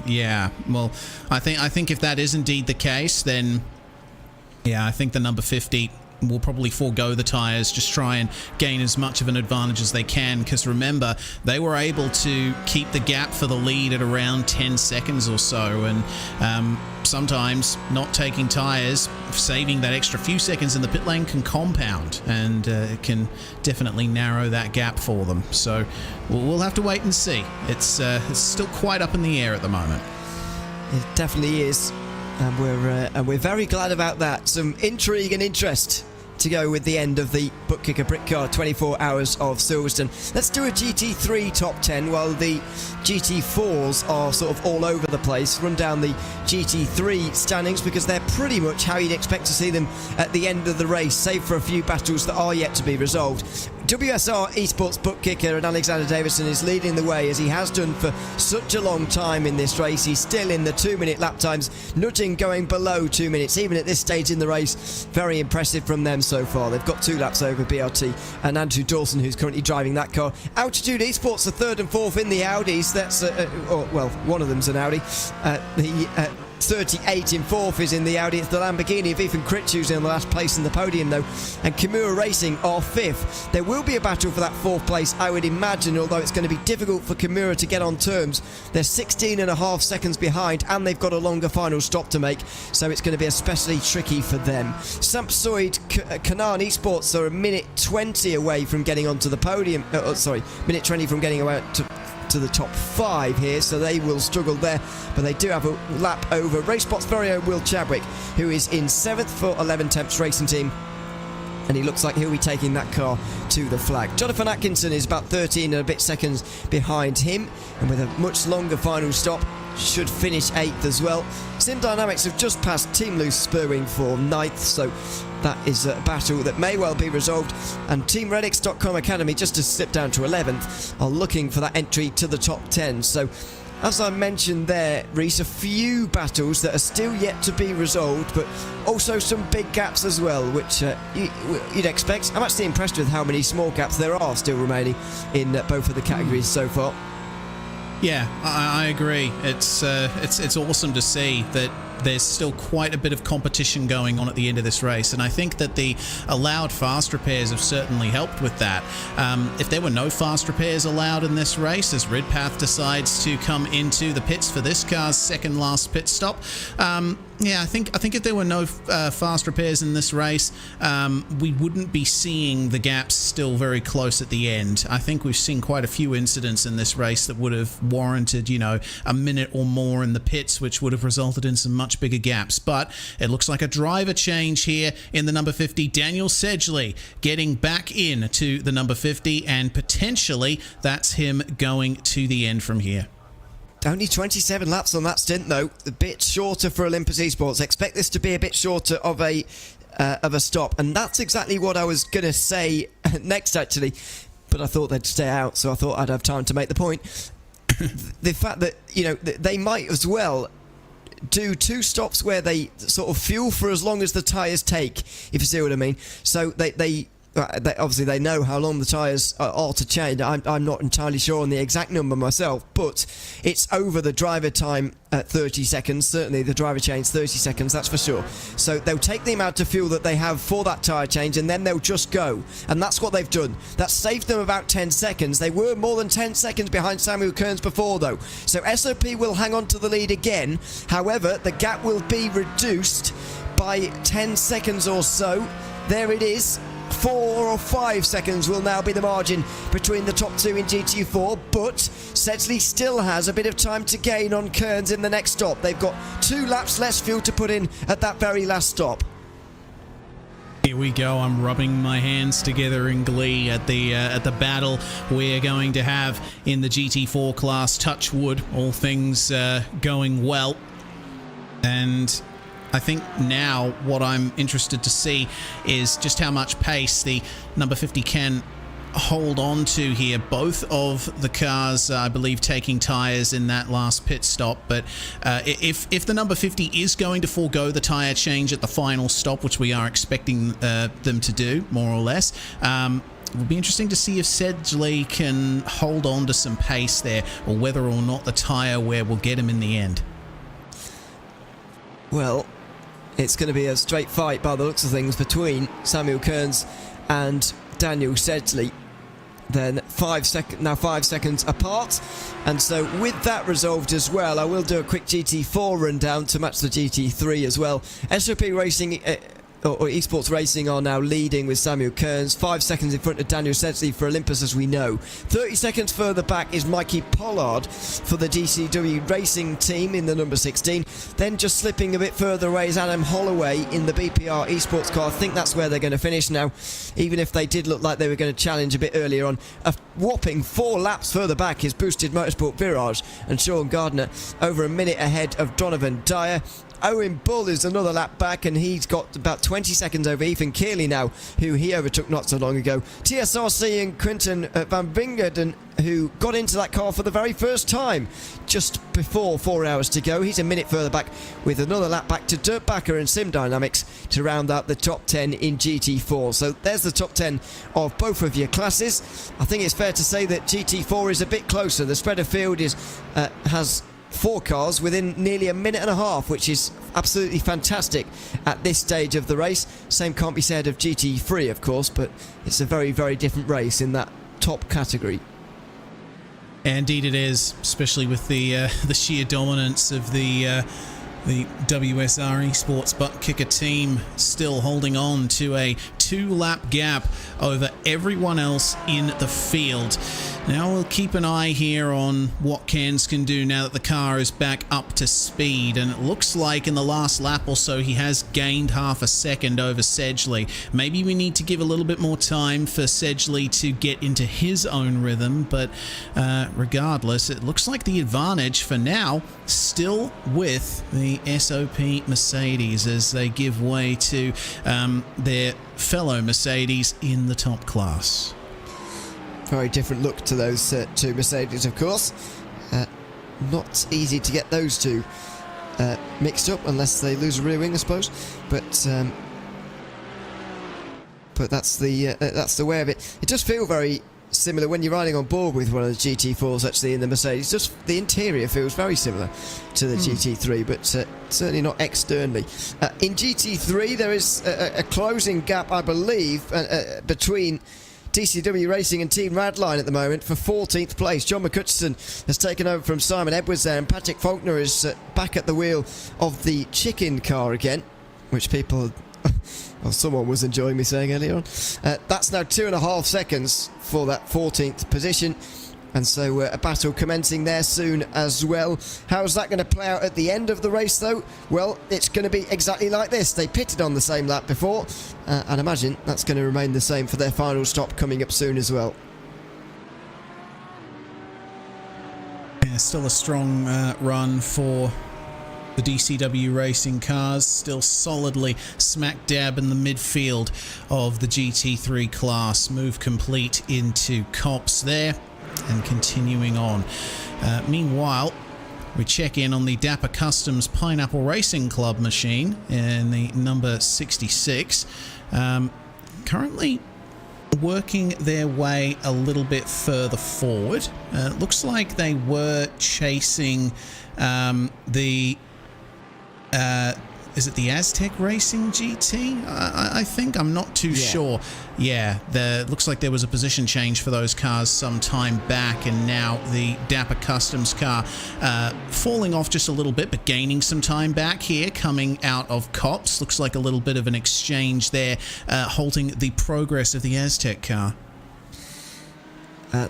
Yeah, well, I think if that is indeed the case, then yeah, I think the number 50 will probably forego the tyres, just try and gain as much of an advantage as they can, because remember, they were able to keep the gap for the lead at around 10 seconds or so, and sometimes not taking tyres, saving that extra few seconds in the pit lane can compound, and it can definitely narrow that gap for them. So we'll have to wait and see. It's still quite up in the air at the moment. It definitely is. And we're very glad about that. Some intrigue and interest to go with the end of the ButtKicker Britcar 24 Hours of Silverstone. Let's do a GT3 top 10 while the GT4s are sort of all over the place. Run down the GT3 standings, because they're pretty much how you'd expect to see them at the end of the race, save for a few battles that are yet to be resolved. WSR Esports ButtKicker and Alexander Davison is leading the way, as he has done for such a long time in this race. He's still in the 2-minute lap times, nudging going below 2 minutes, even at this stage in the race. Very impressive from them so far. They've got 2 laps over BRT and Andrew Dawson, who's currently driving that car. Altitude Esports are 3rd and 4th in the Audis. That's, well, one of them's an Audi. The 38 in 4th is in the Audi. It's the Lamborghini of Ethan Critch who's in the last place in the podium, though, and Kimura Racing are 5th. There will be a battle for that 4th place, I would imagine, although it's going to be difficult for Kimura to get on terms. They're 16.5 seconds behind, and they've got a longer final stop to make, so it's going to be especially tricky for them. Sampsoid Canaan Esports are a minute 20 away from getting onto the podium. Minute 20 from getting away to the top 5 here, so they will struggle there, but they do have a lap over RaceSpot's very own Will Chadwick, who is in 7th for 11 Temps Racing Team, and he looks like he'll be taking that car to the flag. Jonathan Atkinson is about 13 and a bit seconds behind him, and with a much longer final stop, should finish 8th as well. Sim Dynamics have just passed Team Loose Spurwing for 9th, so that is a battle that may well be resolved. And Team Redix.com Academy, just to slip down to 11th, are looking for that entry to the top 10. So, as I mentioned there, Reese, a few battles that are still yet to be resolved, but also some big gaps as well, which you'd expect. I'm actually impressed with how many small gaps there are still remaining in both of the categories so far. Yeah, I agree. It's awesome to see that there's still quite a bit of competition going on at the end of this race, and I think that the allowed fast repairs have certainly helped with that. If there were no fast repairs allowed in this race, as Ridpath decides to come into the pits for this car's second last pit stop, Yeah, I think if there were no fast repairs in this race, we wouldn't be seeing the gaps still very close at the end. I think we've seen quite a few incidents in this race that would have warranted, a minute or more in the pits, which would have resulted in some much bigger gaps. But it looks like a driver change here in the number 50. Daniel Sedgley getting back in to the number 50, and potentially that's him going to the end from here. Only 27 laps on that stint, though. A bit shorter for Olympus Esports. Expect this to be a bit shorter of a stop, and that's exactly what I was going to say next, actually. But I thought they'd stay out, so I thought I'd have time to make the point. The fact that they might as well do 2 stops where they sort of fuel for as long as the tyres take, if you see what I mean. So they obviously they know how long the tyres are to change. I'm not entirely sure on the exact number myself, but it's over the driver time at 30 seconds. Certainly the driver change 30 seconds, that's for sure. So they'll take the amount of fuel that they have for that tyre change, and then they'll just go. And that's what they've done. That saved them about 10 seconds. They were more than 10 seconds behind Samuel Kearns before, though. So SOP will hang on to the lead again. However, the gap will be reduced by 10 seconds or so. There it is. 4 or 5 seconds will now be the margin between the top 2 in GT4, but Sedgley still has a bit of time to gain on Kearns in the next stop. They've got 2 laps less fuel to put in at that very last stop. Here we go. I'm rubbing my hands together in glee at the battle we're going to have in the GT4 class. Touch wood, all things going well. And I think now what I'm interested to see is just how much pace the number 50 can hold on to here. Both of the cars, I believe, taking tyres in that last pit stop. But if the number 50 is going to forego the tyre change at the final stop, which we are expecting them to do, more or less, it will be interesting to see if Sedgley can hold on to some pace there, or whether or not the tyre wear will get him in the end. Well, it's going to be a straight fight by the looks of things between Samuel Kearns and Daniel Sedgley. Then 5 seconds apart, and so with that resolved as well, I will do a quick GT4 rundown to match the GT3 as well. SOP Racing or Esports Racing are now leading with Samuel Kearns, 5 seconds in front of Daniel Sedgley for Olympus, as we know. 30 seconds further back is Mikey Pollard for the DCW Racing team in the number 16. Then just slipping a bit further away is Adam Holloway in the BPR Esports car. I think that's where they're going to finish now, even if they did look like they were going to challenge a bit earlier on. A whopping 4 laps further back is Boosted Motorsport Virage and Sean Gardner over a minute ahead of Donovan Dyer. Owen Bull is another lap back, and he's got about 20 seconds over Ethan Kearley now, who he overtook not so long ago. TSRC and Quinten van Wingerden, who got into that car for the very first time just before 4 hours to go. He's a minute further back with another lap back to Dirtbacker and Sim Dynamics to round out the top 10 in GT4. So there's the top 10 of both of your classes. I think it's fair to say that GT4 is a bit closer. The spread of field has 4 cars within nearly a minute and a half, which is absolutely fantastic at this stage of the race. Same can't be said of GT3, of course, but it's a very, very different race in that top category. Indeed it is, especially with the sheer dominance of the WSR Esports ButtKicker team still holding on to a 2-lap gap over everyone else in the field. Now we'll keep an eye here on what Cairns can do now that the car is back up to speed, and it looks like in the last lap or so he has gained half a second over Sedgley. Maybe we need to give a little bit more time for Sedgley to get into his own rhythm, but regardless, it looks like the advantage for now still with the SOP Mercedes as they give way to their fellow Mercedes in the top class. Very different look to those 2 Mercedes, of course. Not easy to get those 2 mixed up unless they lose a rear wing, I suppose. But that's the way of it. It does feel very similar when you're riding on board with one of the GT4s, actually, in the Mercedes. Just the interior feels very similar to the GT3, but certainly not externally. In GT3, there is a closing gap, I believe, between DCW Racing and Team Radline at the moment for 14th place. John McCutcheon has taken over from Simon Edwards there, and Patrick Faulkner is back at the wheel of the chicken car again, which people... well, someone was enjoying me saying earlier on. That's now 2.5 seconds for that 14th position. And so a battle commencing there soon as well. How's that going to play out at the end of the race, though? Well, it's going to be exactly like this. They pitted on the same lap before. I'd imagine that's going to remain the same for their final stop coming up soon as well. Yeah, still a strong run for the DCW Racing cars, still solidly smack dab in the midfield of the GT3 class. Move complete into Cops there. And continuing on. Meanwhile, we check in on the Dapper Customs Pineapple Racing Club machine in the number 66. Currently working their way a little bit further forward. Looks like they were chasing the... is it the Aztec Racing GT? I think. I'm not too sure. Yeah, looks like there was a position change for those cars some time back, and now the Dapper Customs car falling off just a little bit, but gaining some time back here, coming out of Cops. Looks like a little bit of an exchange there, halting the progress of the Aztec car.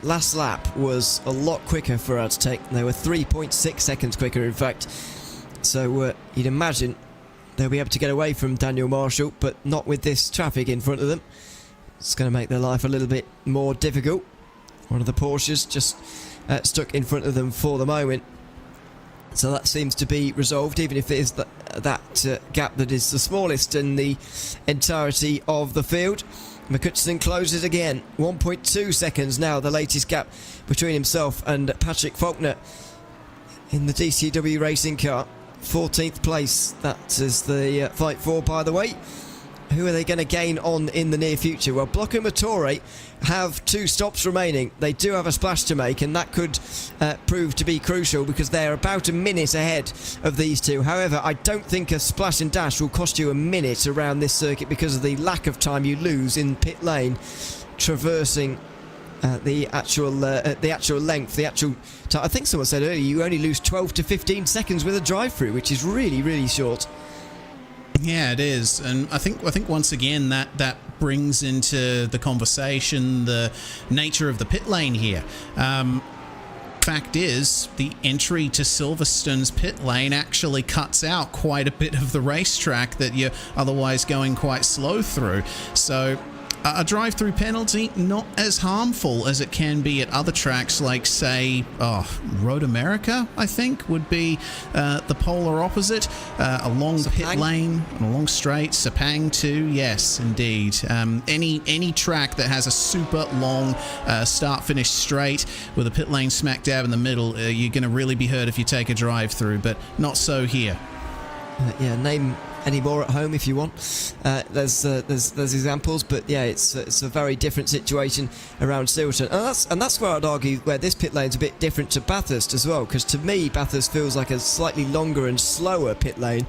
Last lap was a lot quicker for Aztec. They were 3.6 seconds quicker, in fact. So you'd imagine they'll be able to get away from Daniel Marshall, but not with this traffic in front of them. It's going to make their life a little bit more difficult. One of the Porsches just stuck in front of them for the moment. So that seems to be resolved, even if it is that gap that is the smallest in the entirety of the field. McCutcheon closes again. 1.2 seconds now, the latest gap between himself and Patrick Faulkner in the DCW Racing car. 14th place, that is the fight for, by the way. Who are they going to gain on in the near future? Well, Blocco Motore have 2 stops remaining. They do have a splash to make, and that could prove to be crucial because they're about a minute ahead of these two. However, I don't think a splash and dash will cost you a minute around this circuit because of the lack of time you lose in pit lane traversing the actual length, the actual time. I think someone said earlier you only lose 12 to 15 seconds with a drive-through, which is really, really short. Yeah, it is, and I think once again that brings into the conversation the nature of the pit lane here. Fact is, the entry to Silverstone's pit lane actually cuts out quite a bit of the racetrack that you're otherwise going quite slow through. So a drive-through penalty, not as harmful as it can be at other tracks like, say, Road America, I think, would be the polar opposite. A long Sepang pit lane, and a long straight. Sepang too, yes, indeed. Any track that has a super long start-finish straight with a pit lane smack dab in the middle, you're going to really be hurt if you take a drive-through, but not so here. Name any more at home if you want. There's examples, but yeah, it's a very different situation around Silverstone, and that's where I'd argue where this pit lane's a bit different to Bathurst as well, because to me Bathurst feels like a slightly longer and slower pit lane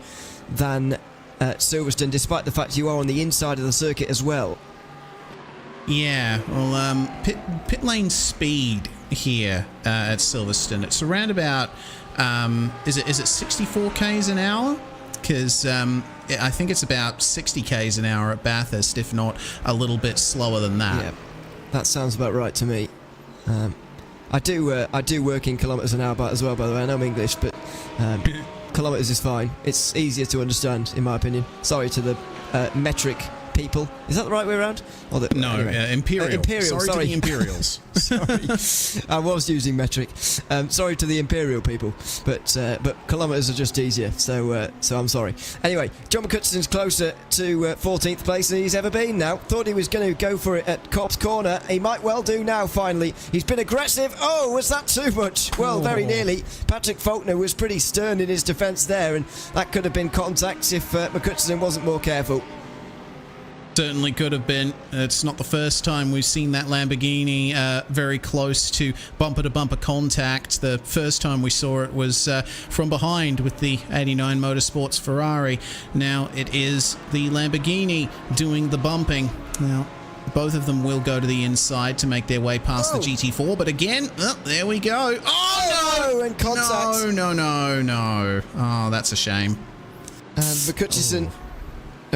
than Silverstone, despite the fact you are on the inside of the circuit as well. Yeah, well, pit lane speed here at Silverstone, it's around about is it 64 k's an hour? Because I think it's about 60 k's an hour at Bathurst, if not a little bit slower than that. Yeah, that sounds about right to me. I do work in kilometres an hour as well, by the way. I know I'm English, but kilometres is fine. It's easier to understand, in my opinion. Sorry to the metric people. Is that the right way around? No, anyway. Imperial. Sorry to the Imperials. Sorry. I was using metric. Sorry to the Imperial people, but kilometres are just easier, so I'm sorry. Anyway, John McCutcheon's closer to 14th place than he's ever been now. Thought he was going to go for it at Cop's Corner. He might well do now, finally. He's been aggressive. Oh, was that too much? Well, very nearly. Patrick Faulkner was pretty stern in his defence there, and that could have been contact if McCutcheon wasn't more careful. Certainly could have been. It's not the first time we've seen that Lamborghini very close to bumper-to-bumper contact. The first time we saw it was from behind with the 89 Motorsports Ferrari. Now it is the Lamborghini doing the bumping. Now, both of them will go to the inside to make their way past the GT4. But again, there we go. Oh, no! And contact. No. Oh, that's a shame. And McCutcheon,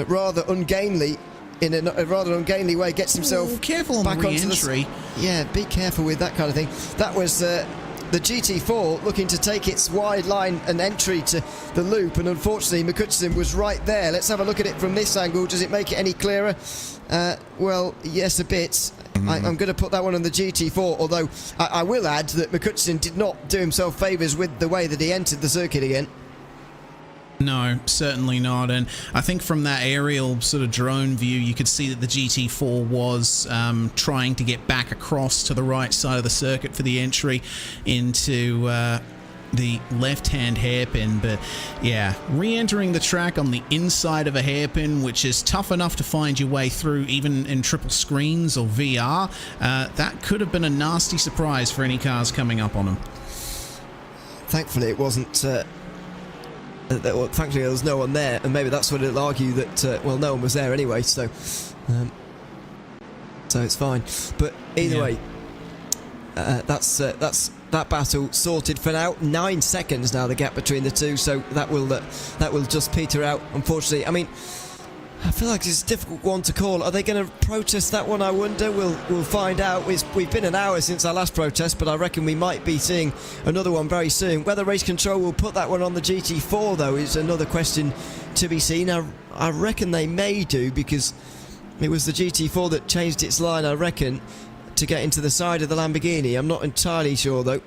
rather ungainly, in a rather ungainly way, gets himself careful on back the onto re-entry. Yeah, be careful with that kind of thing. That was the GT4 looking to take its wide line and entry to the loop, and unfortunately McCutcheon was right there. Let's have a look at it from this angle. Does it make it any clearer? Well, yes, a bit. I'm going to put that one on the GT4, although I will add that McCutcheon did not do himself favours with the way that he entered the circuit again. No, certainly not. And I think from that aerial sort of drone view, you could see that the GT4 was trying to get back across to the right side of the circuit for the entry into the left-hand hairpin. But yeah, re-entering the track on the inside of a hairpin, which is tough enough to find your way through even in triple screens or VR, that could have been a nasty surprise for any cars coming up on them. Thankfully it wasn't... thankfully there was no one there, and maybe that's what it'll argue that well, no one was there anyway, so it's fine. But either way, that's that battle sorted for now. 9 seconds now the gap between the two, so that will just peter out, unfortunately. I mean, I feel like it's a difficult one to call. Are they going to protest that one? I wonder. We'll find out. We've been an hour since our last protest, but I reckon we might be seeing another one very soon. Whether Race Control will put that one on the GT4, though, is another question to be seen. I reckon they may do, because it was the GT4 that changed its line, I reckon, to get into the side of the Lamborghini. I'm not entirely sure, though.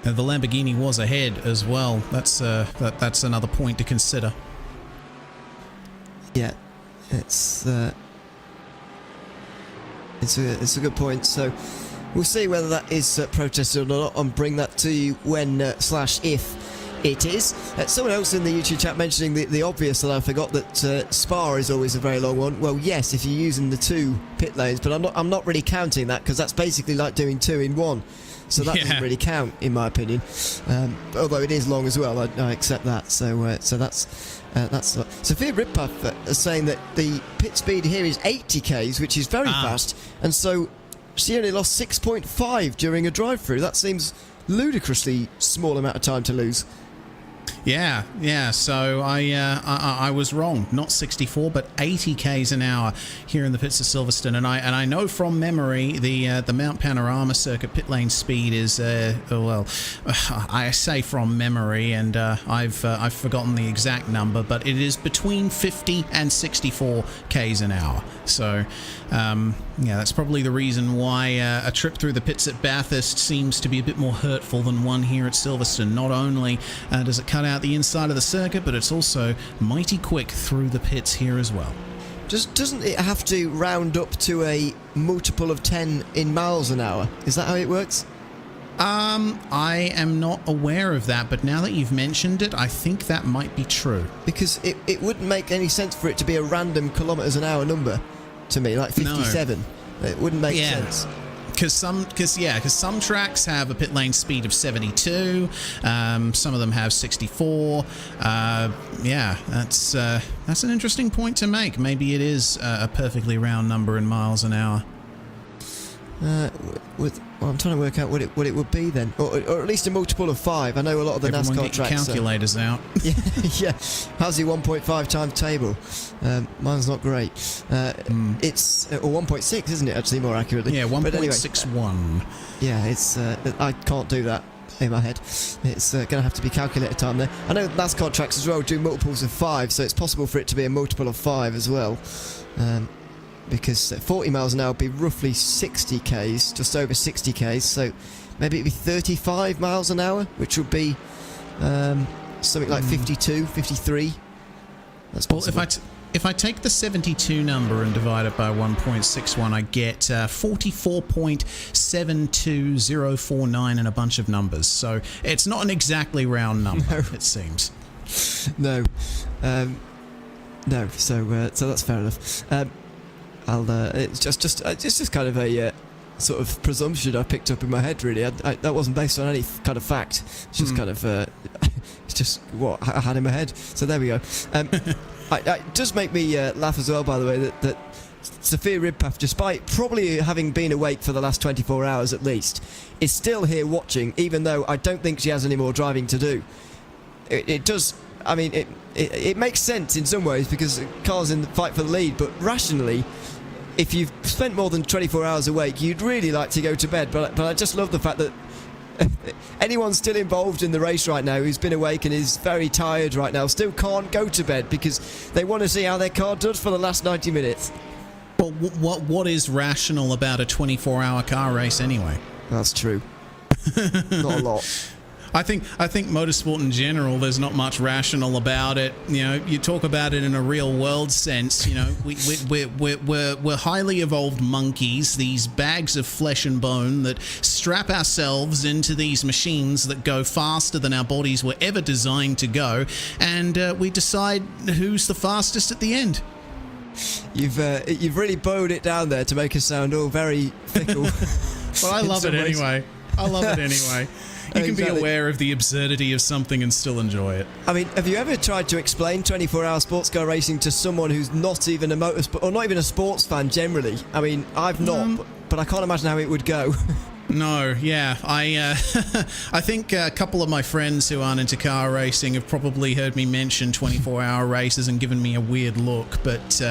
The Lamborghini was ahead as well. That's another point to consider. Yeah, it's a good point. So we'll see whether that is protested or not, and bring that to you when / if it is. Someone else in the YouTube chat mentioning the obvious that I forgot, that Spa is always a very long one. Well, yes, if you're using the 2 pit lanes, but I'm not really counting that, because that's basically like doing 2 in 1. So that doesn't really count, in my opinion. Although it is long as well, I accept that. So that's Sophia Ripuff is saying that the pit speed here is 80 k's, which is very fast, and so she only lost 6.5 during a drive-through. That seems ludicrously small amount of time to lose. Yeah. So I was wrong. Not 64, but 80 k's an hour here in the pits of Silverstone. And I know from memory the Mount Panorama circuit pit lane speed is I say from memory, and I've forgotten the exact number, but it is between 50 and 64 k's an hour. So that's probably the reason why a trip through the pits at Bathurst seems to be a bit more hurtful than one here at Silverstone. Not only does it cut out the inside of the circuit, but it's also mighty quick through the pits here as well. Doesn't it have to round up to a multiple of 10 in miles an hour? Is that how it works? I am not aware of that, but now that you've mentioned it, I think that might be true. Because it wouldn't make any sense for it to be a random kilometres an hour number to me, like 57. No. It wouldn't make sense. Because some tracks have a pit lane speed of 72. Some of them have 64. That's an interesting point to make. Maybe it is a perfectly round number in miles an hour. I'm trying to work out what it would be then, or at least a multiple of 5. I know a lot of the Everyone NASCAR get tracks. Your calculators out. Yeah. How's your 1.5 times table? Mine's not great. It's or 1.6, isn't it? Actually, more accurately. Yeah, 1.61. Yeah, it's. I can't do that in my head. It's going to have to be calculator time there. I know NASCAR tracks as well do multiples of 5, so it's possible for it to be a multiple of 5 as well. Because 40 miles an hour would be roughly 60 k's, just over 60 k's, so maybe it'd be 35 miles an hour, which would be something like 52, 53. That's possible. Well, if I take the 72 number and divide it by 1.61, I get 44.72049 and a bunch of numbers. So it's not an exactly round number, it seems. No. So that's fair enough. It's just kind of a sort of presumption I picked up in my head, really. That wasn't based on any kind of fact. It's just kind of it's just what I had in my head. So there we go. It does make me laugh as well, by the way, that Sophia Ridpath, despite probably having been awake for the last 24 hours at least, is still here watching, even though I don't think she has any more driving to do. It does, I mean, it makes sense in some ways because Carl's in the fight for the lead, but rationally, if you've spent more than 24 hours awake, you'd really like to go to bed. But I just love the fact that anyone still involved in the race right now who's been awake and is very tired right now still can't go to bed because they want to see how their car does for the last 90 minutes. Well, what is rational about a 24-hour car race anyway? That's true. Not a lot. I think motorsport in general, there's not much rational about it. You know, you talk about it in a real world sense. You know, we're highly evolved monkeys, these bags of flesh and bone that strap ourselves into these machines that go faster than our bodies were ever designed to go, and we decide who's the fastest at the end. You've really boiled it down there to make us sound all very fickle. Well, I love it anyway. I love it anyway. You can be aware of the absurdity of something and still enjoy it. I mean, have you ever tried to explain 24-hour sports car racing to someone who's not even a motorsport or not even a sports fan generally? I mean, I've not, but I can't imagine how it would go. No, yeah. I think a couple of my friends who aren't into car racing have probably heard me mention 24-hour races and given me a weird look. But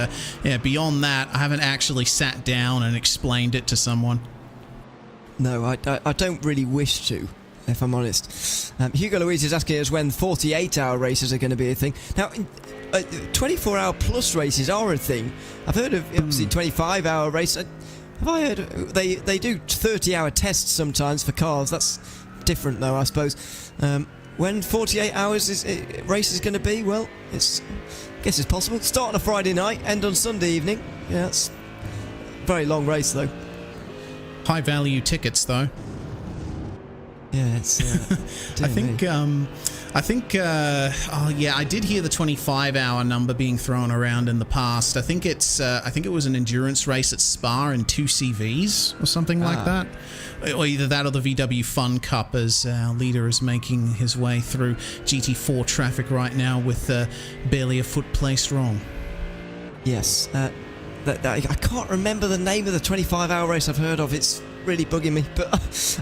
yeah, beyond that, I haven't actually sat down and explained it to someone. No, I don't really wish to, if I'm honest. Hugo Louise is asking us when 48-hour races are going to be a thing. Now, 24-hour plus races are a thing. I've heard of obviously 25-hour races. Have I heard they do 30-hour tests sometimes for cars? That's different, though, I suppose. When 48 hours race is going to be? Well, I guess it's possible. Start on a Friday night, end on Sunday evening. Yeah, it's a very long race, though. High value tickets, though. Yeah, it's. I think. Oh yeah, I did hear the 25-hour number being thrown around in the past. I think it's. I think it was an endurance race at Spa in 2 CVs or something like that. Or either that or the VW Fun Cup, as our leader is making his way through GT4 traffic right now with barely a foot placed wrong. Yes. I can't remember the name of the 25-hour race I've heard of. It's really bugging me, but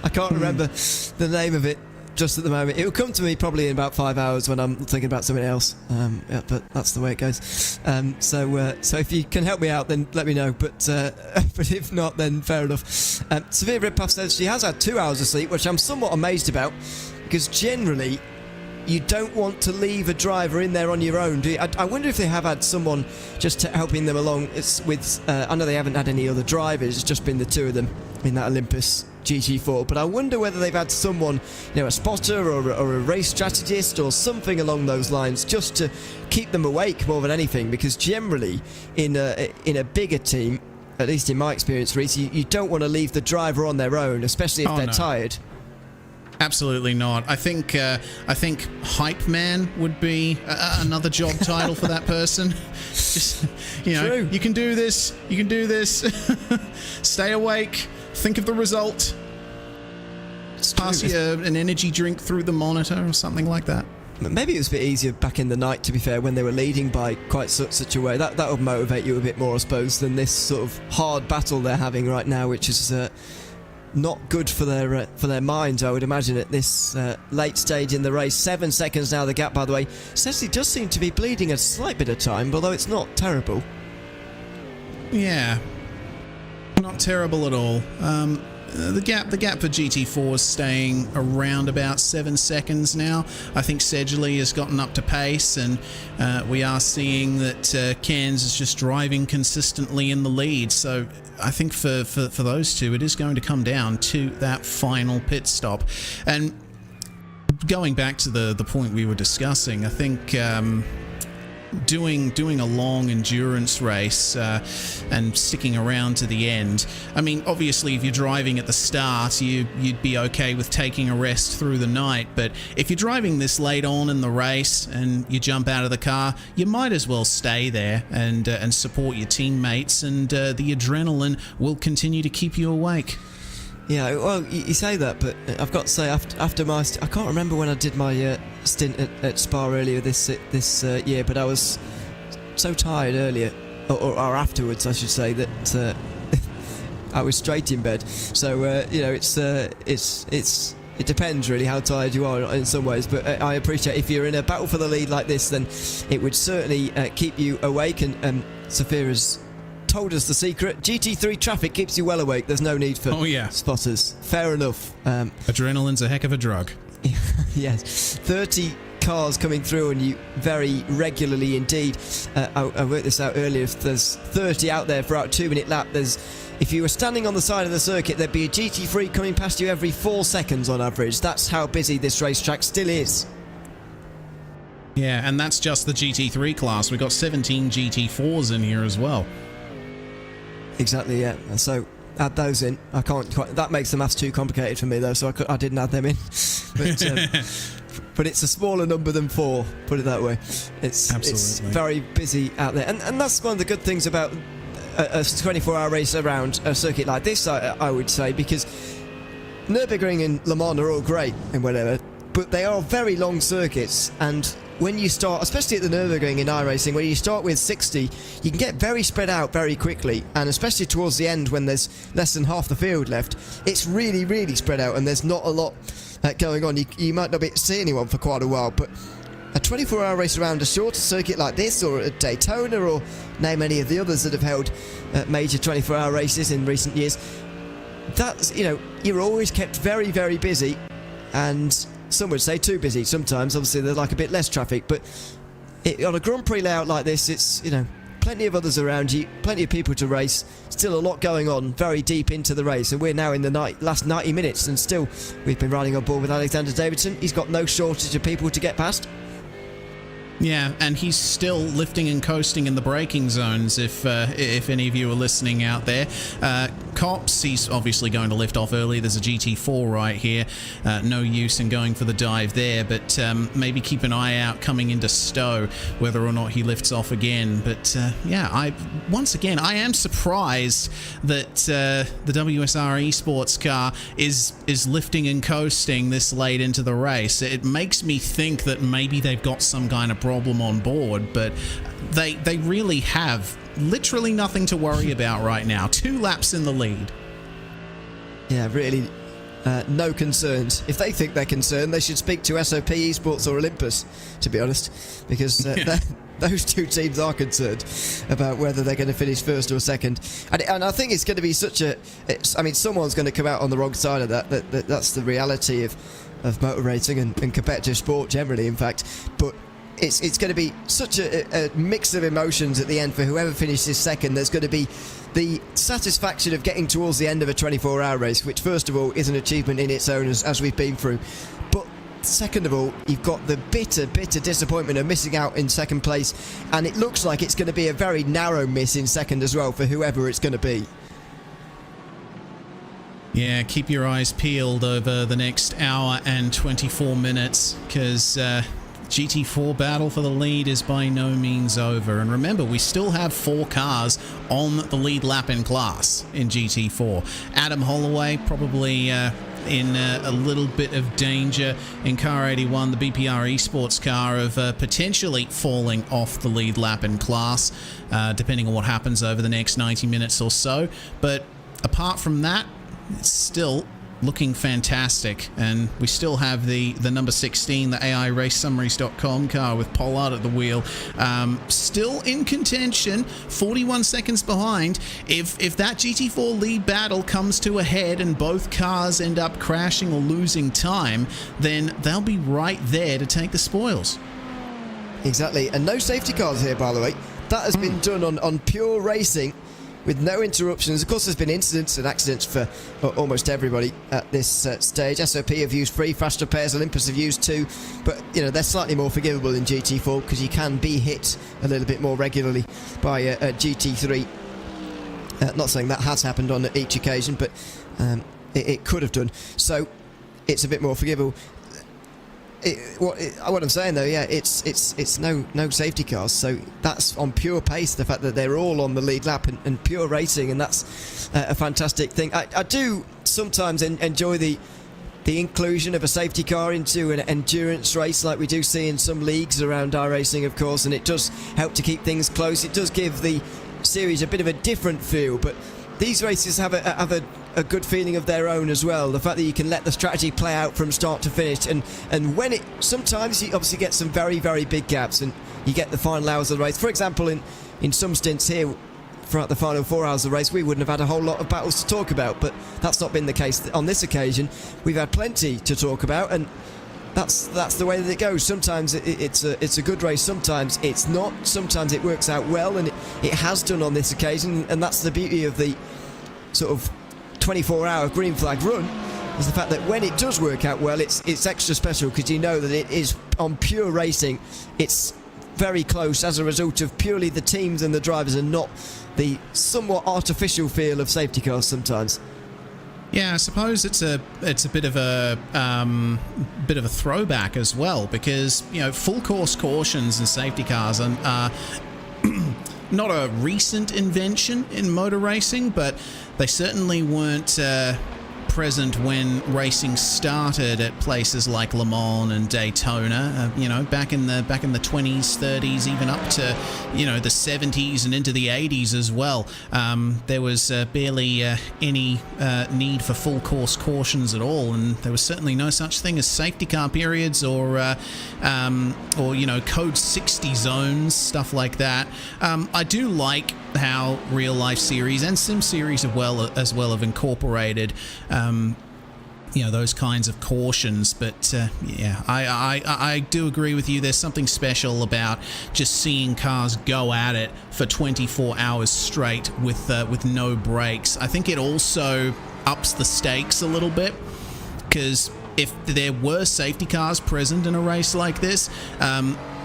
I can't remember the name of it just at the moment. It will come to me probably in about 5 hours when I'm thinking about something else. Yeah, but that's the way it goes. So if you can help me out, then let me know. But if not, then fair enough. Sophia Ridpath says she has had 2 hours of sleep, which I'm somewhat amazed about, because generally you don't want to leave a driver in there on your own, do you? I wonder if they have had someone just helping them along. I know they haven't had any other drivers, it's just been the two of them in that Olympus GT4, but I wonder whether they've had someone, a spotter or a race strategist or something along those lines, just to keep them awake more than anything, because generally in a bigger team, at least in my experience, Reece, you don't want to leave the driver on their own, especially if they're tired. Absolutely not. I think hype man would be another job title for that person. Just, True. You can do this. You can do this. Stay awake. Think of the result. Pass you an energy drink through the monitor or something like that. Maybe it was a bit easier back in the night, to be fair, when they were leading by quite such a way. That would motivate you a bit more, I suppose, than this sort of hard battle they're having right now, which is not good for their minds, I would imagine, at this late stage in the race. 7 seconds now, the gap, by the way. Cecily does seem to be bleeding a slight bit of time, although it's not terrible. Yeah, not terrible at all. The gap for GT4 is staying around about 7 seconds now. I think Sedgley has gotten up to pace, and we are seeing that Cairns is just driving consistently in the lead. So I think for those two, it is going to come down to that final pit stop. And going back to the point we were discussing, I think doing a long endurance race and sticking around to the end. I mean, obviously, if you're driving at the start, you'd be okay with taking a rest through the night. But if you're driving this late on in the race and you jump out of the car, you might as well stay there and support your teammates, and the adrenaline will continue to keep you awake. Yeah, well, you say that, but I've got to say, after my... I can't remember when I did my stint at Spa earlier this year, but I was so tired earlier or afterwards, I should say, that I was straight in bed. So it depends really how tired you are in some ways, but I appreciate if you're in a battle for the lead like this, then it would certainly keep you awake. And Sophia has told us the secret. GT3 traffic keeps you well awake. There's no need for spotters. Fair enough. Adrenaline's a heck of a drug. Yes, 30 cars coming through and you very regularly indeed. I worked this out earlier. If there's 30 out there for a 2-minute lap, if you were standing on the side of the circuit, there'd be a GT3 coming past you every 4 seconds on average. That's how busy this racetrack still is. Yeah, and that's just the GT3 class. We've got 17 GT4s in here as well. Exactly, yeah. So add those in. I can't quite. That makes the maths too complicated for me, though, so I didn't add them in. But it's a smaller number than 4. Put it that way. It's very busy out there, and that's one of the good things about a 24-hour race around a circuit like this. I would say, because Nürburgring and Le Mans are all great and whatever, but they are very long circuits, and when you start, especially at the Nürburgring in iRacing, when you start with 60, you can get very spread out very quickly, and especially towards the end when there's less than half the field left, it's really, really spread out and there's not a lot going on. You might not be able to see anyone for quite a while, but a 24-hour race around a shorter circuit like this, or at Daytona, or name any of the others that have held major 24-hour races in recent years, that's, you're always kept very, very busy, and some would say too busy sometimes. Obviously there's like a bit less traffic, but on a Grand Prix layout like this, it's plenty of others around you, plenty of people to race, still a lot going on very deep into the race, and we're now in the last 90 minutes, and still we've been riding on board with Alexander Davidson. He's got no shortage of people to get past. Yeah, and he's still lifting and coasting in the braking zones, if any of you are listening out there. Cops, he's obviously going to lift off early. There's a GT4 right here. No use in going for the dive there, but maybe keep an eye out coming into Stowe, whether or not he lifts off again. But once again, I am surprised that the WSR Esports car is lifting and coasting this late into the race. It makes me think that maybe they've got some kind of problem on board, but they really have literally nothing to worry about right now. 2 laps in the lead. Yeah, really no concerns. If they think they're concerned, they should speak to SOP Esports or Olympus, to be honest, because those 2 teams are concerned about whether they're going to finish first or second. And I think it's going to be someone's going to come out on the wrong side of that. That's the reality of motor racing and competitive sport generally, in fact. But it's going to be such a mix of emotions at the end for whoever finishes second. There's going to be the satisfaction of getting towards the end of a 24-hour race, which first of all is an achievement in its own, as we've been through. But second of all, you've got the bitter disappointment of missing out in second place, and it looks like it's going to be a very narrow miss in second as well for whoever it's going to be. Yeah, keep your eyes peeled over the next hour and 24 minutes, because GT4 battle for the lead is by no means over. And remember, we still have 4 cars on the lead lap in class in GT4. Adam Holloway probably in a little bit of danger in car 81, the BPR Esports car, of potentially falling off the lead lap in class, depending on what happens over the next 90 minutes or so. But apart from that, it's still looking fantastic, and we still have the number 16, the AIRaceSummaries.com car with Pollard at the wheel, still in contention, 41 seconds behind. If that GT4 lead battle comes to a head and both cars end up crashing or losing time, then they'll be right there to take the spoils. Exactly, and no safety cars here, by the way. That has been done on pure racing, with no interruptions. Of course, there's been incidents and accidents for almost everybody at this stage. SOP have used 3 fast repairs, Olympus have used 2, but they're slightly more forgivable in GT4 because you can be hit a little bit more regularly by a GT3. Not saying that has happened on each occasion, but it could have done. So it's a bit more forgivable. What I'm saying though, yeah, it's no safety cars, so that's on pure pace, the fact that they're all on the lead lap and pure racing, and that's a fantastic thing. I do sometimes enjoy the inclusion of a safety car into an endurance race like we do see in some leagues around iRacing, of course, and it does help to keep things close. It does give the series a bit of a different feel, but these races have a good feeling of their own as well. The fact that you can let the strategy play out from start to finish, and when it, sometimes you obviously get some very, very big gaps, and you get the final hours of the race. For example, in some stints here throughout the final 4 hours of the race, we wouldn't have had a whole lot of battles to talk about, but that's not been the case on this occasion. We've had plenty to talk about, and that's the way that it goes. Sometimes it's a good race, sometimes it's not, sometimes it works out well, and it has done on this occasion, and that's the beauty of the sort of 24-hour green flag run, is the fact that when it does work out well, it's extra special, because you know that it is on pure racing. It's very close as a result of purely the teams and the drivers, and not the somewhat artificial feel of safety cars sometimes. Yeah, I suppose it's a bit of a throwback as well, because full course cautions and safety cars are not a recent invention in motor racing, but they certainly weren't present when racing started at places like Le Mans and Daytona. Back in the 20s, 30s, even up to the 70s and into the 80s as well. There was barely any need for full course cautions at all, and there was certainly no such thing as safety car periods or code 60 zones, stuff like that. I do like how real life series and sim series as well have incorporated those kinds of cautions, but I do agree with you. There's something special about just seeing cars go at it for 24 hours straight with no breaks. I think it also ups the stakes a little bit, because if there were safety cars present in a race like this,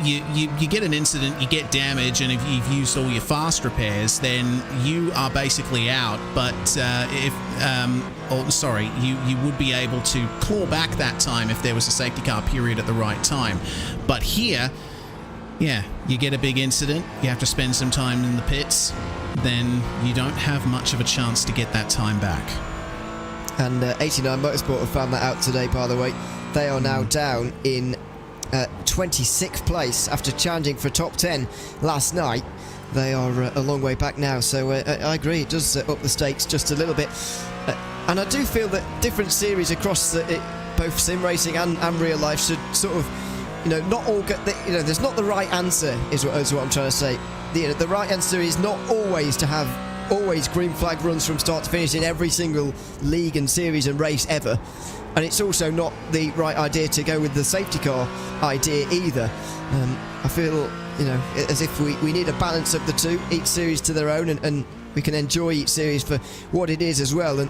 you get an incident, you get damage, and if you've used all your fast repairs, then you are basically out. But you would be able to claw back that time if there was a safety car period at the right time. But here, you get a big incident, you have to spend some time in the pits, then you don't have much of a chance to get that time back. And 89 Motorsport have found that out today, by the way. They are now down in 26th place after challenging for top 10 last night. They are a long way back now, so I agree, it does up the stakes just a little bit. And I do feel that different series across both sim racing and real life should sort of, not all get, there's not the right answer, is what I'm trying to say. The right answer is not always to have green flag runs from start to finish in every single league and series and race ever, and it's also not the right idea to go with the safety car idea either. I feel as if we need a balance of the two, each series to their own, and we can enjoy each series for what it is as well. And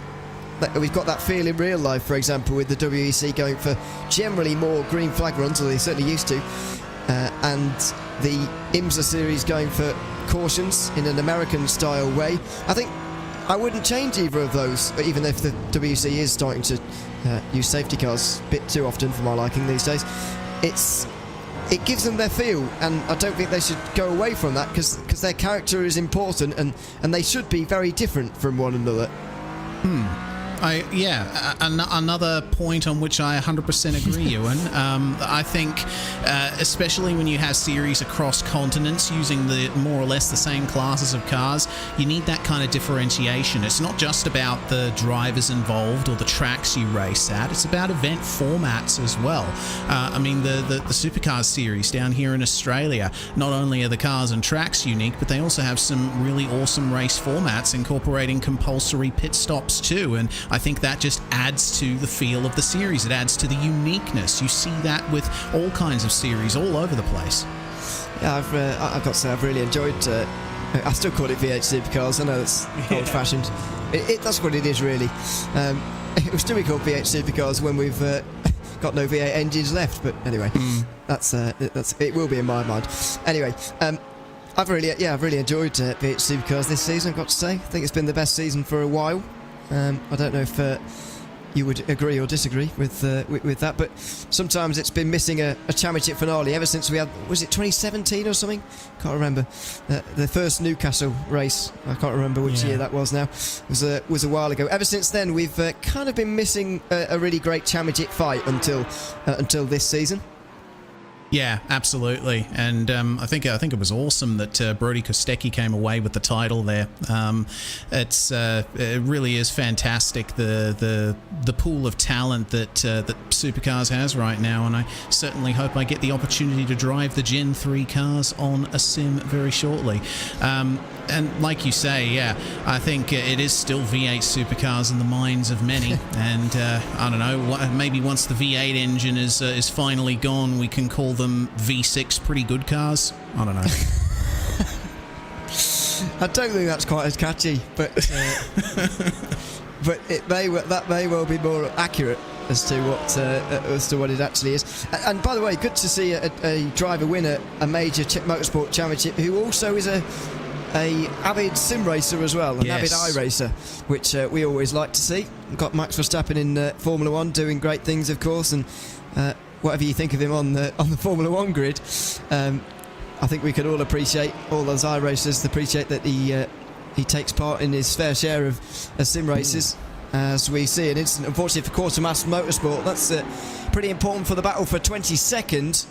we've got that feel in real life, for example, with the WEC going for generally more green flag runs, or they certainly used to, and the IMSA series going for cautions in an American style way. I think I wouldn't change either of those, even if the WEC is starting to use safety cars a bit too often for my liking these days. It gives them their feel, and I don't think they should go away from that, because their character is important, and they should be very different from one another. Another point on which I 100% agree, Ewan. I think, especially when you have series across continents using the more or less the same classes of cars, you need that kind of differentiation. It's not just about the drivers involved or the tracks you race at. It's about event formats as well. The Supercars series down here in Australia, not only are the cars and tracks unique, but they also have some really awesome race formats incorporating compulsory pit stops too, and I think that just adds to the feel of the series. It adds to the uniqueness. You see that with all kinds of series all over the place. Yeah, I've got to say, I've really enjoyed. I still call it V8 Supercars. I know it's old-fashioned. That's what it is, really. It was still be called V8 Supercars when we've got no V8 engines left. But anyway, that's it will be in my mind. Anyway. I've really enjoyed V8 Supercars this season, I've got to say. I think it's been the best season for a while. I don't know if you would agree or disagree with that, but sometimes it's been missing a championship finale ever since we had, was it 2017 or something? Can't remember. The first Newcastle race, I can't remember which year that was now. It was a while ago. Ever since then, we've kind of been missing a really great championship fight until this season. Yeah, absolutely, and I think it was awesome that Brody Kostecki came away with the title there. It really is fantastic, the pool of talent that Supercars has right now, and I certainly hope I get the opportunity to drive the Gen 3 cars on a sim very shortly. And like you say, yeah, I think it is still V8 supercars in the minds of many. And I don't know, maybe once the V8 engine is finally gone, we can call them V6 pretty good cars. I don't know. I don't think that's quite as catchy, but but that may well be more accurate as to what it actually is. And by the way, good to see a driver win a major motorsport championship who also is a avid sim racer as well, an avid iRacer, which we always like to see. We've got Max Verstappen in Formula 1 doing great things, of course, and whatever you think of him on the Formula 1 grid, I think we can all appreciate, all those iRacers appreciate that he takes part in his fair share of sim races. As we see an incident, unfortunately, for Quartermass Motorsport, that's pretty important for the battle for 22nd.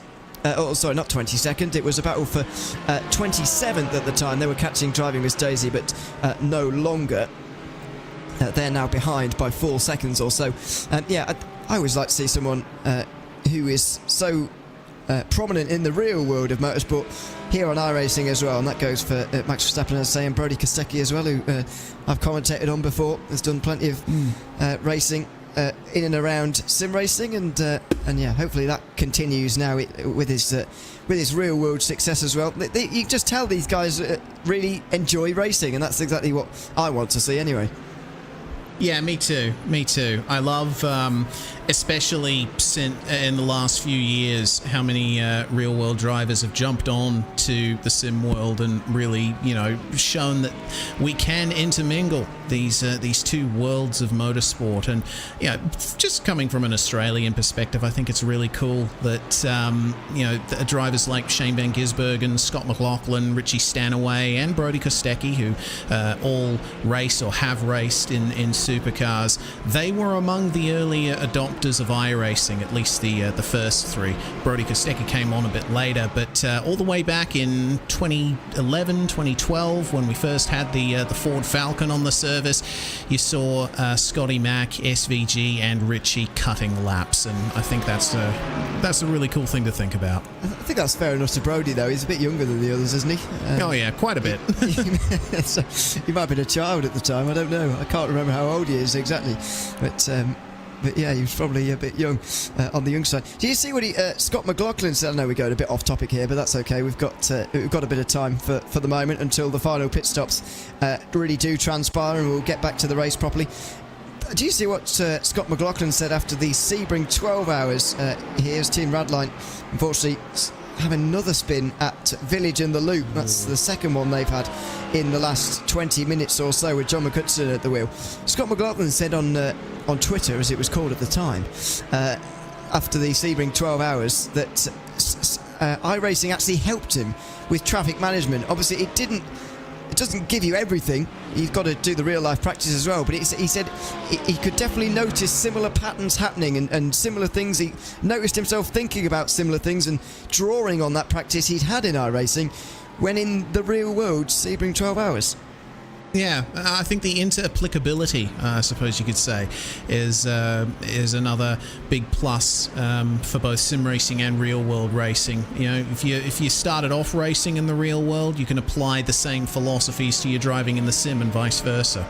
Sorry, not 22nd. It was a battle for 27th at the time. They were catching driving Miss Daisy, but no longer. They're now behind by 4 seconds or so. Yeah, I always like to see someone who is so prominent in the real world of motorsport here on iRacing as well, and that goes for Max Verstappen, as I say, and Brody Kostecki as well, who I've commentated on before. Has done plenty of racing in and around sim racing, and yeah, hopefully that continues now with his real world success as well. You can just tell these guys really enjoy racing, and that's exactly what I want to see anyway. Yeah, me too. I love, especially in the last few years, how many real-world drivers have jumped on to the sim world and really, shown that we can intermingle these two worlds of motorsport. And just coming from an Australian perspective, I think it's really cool that drivers like Shane Van Gisbergen, Scott McLaughlin, Richie Stanaway, and Brody Kostecki, who all race or have raced in supercars, they were among the earlier adopters of iRacing, at least the first three. Brody Kostecki came on a bit later, but all the way back in 2011, 2012, when we first had the Ford Falcon on the service, you saw Scotty Mack, SVG, and Richie cutting laps, and I think that's a really cool thing to think about. I think that's fair enough to Brody, though. He's a bit younger than the others, isn't he? Oh yeah, quite a bit. So, he might have been a child at the time, I don't know. I can't remember how old he is exactly, but yeah, he was probably a bit young on the young side. Do you see what Scott McLaughlin said? I know we're going a bit off topic here, but that's okay. We've got a bit of time for the moment until the final pit stops really do transpire, and we'll get back to the race properly. Do you see what Scott McLaughlin said after the Sebring 12 hours? Here's Team Radline, unfortunately, have another spin at Village and the Loop. That's the second one they've had in the last 20 minutes or so, with John McCutcheon at the wheel. Scott McLaughlin said on Twitter, as it was called at the time, after the Sebring 12 hours, that iRacing actually helped him with traffic management. Obviously, it doesn't give you everything. You've got to do the real life practice as well, but he said he could definitely notice similar patterns happening and similar things. He noticed himself thinking about similar things and drawing on that practice he'd had in iRacing when in the real world Sebring 12 hours. Yeah, I think the interapplicability, I suppose you could say, is another big plus for both sim racing and real world racing. If you started off racing in the real world, you can apply the same philosophies to your driving in the sim and vice versa.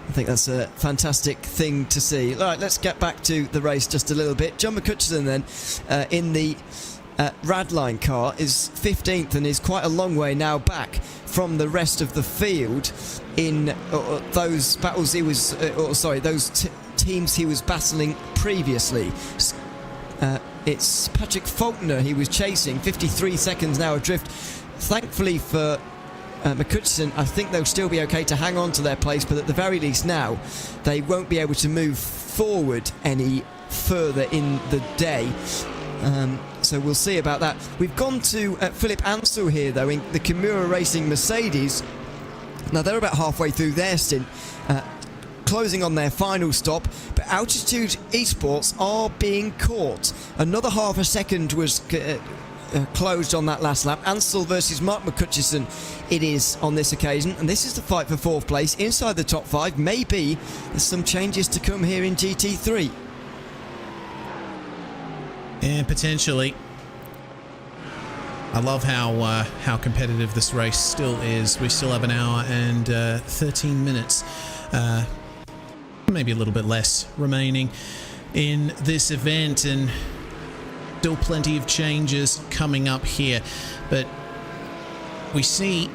I think that's a fantastic thing to see. All right, let's get back to the race just a little bit. John McCutcheon then in the Radline car is 15th and is quite a long way now back from the rest of the field in those battles he was those teams he was battling previously. It's Patrick Faulkner he was chasing, 53 seconds now adrift. Thankfully for McCutcheon, I think they'll still be okay to hang on to their place, but at the very least now they won't be able to move forward any further in the day. So we'll see about that. We've gone to Philip Ansell here, though, in the Kimura Racing Mercedes. Now, they're about halfway through their stint. closing on their final stop, but Altitude Esports are being caught. Another half a second was closed on that last lap. Ansel versus Mark McCutcheon it is on this occasion, and this is the fight for 4th place inside the top 5. Maybe there's some changes to come here in GT3. Yeah, potentially. I love how competitive this race still is. We still have an hour and 13 minutes, maybe a little bit less, remaining in this event, and still plenty of changes coming up here. But we see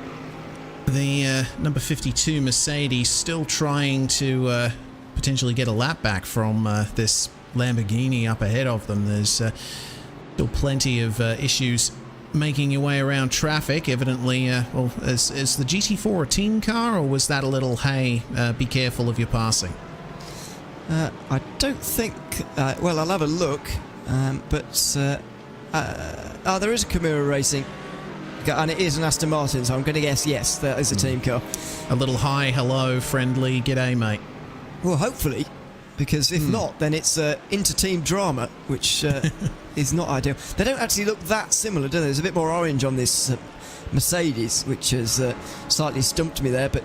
the number 52 Mercedes still trying to potentially get a lap back from this Lamborghini up ahead of them. There's still plenty of issues making your way around traffic. Evidently, well, is the GT4 a team car, or was that a little, hey, be careful of your passing? I don't think... well, I'll have a look, but... there is a Kimura Racing, and it is an Aston Martin, so I'm going to guess yes, that is a team car. A little hi, hello, friendly, g'day, mate. Well, hopefully, because if not, then it's inter-team drama, which is not ideal. They don't actually look that similar, do they? There's a bit more orange on this Mercedes, which has slightly stumped me there, but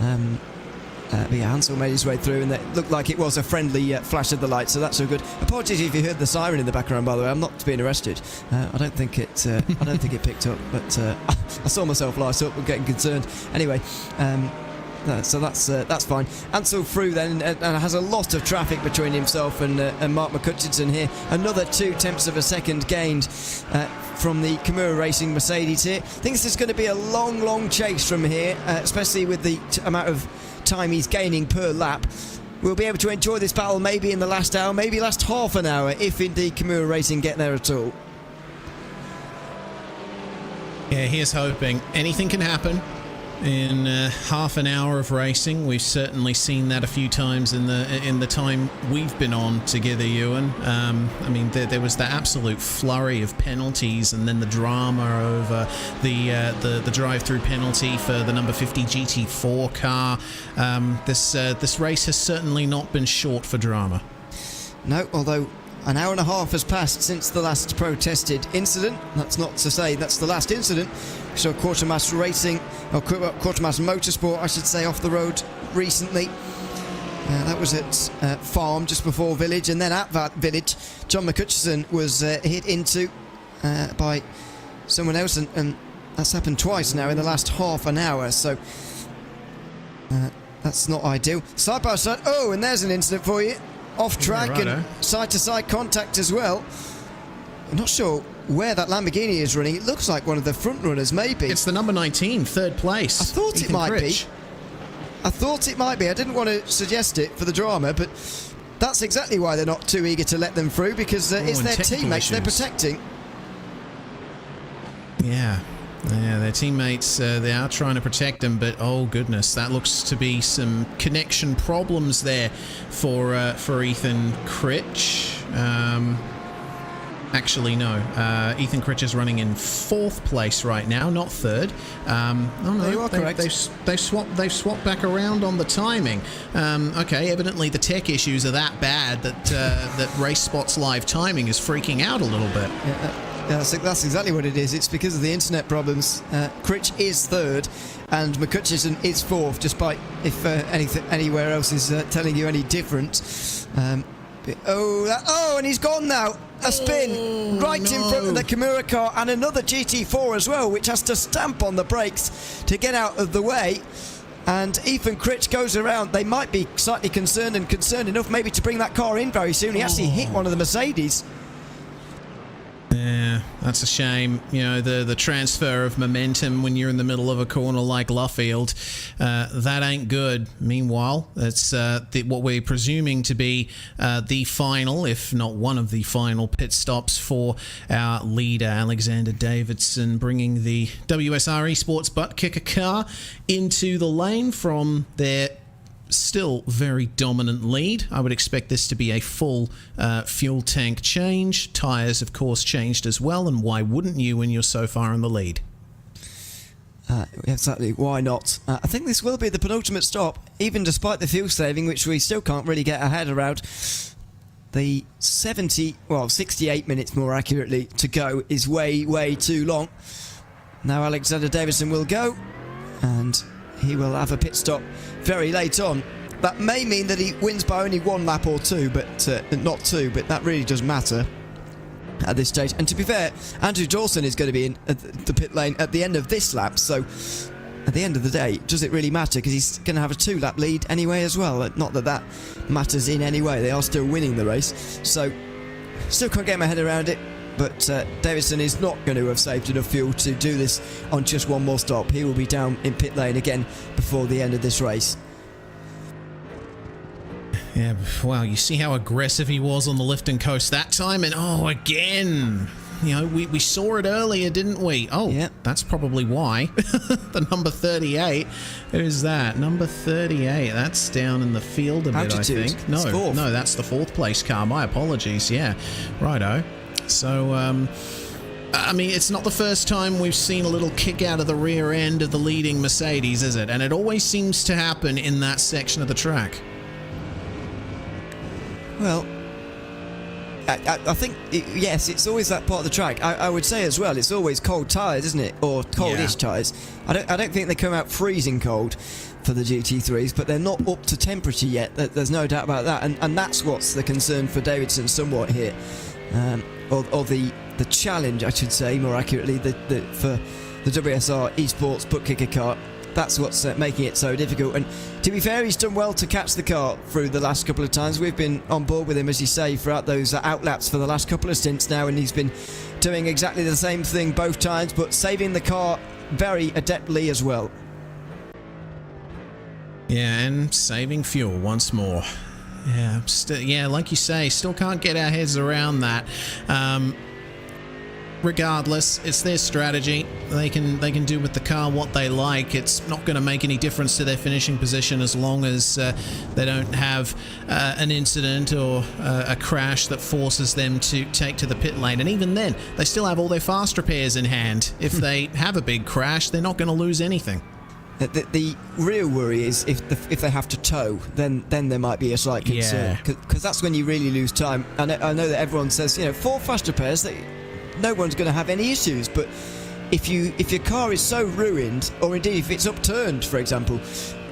yeah, Hansel made his way through, and it looked like it was a friendly flash of the light, so that's all good. Apologies if you heard the siren in the background, by the way. I'm not being arrested. I don't think it. I don't think it picked up, but I saw myself light up and getting concerned. Anyway. So that's fine. Ansel through then, and has a lot of traffic between himself and Mark McCutcheon here. Another 2/10 of a second gained from the Kimura Racing Mercedes here. I think this is going to be a long chase from here, especially with the amount of time he's gaining per lap. We'll be able to enjoy this battle maybe in the last hour, maybe last half an hour, if indeed Kimura Racing get there at all. Yeah, here's hoping. Anything can happen in half an hour of racing. We've certainly seen that a few times in the time we've been on together, Ewan. I mean, there was the absolute flurry of penalties, and then the drama over the drive-through penalty for the number 50 GT4 car. This race has certainly not been short for drama. No, although an hour and a half has passed since the last protested incident. That's not to say that's the last incident. So Quartermaster Racing, or Quartermaster Motorsport, I should say, off the road recently. That was at Farm just before Village, and then at that Village, John McCutcheon was hit into by someone else, and that's happened twice now in the last half an hour. So that's not ideal. Side by side. Oh, and there's an incident for you. Off track, yeah, and side-to-side contact as well. I'm not sure where that Lamborghini is running. It looks like one of the front runners, maybe. It's the number 19, third place. I thought Ethan it might Critch. be. I thought it might be. I didn't want to suggest it for the drama, but that's exactly why they're not too eager to let them through, because it's their teammates they're protecting. Yeah, their teammates, they are trying to protect them, but oh goodness, that looks to be some connection problems there for Ethan Critch. Actually, no. Ethan Critch is running in 4th place right now, not 3rd. Oh no, you are correct. They've swapped back around on the timing. Okay, evidently the tech issues are that bad that that RaceSpot's live timing is freaking out a little bit. Yeah, that's exactly what it is. It's because of the internet problems. Critch is 3rd, and McCutcheon is 4th, despite if anywhere else is telling you any different. And he's gone now. A spin right in front of the Kimura car, and another GT4 as well, which has to stamp on the brakes to get out of the way. And Ethan Critch goes around. They might be slightly concerned enough maybe to bring that car in very soon. He actually hit one of the Mercedes. Yeah, that's a shame. You know, the transfer of momentum when you're in the middle of a corner like Luffield, that ain't good. Meanwhile, it's what we're presuming to be the final, if not one of the final pit stops for our leader, Alexander Davidson, bringing the WSR Esports ButtKicker car into the lane from their still very dominant lead. I would expect this to be a full fuel tank change. Tyres, of course, changed as well, and why wouldn't you when you're so far in the lead? Exactly, why not? I think this will be the penultimate stop, even despite the fuel saving, which we still can't really get our head around. The 68 minutes more accurately to go is way, way too long. Now Alexander Davidson will go, and he will have a pit stop very late on. That may mean that he wins by only 1 lap or 2, but not 2, but that really does matter at this stage. And to be fair, Andrew Dawson is going to be in the pit lane at the end of this lap, so at the end of the day, does it really matter? Because he's going to have a 2-lap lead anyway as well. Not that that matters in any way. They are still winning the race, so still can't get my head around it. But Davidson is not going to have saved enough fuel to do this on just 1 more stop. He will be down in pit lane again before the end of this race. Yeah, wow, you see how aggressive he was on the lift and coast that time, and again, you know, we saw it earlier, didn't we? Oh, yeah. That's probably why. The number 38, who's that? Number 38, that's down in the field a bit, I think. No, that's the 4th place car, my apologies, yeah, righto. So, I mean, it's not the first time we've seen a little kick out of the rear end of the leading Mercedes, is it? And it always seems to happen in that section of the track. Well, I think, yes, it's always that part of the track. I would say as well, it's always cold tyres, isn't it? Or coldish tyres. I don't think they come out freezing cold for the GT3s, but they're not up to temperature yet. There's no doubt about that. And that's what's the concern for Davidson somewhat here. Or the challenge, I should say, more accurately, for the WSR Esports ButtKicker car. That's what's making it so difficult. And to be fair, he's done well to catch the car through the last couple of times. We've been on board with him, as you say, throughout those outlaps for the last couple of stints now, and he's been doing exactly the same thing both times, but saving the car very adeptly as well. Yeah, and saving fuel once more. Yeah, like you say, still can't get our heads around that. Regardless, it's their strategy. They can do with the car what they like. It's not going to make any difference to their finishing position as long as they don't have an incident or a crash that forces them to take to the pit lane. And even then, they still have all their fast repairs in hand. If they have a big crash, they're not going to lose anything. The real worry is if they have to tow, then there might be a slight concern. Because that's when you really lose time. And I know that everyone says, 4 fast repairs, no one's going to have any issues, but if your car is so ruined, or indeed if it's upturned, for example,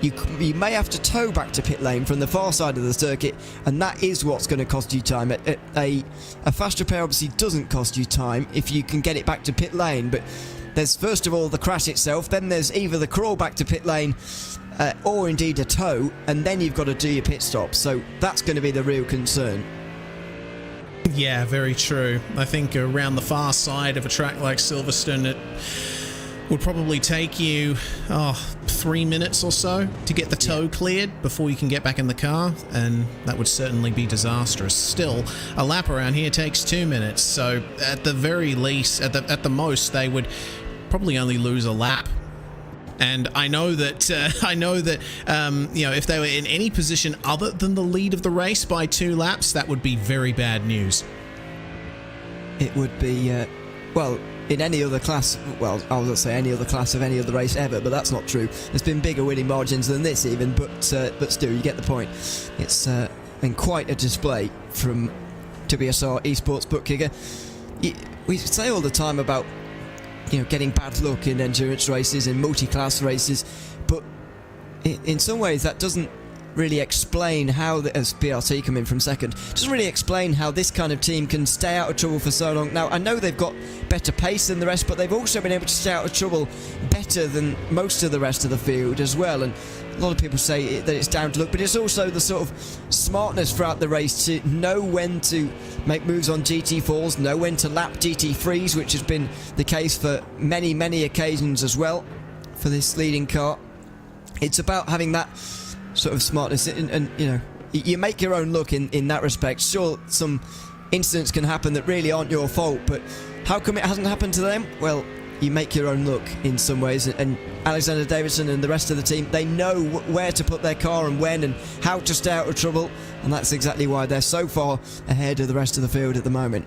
you may have to tow back to pit lane from the far side of the circuit, and that is what's going to cost you time. A fast repair obviously doesn't cost you time if you can get it back to pit lane, but there's first of all the crash itself, then there's either the crawl back to pit lane or indeed a tow, and then you've got to do your pit stop, so that's going to be the real concern. Yeah, very true. I think around the far side of a track like Silverstone, it would probably take you 3 minutes or so to get the tow cleared before you can get back in the car, and that would certainly be disastrous. Still, a lap around here takes 2 minutes, so at the very least, at the most, they would probably only lose a lap. And I know that if they were in any position other than the lead of the race by 2 laps, that would be very bad news. It would be, in any other class. Well, I was going to say any other class of any other race ever, but that's not true. There's been bigger winning margins than this even, but still, you get the point. It's been quite a display from WSR Esports ButtKicker. We say all the time about getting bad luck in endurance races, in multi-class races, but in some ways that doesn't really explain how, as BRT come in from second, doesn't really explain how this kind of team can stay out of trouble for so long. Now, I know they've got better pace than the rest, but they've also been able to stay out of trouble better than most of the rest of the field as well, and a lot of people say that it's down to luck, but it's also the sort of smartness throughout the race to know when to make moves on GT4s, know when to lap GT3s, which has been the case for many, many occasions as well for this leading car. It's about having that sort of smartness, and you make your own luck in that respect. Sure, some incidents can happen that really aren't your fault, but how come it hasn't happened to them? Well, you make your own luck in some ways, and Alexander Davidson and the rest of the team, they know where to put their car and when and how to stay out of trouble, and that's exactly why they're so far ahead of the rest of the field at the moment.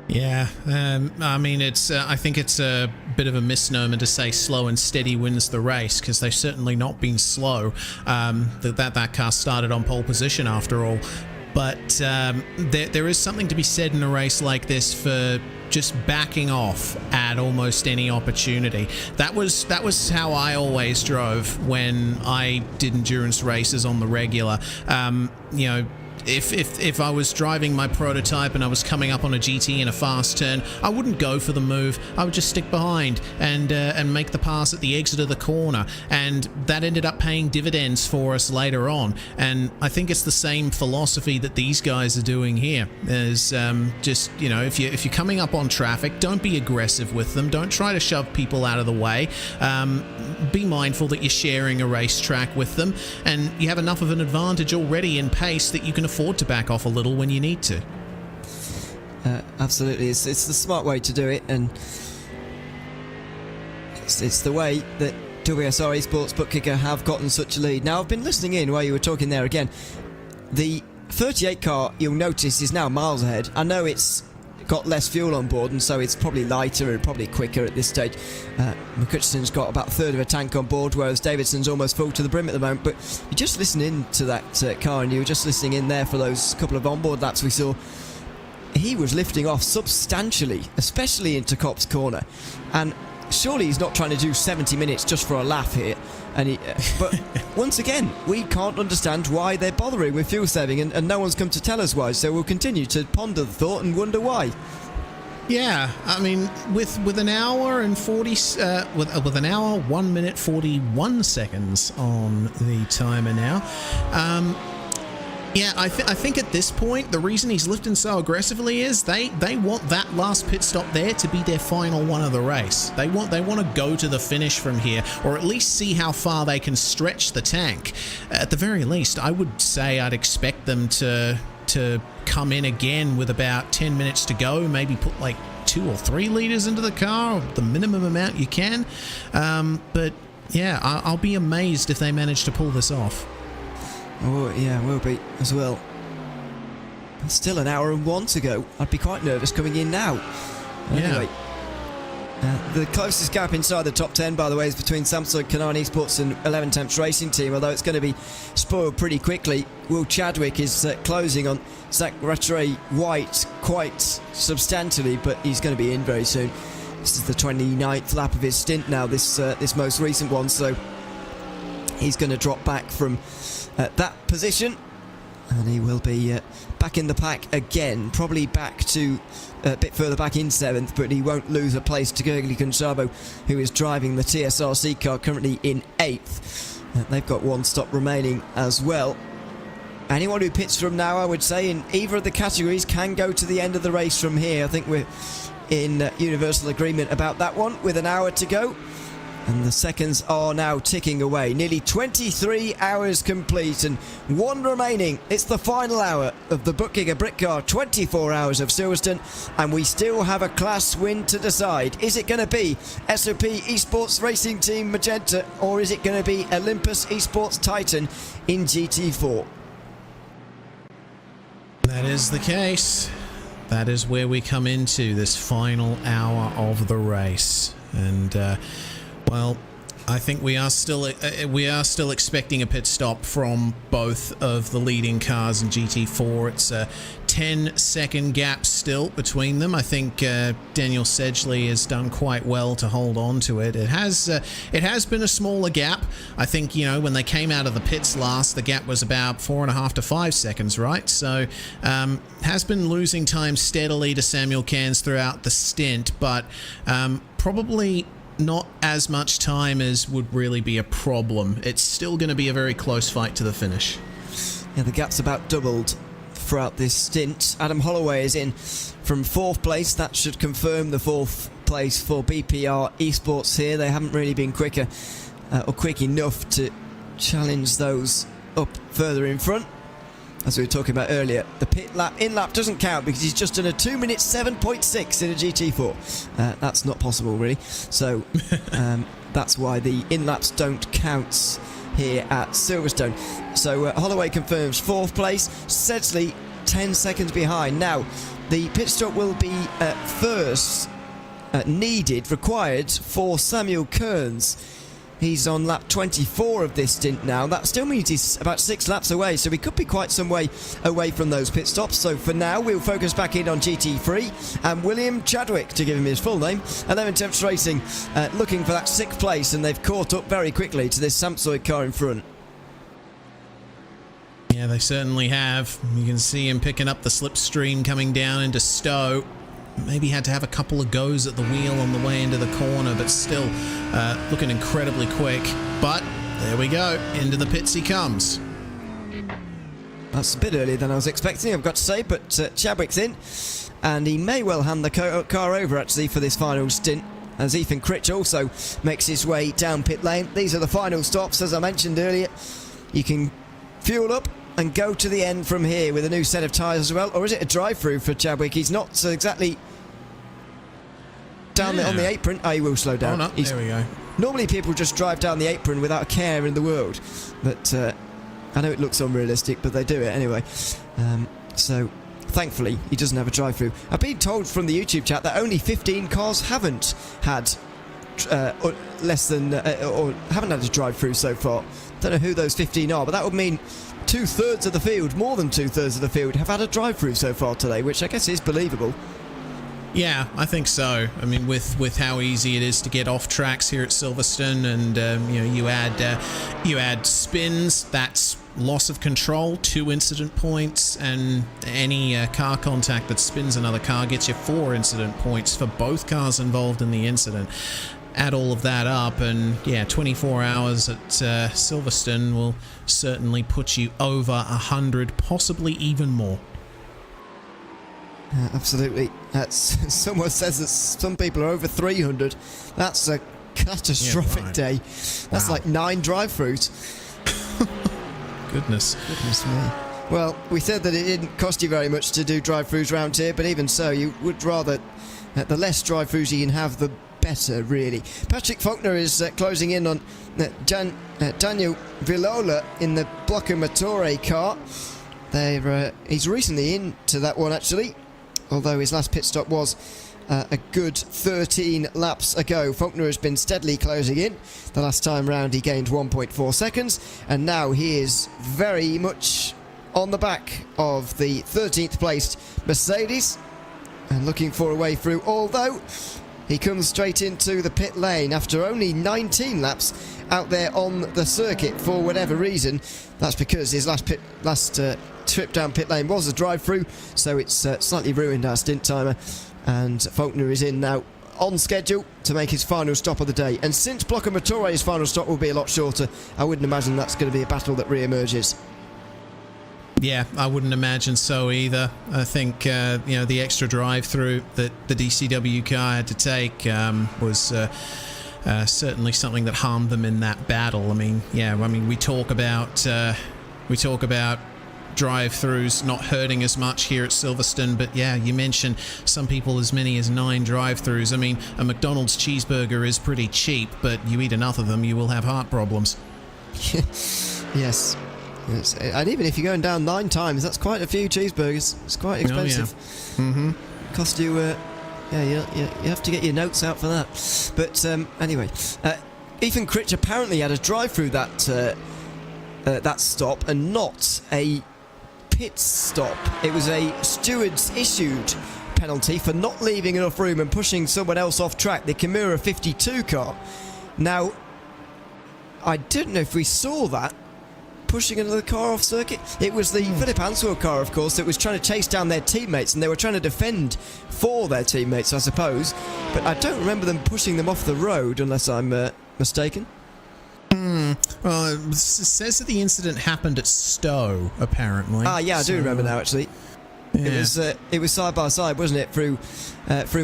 Yeah, I mean, I think it's a bit of a misnomer to say slow and steady wins the race, because they've certainly not been slow. That car started on pole position after all. But there is something to be said in a race like this for just backing off at almost any opportunity. That was how I always drove when I did endurance races on the regular. You know, if I was driving my prototype and I was coming up on a GT in a fast turn, I wouldn't go for the move. I would just stick behind and make the pass at the exit of the corner, and that ended up paying dividends for us later on. And I think it's the same philosophy that these guys are doing here. Is just, you know, if you're coming up on traffic, don't be aggressive with them. Don't try to shove people out of the way. Be mindful that you're sharing a racetrack with them, and you have enough of an advantage already in pace that you can afford to back off a little when you need to. Absolutely, it's the smart way to do it, and it's the way that WSR Esports ButtKicker have gotten such a lead. Now, I've been listening in while you were talking there again. The 38 car, you'll notice, is now miles ahead. I know it's got less fuel on board, and so it's probably lighter and probably quicker at this stage. McCutcheon's got about a third of a tank on board, whereas Davidson's almost full to the brim at the moment. But you just listen in to that car, and you were just listening in there for those couple of onboard laps we saw. He was lifting off substantially, especially into Copse Corner, and surely he's not trying to do 70 minutes just for a laugh here. And but once again, we can't understand why they're bothering with fuel saving, and no one's come to tell us why, so we'll continue to ponder the thought and wonder why. Yeah, I mean, with an hour and 40 with an hour 1 minute 41 seconds on the timer now. Yeah, I think at this point, the reason he's lifting so aggressively is they want that last pit stop there to be their final one of the race. They want to go to the finish from here, or at least see how far they can stretch the tank. At the very least, I would say I'd expect them to come in again with about 10 minutes to go, maybe put like 2 or 3 liters into the car, the minimum amount you can. But yeah, I'll be amazed if they manage to pull this off. Oh, yeah, will be as well. Still an hour and 1 to go. I'd be quite nervous coming in now. Anyway, the closest gap inside the top 10, by the way, is between Samsung Canaan Esports and 11 Temps Racing Team, although it's going to be spoiled pretty quickly. Will Chadwick is closing on Zach Rattray White quite substantially, but he's going to be in very soon. This is the 29th lap of his stint now, this most recent one, so he's going to drop back from that position, and he will be back in the pack again, probably back to a bit further back in 7th, but he won't lose a place to Gergely Consabo, who is driving the TSRC car, currently in 8th. They've got 1 stop remaining as well. Anyone who pits from now, I would say, in either of the categories can go to the end of the race from here. I think we're in universal agreement about that one, with an hour to go. And the seconds are now ticking away. Nearly 23 hours complete and 1 remaining. It's the final hour of the ButtKicker Britcar 24 Hours of Silverstone, and we still have a class win to decide. Is it going to be SOP Esports Racing Team Magenta, or is it going to be Olympus Esports Titan in GT4? That is the case. That is where we come into this final hour of the race. And well, I think we are still expecting a pit stop from both of the leading cars in GT4. It's a 10-second gap still between them. I think Daniel Sedgley has done quite well to hold on to it. It has been a smaller gap. I think, you know, when they came out of the pits last, the gap was about 4.5 to 5 seconds, right? So has been losing time steadily to Samuel Cairns throughout the stint, but probably not as much time as would really be a problem. It's still going to be a very close fight to the finish. Yeah, the gap's about doubled throughout this stint. Adam Holloway is in from 4th place. That should confirm the 4th place for BPR Esports here. They haven't really been quicker or quick enough to challenge those up further in front. As we were talking about earlier, the in-lap doesn't count because he's just done a 2 minute 7.6 in a GT4. That's not possible, really. So that's why the in-laps don't count here at Silverstone. So Holloway confirms 4th place. Sedgley 10 seconds behind. Now, the pit stop will be first required for Samuel Kearns. He's on lap 24 of this stint now. That still means he's about 6 laps away, so he could be quite some way away from those pit stops. So for now, we'll focus back in on GT3 and William Chadwick, to give him his full name. 11 Temps Racing looking for that 6th place, and they've caught up very quickly to this Samsoid car in front. Yeah, they certainly have. You can see him picking up the slipstream coming down into Stowe. Maybe had to have a couple of goes at the wheel on the way into the corner, but still looking incredibly quick. But there we go, into the pits he comes. That's a bit earlier than I was expecting, I've got to say, but Chadwick's in, and he may well hand the car over actually for this final stint, as Ethan Critch also makes his way down pit lane. These are the final stops, as I mentioned earlier. You can fuel up and go to the end from here with a new set of tyres as well. Or is it a drive-through for Chadwick? He's not exactly down on the apron. Oh, he will slow down. Oh, no. There we go. Normally people just drive down the apron without a care in the world. But I know it looks unrealistic, but they do it anyway. So thankfully he doesn't have a drive-through. I've been told from the YouTube chat that only 15 cars haven't had haven't had a drive-through so far. Don't know who those 15 are, but that would mean 2/3 of the field, more than 2/3 of the field, have had a drive-through so far today, which I guess is believable. Yeah, I think so. I mean, with how easy it is to get off tracks here at Silverstone, and you add spins, that's loss of control, 2 incident points, and any car contact that spins another car gets you 4 incident points for both cars involved in the incident. Add all of that up, and yeah, 24 hours at Silverstone will certainly put you over 100, possibly even more. Absolutely. Someone says that some people are over 300. That's a catastrophic day. That's like 9 drive-throughs. Goodness me. Well, we said that it didn't cost you very much to do drive-throughs around here, but even so, you would rather the less drive-throughs you can have, the better, really. Patrick Faulkner is closing in on Daniel Villola in the Blocco Motore car. He's recently into that one, actually, although his last pit stop was a good 13 laps ago. Faulkner has been steadily closing in. The last time round he gained 1.4 seconds, and now he is very much on the back of the 13th placed Mercedes and looking for a way through, although he comes straight into the pit lane after only 19 laps out there on the circuit for whatever reason. That's because his last trip down pit lane was a drive-through, so it's slightly ruined our stint timer, and Faulkner is in now on schedule to make his final stop of the day. And since Blocco Motore's final stop will be a lot shorter, I wouldn't imagine that's going to be a battle that re-emerges. Yeah, I wouldn't imagine so either. I think the extra drive-through that the DCW car had to take was certainly something that harmed them in that battle. We talk about drive-throughs not hurting as much here at Silverstone, but yeah, you mentioned some people as many as 9 drive-throughs. I mean, a McDonald's cheeseburger is pretty cheap, but you eat enough of them, you will have heart problems. Yes. And even if you're going down 9 times, that's quite a few cheeseburgers. It's quite expensive. Oh, yeah. Mm-hmm. Cost you, you have to get your notes out for that. But anyway, Ethan Critch apparently had a drive-through that stop and not a pit stop. It was a steward's issued penalty for not leaving enough room and pushing someone else off track, the Kimura 52 car. Now, I don't know if we saw that, pushing another car off circuit. It was the Philip Hanswell car, of course, that was trying to chase down their teammates, and they were trying to defend for their teammates, I suppose. But I don't remember them pushing them off the road, unless I'm mistaken. Well, it says that the incident happened at Stowe, apparently. Yeah, I do remember now, actually. Yeah. It was side by side, wasn't it, through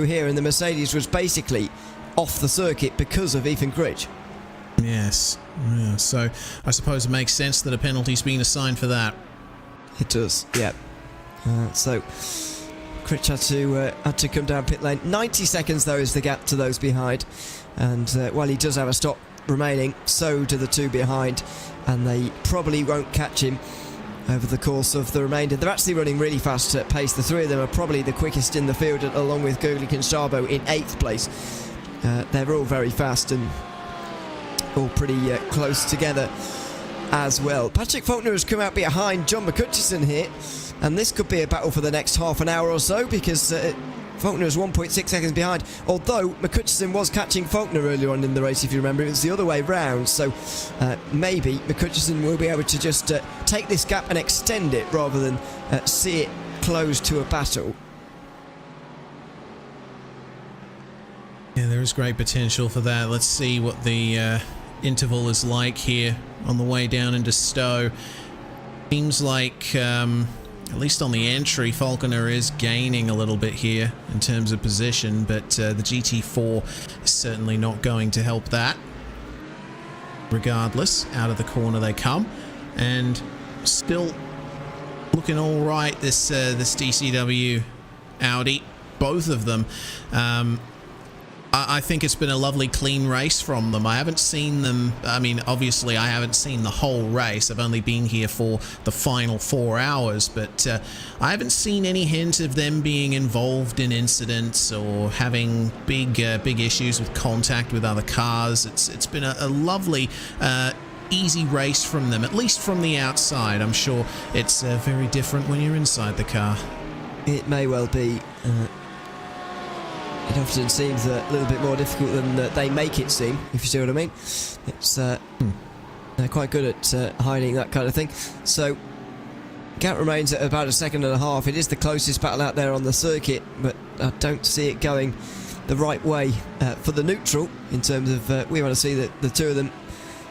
here, and the Mercedes was basically off the circuit because of Ethan Critch. Yes. Yeah, so I suppose it makes sense that a penalty's been assigned for that. It does, yeah. So Critch had to come down pit lane. 90 seconds, though, is the gap to those behind. And while he does have a stop remaining, so do the 2 behind, and they probably won't catch him over the course of the remainder. They're actually running really fast at pace. The three of them are probably the quickest in the field, along with Guglielmo and Szabo in 8th place. They're all very fast and all pretty close together as well. Patrick Faulkner has come out behind John McCutcheon here, and this could be a battle for the next half an hour or so, because Faulkner is 1.6 seconds behind, although McCutcheon was catching Faulkner earlier on in the race, if you remember. It was the other way round, so maybe McCutcheon will be able to just take this gap and extend it rather than see it close to a battle. Yeah, there is great potential for that. Let's see what the interval is like here on the way down into Stowe. Seems like, at least on the entry, Faulkner is gaining a little bit here in terms of position, but the GT4 is certainly not going to help that. Regardless, out of the corner they come, and still looking all right, this DCW Audi, both of them. I think it's been a lovely clean race from them. I haven't seen them, I mean, obviously I haven't seen the whole race. I've only been here for the final 4 hours, but I haven't seen any hint of them being involved in incidents or having big issues with contact with other cars. It's been a lovely, easy race from them, at least from the outside. I'm sure it's very different when you're inside the car. It may well be. It often seems a little bit more difficult than they make it seem, if you see what I mean. It's they're quite good at hiding that kind of thing. So gap remains at about 1.5 seconds. It is the closest battle out there on the circuit, but I don't see it going the right way for the neutral in terms of we want to see the two of them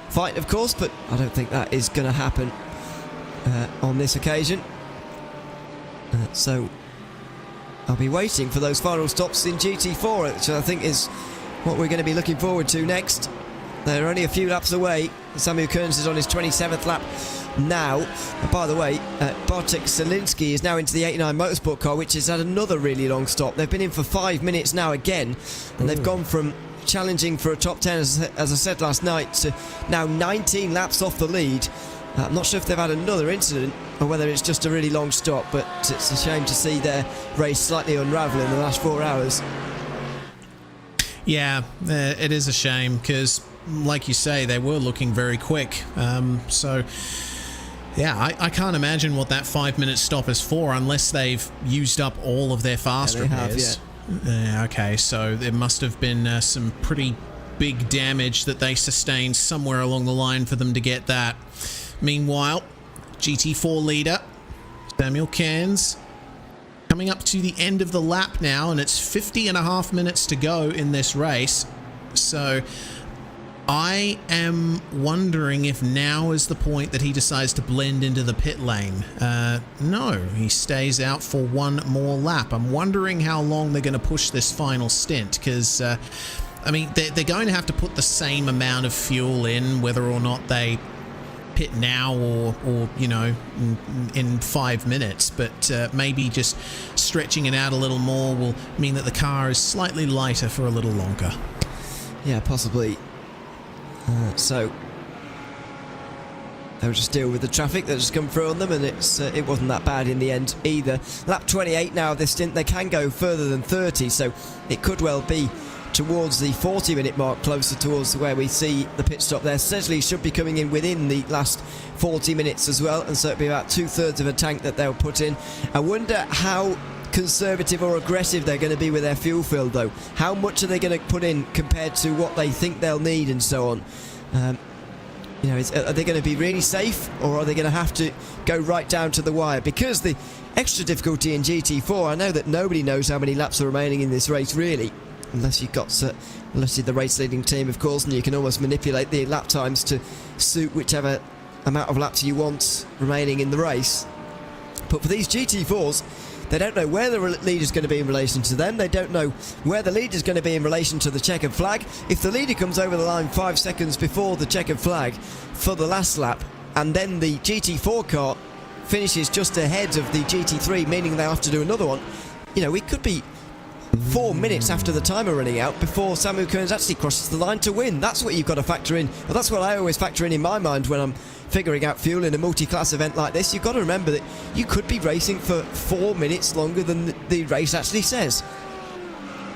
fight, of course, but I don't think that is going to happen on this occasion. So I'll be waiting for those final stops in GT4, which I think is what we're going to be looking forward to next. They're only a few laps away. Samu Kearns is on his 27th lap now. And by the way, Bartek Selinski is now into the 89 Motorsport car, which has had another really long stop. They've been in for 5 minutes now again, and they've gone from challenging for a top 10, as I said last night, to now 19 laps off the lead. I'm not sure if they've had another incident or whether it's just a really long stop, but it's a shame to see their race slightly unravel in the last 4 hours. Yeah, it is a shame because, like you say, they were looking very quick. So, yeah, I can't imagine what that 5-minute stop is for unless they've used up all of their fast repairs. Okay, so there must have been some pretty big damage that they sustained somewhere along the line for them to get that. Meanwhile, GT4 leader Samuel Cairns coming up to the end of the lap now, and it's 50.5 minutes to go in this race. So I am wondering if now is the point that he decides to blend into the pit lane. No, he stays out for one more lap. I'm wondering how long they're going to push this final stint, because I mean, they're going to have to put the same amount of fuel in, whether or not they pit now or you know, in 5 minutes, but maybe just stretching it out a little more will mean that the car is slightly lighter for a little longer. Yeah, possibly. So they'll just deal with the traffic that has come through on them, and it wasn't that bad in the end either. Lap 28 now of this stint. They can go further than 30, so it could well be towards the 40-minute mark, closer towards where we see the pit stop there. Sedgley should be coming in within the last 40 minutes as well, and so it'll be about 2/3 of a tank that they'll put in. I wonder how conservative or aggressive they're going to be with their fuel fill, though. How much are they going to put in compared to what they think they'll need and so on? You know, are they going to be really safe, or are they going to have to go right down to the wire? Because the extra difficulty in GT4, I know that nobody knows how many laps are remaining in this race, really. Unless you've got, unless you're the race leading team, of course, and you can almost manipulate the lap times to suit whichever amount of laps you want remaining in the race. But for these GT4s, they don't know where the leader's going to be in relation to them. They don't know where the leader's going to be in relation to the checkered flag. If the leader comes over the line 5 seconds before the checkered flag for the last lap, and then the GT4 car finishes just ahead of the GT3, meaning they'll have to do another one, you know, it could be 4 minutes after the timer running out before Samu Kearns actually crosses the line to win. That's what you've got to factor in. Well, that's what I always factor in my mind when I'm figuring out fuel in a multi-class event like this, you've got to remember that you could be racing for 4 minutes longer than the race actually says.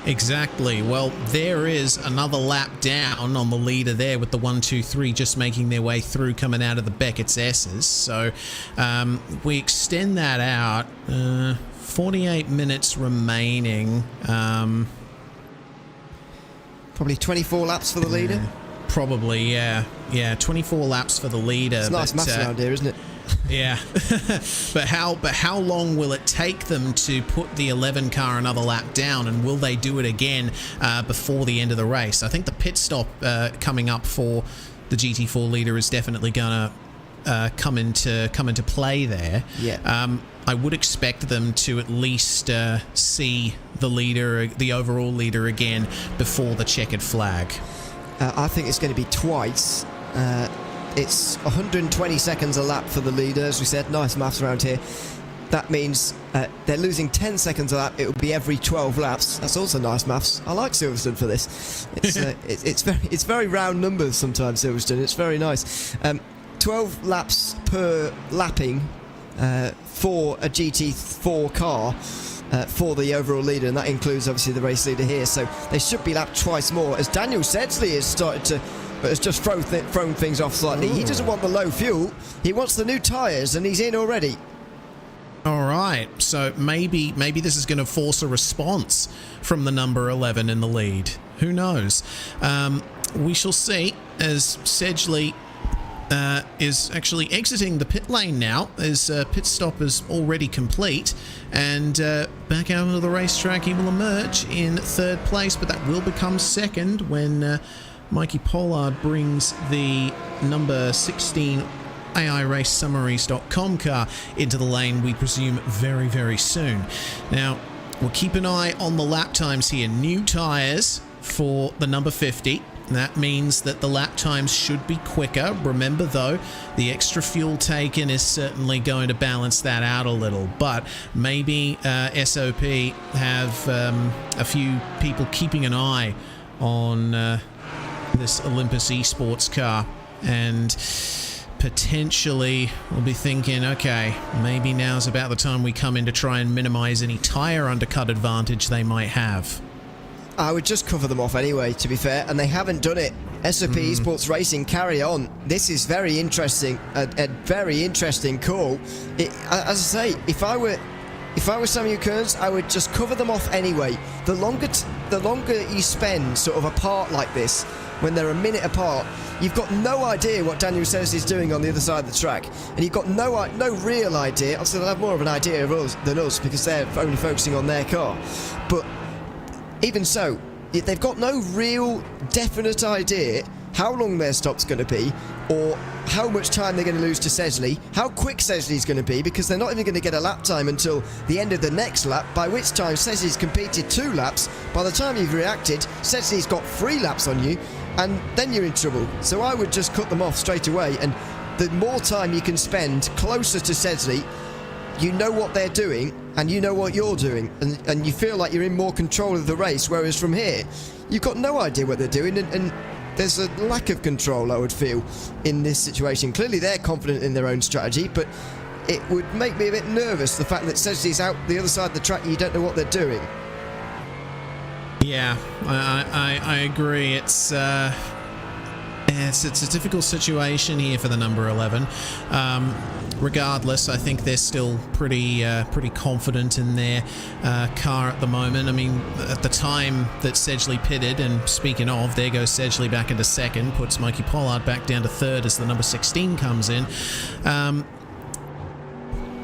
Exactly. Well, there is another lap down on the leader there with the 1, 2, 3 just making their way through coming out of the Beckett's S's. So we extend that out. 48 minutes remaining. Probably 24 laps for the leader. Probably, yeah. Yeah, 24 laps for the leader. It's nice maths around here, isn't it? Yeah. but how long will it take them to put the 11 car another lap down, and will they do it again before the end of the race? I think the pit stop coming up for the GT4 leader is definitely going to come into play there. Yeah. I would expect them to at least see the leader, the overall leader again before the checkered flag. I think it's going to be twice. It's 120 seconds a lap for the leader, as we said. Nice maths around here. That means they're losing 10 seconds a lap. It would be every 12 laps. That's also nice maths. I like Silverstone for this. It's very round numbers sometimes, Silverstone. It's very nice. 12 laps per lapping for a GT4 car for the overall leader, and that includes obviously the race leader here. So they should be lapped twice more, as Daniel Sedgley has just thrown things off slightly. He doesn't want the low fuel. He wants the new tyres, and he's in already. All right, so maybe this is going to force a response from the number 11 in the lead. Who knows? We shall see, as Sedgley is actually exiting the pit lane now, as pit stop is already complete, and back out onto the racetrack he will emerge in third place, but that will become second when Mikey Pollard brings the number 16 AIRaceSummaries.com car into the lane, we presume very, very soon. Now, we'll keep an eye on the lap times here. New tyres for the number 50. That means that the lap times should be quicker. Remember, though, the extra fuel taken is certainly going to balance that out a little. But maybe SOP have a few people keeping an eye on this Olympus Esports car, and potentially we'll be thinking, okay, maybe now's about the time we come in to try and minimize any tyre undercut advantage they might have. I would just cover them off anyway, to be fair, and they haven't done it. SOP Esports Racing, carry on. This is very interesting, a very interesting call. As I say, if I were Samuel Kearns, I would just cover them off anyway. The longer you spend sort of apart like this, when they're a minute apart, you've got no idea what Daniel Sedgley is doing on the other side of the track, and you've got no real idea. Obviously, they'll have more of an idea of us than us because they're only focusing on their car. But even so, they've got no real definite idea how long their stop's going to be, or how much time they're going to lose to Sedgley, how quick Sedgley's going to be, because they're not even going to get a lap time until the end of the next lap, by which time Sedgley's competed 2 laps. By the time you've reacted, Sedgley's got 3 laps on you, and then you're in trouble. So I would just cut them off straight away, and the more time you can spend closer to Sedgley, you know what they're doing and you know what you're doing, and you feel like you're in more control of the race, whereas from here you've got no idea what they're doing, and there's a lack of control, I would feel, in this situation. Clearly they're confident in their own strategy, but it would make me a bit nervous, the fact that Sedgley's out the other side of the track and you don't know what they're doing. Yeah, I agree. It's a difficult situation here for the number 11. Regardless, I think they're still pretty confident in their car at the moment. I mean, at the time that Sedgley pitted, and speaking of, there goes Sedgley back into second, puts Mikey Pollard back down to third as the number 16 comes in. I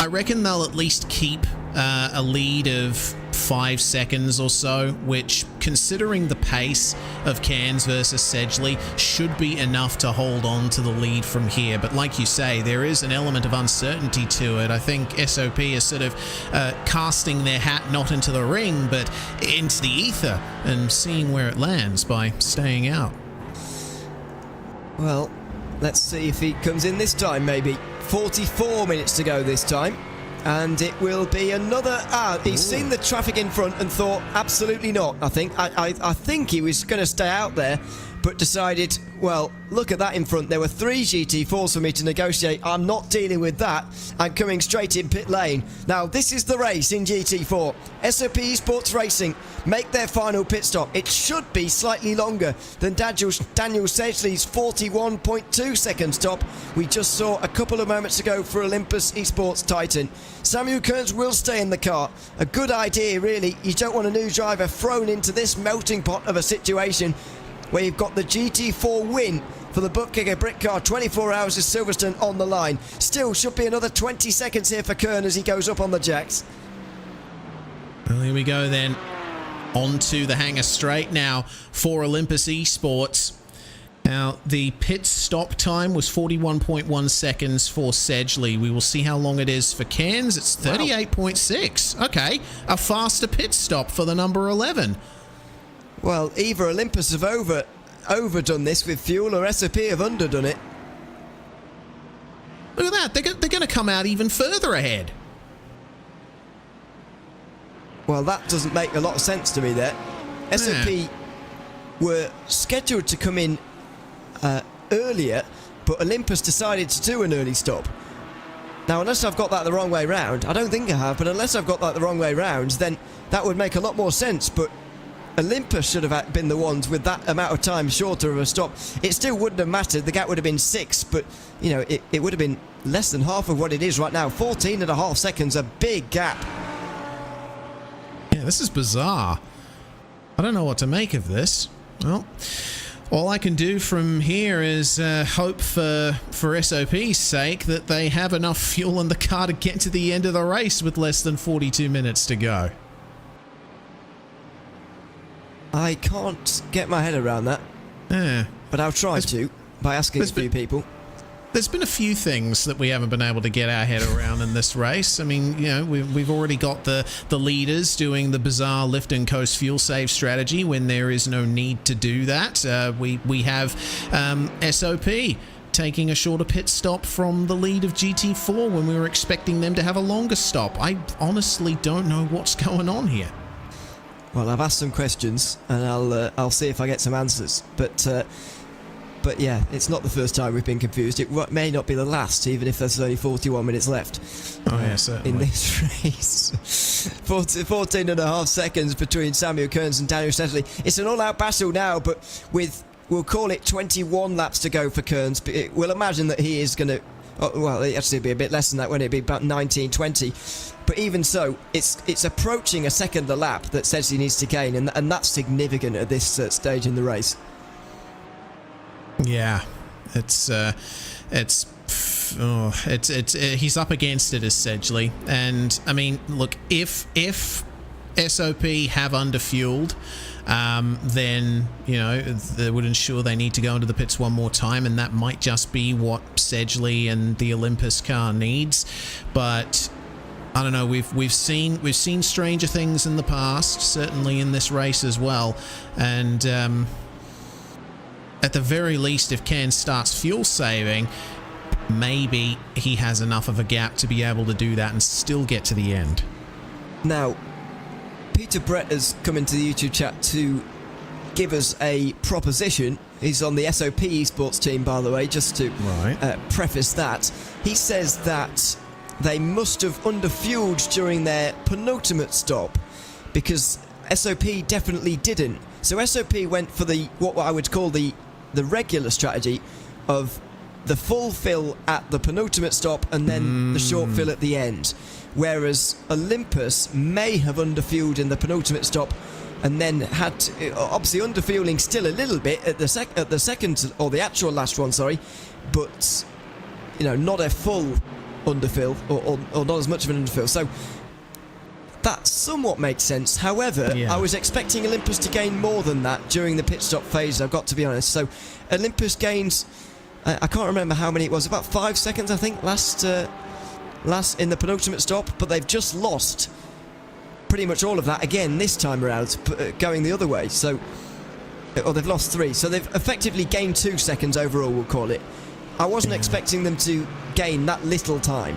reckon they'll at least keep a lead of 5 seconds or so, which, considering the pace of Cairns versus Sedgley, should be enough to hold on to the lead from here. But like you say, there is an element of uncertainty to it. I think SOP is sort of casting their hat not into the ring, but into the ether, and seeing where it lands by staying out. Well, let's see if he comes in this time, maybe. 44 minutes to go this time. And it will be another... he's seen the traffic in front and thought, absolutely not, I think. I think he was going to stay out there, but decided, Well, look at that in front. There were 3 GT4s for me to negotiate. I'm not dealing with that. I'm coming straight in pit lane. Now, this is the race in GT4. SOP Esports Racing make their final pit stop. It should be slightly longer than Daniel Sedgley's 41.2 second stop we just saw a couple of moments ago for Olympus Esports Titan. Samuel Kearns will stay in the car. A good idea, really. You don't want a new driver thrown into this melting pot of a situation where you've got the GT4 win for the ButtKicker Britcar 24 hours of Silverstone on the line. Still should be another 20 seconds here for Kern as he goes up on the jacks. Well, here we go then. Onto the hangar straight now for Olympus Esports. Now, the pit stop time was 41.1 seconds for Sedgley. We will see how long it is for Cairns. It's 38.6. Okay, a faster pit stop for the number 11. Well, either Olympus have overdone this with fuel or SOP have underdone it. Look at that. They're going to come out even further ahead. Well, that doesn't make a lot of sense to me there. SOP were scheduled to come in earlier, but Olympus decided to do an early stop. Now, unless I've got that the wrong way round, I don't think I have, but unless I've got that the wrong way round, then that would make a lot more sense. But Olympus should have been the ones with that amount of time shorter of a stop. It still wouldn't have mattered. The gap would have been 6, but, you know, it would have been less than half of what it is right now. 14.5 seconds, a big gap. Yeah, this is bizarre. I don't know what to make of this. Well, all I can do from here is hope for SOP's sake that they have enough fuel in the car to get to the end of the race with less than 42 minutes to go. I can't get my head around that. Yeah. But I'll try to by asking a few people. There's been a few things that we haven't been able to get our head around in this race. I mean, you know, we've already got the leaders doing the bizarre lift and coast fuel save strategy when there is no need to do that. We have SOP taking a shorter pit stop from the lead of GT4 when we were expecting them to have a longer stop. I honestly don't know what's going on here. Well, I've asked some questions, and I'll see if I get some answers. But yeah, it's not the first time we've been confused. It may not be the last, even if there's only 41 minutes left. Oh yeah, certainly. In this race, 14.5 seconds between Samuel Kearns and Daniel Sedgley. It's an all-out battle now, but we'll call it 21 laps to go for Kearns. We'll imagine that he is going to. Well, it actually be a bit less than that, when it'd be about 19-20. But even so, it's approaching a second a lap that says he needs to gain, and that's significant at this stage in the race. Yeah, it's he's up against it as Sedgley, and I mean, look, if SOP have underfueled, then, you know, that would ensure they need to go into the pits one more time, and that might just be what Sedgley and the Olympus car needs. But I don't know, we've seen stranger things in the past, certainly in this race as well, and at the very least, if Ken starts fuel saving, maybe he has enough of a gap to be able to do that and still get to the end. Now, Peter Brett has come into the YouTube chat to give us a proposition. He's on the SOP esports team, by the way, just to preface that. He says that they must have underfueled during their penultimate stop, because SOP definitely didn't. So SOP went for what I would call the regular strategy of the full fill at the penultimate stop and then the short fill at the end. Whereas Olympus may have underfueled in the penultimate stop and then had to, obviously underfueling still a little bit at the second, or the actual last one, sorry, but, you know, not a full underfill or not as much of an underfill. So that somewhat makes sense. However, I was expecting Olympus to gain more than that during the pit stop phase, I've got to be honest. So Olympus gains, I can't remember how many it was, about 5 seconds I think last in the penultimate stop, but they've just lost pretty much all of that again this time around, going the other way. So, or they've lost 3, so they've effectively gained 2 seconds overall, we'll call it. I wasn't expecting them to gain that little time.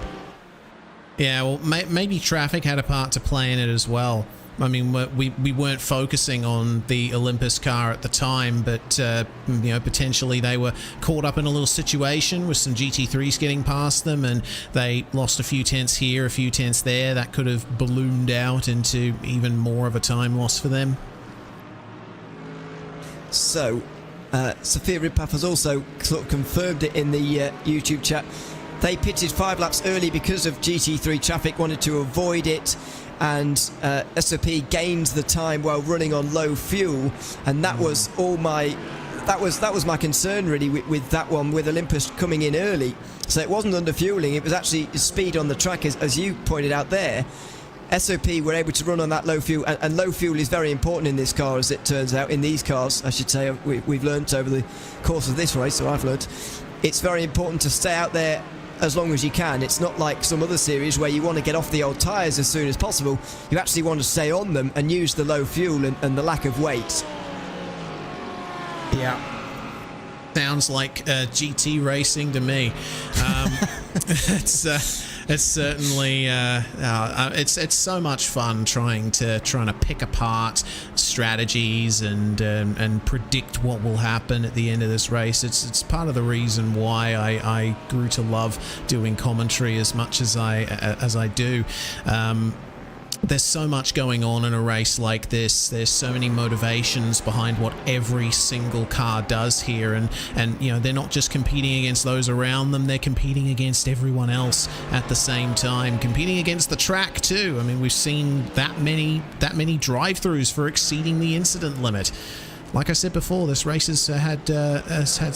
Yeah, well, maybe traffic had a part to play in it as well. I mean, we weren't focusing on the Olympus car at the time, but potentially they were caught up in a little situation with some GT3s getting past them, and they lost a few tenths here, a few tenths there. That could have ballooned out into even more of a time loss for them. So, Sophia Ridpath has also sort of confirmed it in the YouTube chat. They pitted 5 laps early because of GT3 traffic, wanted to avoid it, and SOP gained the time while running on low fuel, and that was all my that was my concern really with that one, with Olympus coming in early. So it wasn't under fueling, it was actually speed on the track, as you pointed out there. SOP were able to run on that low fuel, and low fuel is very important in this car, as it turns out, in these cars, I should say. We've learnt over the course of this race, or I've learnt, it's very important to stay out there as long as you can. It's not like some other series where you want to get off the old tyres as soon as possible. You actually want to stay on them and use the low fuel and the lack of weight. Yeah. Sounds like GT racing to me. It's certainly it's so much fun trying to pick apart strategies and predict what will happen at the end of this race. It's part of the reason why I grew to love doing commentary as much as I do. There's so much going on in a race like this. There's so many motivations behind what every single car does here, and they're not just competing against those around them, they're competing against everyone else at the same time, competing against the track too. I mean, we've seen that many drive-throughs for exceeding the incident limit. Like I said before, this race has had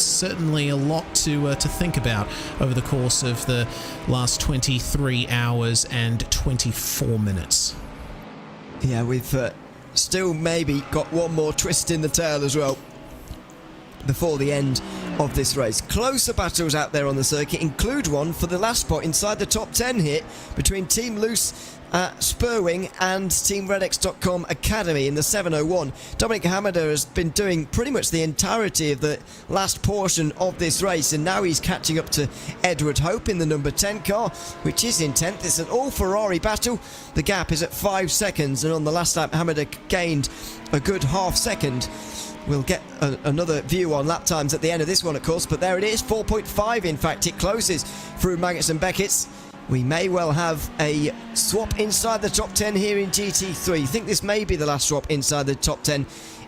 certainly a lot to think about over the course of the last 23 hours and 24 minutes. Yeah, we've still maybe got one more twist in the tail as well before the end of this race. Closer battles out there on the circuit include one for the last spot inside the top 10 here between Team Loose Spurwing and Team RedX.com Academy in the 701. Dominic Hamada has been doing pretty much the entirety of the last portion of this race, and now he's catching up to Edward Hope in the number 10 car, which is in 10th. It's an all-Ferrari battle. The gap is at 5 seconds, and on the last lap Hamada gained a good half second. We'll get another view on lap times at the end of this one, of course, but there it is, 4.5 in fact. It closes through Maggots and Beckett's. We may well have a swap inside the top 10 here in GT3. I think this may be the last swap inside the top 10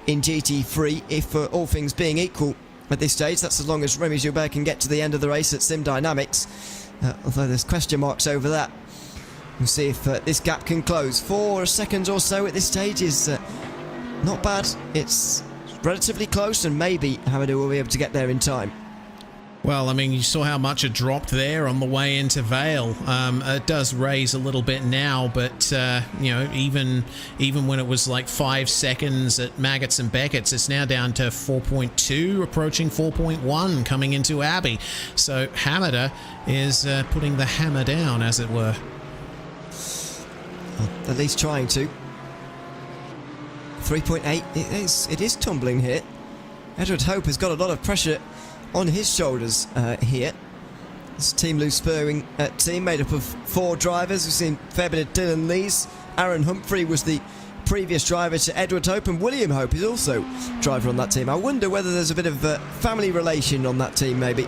in GT3, if all things being equal at this stage. That's as long as Remy Gilbert can get to the end of the race at Sim Dynamics, although there's question marks over that. We'll see if this gap can close. 4 seconds or so at this stage is not bad. It's relatively close, and maybe Hamada will be able to get there in time. Well, I mean, you saw how much it dropped there on the way into Vale. It does raise a little bit now, but even when it was like 5 seconds at Maggots and Beckett's, it's now down to 4.2, approaching 4.1 coming into Abbey. So Hamada is putting the hammer down, as it were. Well, at least trying to. 3.8. It is tumbling here. Edward Hope has got a lot of pressure on his shoulders here. This Team Loose Spurwing team made up of 4 drivers. We've seen a fair bit of Dylan Lees. Aaron Humphrey was the previous driver to Edward Hope, and William Hope is also driver on that team. I wonder whether there's a bit of a family relation on that team, maybe.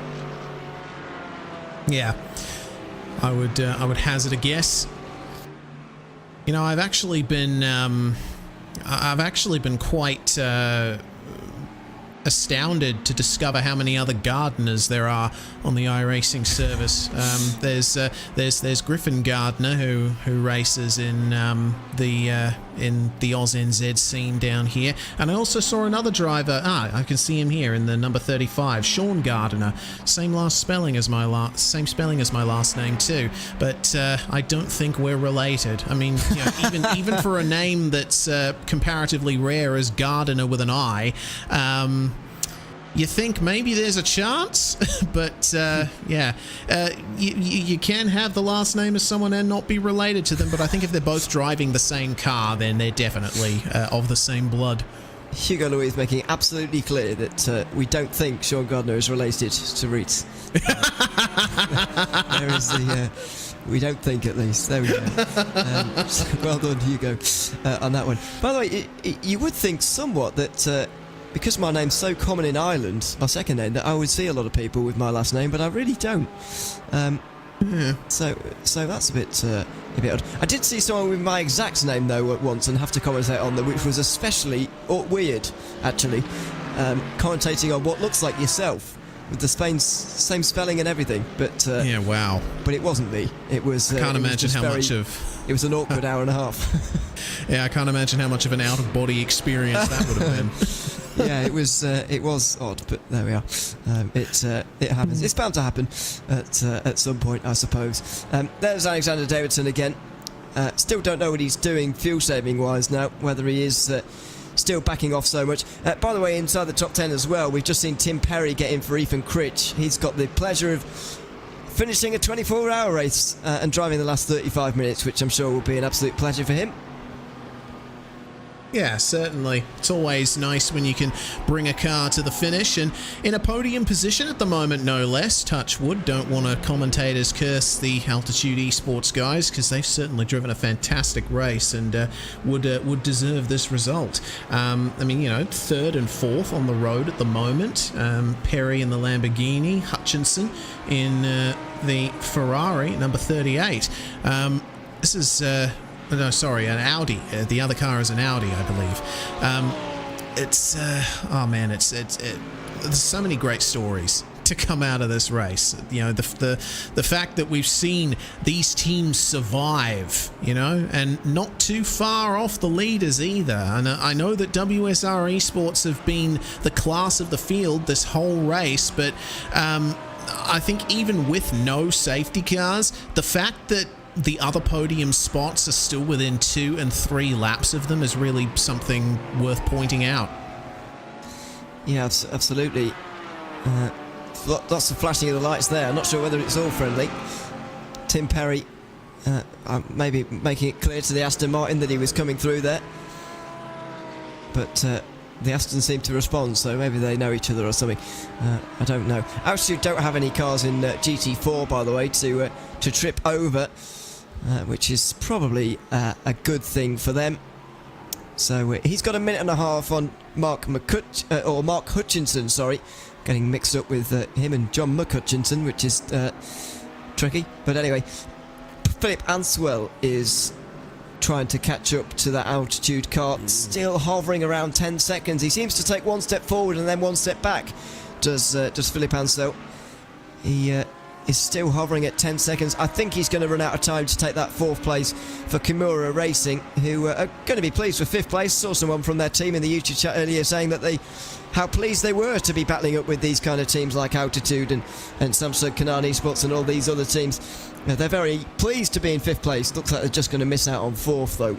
Yeah, I would hazard a guess. You know, I've actually been quite astounded to discover how many other gardeners there are on the iRacing service. There's Griffin Gardner who races in the Oz NZ scene down here, and I also saw another driver. I can see him here in the number 35, Sean Gardner. Same spelling as my last name too. But I don't think we're related. I mean, even for a name that's comparatively rare as Gardner with an I. You think maybe there's a chance, but you can have the last name of someone and not be related to them, but I think if they're both driving the same car, then they're definitely of the same blood. Hugo Louis making it absolutely clear that we don't think Sean Gardner is related to Reitz. There is We don't think, at least. There we go. So well done, Hugo, on that one. By the way, you would think somewhat that because my name's so common in Ireland, my second name, that I would see a lot of people with my last name, but I really don't. Yeah. So that's a bit odd. I did see someone with my exact name though at once and have to commentate on them, which was especially weird, actually. Commentating on what looks like yourself with the same spelling and everything, but Yeah, wow. but it wasn't me. It was. I can't it was imagine just how very- much of... It was an awkward hour and a half. Yeah, I can't imagine how much of an out-of-body experience that would have been. Yeah, it was odd, but there we are. It happens. It's bound to happen at some point, I suppose. There's Alexander Davidson again. Still don't know what he's doing fuel-saving wise now, whether he is still backing off so much. By the way, inside the top 10 as well, we've just seen Tim Perry get in for Ethan Critch. He's got the pleasure of finishing a 24-hour race and driving the last 35 minutes, which I'm sure will be an absolute pleasure for him. Yeah, certainly. It's always nice when you can bring a car to the finish, and in a podium position at the moment, no less. Touch wood, don't want to commentators curse the Altitude Esports guys, because they've certainly driven a fantastic race and would deserve this result. I mean, you know, third and fourth on the road at the moment. Perry in the Lamborghini, Hutchinson in the Ferrari, number 38. This is... no, sorry, an Audi. The other car is an Audi, I believe. Oh man, there's so many great stories to come out of this race. You know, the fact that we've seen these teams survive, you know, and not too far off the leaders either. And I know that WSR Esports have been the class of the field this whole race, but I think even with no safety cars, the fact that the other podium spots are still within 2 and 3 laps of them is really something worth pointing out. Yeah, absolutely. Lots of flashing of the lights there. I'm not sure whether it's all friendly. Tim Perry maybe making it clear to the Aston Martin that he was coming through there. But the Aston seem to respond, so maybe they know each other or something. I don't know. Altitude don't have any cars in GT4, by the way, to trip over, which is probably a good thing for them. So he's got a minute and a half on Mark Hutchinson, sorry. Getting mixed up with him and John McHutchinson, which is tricky. But anyway, Philip Answell is trying to catch up to that Altitude car, still hovering around 10 seconds. He seems to take one step forward and then one step back. Does Philip Answell. He is still hovering at 10 seconds. I think he's going to run out of time to take that 4th place for Kimura Racing, who are going to be pleased with 5th place. Saw someone from their team in the YouTube chat earlier saying that how pleased they were to be battling up with these kind of teams like Altitude and Samsung Canaan Esports and all these other teams. They're very pleased to be in 5th place. Looks like they're just going to miss out on 4th though.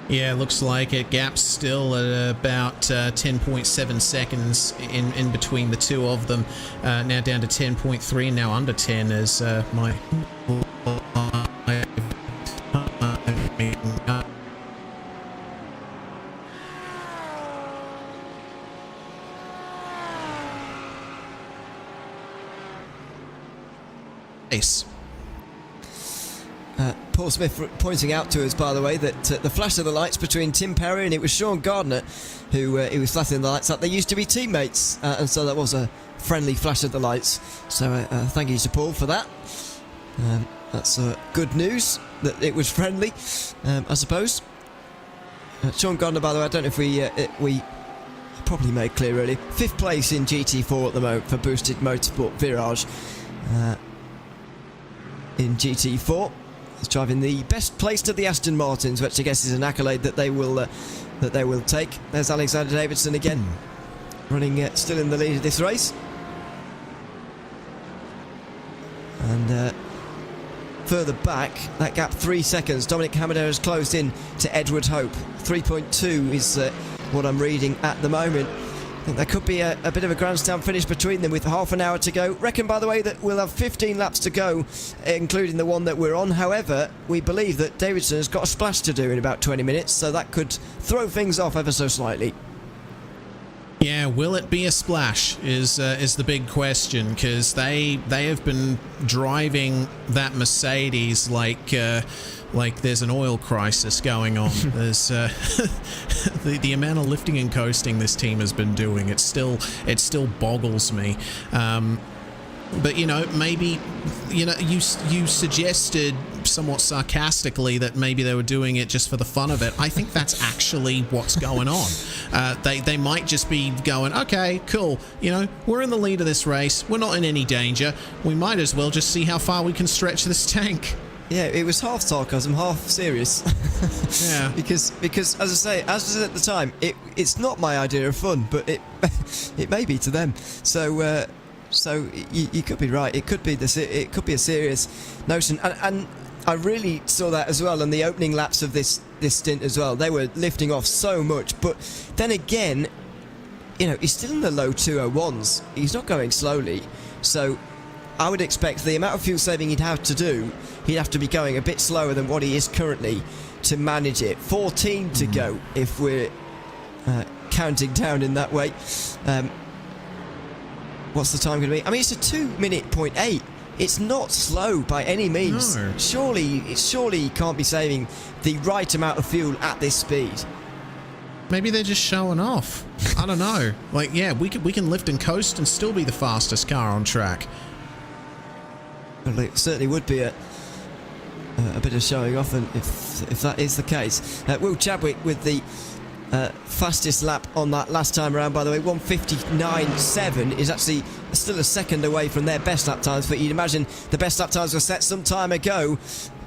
Yeah, looks like it. Gap's still at about 10.7 seconds in between the two of them. Now down to 10.3 and now under 10 as my... Ace. Paul Smith pointing out to us, by the way, that the flash of the lights between Tim Perry and it was Sean Gardner who he was flashing the lights at. They used to be teammates, and so that was a friendly flash of the lights. So thank you to Paul for that. That's good news that it was friendly, I suppose. Sean Gardner, by the way, I don't know if we probably made clear earlier. 5th place in GT4 at the moment for Boosted Motorsport Virage. In GT4, he's driving the best placed of the Aston Martins, which I guess is an accolade that they will take. There's Alexander Davidson again, running still in the lead of this race, and further back, that gap 3 seconds. Dominic Hamadera has closed in to Edward Hope. 3.2 is what I'm reading at the moment. I think there could be a bit of a grandstand finish between them with half an hour to go. Reckon, by the way, that we'll have 15 laps to go, including the one that we're on. However, we believe that Davidson has got a splash to do in about 20 minutes, so that could throw things off ever so slightly. Yeah, will it be a splash is the big question, because they have been driving that Mercedes like there's an oil crisis going on. There's the amount of lifting and coasting this team has been doing. It still boggles me. But maybe you suggested somewhat sarcastically that maybe they were doing it just for the fun of it. I think that's actually what's going on. They might just be going, okay, cool, we're in the lead of this race, we're not in any danger, we might as well just see how far we can stretch this tank. Yeah, it was half sarcasm, half serious. Yeah. Because as I say, as was at the time, it's not my idea of fun, but it may be to them. So you could be right. It could be a serious notion, and I really saw that as well in the opening laps of this stint as well. They were lifting off so much, but then again, he's still in the low 201s. He's not going slowly, so I would expect the amount of fuel saving he'd have to be going a bit slower than what he is currently to manage it. 14 to go if we're counting down in that way. What's the time going to be? I mean, it's a 2:08. It's not slow by any means. No. Surely he can't be saving the right amount of fuel at this speed. Maybe they're just showing off. I don't know. We can lift and coast and still be the fastest car on track. Well, it certainly would be a bit of showing off, and if that is the case. Will Chadwick with the fastest lap on that last time around, by the way, 1:59.7 is actually still a second away from their best lap times, but you'd imagine the best lap times were set some time ago.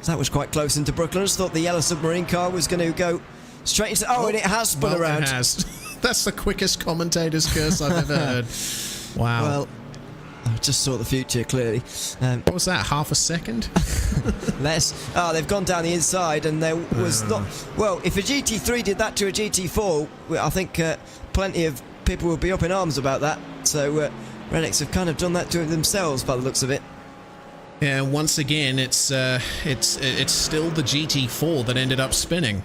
That was quite close into Brooklyn. I just thought the yellow submarine car was going to go straight into... and it has spun around. It has. That's the quickest commentator's curse I've ever heard. Wow. Well, I just saw the future clearly. What was that, half a second? Less. They've gone down the inside, and there was not... Well, if a GT3 did that to a GT4, I think plenty of people will be up in arms about that. So Redix have kind of done that to it themselves by the looks of it. Yeah, once again, it's still the GT4 that ended up spinning.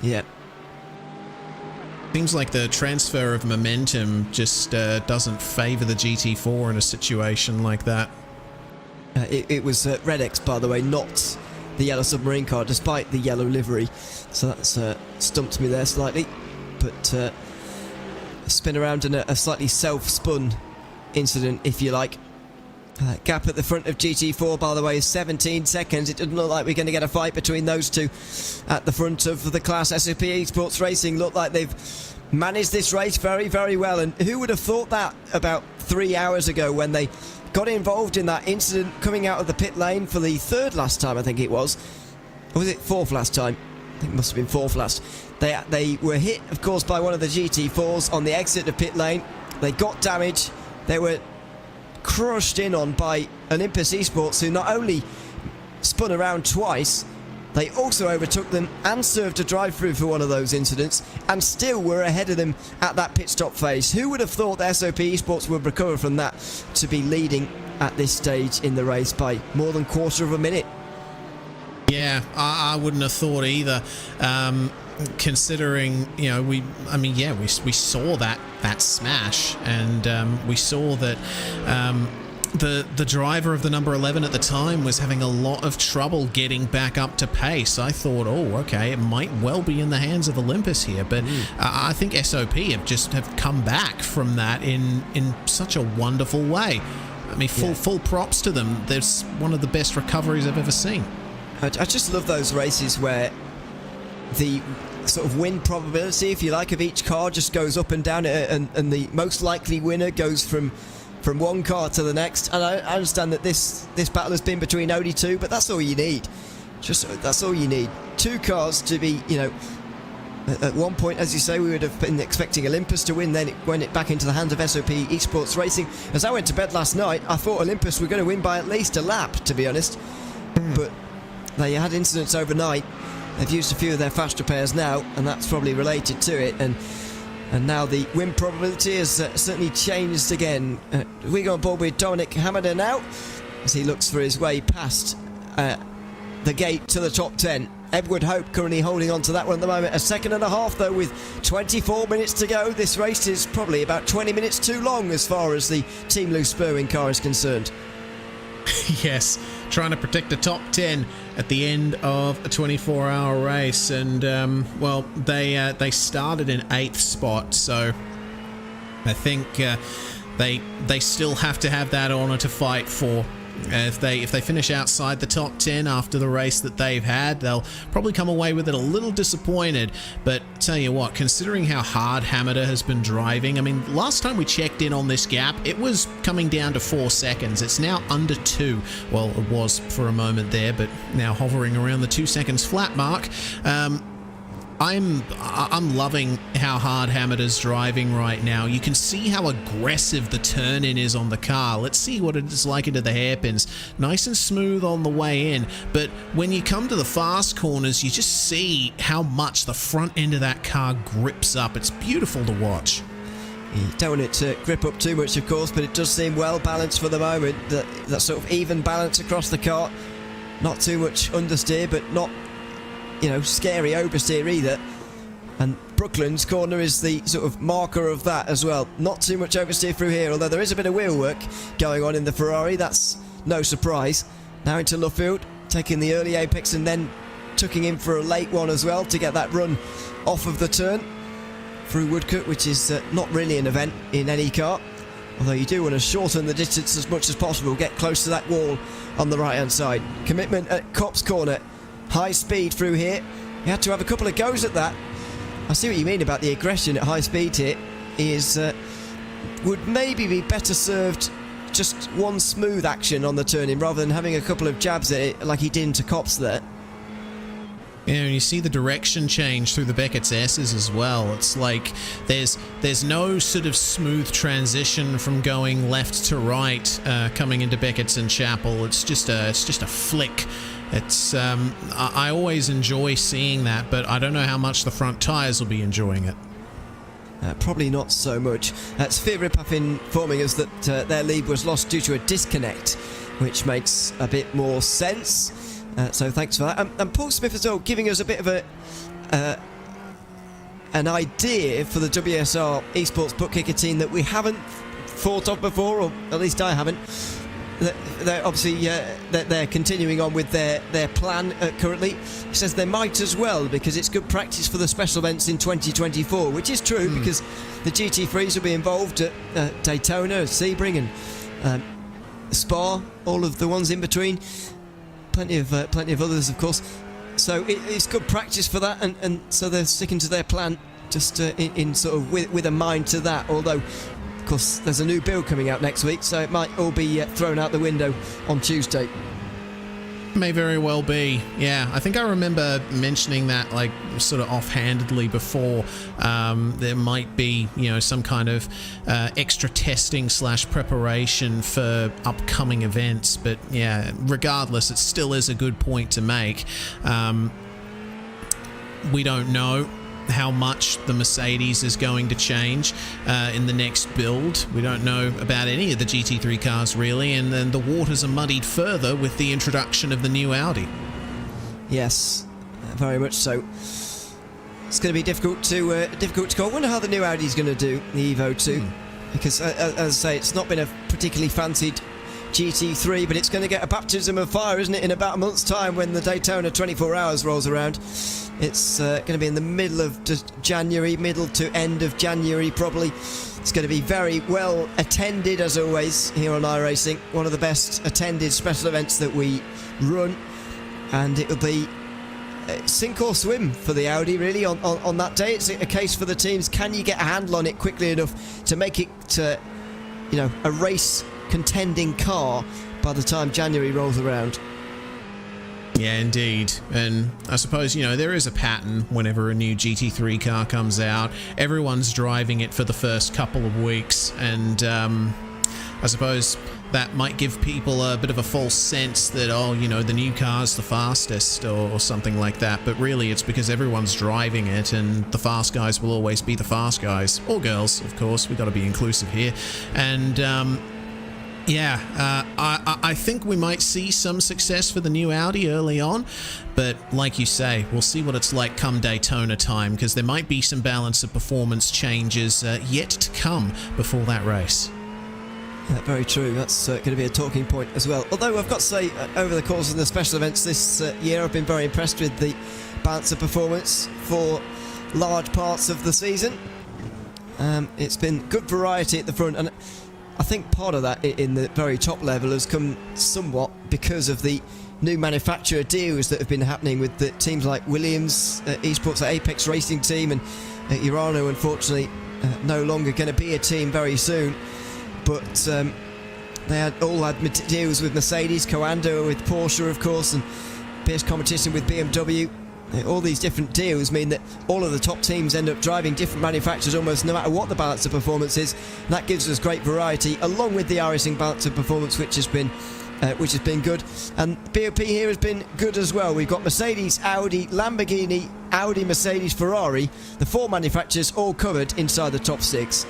Yeah. Seems like the transfer of momentum just doesn't favour the GT4 in a situation like that. It was Red X, by the way, not the yellow submarine car, despite the yellow livery. So that's stumped me there slightly. But a spin around in a slightly self-spun incident, if you like. Gap at the front of GT4, by the way, is 17 seconds. It doesn't look like we're going to get a fight between those two at the front of the class. SOP Esports Racing look like they've managed this race very, very well. And who would have thought that about 3 hours ago when they got involved in that incident coming out of the pit lane for the third last time, I think it was. Or was it fourth last time? I think it must have been fourth last. They were hit, of course, by one of the GT4s on the exit of pit lane. They got damage. They were crushed in on by Olympus Esports, who not only spun around twice, they also overtook them and served a drive-through for one of those incidents, and still were ahead of them at that pit stop phase. Who would have thought the SOP Esports would recover from that to be leading at this stage in the race by more than quarter of a minute? Yeah, I wouldn't have thought either. Considering, we saw that smash, and we saw that the driver of the number 11 at the time was having a lot of trouble getting back up to pace. I thought, okay, it might well be in the hands of Olympus here, but I think SOP have come back from that in such a wonderful way. I mean, full props to them. There's one of the best recoveries I've ever seen. I just love those races where the sort of win probability, if you like, of each car just goes up and down, and the most likely winner goes from one car to the next. And I understand that this battle has been between only two, but that's all you need. That's all you need. Two cars to be, at one point, as you say, we would have been expecting Olympus to win, then it went back into the hands of SOP Esports Racing. As I went to bed last night, I thought Olympus were going to win by at least a lap, to be honest. But they had incidents overnight. They've used a few of their fast repairs now, and that's probably related to it. And now the win probability has certainly changed again. We go on board with Dominic Hamada now, as he looks for his way past the gate to the top 10. Edward Hope currently holding on to that one at the moment. A second and a half though, with 24 minutes to go. This race is probably about 20 minutes too long as far as the Team Lou Spurwing car is concerned. Yes, trying to protect the top 10 at the end of a 24-hour race, and well, they started in 8th spot, so I think they still have to have that honour to fight for. If they finish outside the top 10 after the race that they've had, they'll probably come away with it a little disappointed. But tell you what, considering how hard Hamada has been driving, I mean, last time we checked in on this gap, it was coming down to 4 seconds. It's now under 2. Well, it was for a moment there, but now hovering around the 2 seconds flat mark. I'm loving how hard Hamada's driving right now. You can see how aggressive the turn-in is on the car. Let's see what it is like into the hairpins. Nice and smooth on the way in, but when you come to the fast corners, you just see how much the front end of that car grips up. It's beautiful to watch. You don't want it to grip up too much, of course, but it does seem well balanced for the moment. That sort of even balance across the car. Not too much understeer, but not, you know, scary oversteer either. And Brooklands corner is the sort of marker of that as well. Not too much oversteer through here, although there is a bit of wheel work going on in the Ferrari. That's no surprise. Now into Luffield, taking the early apex and then tucking in for a late one as well to get that run off of the turn through Woodcote, which is not really an event in any car. Although you do want to shorten the distance as much as possible, get close to that wall on the right-hand side. Commitment at Copse Corner. High speed through here. You had to have a couple of goes at that. I see what you mean about the aggression at high speed here. He is would maybe be better served just one smooth action on the turn-in rather than having a couple of jabs at it like he did into Copse there. Yeah, and you see the direction change through the Beckett's S's as well. It's like there's no sort of smooth transition from going left to right coming into Beckett's and Chapel. It's just a flick. It's I always enjoy seeing that, but I don't know how much the front tyres will be enjoying it. Probably not so much. Sphere Rippath informing us that their lead was lost due to a disconnect, which makes a bit more sense. So thanks for that. And Paul Smith as well, giving us a bit of an idea for the WSR Esports ButtKicker team that we haven't thought of before, or at least I haven't. They're obviously they're continuing on with their plan currently. He says they might as well because it's good practice for the special events in 2024, which is true because the GT3s will be involved at Daytona, Sebring and Spa, all of the ones in between. Plenty of others, of course. So it's good practice for that, and so they're sticking to their plan, just in sort of with a mind to that. Although, of course, there's a new build coming out next week, so it might all be thrown out the window on Tuesday. May very well be. Yeah, I think I remember mentioning that like sort of offhandedly before. There might be, you know, some kind of extra testing / preparation for upcoming events, but yeah, regardless, it still is a good point to make. We don't know how much the Mercedes is going to change in the next build. We don't know about any of the GT3 cars really, and then the waters are muddied further with the introduction of the new Audi. Yes, very much so. It's going to be difficult to call. I wonder how the new Audi is going to do, the Evo 2, because as I say, it's not been a particularly fancied GT3, but it's going to get a baptism of fire, isn't it, in about a month's time when the Daytona 24 hours rolls around. It's going to be in the middle of January, middle to end of January probably. It's going to be very well attended as always here on iRacing. One of the best attended special events that we run, and it'll be sink or swim for the Audi really on that day. It's a case for the teams, can you get a handle on it quickly enough to make it a race contending car by the time January rolls around. Yeah, indeed. And I suppose, you know, there is a pattern whenever a new GT3 car comes out. Everyone's driving it for the first couple of weeks, and I suppose that might give people a bit of a false sense that, oh, you know, the new car's the fastest or something like that. But really, it's because everyone's driving it, and the fast guys will always be the fast guys. Or girls, of course. We've got to be inclusive here. And Yeah, I think we might see some success for the new Audi early on, but like you say, we'll see what it's like come Daytona time, because there might be some balance of performance changes yet to come before that race. Yeah, very true. That's going to be a talking point as well. Although I've got to say, over the course of the special events this year, I've been very impressed with the balance of performance for large parts of the season. It's been good variety at the front, and I think part of that in the very top level has come somewhat because of the new manufacturer deals that have been happening with the teams like Williams, Esports Apex Racing Team, and Urano, unfortunately, no longer going to be a team very soon. But they all had deals with Mercedes, Coando with Porsche, of course, and fierce competition with BMW. All these different deals mean that all of the top teams end up driving different manufacturers almost no matter what the balance of performance is. And that gives us great variety, along with the iRacing balance of performance, which has been good. And BOP here has been good as well. We've got Mercedes, Audi, Lamborghini, Audi, Mercedes, Ferrari, the 4 manufacturers all covered inside the top 6.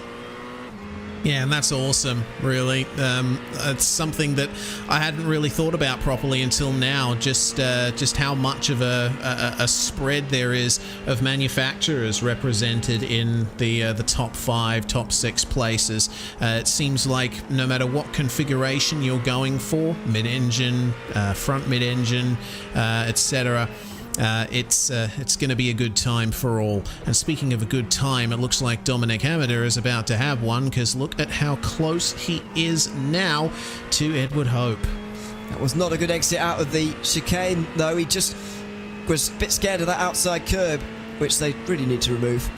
Yeah, and that's awesome, really. It's something that I hadn't really thought about properly until now, just how much of a spread there is of manufacturers represented in the top 5, top 6 places. It seems like no matter what configuration you're going for, mid-engine, front mid-engine, etc., it's going to be a good time for all. And speaking of a good time, it looks like Dominic Hamada is about to have one, because look at how close he is now to Edward Hope. That was not a good exit out of the chicane, though. He just was a bit scared of that outside curb, which they really need to remove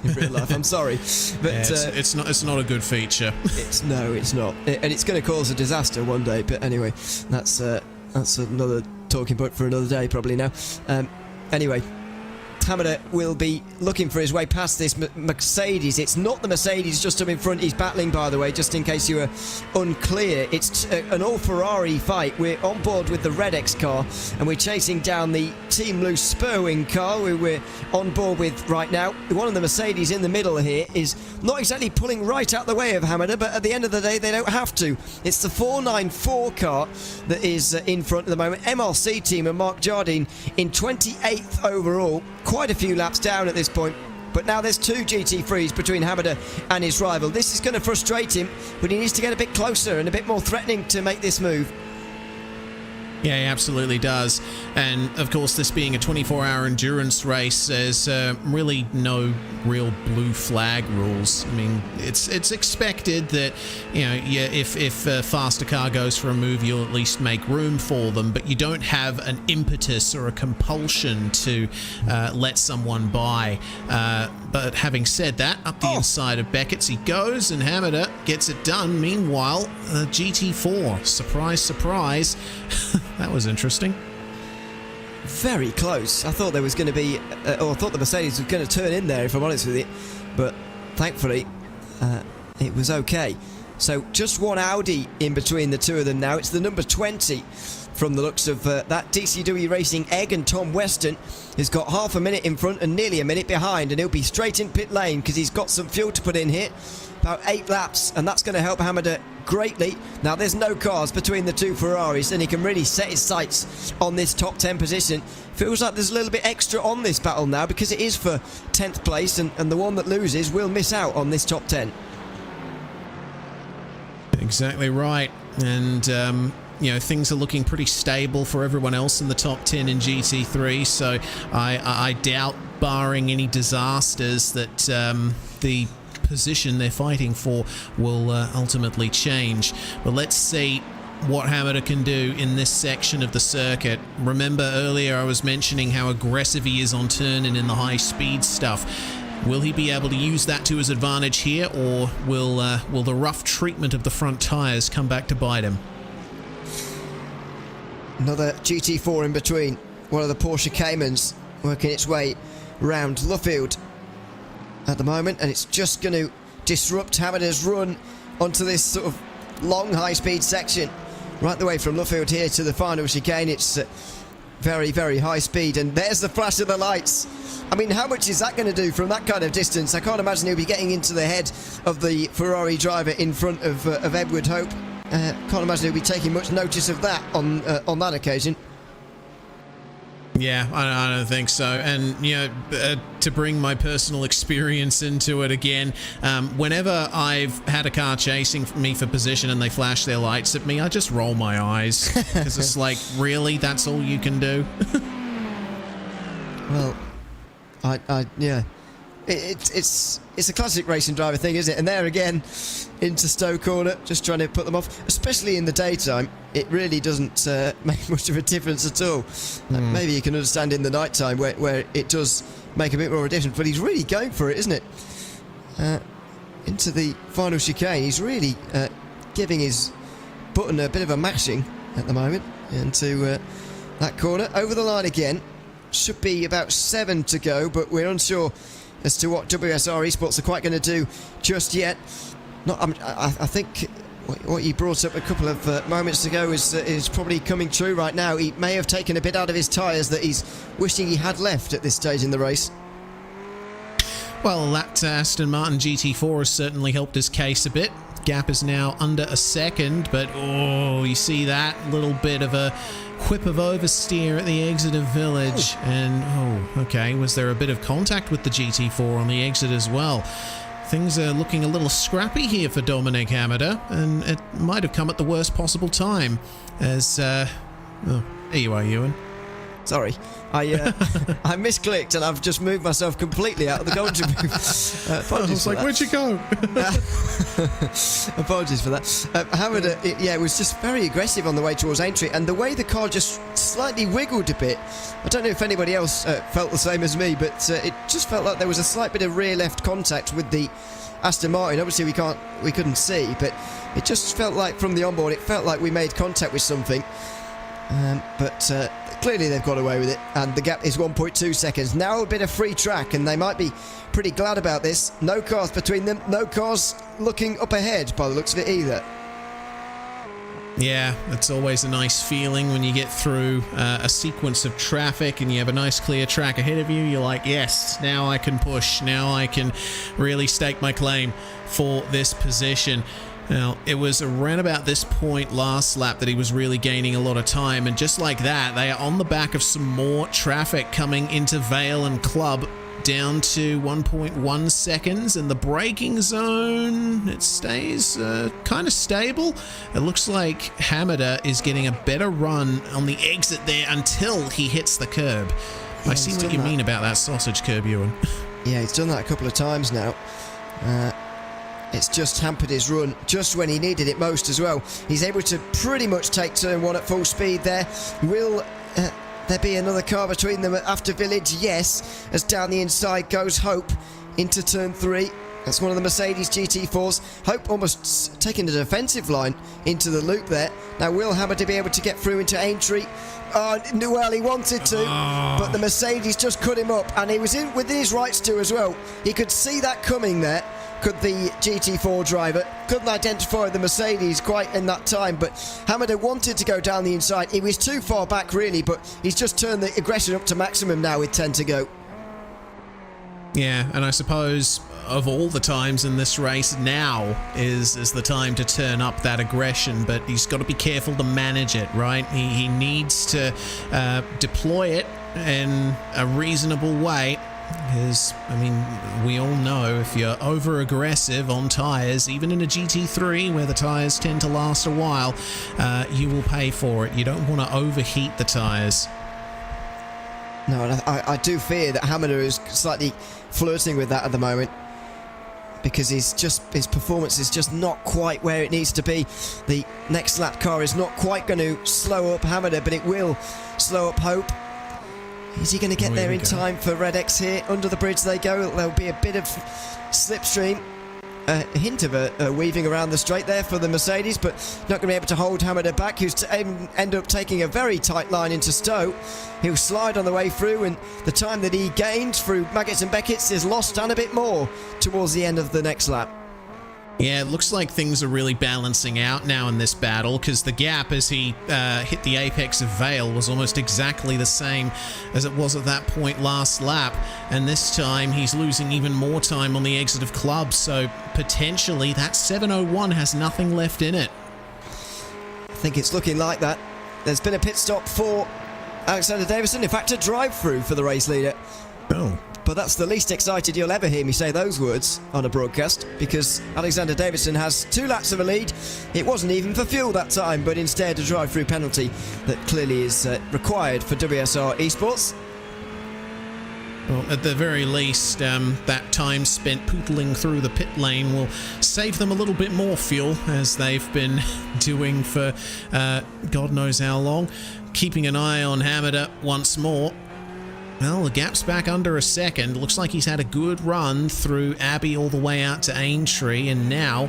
in real life. I'm sorry, but yeah, it's not a good feature. It's not, and it's going to cause a disaster one day. But anyway, that's another talking point for another day probably now. Anyway, Hamada will be looking for his way past this Mercedes. It's not the Mercedes just up in front he's battling, by the way, just in case you were unclear. It's an all-Ferrari fight. We're on board with the Red X car, and we're chasing down the Team Loose Spurwing car, who we're on board with right now. One of the Mercedes in the middle here is not exactly pulling right out the way of Hamada, but at the end of the day, they don't have to. It's the 494 car that is in front at the moment. MRC team and Mark Jardine in 28th overall. Quite a few laps down at this point, but now there's 2 GT3s between Hamada and his rival. This is going to frustrate him, but he needs to get a bit closer and a bit more threatening to make this move. Yeah, he absolutely does. And of course, this being a 24-hour endurance race, there's really no real blue flag rules. I mean, it's expected that, you know, if a faster car goes for a move, you'll at least make room for them, but you don't have an impetus or a compulsion to let someone by. But having said that, up the inside of Beckett's he goes, and Hamada gets it done. Meanwhile, GT4, surprise, surprise. That was interesting. Very close. I thought there was going to be, or I thought the Mercedes was going to turn in there, if I'm honest with you. But thankfully, it was okay. So just one Audi in between the two of them now. It's the number 20 from the looks of that DCW Racing Egg, and Tom Weston has got half a minute in front and nearly a minute behind, and he'll be straight in pit lane because he's got some fuel to put in here. About 8 laps, and that's going to help Hamada greatly. Now there's no cars between the 2 Ferraris, and he can really set his sights on this top 10 position. Feels like there's a little bit extra on this battle now, because it is for 10th place, and the one that loses will miss out on this top 10. Exactly right. And you know, things are looking pretty stable for everyone else in the top 10 in GT3, so I doubt, barring any disasters, that the position they're fighting for will ultimately change. But let's see what Hamada can do in this section of the circuit. Remember earlier I was mentioning how aggressive he is on turn and in the high speed stuff. Will he be able to use that to his advantage here, or will the rough treatment of the front tyres come back to bite him? Another GT4 in between. One of the Porsche Caymans working its way round Luffield at the moment, and it's just going to disrupt Hamada's run onto this sort of long high-speed section right the way from Luffield here to the final chicane. It's very, very high speed, and there's the flash of the lights. I mean, how much is that going to do from that kind of distance? I can't imagine he'll be getting into the head of the Ferrari driver in front of Edward Hope. can't imagine he'll be taking much notice of that on that occasion. Yeah, I don't think so. And, you know, to bring my personal experience into it again, whenever I've had a car chasing me for position and they flash their lights at me, I just roll my eyes. Because it's like, really? That's all you can do? Well, yeah. It's a classic racing driver thing, isn't it? And there again, into Stowe corner, just trying to put them off. Especially in the daytime, it really doesn't make much of a difference at all. Maybe you can understand in the nighttime where it does make a bit more of a difference, but he's really going for it, isn't it? Into the final chicane, he's really giving his button a bit of a mashing at the moment into that corner. Over the line again. Should be about 7 to go, but we're unsure as to what WSR Esports are quite going to do just yet. I think what you brought up a couple of moments ago is probably coming true right now. He may have taken a bit out of his tyres that he's wishing he had left at this stage in the race. Well, that Aston Martin GT4 has certainly helped his case a bit. Gap is now under a second, but oh, you see that little bit of a whip of oversteer at the exit of Village. And oh, okay, was there a bit of contact with the GT4 on the exit as well? Things are looking a little scrappy here for Dominic Hamada, and it might have come at the worst possible time as oh, there you are, Ewan. Sorry, I misclicked and I've just moved myself completely out of the commentary booth. I was like, where'd you go? Apologies for that. Hamada, was just very aggressive on the way towards entry, and the way the car just slightly wiggled a bit. I don't know if anybody else felt the same as me, but it just felt like there was a slight bit of rear left contact with the Aston Martin. Obviously we couldn't see, but it just felt like from the onboard, it felt like we made contact with something. But clearly they've got away with it, and the gap is 1.2 seconds. Now a bit of free track, and they might be pretty glad about this. No cars between them, no cars looking up ahead by the looks of it either. Yeah, it's always a nice feeling when you get through a sequence of traffic and you have a nice clear track ahead of you. You're like, yes, now I can push, now I can really stake my claim for this position. Now, it was around about this point last lap that he was really gaining a lot of time, and just like that, they are on the back of some more traffic coming into Vale and Club, down to 1.1 seconds, and the braking zone, it stays kind of stable. It looks like Hamada is getting a better run on the exit there until he hits the curb. I see what you mean about that sausage curb, Ewan. Yeah, he's done that a couple of times now. It's just hampered his run just when he needed it most as well. He's able to pretty much take turn 1 at full speed there. Will there be another car between them after Village? Yes, as down the inside goes Hope into turn 3. That's one of the Mercedes GT4s. Hope almost taking a defensive line into the loop there. Now will Hamada be able to get through into Aintree? Well, he wanted to, but the Mercedes just cut him up, and he was within his rights to as well. He could see that coming there. Could the GT4 driver, couldn't identify the Mercedes quite in that time, but Hamada wanted to go down the inside. He was too far back really, but he's just turned the aggression up to maximum now with 10 to go. Yeah, and I suppose of all the times in this race, now is the time to turn up that aggression, but he's got to be careful to manage it, right? He needs to deploy it in a reasonable way. Because, I mean, we all know if you're over-aggressive on tyres, even in a GT3 where the tyres tend to last a while, you will pay for it. You don't want to overheat the tyres. No, and I do fear that Hamada is slightly flirting with that at the moment, because his performance is just not quite where it needs to be. The next lap car is not quite going to slow up Hamada, but it will slow up Hope. Is he going to get there in time for Red X here? Under the bridge they go. There'll be a bit of slipstream. A hint of a weaving around the straight there for the Mercedes, but not going to be able to hold Hamada back, who's to end up taking a very tight line into Stowe. He'll slide on the way through, and the time that he gained through Maggots and Beckett's is lost and a bit more towards the end of the next lap. Yeah, it looks like things are really balancing out now in this battle, because the gap as he hit the apex of Vale was almost exactly the same as it was at that point last lap, and this time he's losing even more time on the exit of Club, so potentially that 701 has nothing left in it. think it's looking like that. There's been a pit stop for Alexander Davison. In fact, a drive-through for the race leader. Oh. But that's the least excited you'll ever hear me say those words on a broadcast, because Alexander Davison has 2 laps of a lead. It wasn't even for fuel that time, but instead a drive-through penalty that clearly is required for WSR Esports. Well, at the very least, that time spent pootling through the pit lane will save them a little bit more fuel, as they've been doing for God knows how long. Keeping an eye on Hamada once more. Well, the gap's back under a second. Looks like he's had a good run through Abbey all the way out to Aintree, and now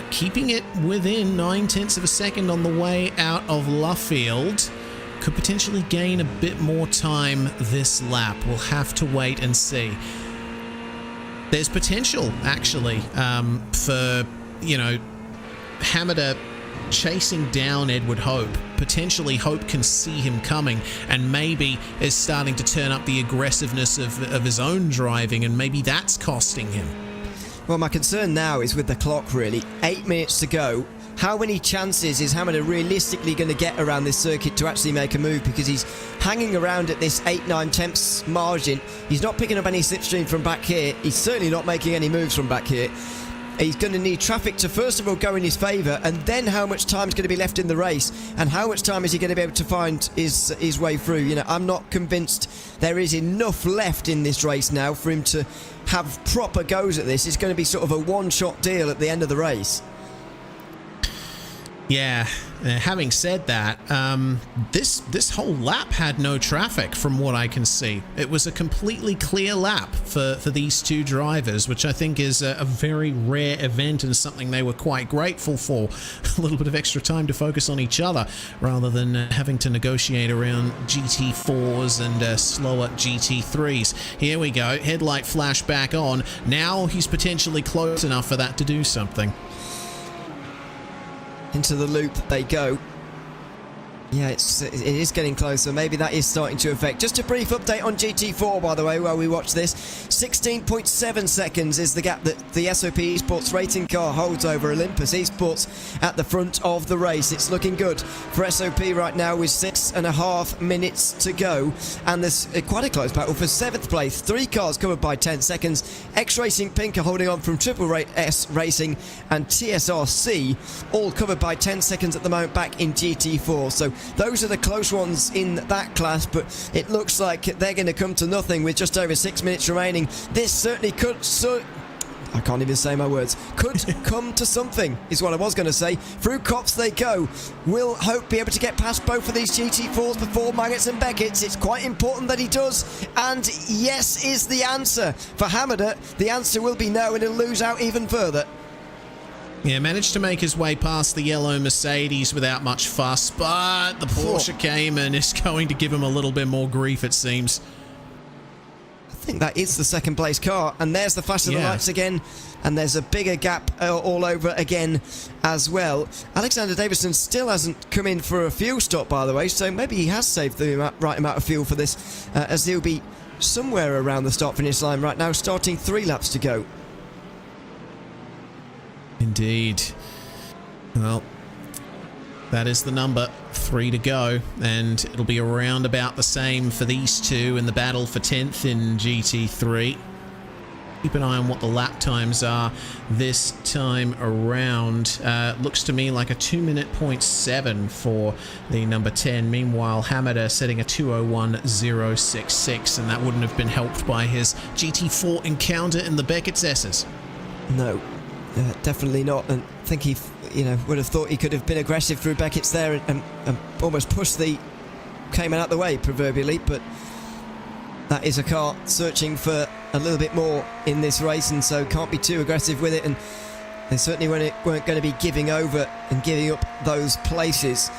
keeping it within 9/10 of a second on the way out of Luffield. Could potentially gain a bit more time this lap. We'll have to wait and see. There's potential, actually, for, you know, Hamada chasing down Edward Hope. Potentially Hope can see him coming and maybe is starting to turn up the aggressiveness of his own driving, and maybe that's costing him. Well, my concern now is with the clock, really. 8 minutes to go. How many chances is Hamada realistically going to get around this circuit to actually make a move? Because he's hanging around at this 8-9 tenths margin. He's not picking up any slipstream from back here. He's certainly not making any moves from back here. He's going to need traffic to first of all go in his favour, and then how much time is going to be left in the race, and how much time is he going to be able to find his way through. You know, I'm not convinced there is enough left in this race now for him to have proper goes at this. It's going to be sort of a one-shot deal at the end of the race. Yeah, having said that, this whole lap had no traffic from what I can see. It was a completely clear lap for these two drivers, which I think is a very rare event and something they were quite grateful for. A little bit of extra time to focus on each other rather than having to negotiate around GT4s and slower GT3s. Here we go, headlight flash back on. Now he's potentially close enough for that to do something. Into the loop they go. Yeah, it is getting closer. Maybe that is starting to affect. Just a brief update on GT4, by the way, while we watch this. 16.7 seconds is the gap that the SOP Esports racing car holds over Olympus Esports at the front of the race. It's looking good for SOP right now with 6.5 minutes to go. And there's quite a close battle for 7th place. 3 cars covered by 10 seconds. X-Racing Pink are holding on from Triple S Racing and TSRC, all covered by 10 seconds at the moment back in GT4. So those are the close ones in that class, but it looks like they're going to come to nothing with just over 6 minutes remaining. This certainly could... I can't even say my words. Could come to something, is what I was going to say. Through Cops they go. Will Hope be able to get past both of these GT4s before Maggotts and Beckett's? It's quite important that he does. And yes is the answer. For Hamada, the answer will be no, and he'll lose out even further. Yeah, managed to make his way past the yellow Mercedes without much fuss, but the Porsche came and is going to give him a little bit more grief, it seems. I think that is the second place car, and there's the flash of the lights again, and there's a bigger gap all over again as well. Alexander Davison still hasn't come in for a fuel stop, by the way, so maybe he has saved the right amount of fuel for this, as he'll be somewhere around the start-finish line right now, starting 3 laps to go. Indeed. Well, that is the number. 3 to go, and it'll be around about the same for these two in the battle for 10th in GT3. Keep an eye on what the lap times are this time around. Looks to me like a 2:07 for the number 10. Meanwhile, Hamada setting a 2:01.066, and that wouldn't have been helped by his GT4 encounter in the Beckett's S's. No. Definitely not, and I think he, would have thought he could have been aggressive through Beckett's there and almost pushed the Cayman out the way, proverbially, but that is a car searching for a little bit more in this race, and so can't be too aggressive with it, and they certainly weren't going to be giving over and giving up those places.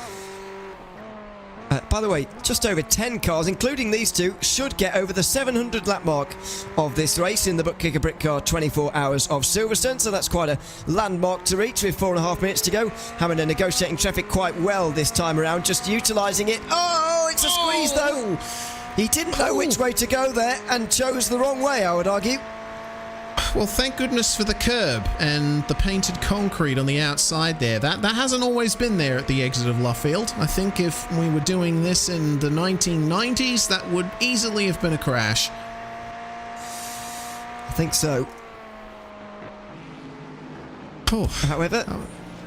By the way, just over 10 cars, including these two, should get over the 700 lap mark of this race in the ButtKicker Britcar 24 Hours of Silverstone, so that's quite a landmark to reach with 4.5 minutes to go. Hamada negotiating traffic quite well this time around, just utilising it. Oh, it's a squeeze though! He didn't know which way to go there and chose the wrong way, I would argue. Well, thank goodness for the curb and the painted concrete on the outside there. That hasn't always been there at the exit of Luffield. I think if we were doing this in the 1990s, that would easily have been a crash. I think so. Oh. However,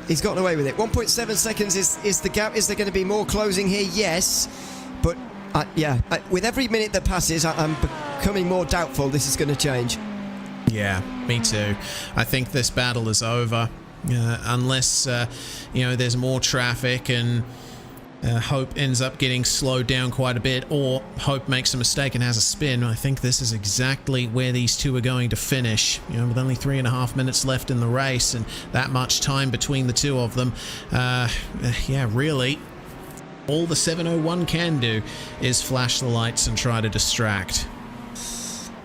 he's gotten away with it. 1.7 seconds is the gap. Is there going to be more closing here? Yes. But, with every minute that passes, I'm becoming more doubtful this is going to change. Yeah, me too. I think this battle is over. Unless, there's more traffic and Hope ends up getting slowed down quite a bit, or Hope makes a mistake and has a spin. I think this is exactly where these two are going to finish. With only 3.5 minutes left in the race and that much time between the two of them. Really, all the 701 can do is flash the lights and try to distract.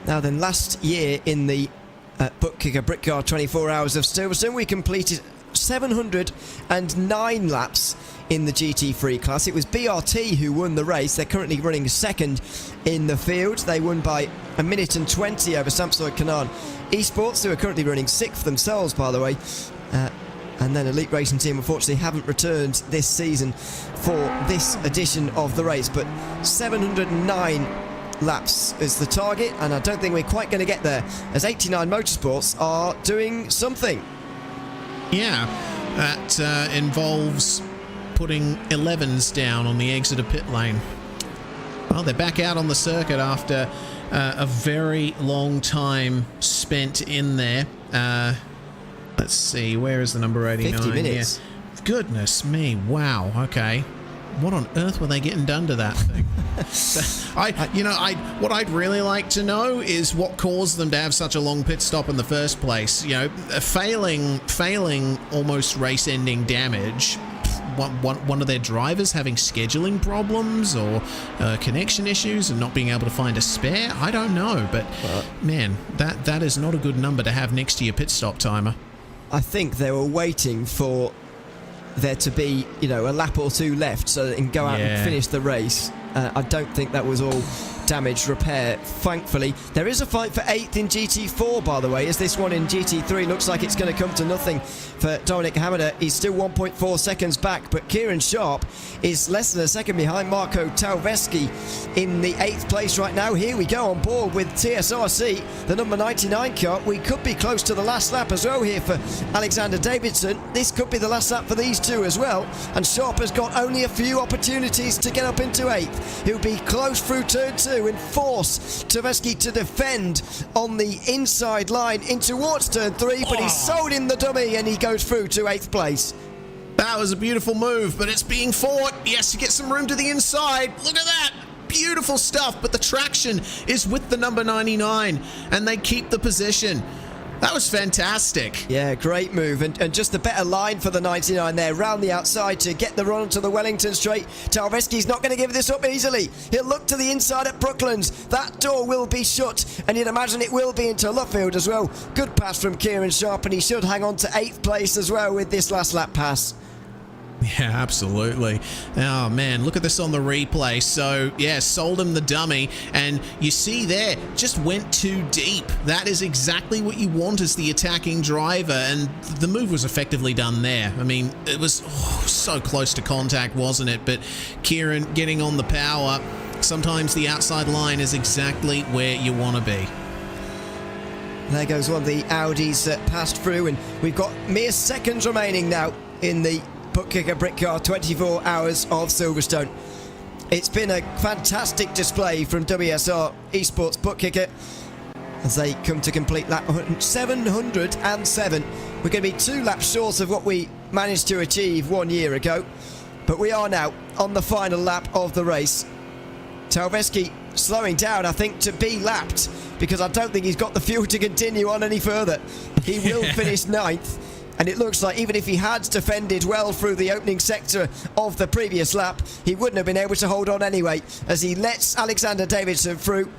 Now then, last year in the ButtKicker Britcar 24 Hours of Silverstone, we completed 709 laps in the GT3 class. It was BRT who won the race. They're currently running second in the field. They won by 1 minute and 20 over Samsoy Canaan Esports, who are currently running 6th themselves, by the way. And then Elite Racing Team, unfortunately, haven't returned this season for this edition of the race. But 709 laps is the target, and I don't think we're quite going to get there, as 89 Motorsports are doing something. Yeah, that involves putting 11s down on the exit of pit lane. Well, they're back out on the circuit after a very long time spent in there. Let's see, where is the number 89? 50 minutes. Yeah. Goodness me, wow, okay. What on earth were they getting done to that thing? What I'd really like to know is what caused them to have such a long pit stop in the first place. Failing almost race-ending damage. One of their drivers having scheduling problems or connection issues and not being able to find a spare. I don't know, but man, that is not a good number to have next to your pit stop timer. I think they were waiting for there to be, a lap or two left so they can go out and finish the race. I don't think that was all damage repair, thankfully. There is a fight for 8th in GT4, by the way, as this one in GT3 looks like it's going to come to nothing for Dominic Hamada. He's still 1.4 seconds back, but Kieran Sharp is less than a second behind Marco Tauveski in the 8th place right now. Here we go on board with TSRC, the number 99 car. We could be close to the last lap as well here for Alexander Davidson. This could be the last lap for these two as well, and Sharp has got only a few opportunities to get up into 8th. He'll be close through turn 2 and force Tversky to defend on the inside line in towards turn 3, but he's sold in the dummy and he goes through to 8th place. That was a beautiful move, but it's being fought. He has to get some room to the inside. Look at that. Beautiful stuff, but the traction is with the number 99 and they keep the position. That was fantastic. Yeah, great move, and just a better line for the 99 there, round the outside to get the run onto the Wellington straight. Tauveski's not going to give this up easily. He'll look to the inside at Brooklands. That door will be shut, and you'd imagine it will be into Luffield as well. Good pass from Kieran Sharp, and he should hang on to 8th place as well with this last lap pass. Yeah, absolutely. Oh, man, look at this on the replay. So, yeah, sold him the dummy, and you see there, just went too deep. That is exactly what you want as the attacking driver, and the move was effectively done there. I mean, it was so close to contact, wasn't it? But Kieran getting on the power, sometimes the outside line is exactly where you want to be. There goes one of the Audis that passed through, and we've got mere seconds remaining now in the ButtKicker Britcar 24 Hours of Silverstone. It's been a fantastic display from WSR Esports ButtKicker as they come to complete lap 707. We're going to be 2 laps short of what we managed to achieve 1 year ago, but we are now on the final lap of the race. Tauveski slowing down, I think, to be lapped, because I don't think he's got the fuel to continue on any further. He will finish 9th. And it looks like even if he had defended well through the opening sector of the previous lap, he wouldn't have been able to hold on anyway, as he lets Alexander Davidson through.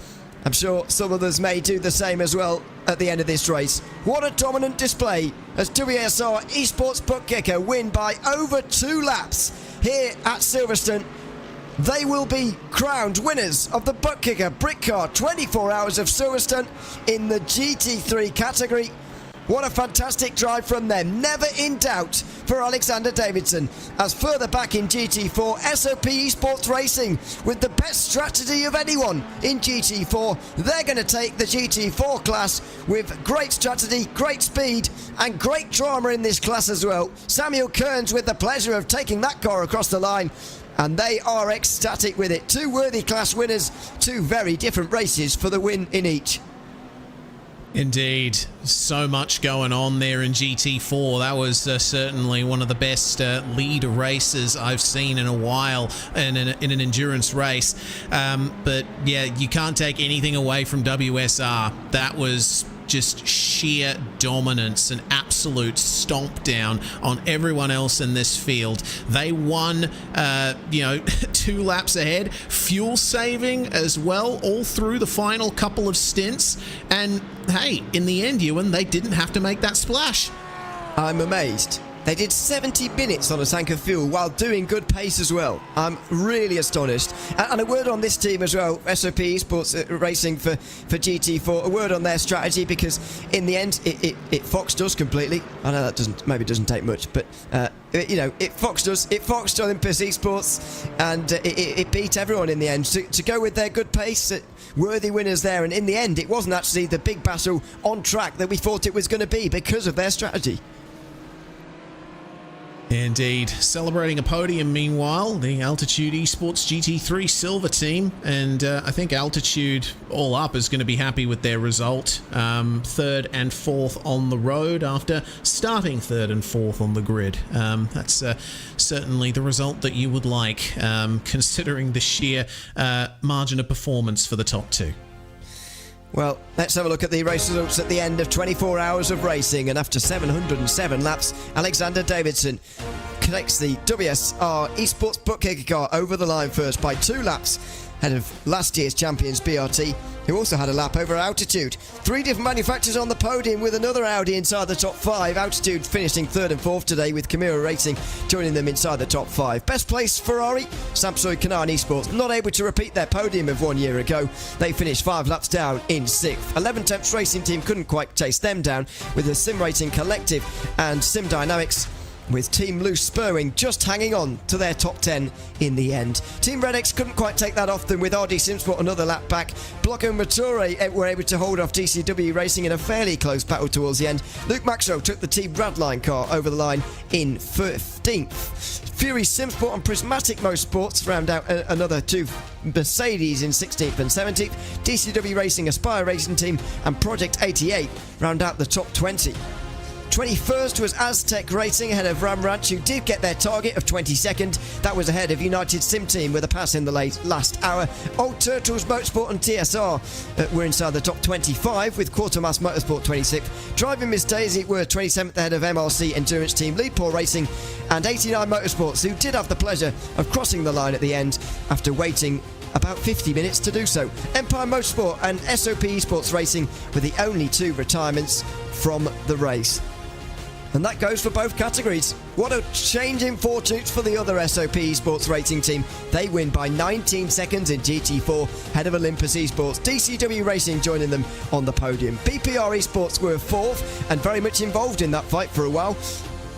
I'm sure some others may do the same as well at the end of this race. What a dominant display as WSR Esports ButtKicker win by over 2 laps here at Silverstone. They will be crowned winners of the ButtKicker Britcar 24 Hours of Silverstone in the GT3 category. What a fantastic drive from them. Never in doubt for Alexander Davidson. As further back in GT4, SOP Esports Racing with the best strategy of anyone in GT4. They're going to take the GT4 class with great strategy, great speed and great drama in this class as well. Samuel Kearns with the pleasure of taking that car across the line. And they are ecstatic with it. Two worthy class winners, two very different races for the win in each. Indeed, so much going on there in GT4. That was certainly one of the best lead races I've seen in a while in an endurance race. But yeah, you can't take anything away from WSR. That was just sheer dominance, an absolute stomp down on everyone else in this field. They won, 2 laps ahead, fuel saving as well, all through the final couple of stints. And hey, in the end, Ewan, they didn't have to make that splash. I'm amazed. They did 70 minutes on a tank of fuel while doing good pace as well. I'm really astonished. And a word on this team as well, SOP Esports Racing for GT4. A word on their strategy, because in the end it foxed us completely. I know that doesn't take much, but it foxed us. It foxed Olympus Esports, and it beat everyone in the end. To go with their good pace, worthy winners there. And in the end, it wasn't actually the big battle on track that we thought it was going to be because of their strategy. Indeed. Celebrating a podium, meanwhile, the Altitude Esports GT3 Silver team, and I think Altitude all up is going to be happy with their result. 3rd and 4th on the road after starting 3rd and 4th on the grid. That's certainly the result that you would like, considering the sheer margin of performance for the top two. Well, let's have a look at the race results at the end of 24 hours of racing. And after 707 laps, Alexander Davidson connects the WSR Esports ButtKicker car over the line first by 2 laps ahead of last year's champions BRT, who also had a lap over Altitude. 3 different manufacturers on the podium with another Audi inside the top 5. Altitude finishing 3rd and 4th today, with Camira Racing joining them inside the top 5. Best place Ferrari, Samsung Canaan Esports, not able to repeat their podium of 1 year ago. They finished 5 laps down in 6th. 11 Temps Racing Team couldn't quite chase them down, with the Sim Racing Collective and Sim Dynamics, with Team Loose Spurwing just hanging on to their top 10 in the end. Team Red X couldn't quite take that off them, with RD Simsport another lap back. Blocko Mature were able to hold off DCW Racing in a fairly close battle towards the end. Luke Maxwell took the Team Radline car over the line in 15th. Fury Simsport and Prismatic Motorsports round out another 2 Mercedes in 16th and 17th. DCW Racing, Aspire Racing Team and Project 88 round out the top 20. 21st was Aztec Racing ahead of Ram Ranch, who did get their target of 22nd. That was ahead of United Sim Team with a pass in the last hour. Old Turtles Motorsport and TSR were inside the top 25, with Quartermass Motorsport 26th. Driving Miss Daisy were 27th ahead of MRC Endurance Team, Leadpaw Racing and 89 Motorsports, who did have the pleasure of crossing the line at the end after waiting about 50 minutes to do so. Empire Motorsport and SOP Esports Racing were the only 2 retirements from the race. And that goes for both categories. What a change in fortunes for the other SOP Esports Racing team. They win by 19 seconds in GT4, head of Olympus Esports. DCW Racing joining them on the podium. BPR Esports were 4th and very much involved in that fight for a while.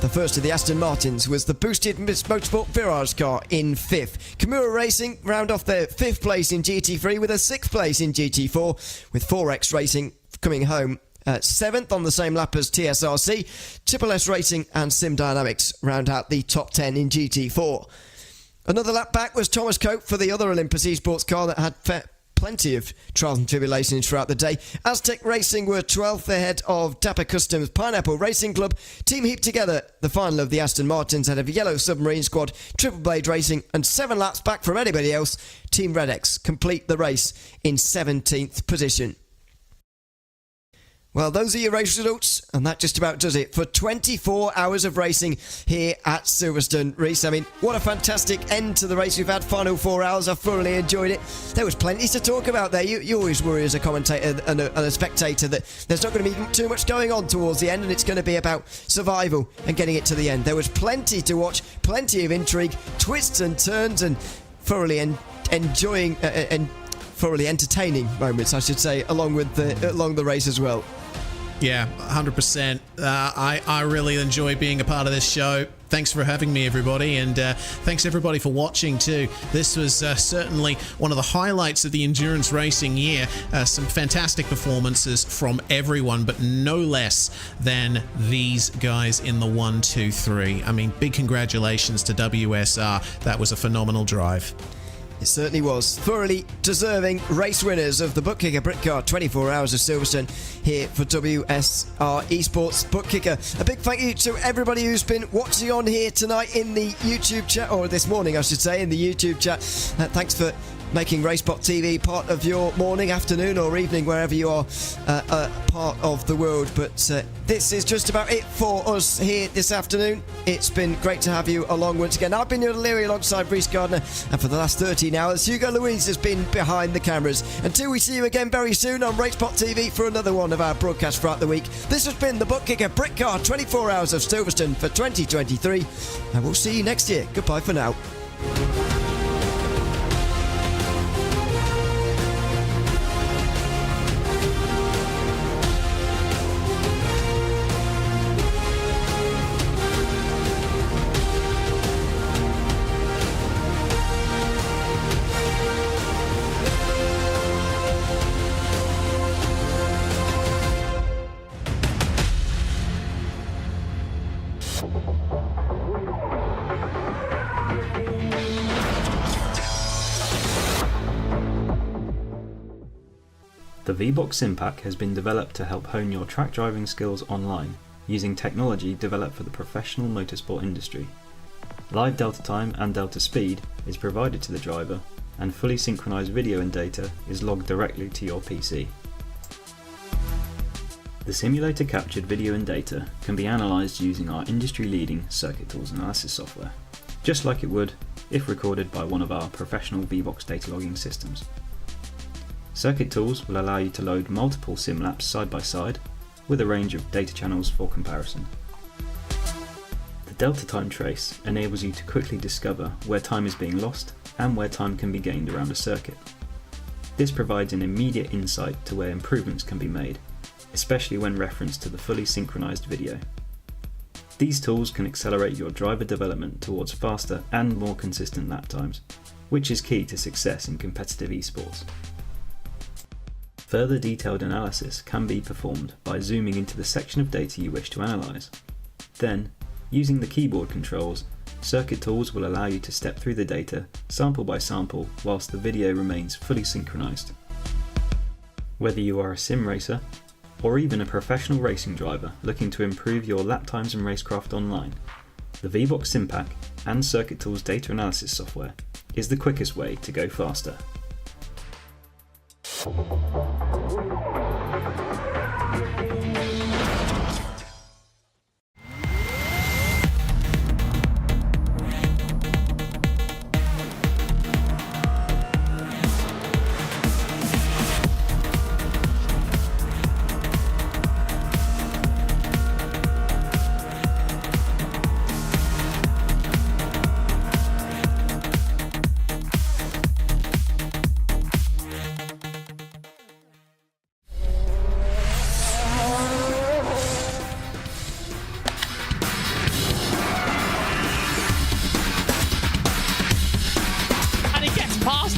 The first of the Aston Martins was the boosted Motorsport Virage car in 5th. Camura Racing round off their 5th place in GT3 with a 6th place in GT4, with 4X Racing coming home 7th on the same lap as TSRC. Triple S Racing and Sim Dynamics round out the top 10 in GT4. Another lap back was Thomas Cope for the other Olympus Esports car that had plenty of trials and tribulations throughout the day. Aztec Racing were 12th ahead of Dapper Customs Pineapple Racing Club. Team heaped together the final of the Aston Martins ahead of Yellow Submarine Squad, Triple Blade Racing, and 7 laps back from anybody else. Team Red X complete the race in 17th position. Well, those are your race results, and that just about does it for 24 hours of racing here at Silverstone. Reece, I mean, what a fantastic end to the race we've had. Final 4 hours, I thoroughly enjoyed it. There was plenty to talk about there. You always worry as a commentator and a spectator that there's not going to be too much going on towards the end, and it's going to be about survival and getting it to the end. There was plenty to watch, plenty of intrigue, twists and turns, and thoroughly enjoying and thoroughly entertaining moments, I should say, along the race as well. Yeah, 100%. I really enjoy being a part of this show. Thanks for having me, everybody, and thanks everybody for watching too. This was certainly one of the highlights of the endurance racing year. Some fantastic performances from everyone, but no less than these guys in the 1, 2, 3. I mean, big congratulations to WSR. That was a phenomenal drive. It certainly was. Thoroughly deserving race winners of the ButtKicker Britcar 24 Hours of Silverstone here for WSR Esports ButtKicker. A big thank you to everybody who's been watching on here tonight in the YouTube chat, or this morning I should say, in the YouTube chat. Thanks for making RaceSpotTV part of your morning, afternoon or evening, wherever you are part of the world. But this is just about it for us here this afternoon. It's been great to have you along once again. I've been your Leary alongside Reese Gardner, and for the last 13 hours, Hugo Louise has been behind the cameras. Until we see you again very soon on RaceSpotTV for another one of our broadcasts throughout the week, this has been the ButtKicker Britcar 24 Hours of Silverstone for 2023, and we'll see you next year. Goodbye for now. The VBOX sim pack has been developed to help hone your track driving skills online, using technology developed for the professional motorsport industry. Live delta time and delta speed is provided to the driver, and fully synchronized video and data is logged directly to your PC. The simulator captured video and data can be analysed using our industry-leading Circuit Tools analysis software, just like it would if recorded by one of our professional VBOX data logging systems. Circuit Tools will allow you to load multiple sim laps side by side with a range of data channels for comparison. The delta time trace enables you to quickly discover where time is being lost and where time can be gained around a circuit. This provides an immediate insight to where improvements can be made, especially when referenced to the fully synchronized video. These tools can accelerate your driver development towards faster and more consistent lap times, which is key to success in competitive esports. Further detailed analysis can be performed by zooming into the section of data you wish to analyse. Then, using the keyboard controls, Circuit Tools will allow you to step through the data sample by sample whilst the video remains fully synchronised. Whether you are a sim racer, or even a professional racing driver looking to improve your lap times and racecraft online, the VBOX Sim Pack and Circuit Tools data analysis software is the quickest way to go faster.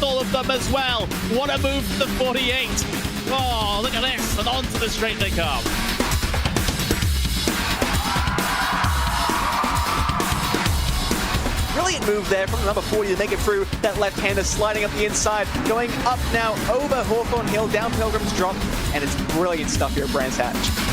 All of them as well. What a move from the 48. Oh, look at this. And onto the straight they come. Brilliant move there from the number 40 to make it through that left-hander, sliding up the inside, going up now over Hawthorne Hill, down Pilgrim's Drop, and it's brilliant stuff here at Brands Hatch.